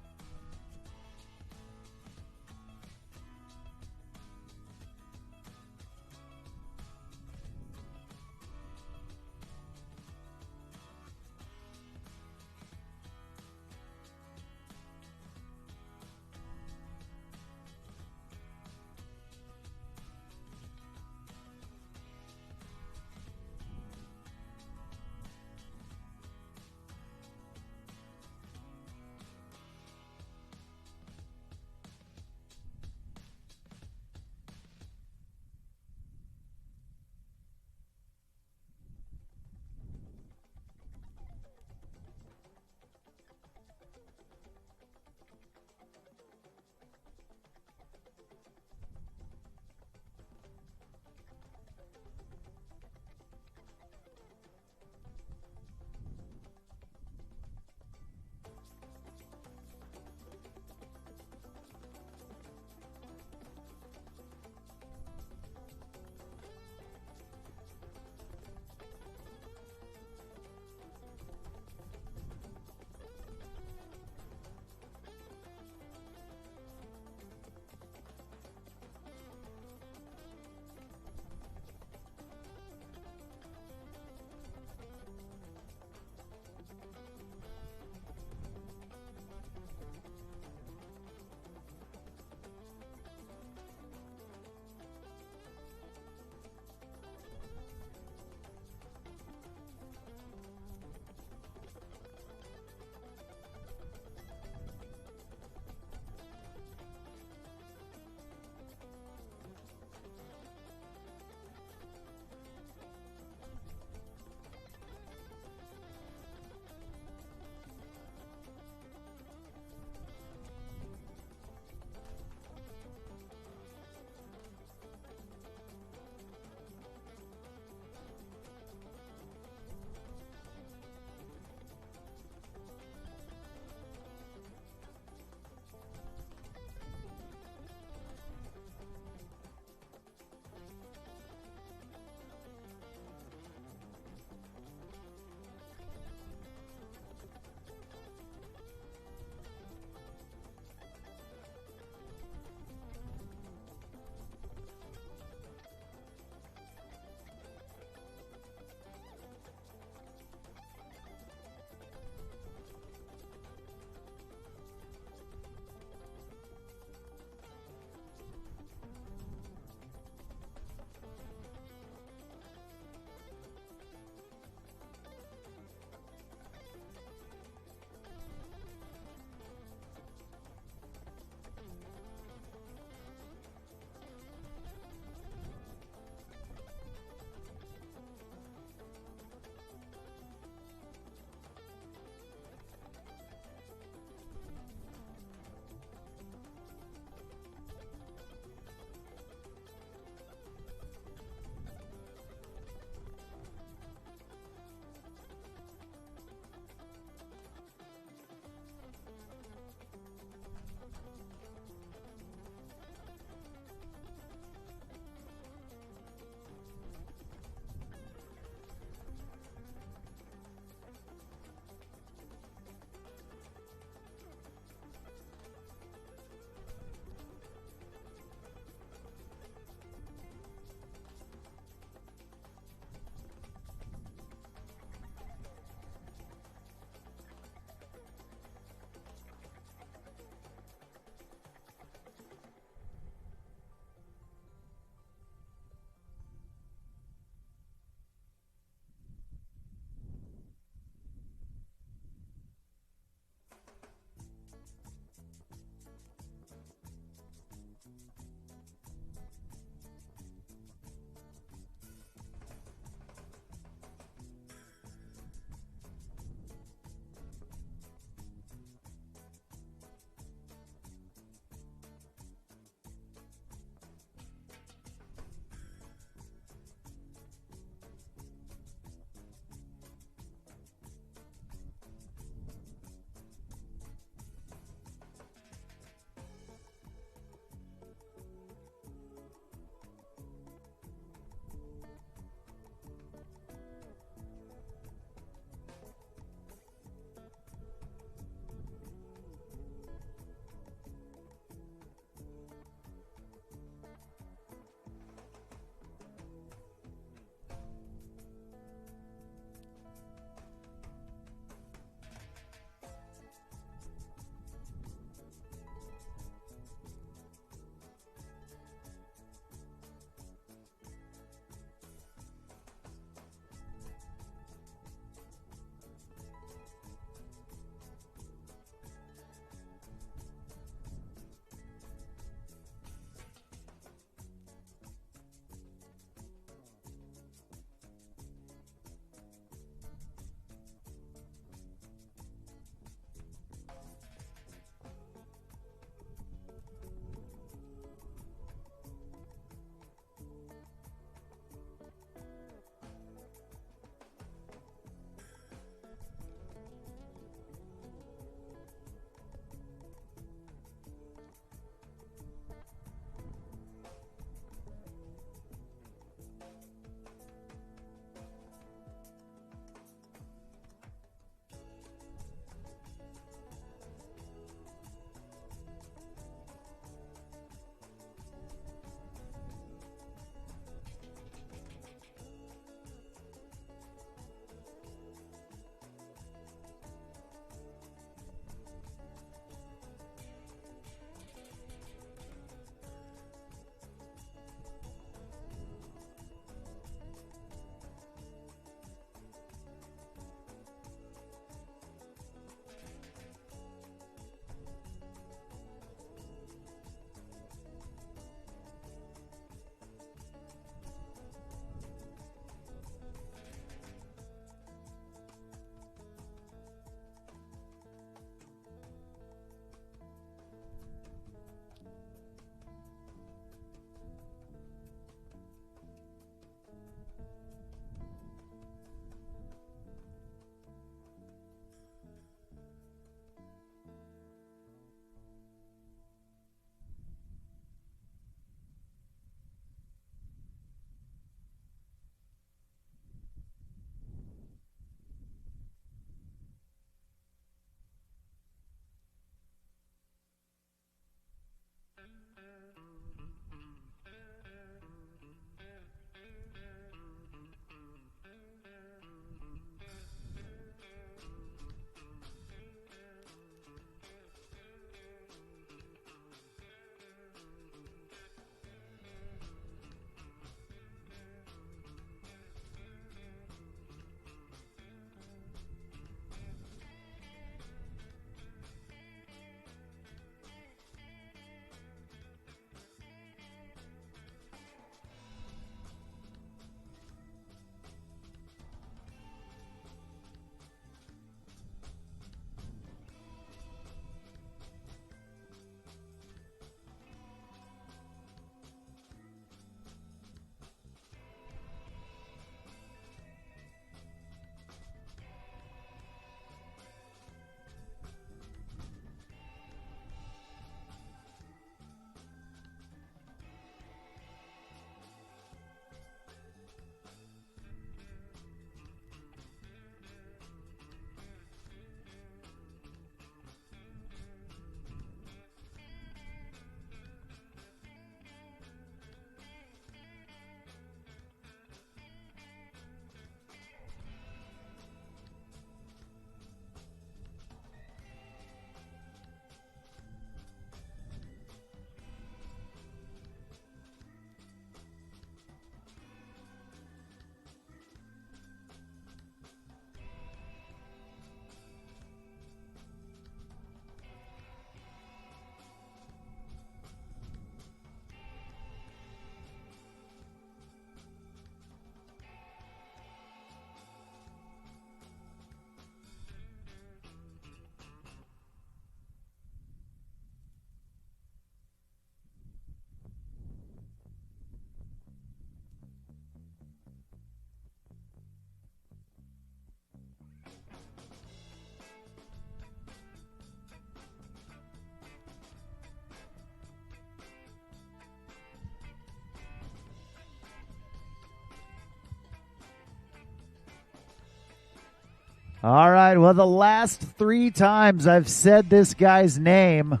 All right, well, the last 3 times I've said this guy's name,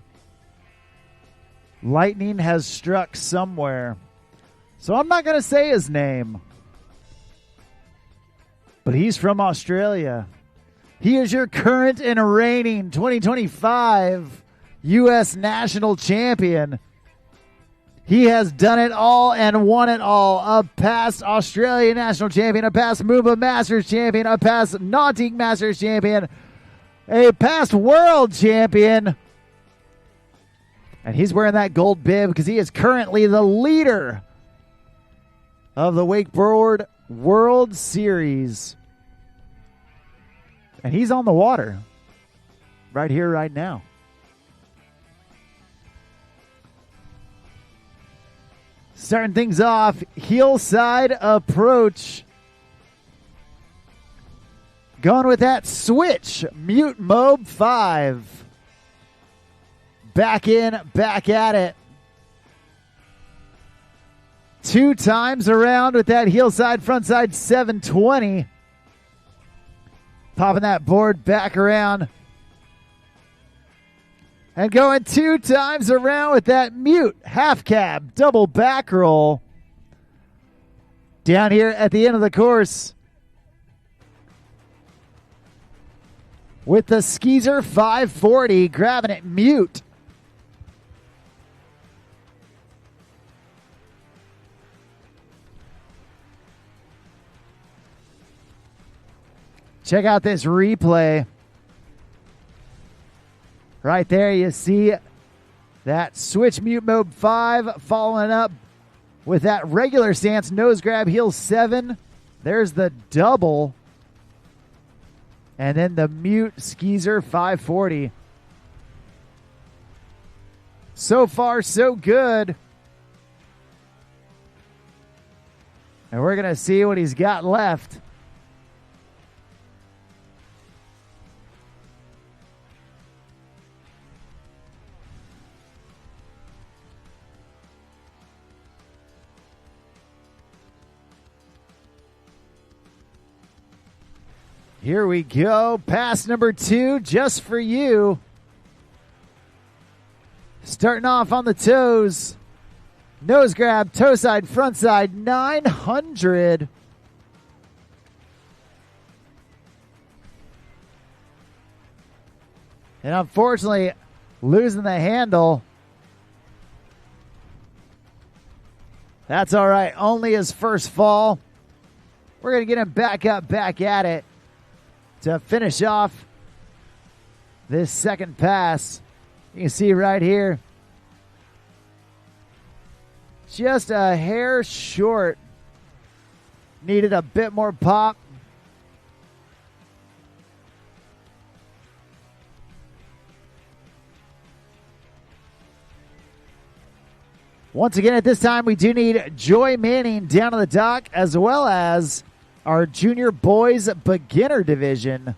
lightning has struck somewhere. So I'm not going to say his name. But he's from Australia. He is your current and reigning 2025 U.S. National Champion. He has done it all and won it all. A past Australian National Champion, a past Moomba Masters Champion, a past Nautique Masters Champion, a past World Champion. And he's wearing that gold bib because he is currently the leader of the Wakeboard World Series. And he's on the water right here, right now. Starting things off, heel side approach. Going with that switch, mute mob 5. Back in, back at it. 2 times around with that heel side, front side 720. Popping that board back around. And going 2 times around with that mute half cab double back roll. Down here at the end of the course. With the Skeezer 540, grabbing it mute. Check out this replay. Right there, you see that switch mute mode 5 following up with that regular stance nose grab heel 7. There's the double. And then the mute Skeezer 540. So far, so good. And we're going to see what he's got left. Here we go. Pass number 2 just for you. Starting off on the toes. Nose grab, toe side, front side, 900. And unfortunately, losing the handle. That's all right. Only his first fall. We're going to get him back up, back at it to finish off this second pass. You can see right here, just a hair short. Needed a bit more pop. Once again, at this time, we do need Joy Manning down on the dock, as well as our junior boys beginner division.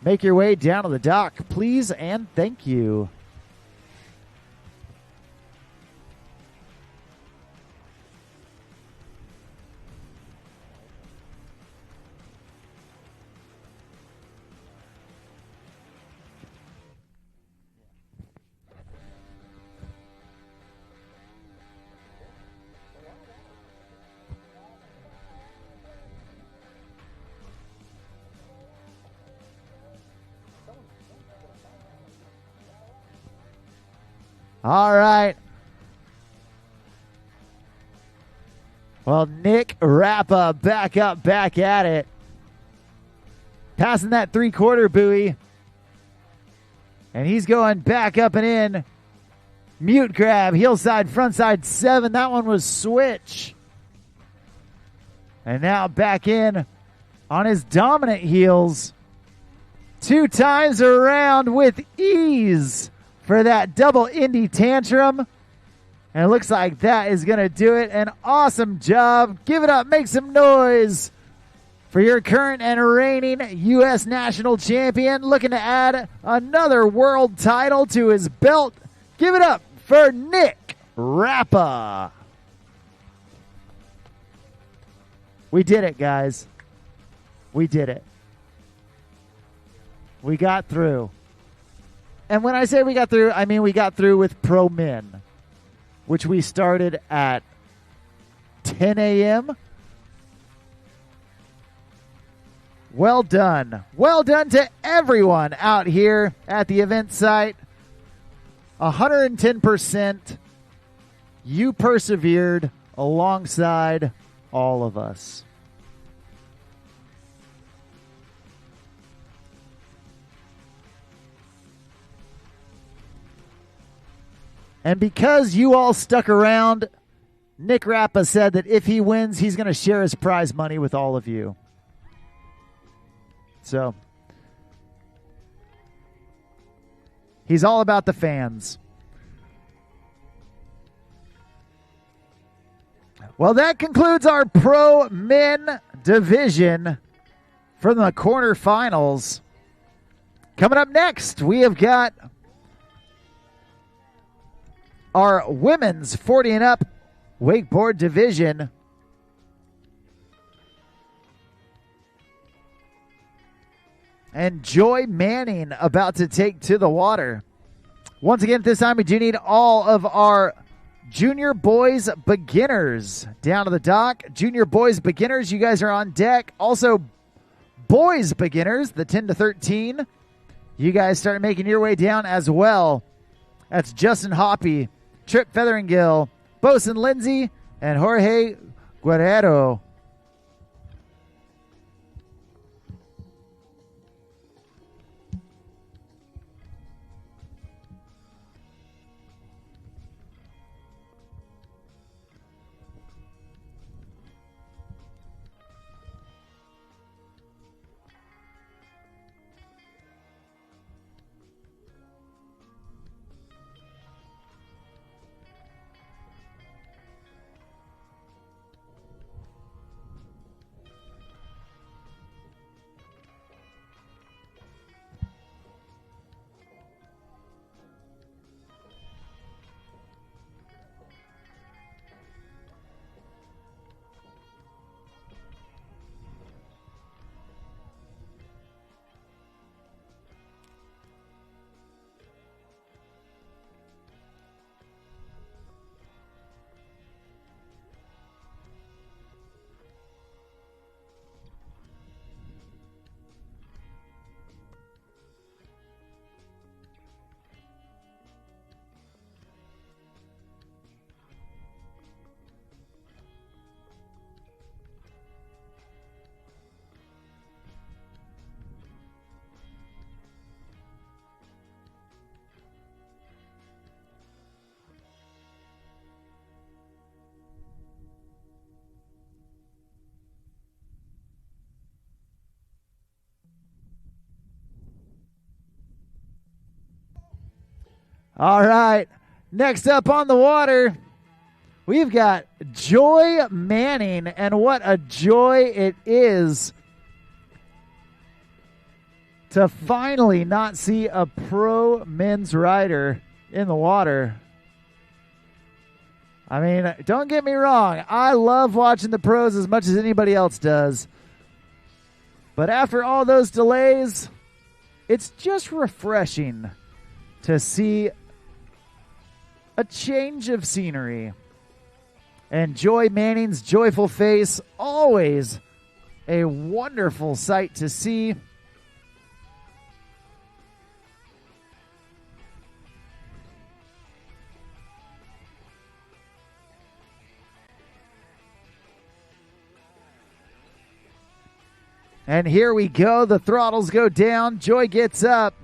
Make your way down to the dock, please, and thank you. All right. Well, Nick Rappa back up, back at it. Passing that 3/4 buoy. And he's going back up and in. Mute grab, heel side, front side 7. That one was switch. And now back in on his dominant heels. 2 times around with ease for that double Indy tantrum. And it looks like that is going to do it. An awesome job. Give it up. Make some noise for your current and reigning U.S. National Champion. Looking to add another world title to his belt. Give it up for Nick Rappa. We did it, guys. We did it. We got through. And when I say we got through, I mean we got through with pro men, which we started at 10 a.m. Well done. Well done to everyone out here at the event site. 110%. You persevered alongside all of us. And because you all stuck around, Nick Rappa said that if he wins, he's going to share his prize money with all of you. So, he's all about the fans. Well, that concludes our pro men division from the quarterfinals. Coming up next, we have got our women's 40 and up wakeboard division. And Joy Manning about to take to the water. Once again, at this time, we do need all of our junior boys beginners down to the dock. Junior boys beginners, you guys are on deck. Also, boys beginners, the 10 to 13. You guys start making your way down as well. That's Justin Hoppy, Trip Featheringgill, Bosun Lindsay, and Jorge Guerrero. All right. Next up on the water, we've got Joy Manning, and what a joy it is to finally not see a pro men's rider in the water. I mean, don't get me wrong. I love watching the pros as much as anybody else does. But after all those delays, it's just refreshing to see a change of scenery. And Joy Manning's joyful face, always a wonderful sight to see. And here we go. The throttles go down. Joy gets up.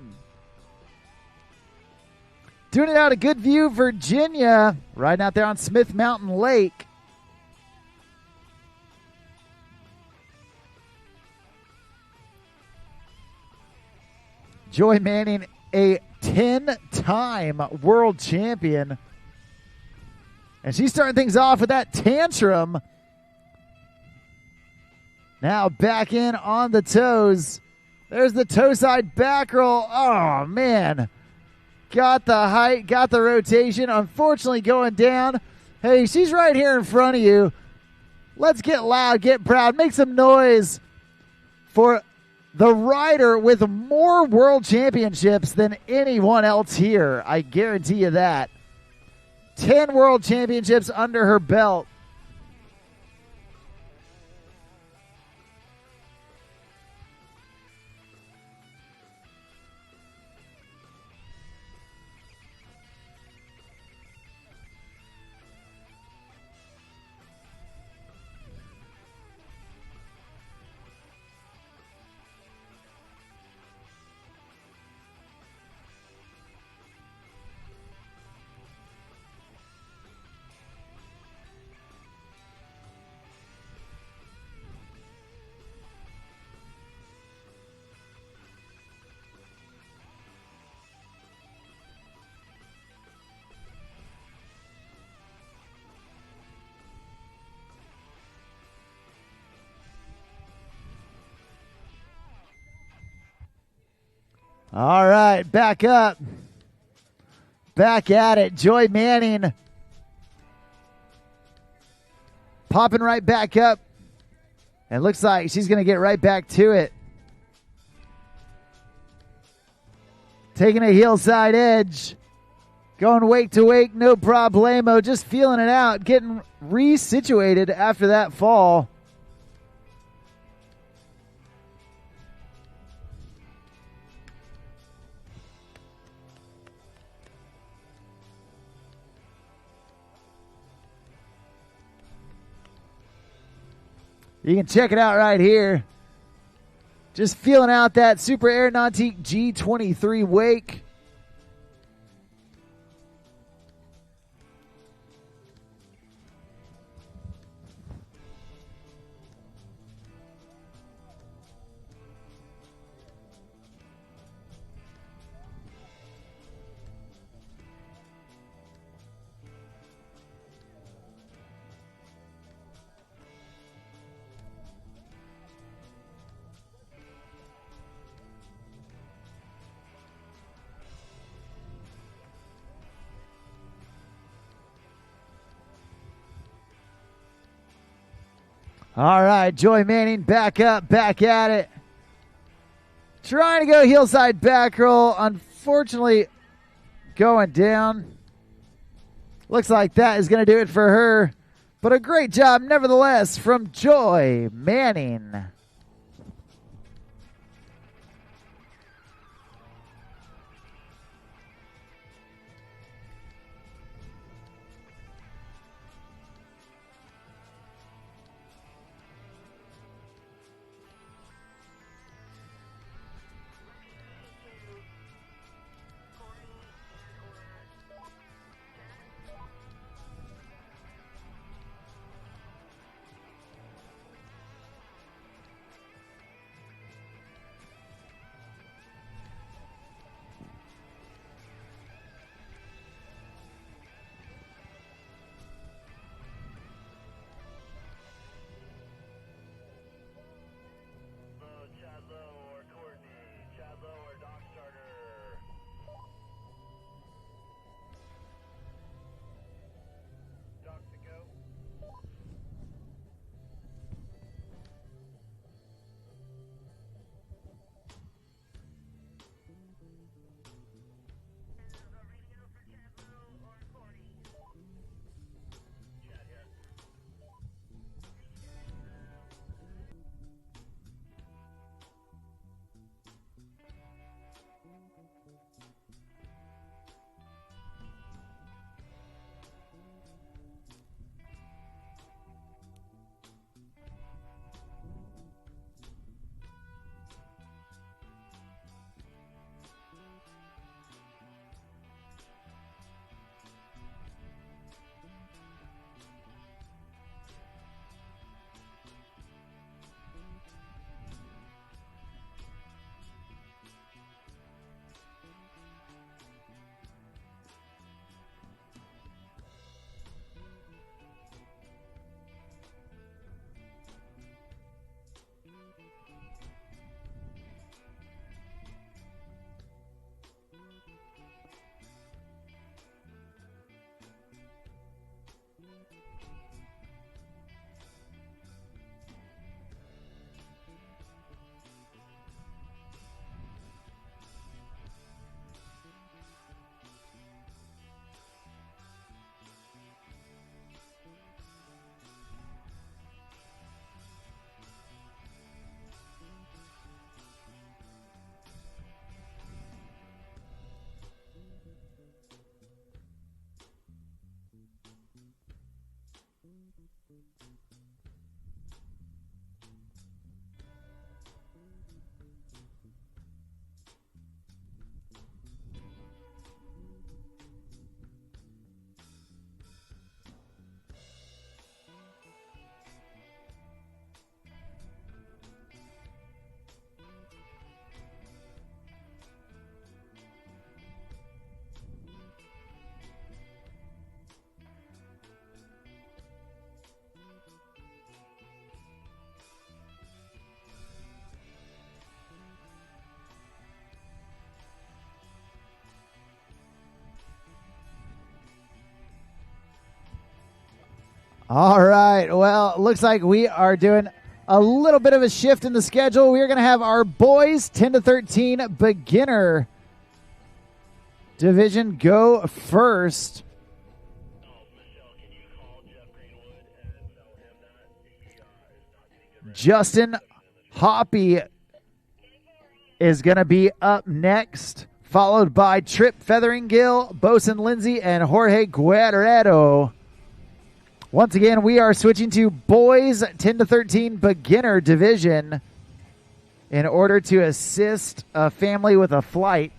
Doing it out of Goodview, Virginia. Riding out there on Smith Mountain Lake. Joy Manning, a 10-time world champion. And she's starting things off with that tantrum. Now back in on the toes. There's the toe side back roll. Oh, man. Got the height, got the rotation. Unfortunately going down. Hey, she's right here in front of you. Let's get loud, get proud, make some noise for the rider with more world championships than anyone else here. I guarantee you that. 10 world championships under her belt. All right, back up. Back at it. Joy Manning popping right back up. And looks like she's going to get right back to it. Taking a heel side edge. Going wake to wake, no problemo. Just feeling it out. Getting resituated after that fall. You can check it out right here. Just feeling out that Super Air Nautique G23 wake. All right, Joy Manning back up, back at it. Trying to go heel side back roll. Unfortunately, going down. Looks like that is going to do it for her. But a great job, nevertheless, from Joy Manning. All right. Well, it looks like we are doing a little bit of a shift in the schedule. We are going to have our boys 10 to 13 beginner division go first. Justin Hoppy is going to be up next, followed by Trip Featheringgill, Bosun Lindsay, and Jorge Guerrero. Once again, we are switching to boys 10 to 13 beginner division in order to assist a family with a flight.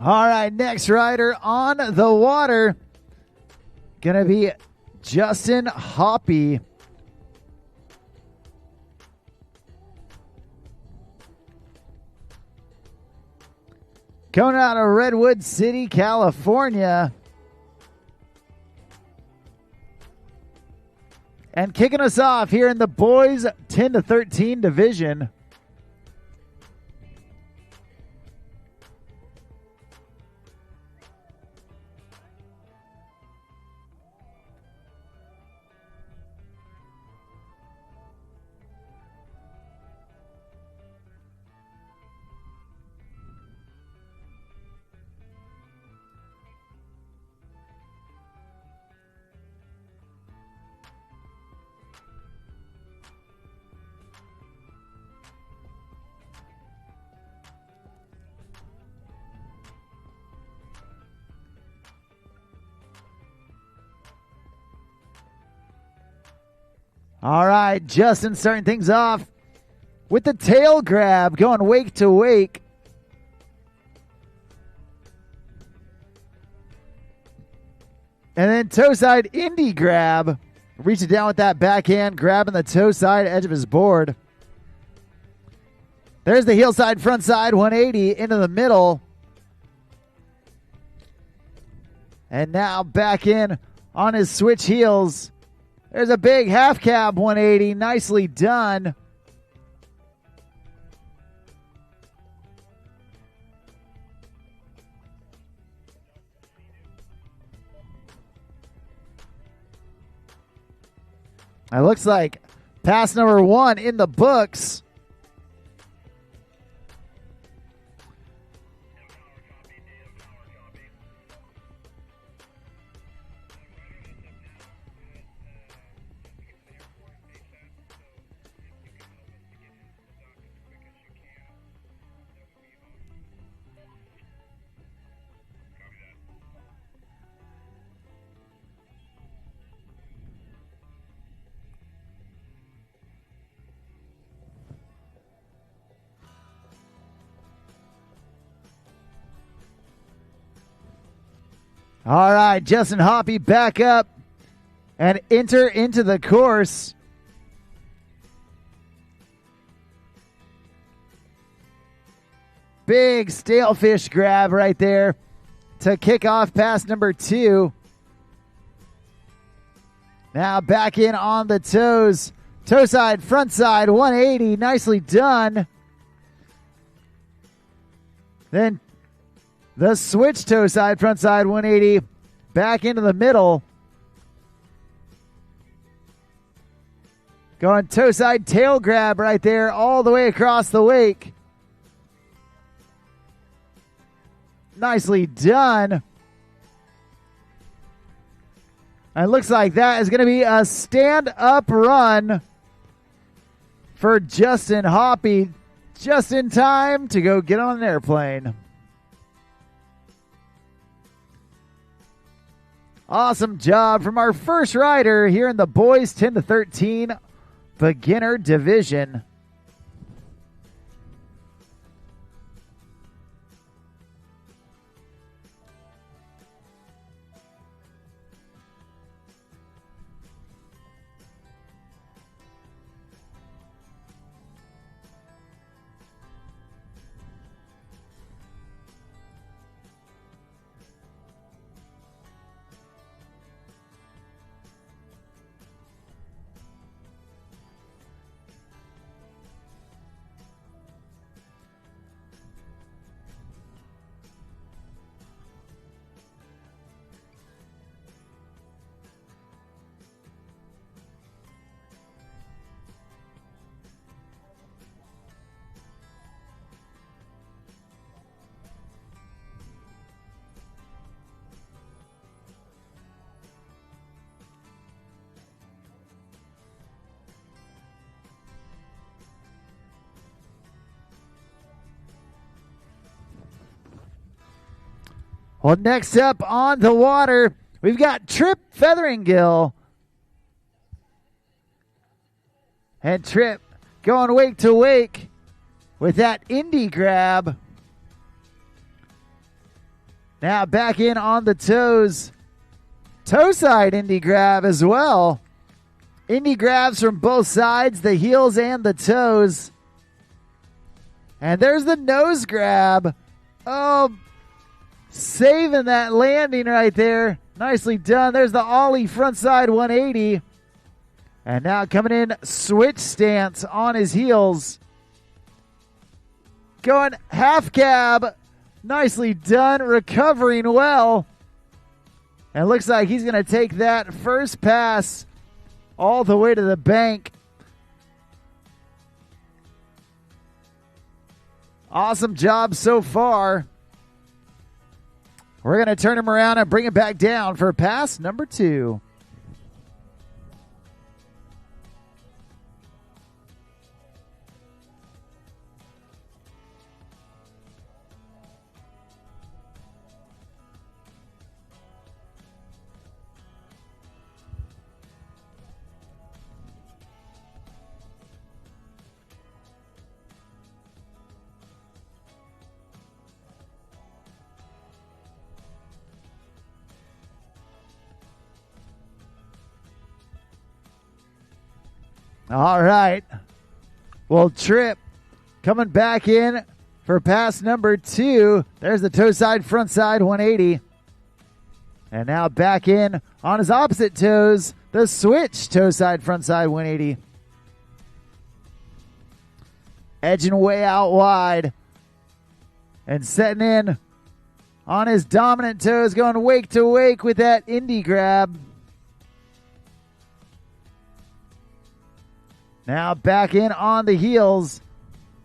All right, next rider on the water, going to be Justin Hoppy. Coming out of Redwood City, California. And kicking us off here in the boys 10 to 13 division. All right, Justin starting things off with the tail grab, going wake to wake. And then toe side indie grab. Reaching down with that backhand, grabbing the toe side edge of his board. There's the heel side, front side, 180 into the middle. And now back in on his switch heels. There's a big half cab 180. Nicely done. It looks like pass number 1 in the books. All right, Justin Hoppy back up and enter into the course. Big stalefish grab right there to kick off pass number 2. Now back in on the toes. Toe side, front side, 180. Nicely done. Then the switch toe side, front side, 180. Back into the middle. Going toe side tail grab right there all the way across the wake. Nicely done. And it looks like that is going to be a stand-up run for Justin Hoppy. Just in time to go get on an airplane. Awesome job from our first rider here in the boys 10 to 13 beginner division. Well, next up on the water, we've got Trip Featheringill. And Trip going wake to wake with that indie grab. Now back in on the toes. Toe side indie grab as well. Indie grabs from both sides, the heels and the toes. And there's the nose grab. Oh, saving that landing right there. Nicely done. There's the ollie front side 180. And now coming in switch stance on his heels. Going half cab. Nicely done. Recovering well. And looks like he's going to take that first pass all the way to the bank. Awesome job so far. We're going to turn him around and bring it back down for pass number 2. All right. Well, Tripp coming back in for pass number 2. There's the toe side, front side 180. And now back in on his opposite toes, the switch, toe side, front side 180. Edging way out wide. And setting in on his dominant toes, going wake to wake with that indie grab. Now back in on the heels.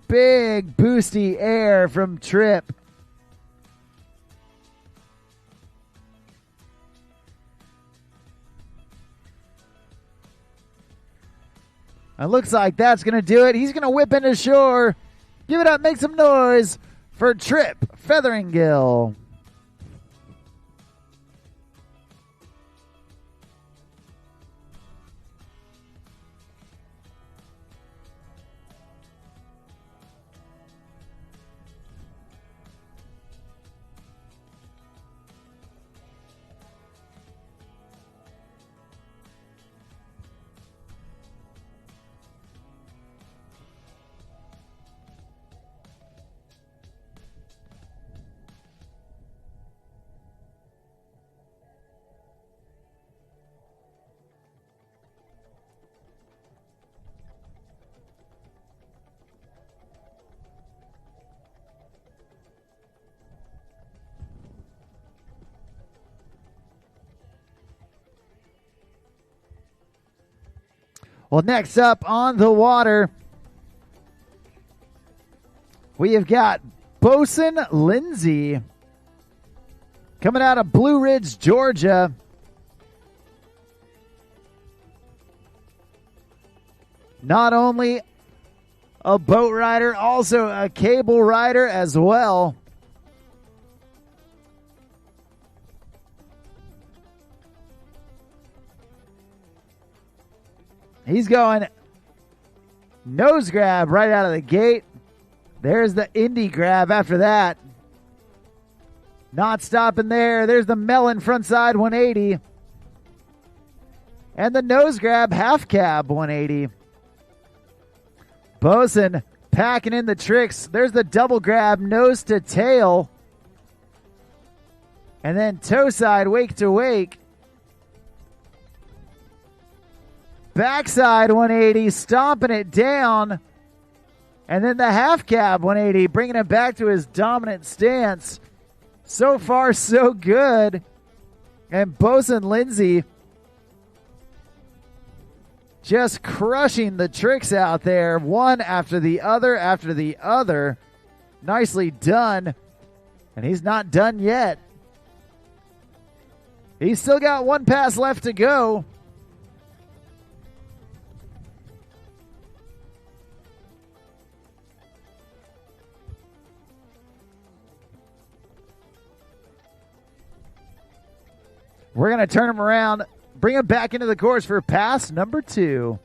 Big boosty air from Tripp. It looks like that's going to do it. He's going to whip into shore. Give it up, make some noise for Tripp Featheringill. Well, next up on the water, we have got Bosun Lindsay coming out of Blue Ridge, Georgia. Not only a boat rider, also a cable rider as well. He's going nose grab right out of the gate. There's the indie grab after that. Not stopping there. There's the melon frontside 180. And the nose grab half cab 180. Bosun packing in the tricks. There's the double grab nose to tail. And then toe side wake to wake. Backside 180, stomping it down. And then the half cab 180, bringing it back to his dominant stance. So far, so good. And Bosun Lindsay just crushing the tricks out there, one after the other after the other. Nicely done. And he's not done yet. He's still got one pass left to go. We're going to turn him around, bring him back into the course for pass number 2.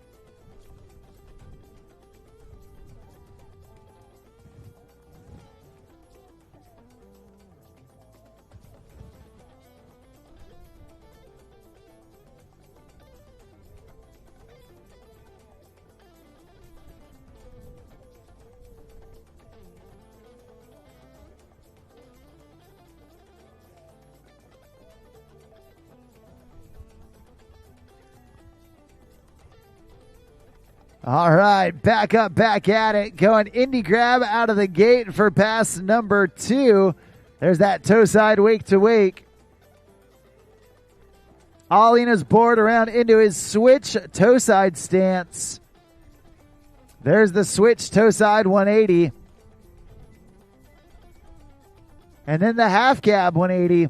All right, back up, back at it. Going indie grab out of the gate for pass number 2. There's that toe side wake to wake. Ollieing his board around into his switch toe side stance. There's the switch toe side 180. And then the half cab 180.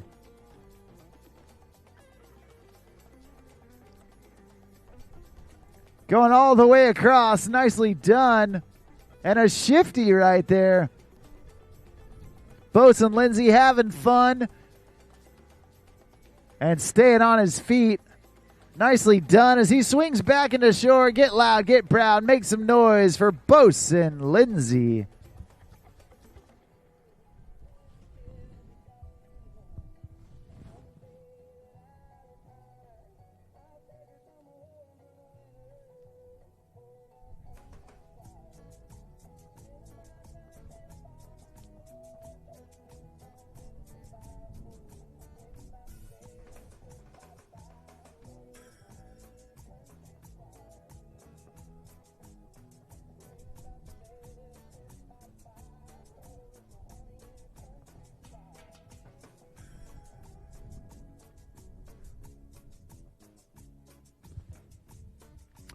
Going all the way across. Nicely done. And a shifty right there. Bosun Lindsay having fun. And staying on his feet. Nicely done as he swings back into shore. Get loud, get proud, make some noise for Bosun Lindsay.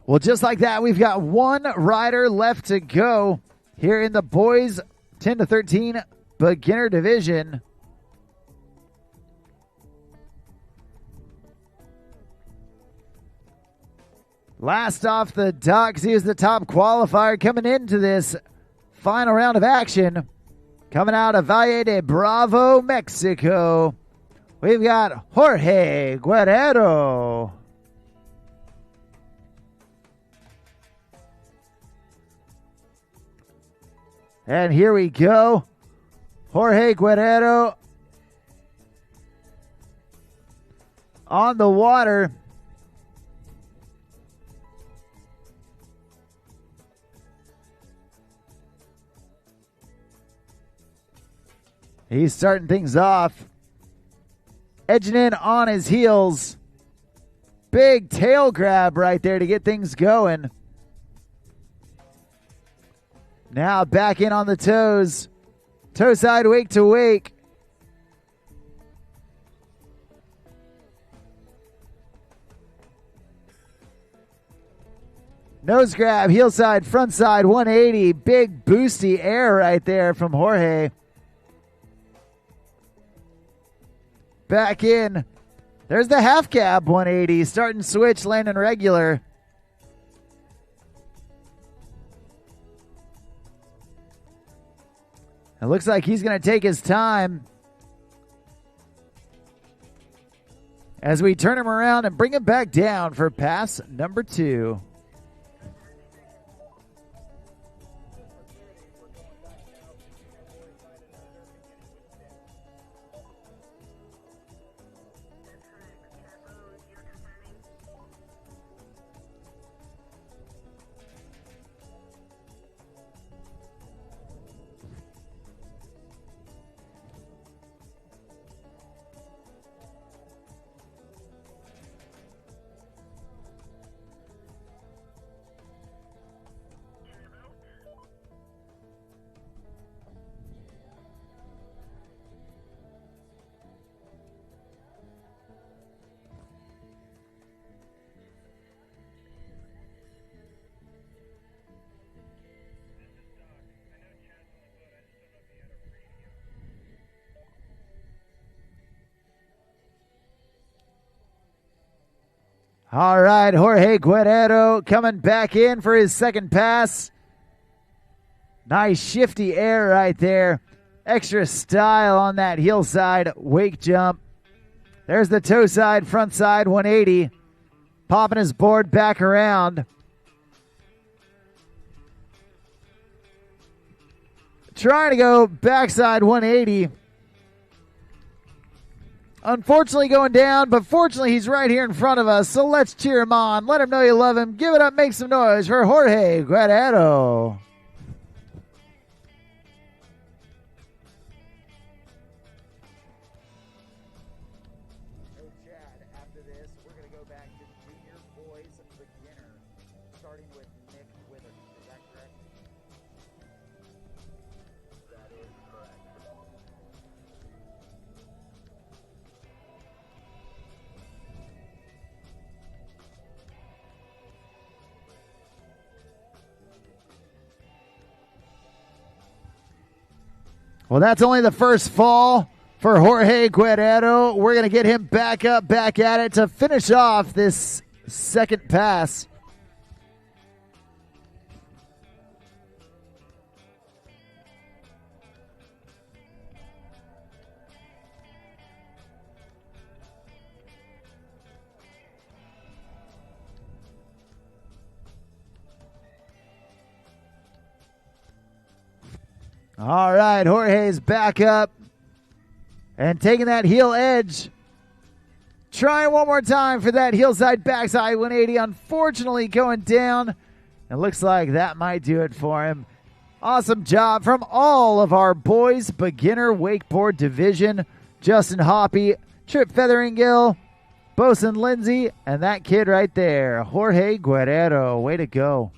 Well, just like that, we've got one rider left to go here in the boys 10 to 13 beginner division. Last off the docks, he was the top qualifier coming into this final round of action. Coming out of Valle de Bravo, Mexico, we've got Jorge Guerrero. And here we go. Jorge Guerrero on the water. He's starting things off. Edging in on his heels. Big tail grab right there to get things going. Now back in on the toes. Toe side wake to wake. Nose grab, heel side, front side, 180. Big boosty air right there from Jorge. Back in. There's the half cab 180. Starting switch, landing regular. It looks like he's going to take his time as we turn him around and bring him back down for pass number 2. All right, Jorge Guerrero coming back in for his second pass. Nice shifty air right there. Extra style on that heel side wake jump. There's the toe side, front side, 180. Popping his board back around. Trying to go backside 180. Unfortunately going down, but fortunately he's right here in front of us, so let's cheer him on. Let him know you love him. Give it up, make some noise for Jorge Guerrero. Hey, Chad, after this, we're going to go back to junior boys beginner, starting with Nick Wither. Is that correct? That is correct. Well, that's only the first fall for Jorge Guerrero. We're going to get him back up, back at it to finish off this second pass. All right, Jorge's back up and taking that heel edge. Trying one more time for that heel side, backside 180. Unfortunately going down. It looks like that might do it for him. Awesome job from all of our boys beginner wakeboard division. Justin Hoppy, Trip Featheringill, Bosun Lindsay, and that kid right there, Jorge Guerrero. Way to go.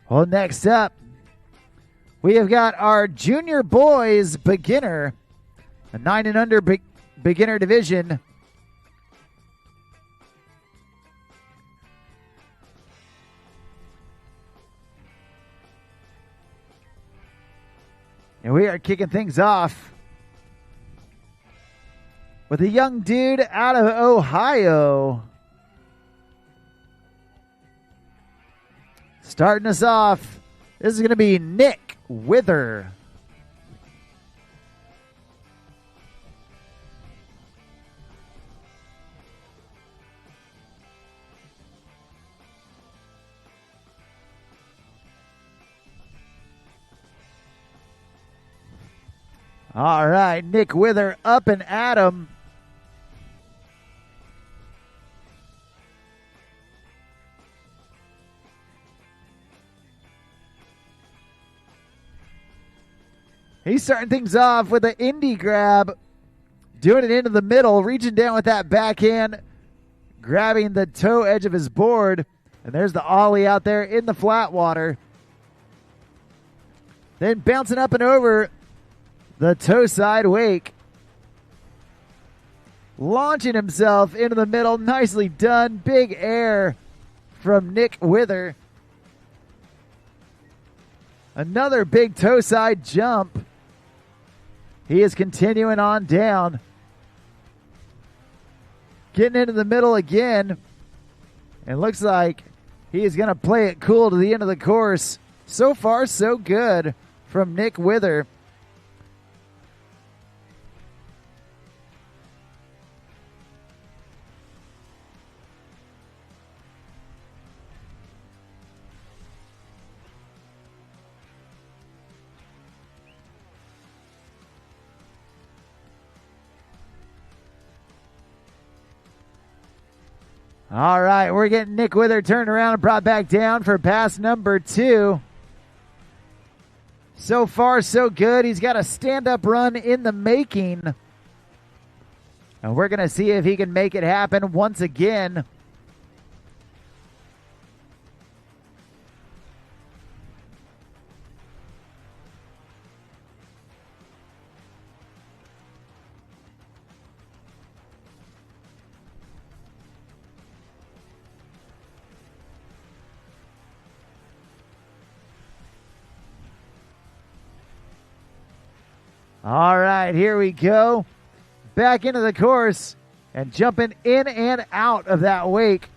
Well, next up, we have got our junior boys beginner, a 9 and under beginner division. And we are kicking things off with a young dude out of Ohio. Starting us off, this is going to be Nick Wither. All right, Nick Wither up and at him. He's starting things off with an indie grab, doing it into the middle, reaching down with that backhand, grabbing the toe edge of his board, and there's the ollie out there in the flat water. Then bouncing up and over the toe side wake. Launching himself into the middle. Nicely done. Big air from Nick Wither. Another big toe side jump. He is continuing on down. Getting into the middle again. And looks like he is going to play it cool to the end of the course. So far, so good from Nick Wither. All right, we're getting Nick Wither turned around and brought back down for pass number 2. So far, so good. He's got a stand-up run in the making. And we're going to see if he can make it happen once again. All right, here we go. Back into the course and jumping in and out of that wake.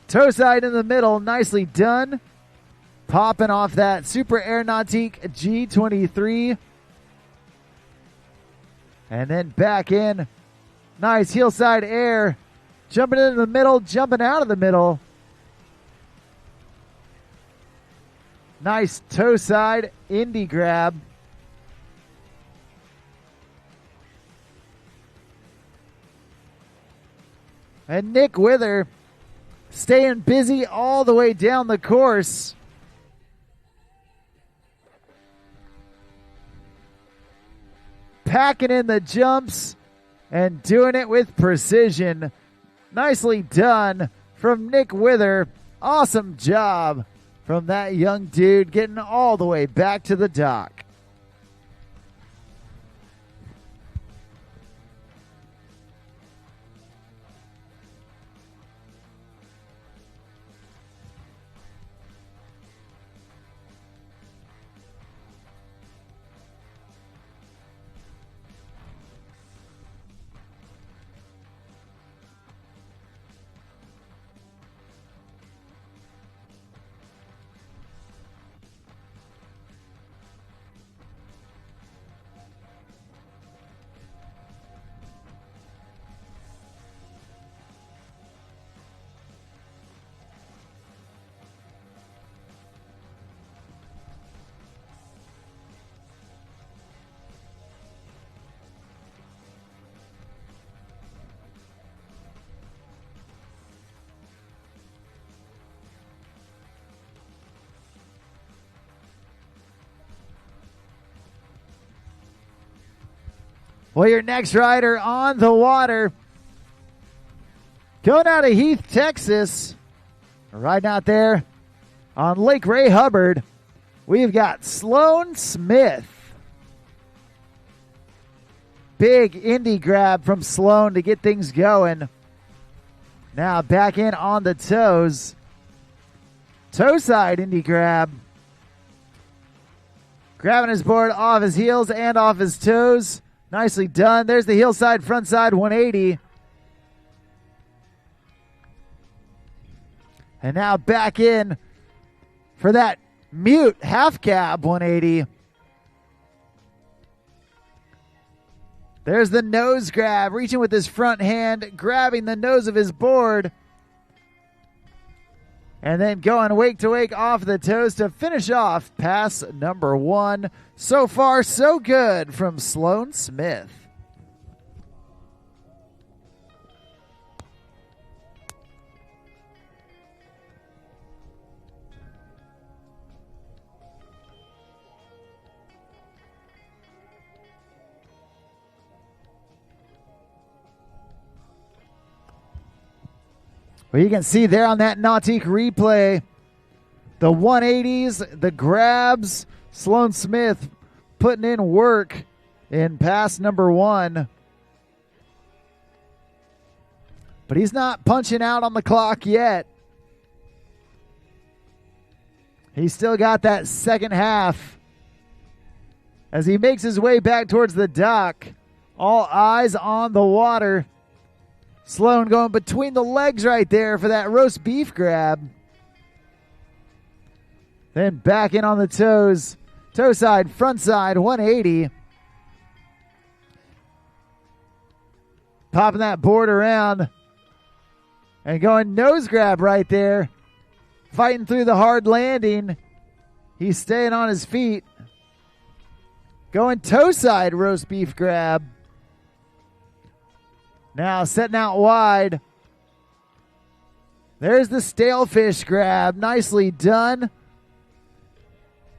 Toe side in the middle, nicely done. Popping off that Super Air Nautique G23. And then back in. Nice heel side air. Jumping into the middle, jumping out of the middle. Nice toe side indie grab. And Nick Wither staying busy all the way down the course. Packing in the jumps and doing it with precision. Nicely done from Nick Wither. Awesome job from that young dude, getting all the way back to the dock. Well, your next rider on the water, going out of Heath, Texas, riding out there On Lake Ray Hubbard, we've got Sloan Smith. Big indie grab from Sloan to get things going. Now back in on the toes. Toe side indie grab. Grabbing his board off his heels and off his toes. Nicely done. There's the heel side, front side 180. And now back in for that mute half cab 180. There's the nose grab, reaching with his front hand, grabbing the nose of his board. And then going wake to wake off the toes to finish off pass number 1. So far, so good from Sloan Smith. Well, you can see there on that Nautique replay, the 180s, the grabs, Sloan Smith putting in work in pass number 1. But he's not punching out on the clock yet. He's still got that second half as he makes his way back towards the dock. All eyes on the water. Sloan going between the legs right there for that roast beef grab. Then back in on the toes. Toe side, front side, 180. Popping that board around. And going nose grab right there. Fighting through the hard landing. He's staying on his feet. Going toe side roast beef grab. Now setting out wide. There's the stale fish grab. Nicely done.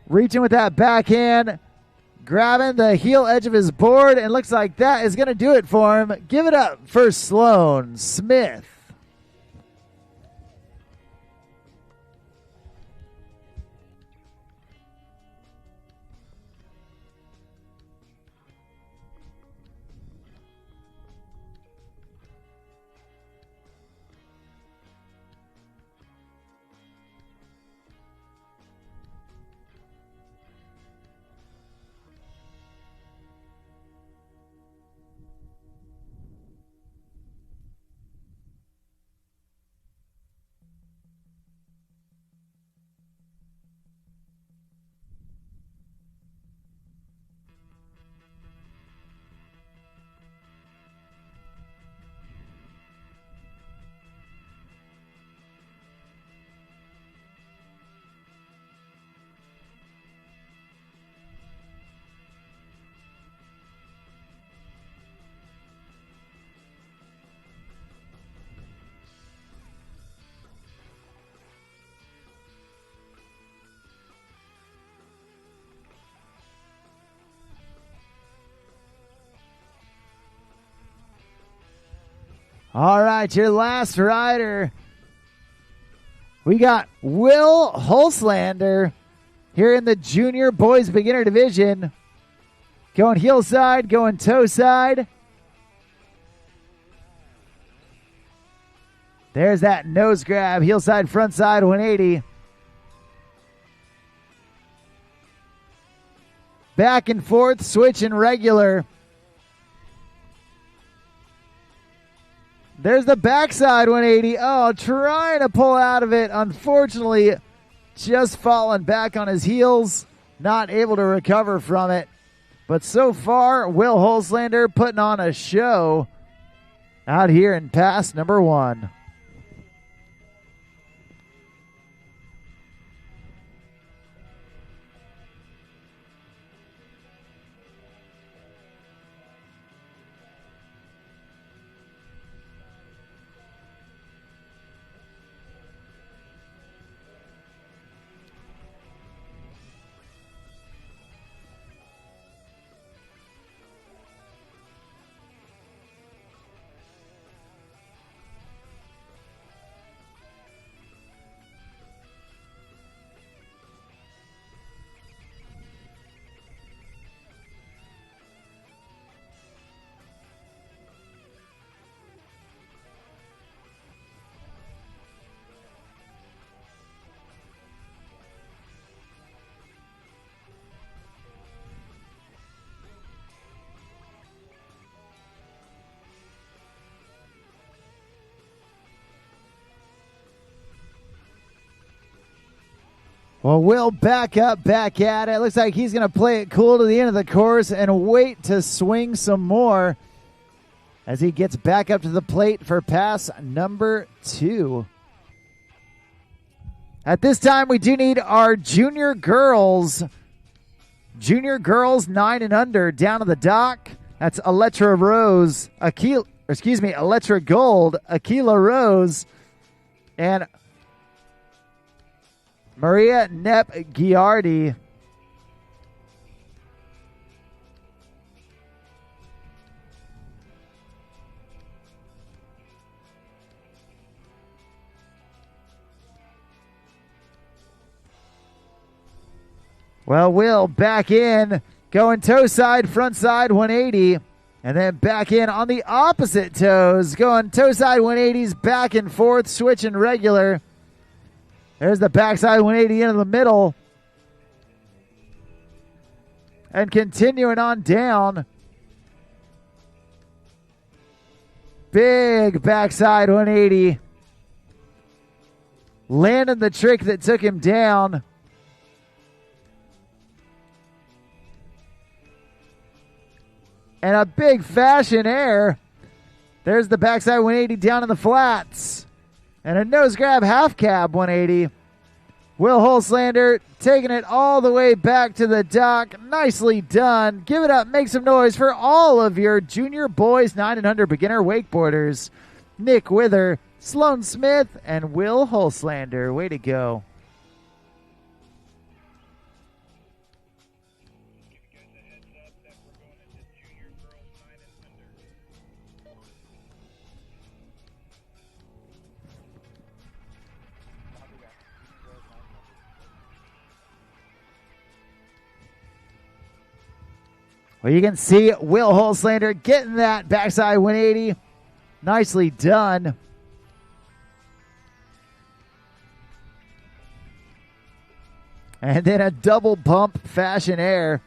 Reaching with that backhand. Grabbing the heel edge of his board. And looks like that is going to do it for him. Give it up for Sloan Smith. All right, your last rider. We got Will Holslander here in the junior boys beginner division. Going heel side, going toe side. There's that nose grab, heel side, front side, 180. Back and forth, switching regular. There's the backside 180. Oh, trying to pull out of it. Unfortunately, just falling back on his heels. Not able to recover from it. But so far, Will Holslander putting on a show out here in pass number 1. Well, Will back up, back at it. Looks like he's going to play it cool to the end of the course and wait to swing some more as he gets back up to the plate for pass number 2. At this time, we do need our junior girls. Junior girls 9 and under down to the dock. That's Electra Gold, Akila Rose, and Maria Nep Giardi. Well, Will back in, going toe side, front side 180, and then back in on the opposite toes, going toe side 180s, back and forth, switching regular. There's the backside 180 into the middle. And continuing on down. Big backside 180. Landing the trick that took him down. And a big fashion air. There's the backside 180 down in the flats. And a nose grab half cab 180. Will Holslander taking it all the way back to the dock. Nicely done. Give it up. Make some noise for all of your junior boys 9 and under beginner wakeboarders. Nick Wither, Sloan Smith, and Will Holslander. Way to go. Well, you can see Will Holslander getting that backside 180. Nicely done. And then a double bump fashion air.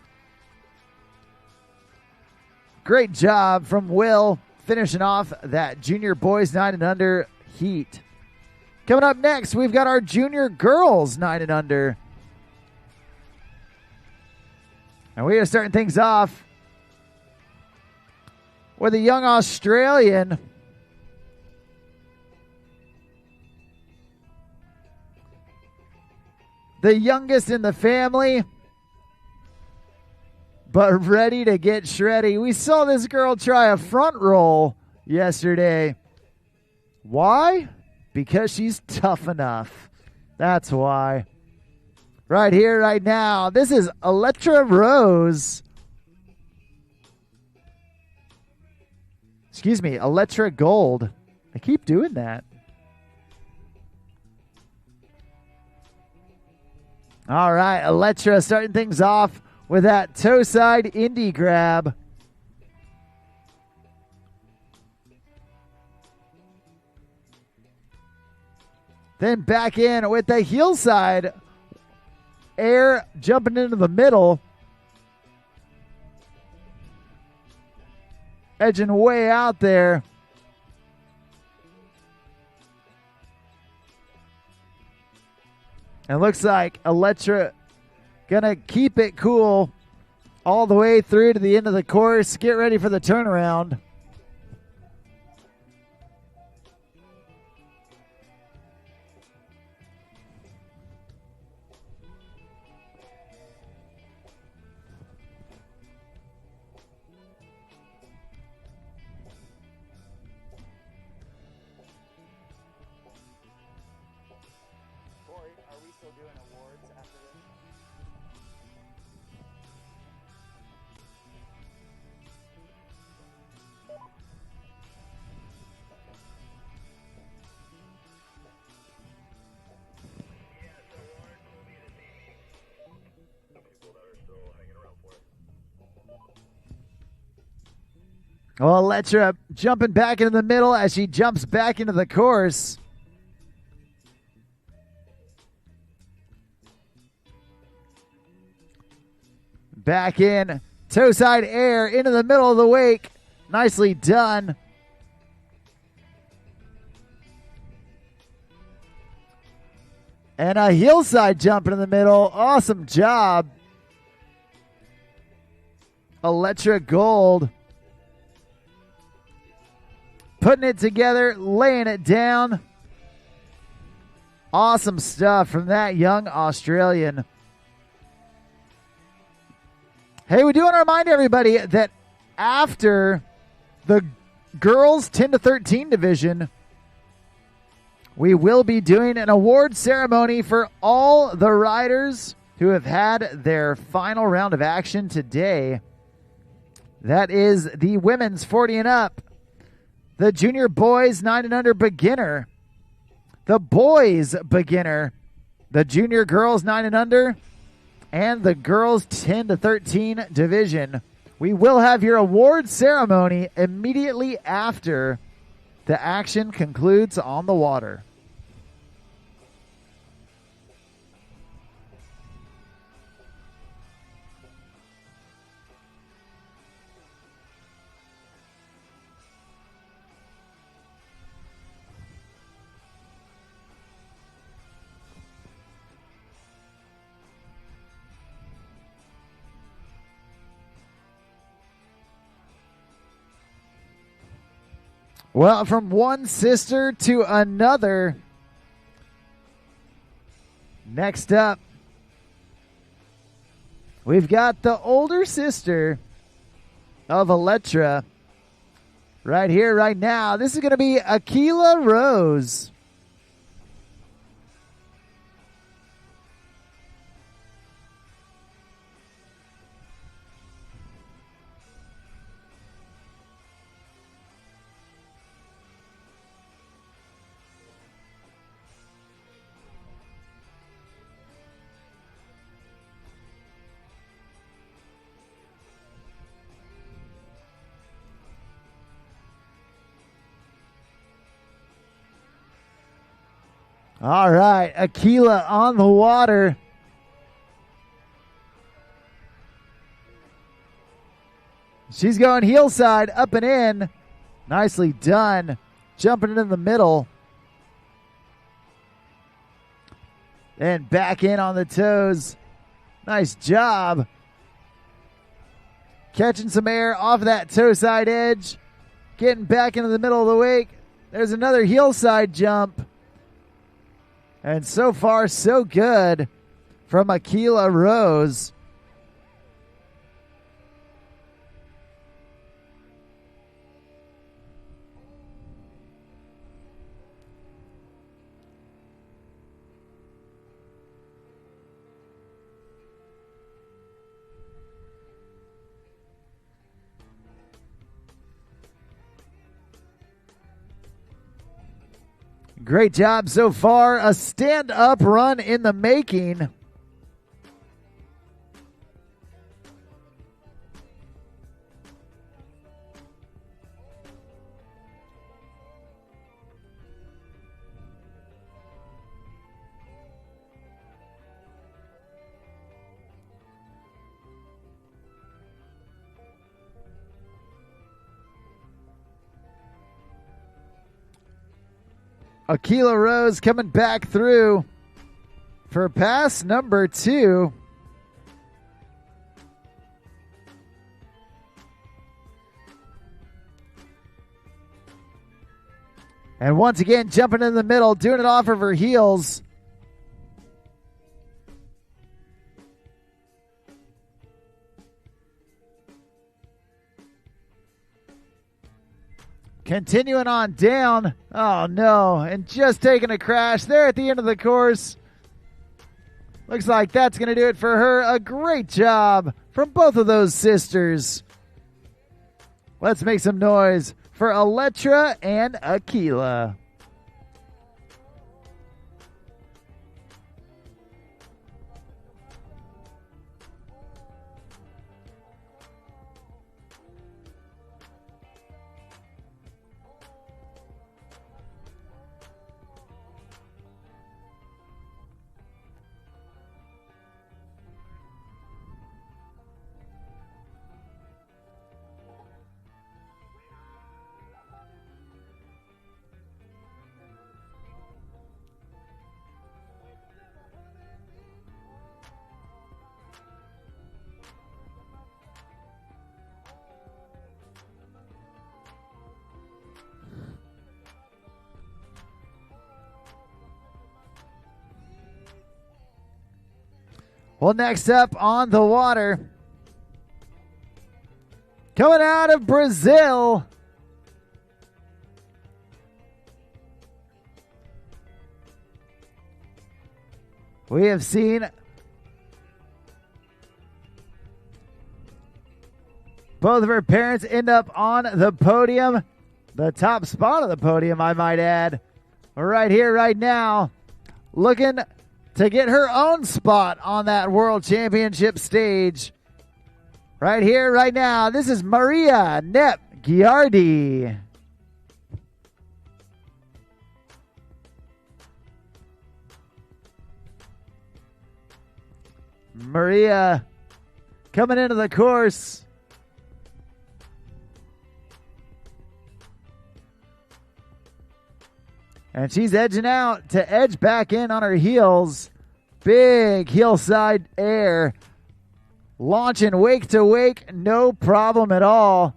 Great job from Will finishing off that junior boys 9 and under heat. Coming up next, we've got our junior girls 9 and under. And we are starting things off with a young Australian. The youngest in the family, but ready to get shreddy. We saw this girl try a front roll yesterday. Why? Because she's tough enough. That's why. Right here, right now. This is Electra Rose. Excuse me, Electra Gold. I keep doing that. All right, Electra starting things off with that toe side indie grab. Then back in with the heel side air jumping into the middle. Edging way out there. And it looks like Electra gonna keep it cool all the way through to the end of the course. Get ready for the turnaround. Well, Electra jumping back into the middle as she jumps back into the course. Back in, toe side air into the middle of the wake. Nicely done. And a heel side jump in the middle. Awesome job. Electra Gold. Putting it together, laying it down. Awesome stuff from that young Australian. Hey, we do want to remind everybody that after the girls 10 to 13 division, we will be doing an award ceremony for all the riders who have had their final round of action today. That is the women's 40 and up, the junior boys 9 and under beginner, the boys beginner, the junior girls 9 and under, and the girls 10 to 13 division. We will have your award ceremony immediately after the action concludes on the water. Well, from one sister to another. Next up, we've got the older sister of Electra right here, right now. This is going to be Akila Rose. All right, Akila on the water. She's going heel side, up and in. Nicely done. Jumping into the middle. And back in on the toes. Nice job. Catching some air off that toe side edge. Getting back into the middle of the wake. There's another heel side jump. And so far, so good from Akila Rose. Great job so far. A stand-up run in the making. Akila Rose coming back through for pass number 2. And once again, jumping in the middle, doing it off of her heels. Continuing on down. Oh, no. And just taking a crash there at the end of the course. Looks like that's going to do it for her. A great job from both of those sisters. Let's make some noise for Electra and Akila. Well, next up on the water, coming out of Brazil, we have seen both of her parents end up on the podium, the top spot of the podium, I might add, right here, right now, looking to get her own spot on that World Championship stage. Right here, right now, this is Maria Nep Giardi. Maria coming into the course. And she's edging out to edge back in on her heels. Big hillside air. Launching wake to wake, no problem at all.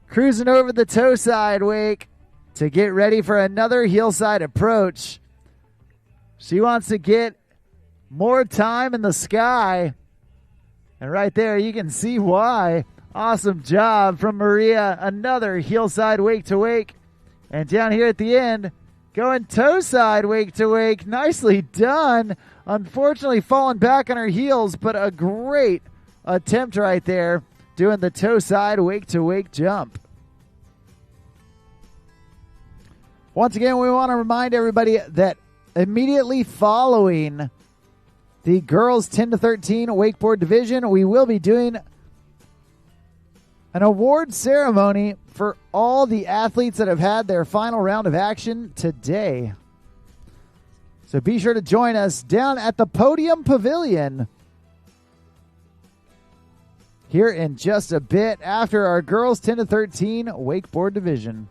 Cruising over the toe side wake to get ready for another hillside approach. She wants to get more time in the sky. And right there, you can see why. Awesome job from Maria. Another hillside wake to wake. And down here at the end, going toe side wake to wake. Nicely done. Unfortunately, falling back on her heels, but a great attempt right there, doing the toe side wake to wake jump. Once again, we want to remind everybody that immediately following the girls 10 to 13 wakeboard division, we will be doing an award ceremony for all the athletes that have had their final round of action today. So be sure to join us down at the Podium Pavilion here in just a bit after our girls 10 to 13 wakeboard division.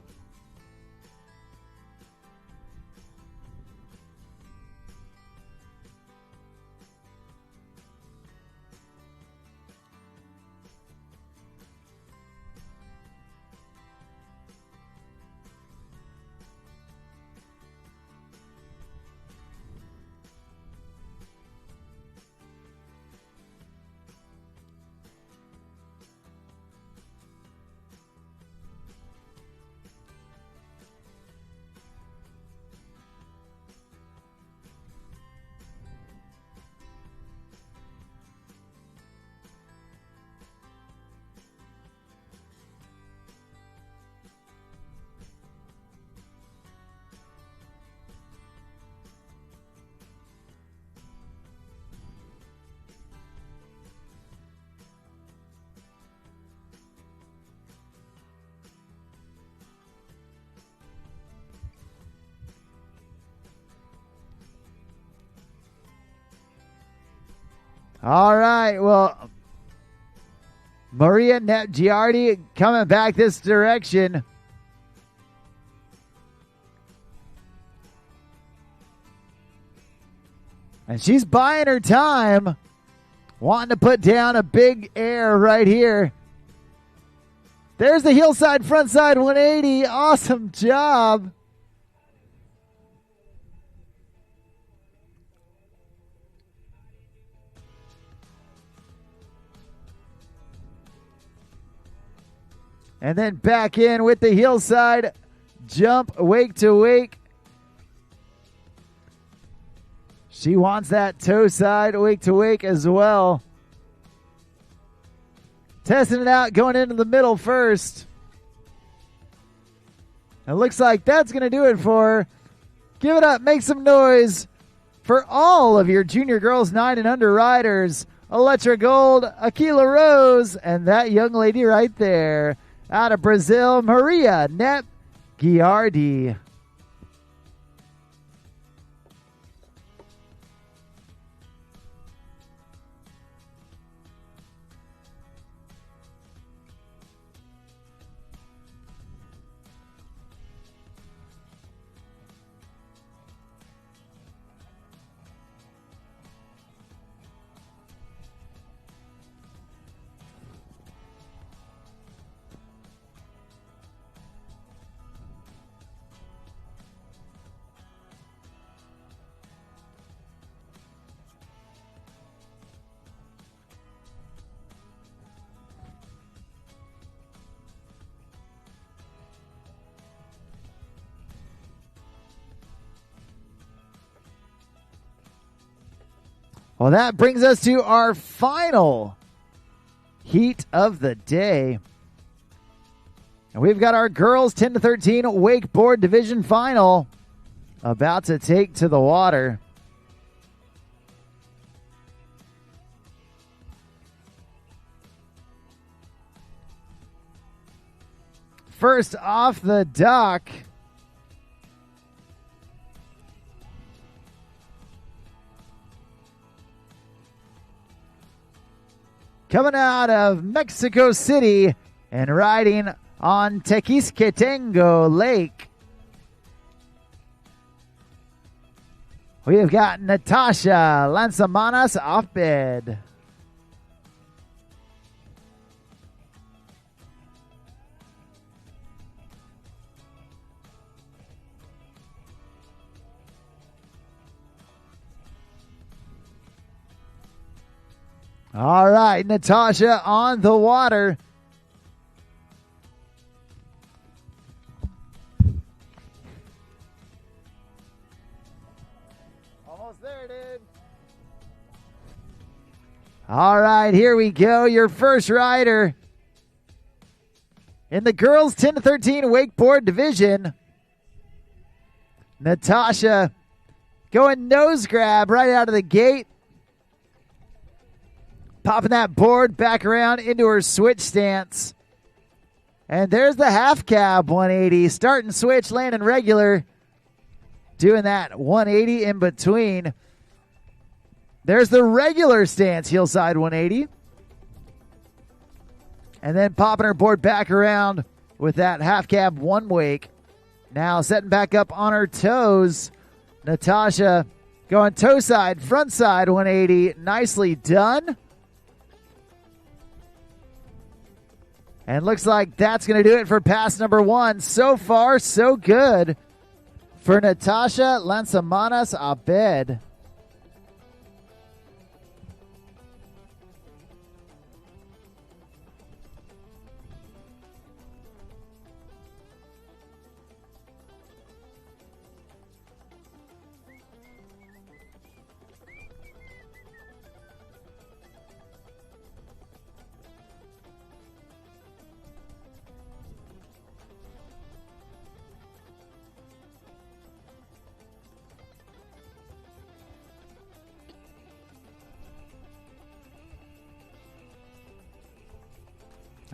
All right, well, Maria Giardi coming back this direction. And she's buying her time, wanting to put down a big air right here. There's the hillside frontside 180. Awesome job. And then back in with the hillside jump, wake to wake. She wants that toe side, wake to wake as well. Testing it out, going into the middle first. It looks like that's going to do it for her. Give it up, make some noise for all of your junior girls 9 and under riders. Electra Gold, Aquila Rose, and that young lady right there. Out of Brazil, Maria Nep Giardi. Well, that brings us to our final heat of the day. And we've got our girls 10 to 13 wakeboard division final about to take to the water. First off the dock, coming out of Mexico City and riding on Tequisquetengo Lake, we have got Natasha Lanzamanas Abbott. All right, Natasha on the water. Almost there, dude. All right, here we go. Your first rider in the girls 10 to 13 wakeboard division. Natasha going nose grab right out of the gate. Popping that board back around into her switch stance. And there's the half cab 180. Starting switch, landing regular. Doing that 180 in between. There's the regular stance, heel side 180. And then popping her board back around with that half cab one wake. Now setting back up on her toes. Natasha going toe side, front side 180. Nicely done. And looks like that's going to do it for pass number one. So far, so good for Natasha Lanzamanas Abbott.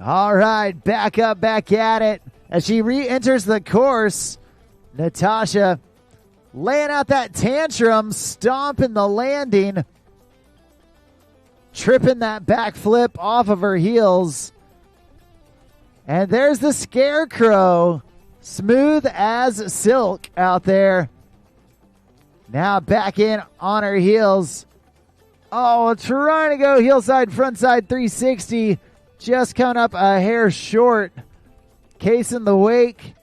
All right, back up, back at it. As she re-enters the course, Natasha laying out that tantrum, stomping the landing, tripping that back flip off of her heels. And there's the scarecrow, smooth as silk out there. Now back in on her heels. Oh, trying to go heel side, front side 360. Just coming up a hair short. Casing the wake.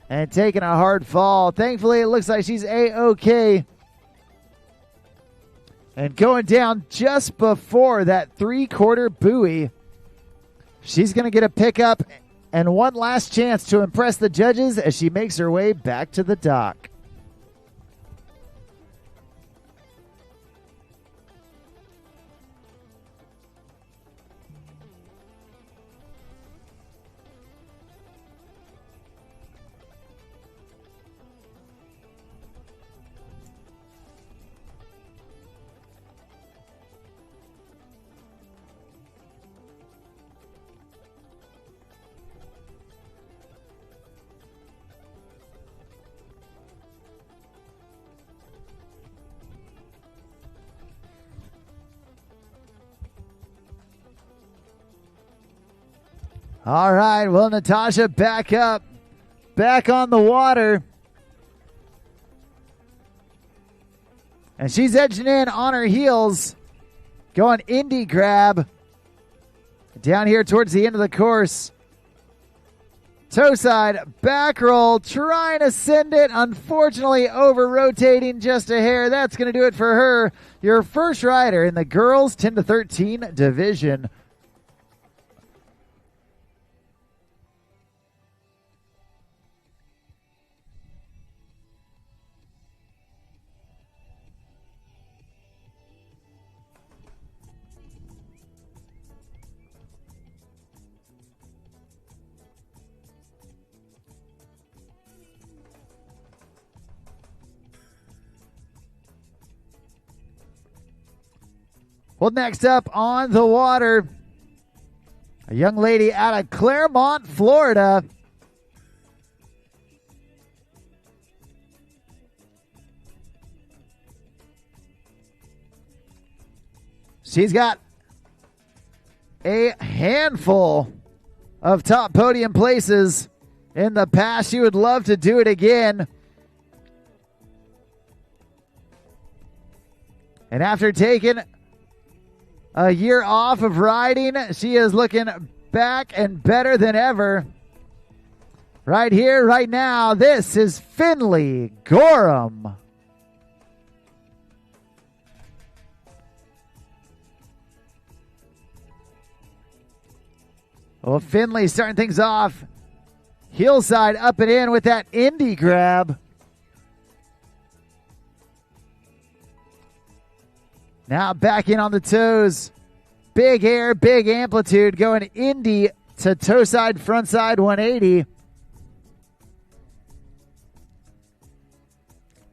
And taking a hard fall. Thankfully, it looks like she's A-OK. And going down just before that three-quarter buoy. She's going to get a pickup and one last chance to impress the judges as she makes her way back to the dock. All right, well, Natasha back up, back on the water. And she's edging in on her heels, going indie grab. Down here towards the end of the course. Toe side, back roll, trying to send it. Unfortunately, over-rotating just a hair. That's going to do it for her. Your first rider in the girls 10 to 13 division. Well, next up on the water, a young lady out of Claremont, Florida. She's got a handful of top podium places in the past. She would love to do it again. And after taking a year off of riding, she is looking back and better than ever. Right here, right now, this is Finley Gorham. Well, Finley starting things off. Hillside up and in with that indie grab. Now back in on the toes. Big air, big amplitude, going indie to toe side, front side 180.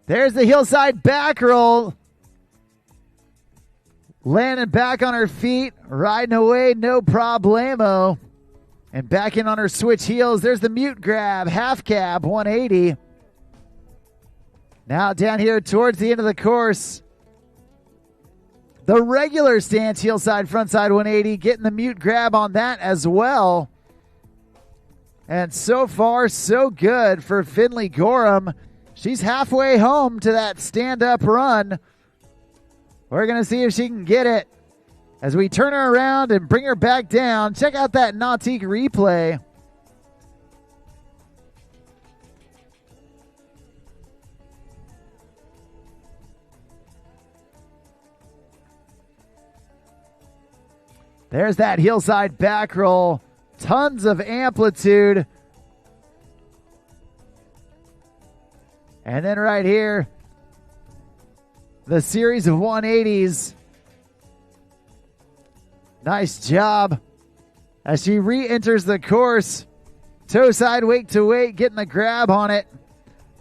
There's the hillside back roll. Landing back on her feet, riding away, no problemo. And back in on her switch heels. There's the mute grab, half cab, 180. Now down here towards the end of the course. The regular stance, heel side, front side 180, getting the mute grab on that as well. And so far, so good for Finley Gorham. She's halfway home to that stand-up run. We're going to see if she can get it as we turn her around and bring her back down. Check out that Nautique replay. There's that hillside back roll. Tons of amplitude. And then right here, the series of 180s. Nice job as she re-enters the course. Toe side, wake to wake, getting the grab on it.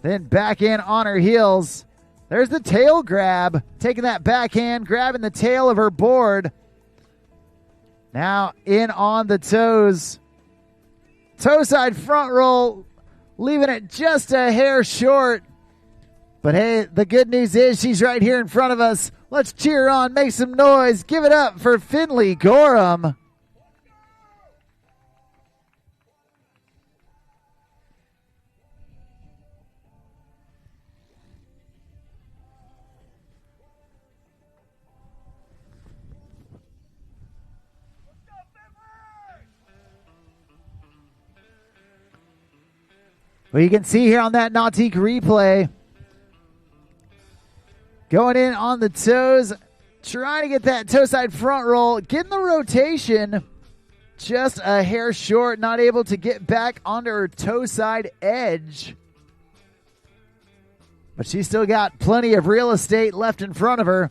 Then back in on her heels. There's the tail grab, taking that backhand, grabbing the tail of her board. Now in on the toes. Toe side front roll, leaving it just a hair short. But hey, the good news is she's right here in front of us. Let's cheer on, make some noise, give it up for Finley Gorham. Well, you can see here on that Nautique replay, going in on the toes, trying to get that toe side front roll, getting the rotation, just a hair short, not able to get back onto her toe side edge. But she's still got plenty of real estate left in front of her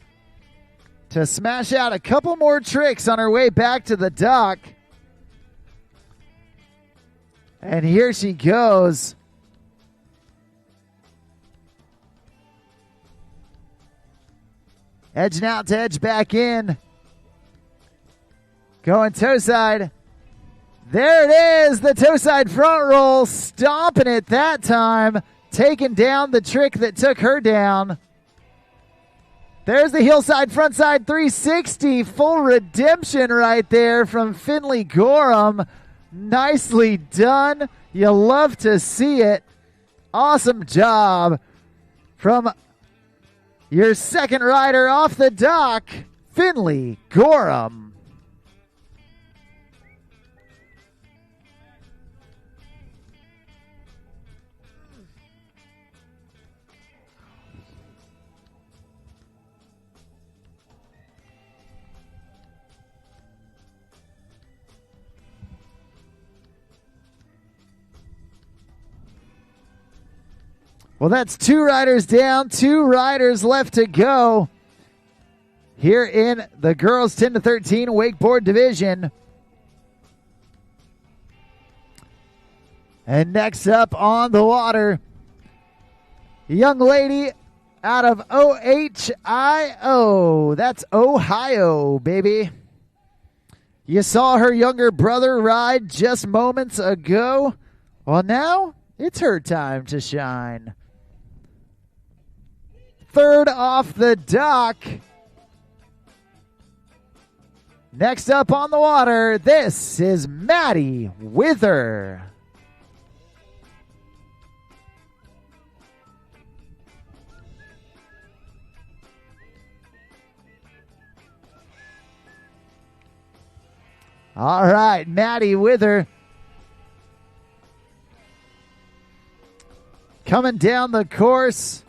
to smash out a couple more tricks on her way back to the dock. And here she goes. Edging out to edge back in. Going toe side. There it is, the toe side front roll. Stomping it that time. Taking down the trick that took her down. There's the hillside front side 360. Full redemption right there from Finley Gorham. Nicely done. You love to see it. Awesome job from your second rider off the dock, Finley Gorham. Well, that's two riders down, two riders left to go here in the girls 10 to 13 wakeboard division. And next up on the water, a young lady out of OHIO. That's Ohio, baby. You saw her younger brother ride just moments ago. Well, now it's her time to shine. Third off the dock. Next up on the water, this is Maddie Wither. All right, Maddie Wither coming down the course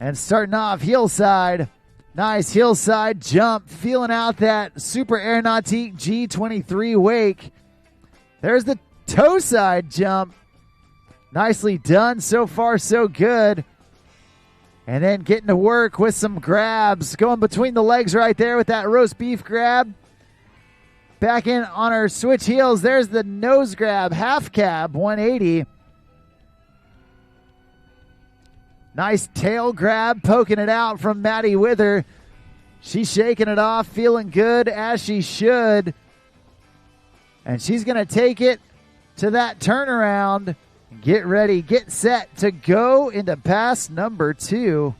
and starting off hillside. Nice hillside jump, feeling out that Super Air Nautique G23 wake. There's the toe side jump. Nicely done. So far, so good. And then getting to work with some grabs. Going between the legs right there with that roast beef grab. Back in on her switch heels. There's the nose grab, half cab, 180. Nice tail grab, poking it out from Maddie Wither. She's shaking it off, feeling good as she should. And she's going to take it to that turnaround. Get ready, get set to go into pass number 2.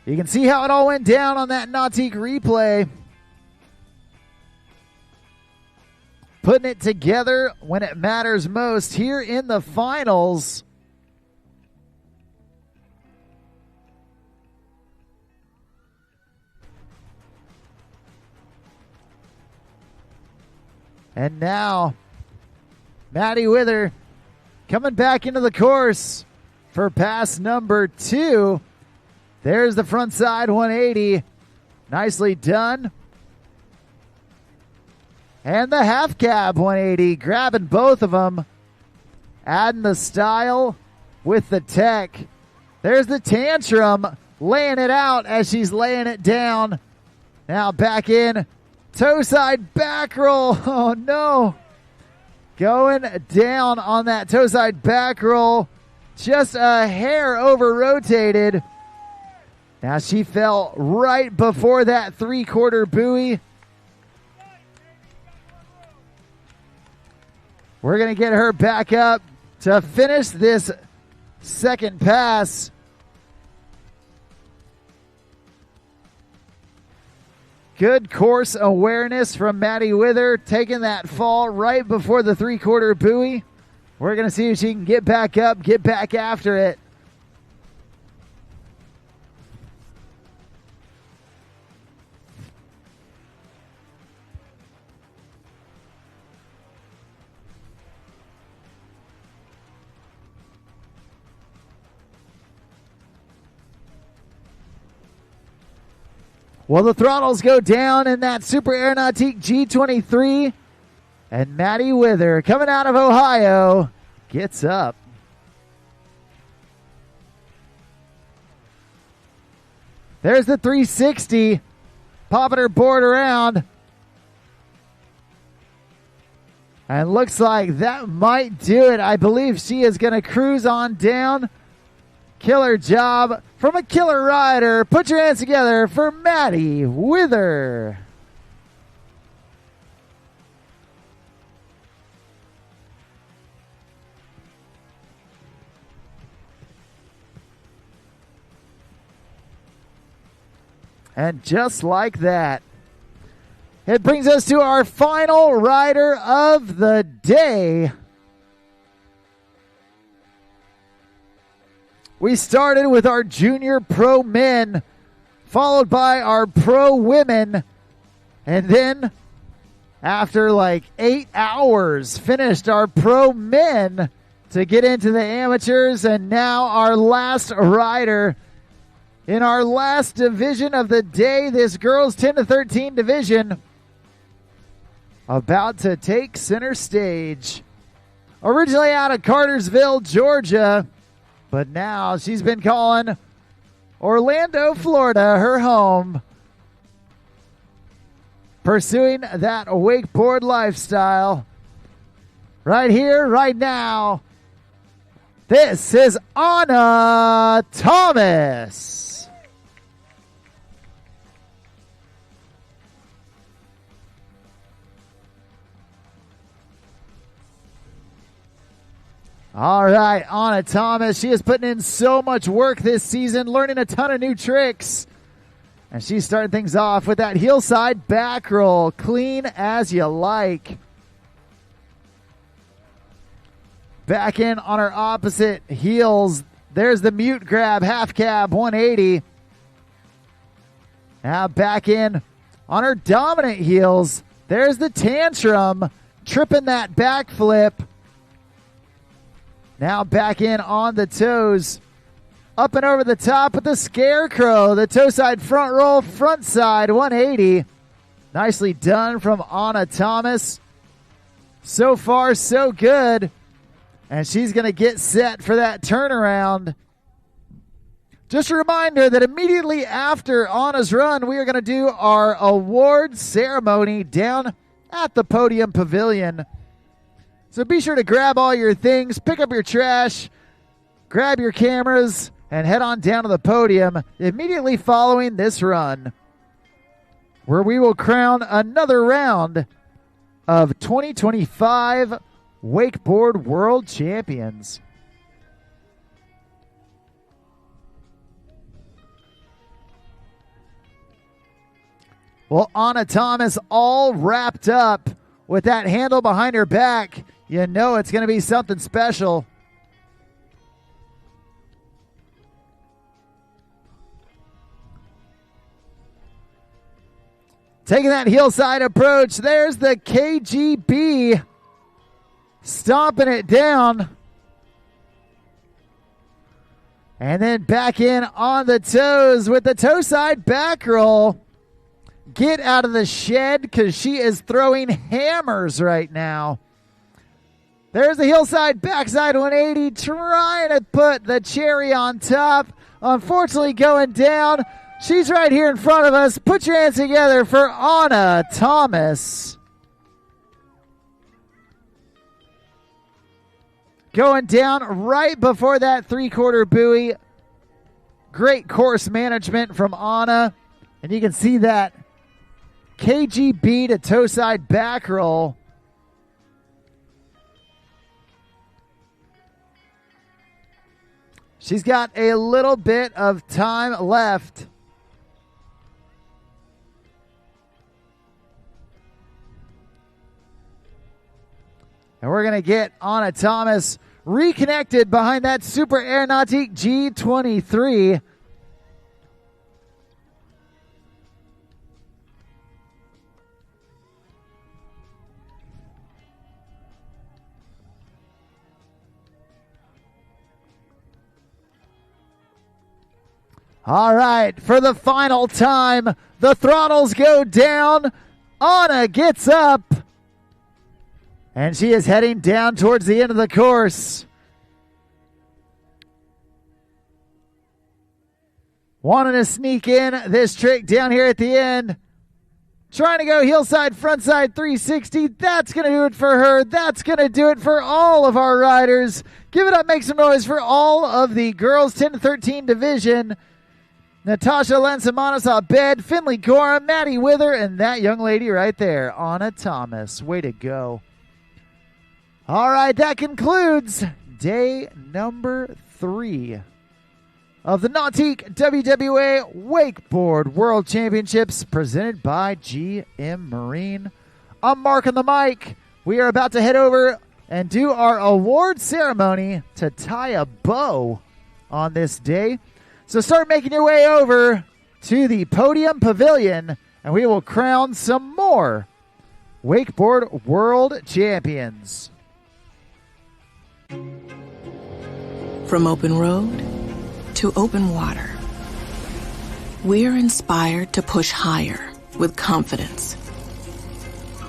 You can see how it all went down on that Nautique replay. Putting it together when it matters most here in the finals. And now, Maddie Wither coming back into the course for pass number 2. There's the front side 180. Nicely done. And the half cab 180, grabbing both of them. Adding the style with the tech. There's the tantrum, laying it out as she's laying it down. Now back in. Toe side back roll. Oh no. Going down on that toe side back roll. Just a hair over rotated. Now she fell right before that 3/4 buoy. We're going to get her back up to finish this second pass. Good course awareness from Maddie Wither, taking that fall right before the 3/4 buoy. We're going to see if she can get back up, get back after it. Well, the throttles go down in that Super Air Nautique G23. And Maddie Wither, coming out of Ohio, gets up. There's the 360. Popping her board around. And looks like that might do it. I believe she is going to cruise on down. Killer job from a killer rider. Put your hands together for Maddie Wither. And just like that, it brings us to our final rider of the day. We started with our junior pro men, followed by our pro women, and then after like 8 hours, finished our pro men to get into the amateurs, and now our last rider in our last division of the day, this girls 10 to 13 division, about to take center stage. Originally out of Cartersville, Georgia, but now she's been calling Orlando, Florida, her home. pursuing that wakeboard lifestyle. Right here, right now, this is Anna Thomas. All right, Anna Thomas. She is putting in so much work this season, learning a ton of new tricks. And she's starting things off with that heel side back roll, clean as you like. Back in on her opposite heels. There's the mute grab, half cab, 180. Now back in on her dominant heels. There's the tantrum, tripping that back flip. Now back in on the toes. Up and over the top with the scarecrow. The toe side front roll, front side, 180. Nicely done from Anna Thomas. So far, so good. And she's going to get set for that turnaround. Just a reminder that immediately after Anna's run, we are going to do our award ceremony down at the Podium Pavilion. So be sure to grab all your things, pick up your trash, grab your cameras, and head on down to the podium immediately following this run, where we will crown another round of 2025 Wakeboard World Champions. Well, Anna Thomas all wrapped up with that handle behind her back. You know it's going to be something special. Taking that heel side approach. There's the KGB. Stomping it down. And then back in on the toes with the toe side back roll. Get out of the shed because she is throwing hammers right now. There's the heel side backside 180. Trying to put the cherry on top. Unfortunately going down. She's right here in front of us. Put your hands together for Anna Thomas. Going down right before that three-quarter buoy. Great course management from Anna. And you can see that KGB to toe side back roll. She's got a little bit of time left. And we're going to get Anna Thomas reconnected behind that Super Air Nautique G23. All right, for the final time, the throttles go down. Anna gets up. And she is heading down towards the end of the course. Wanting to sneak in this trick down here at the end. Trying to go heel side, front side 360. That's going to do it for her. That's going to do it for all of our riders. Give it up, make some noise for all of the girls 10 to 13 division. Natasha Lansamanos, Abbott, Finley Gorham, Maddie Wither, and that young lady right there, Anna Thomas. Way to go. All right, that concludes day number 3 of the Nautique WWA Wakeboard World Championships presented by GM Marine. I'm Mark on the mic. We are about to head over and do our award ceremony to tie a bow on this day. So start making your way over to the Podium Pavilion and we will crown some more Wakeboard World Champions. From open road to open water, we're inspired to push higher with confidence.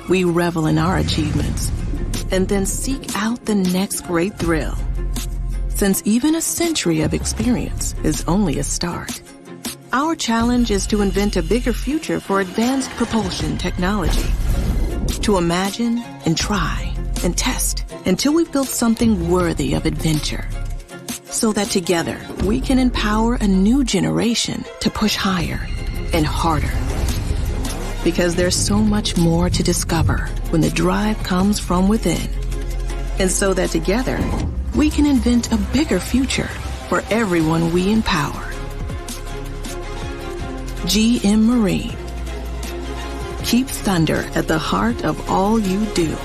We revel in our achievements and then seek out the next great thrill. Since even a century of experience is only a start, Our challenge is to invent a bigger future for advanced propulsion technology. To imagine and try and test until we've built something worthy of adventure. So that together we can empower a new generation to push higher and harder. Because there's so much more to discover when the drive comes from within. And so that together we can invent a bigger future for everyone we empower. GM Marine. Keep thunder at the heart of all you do.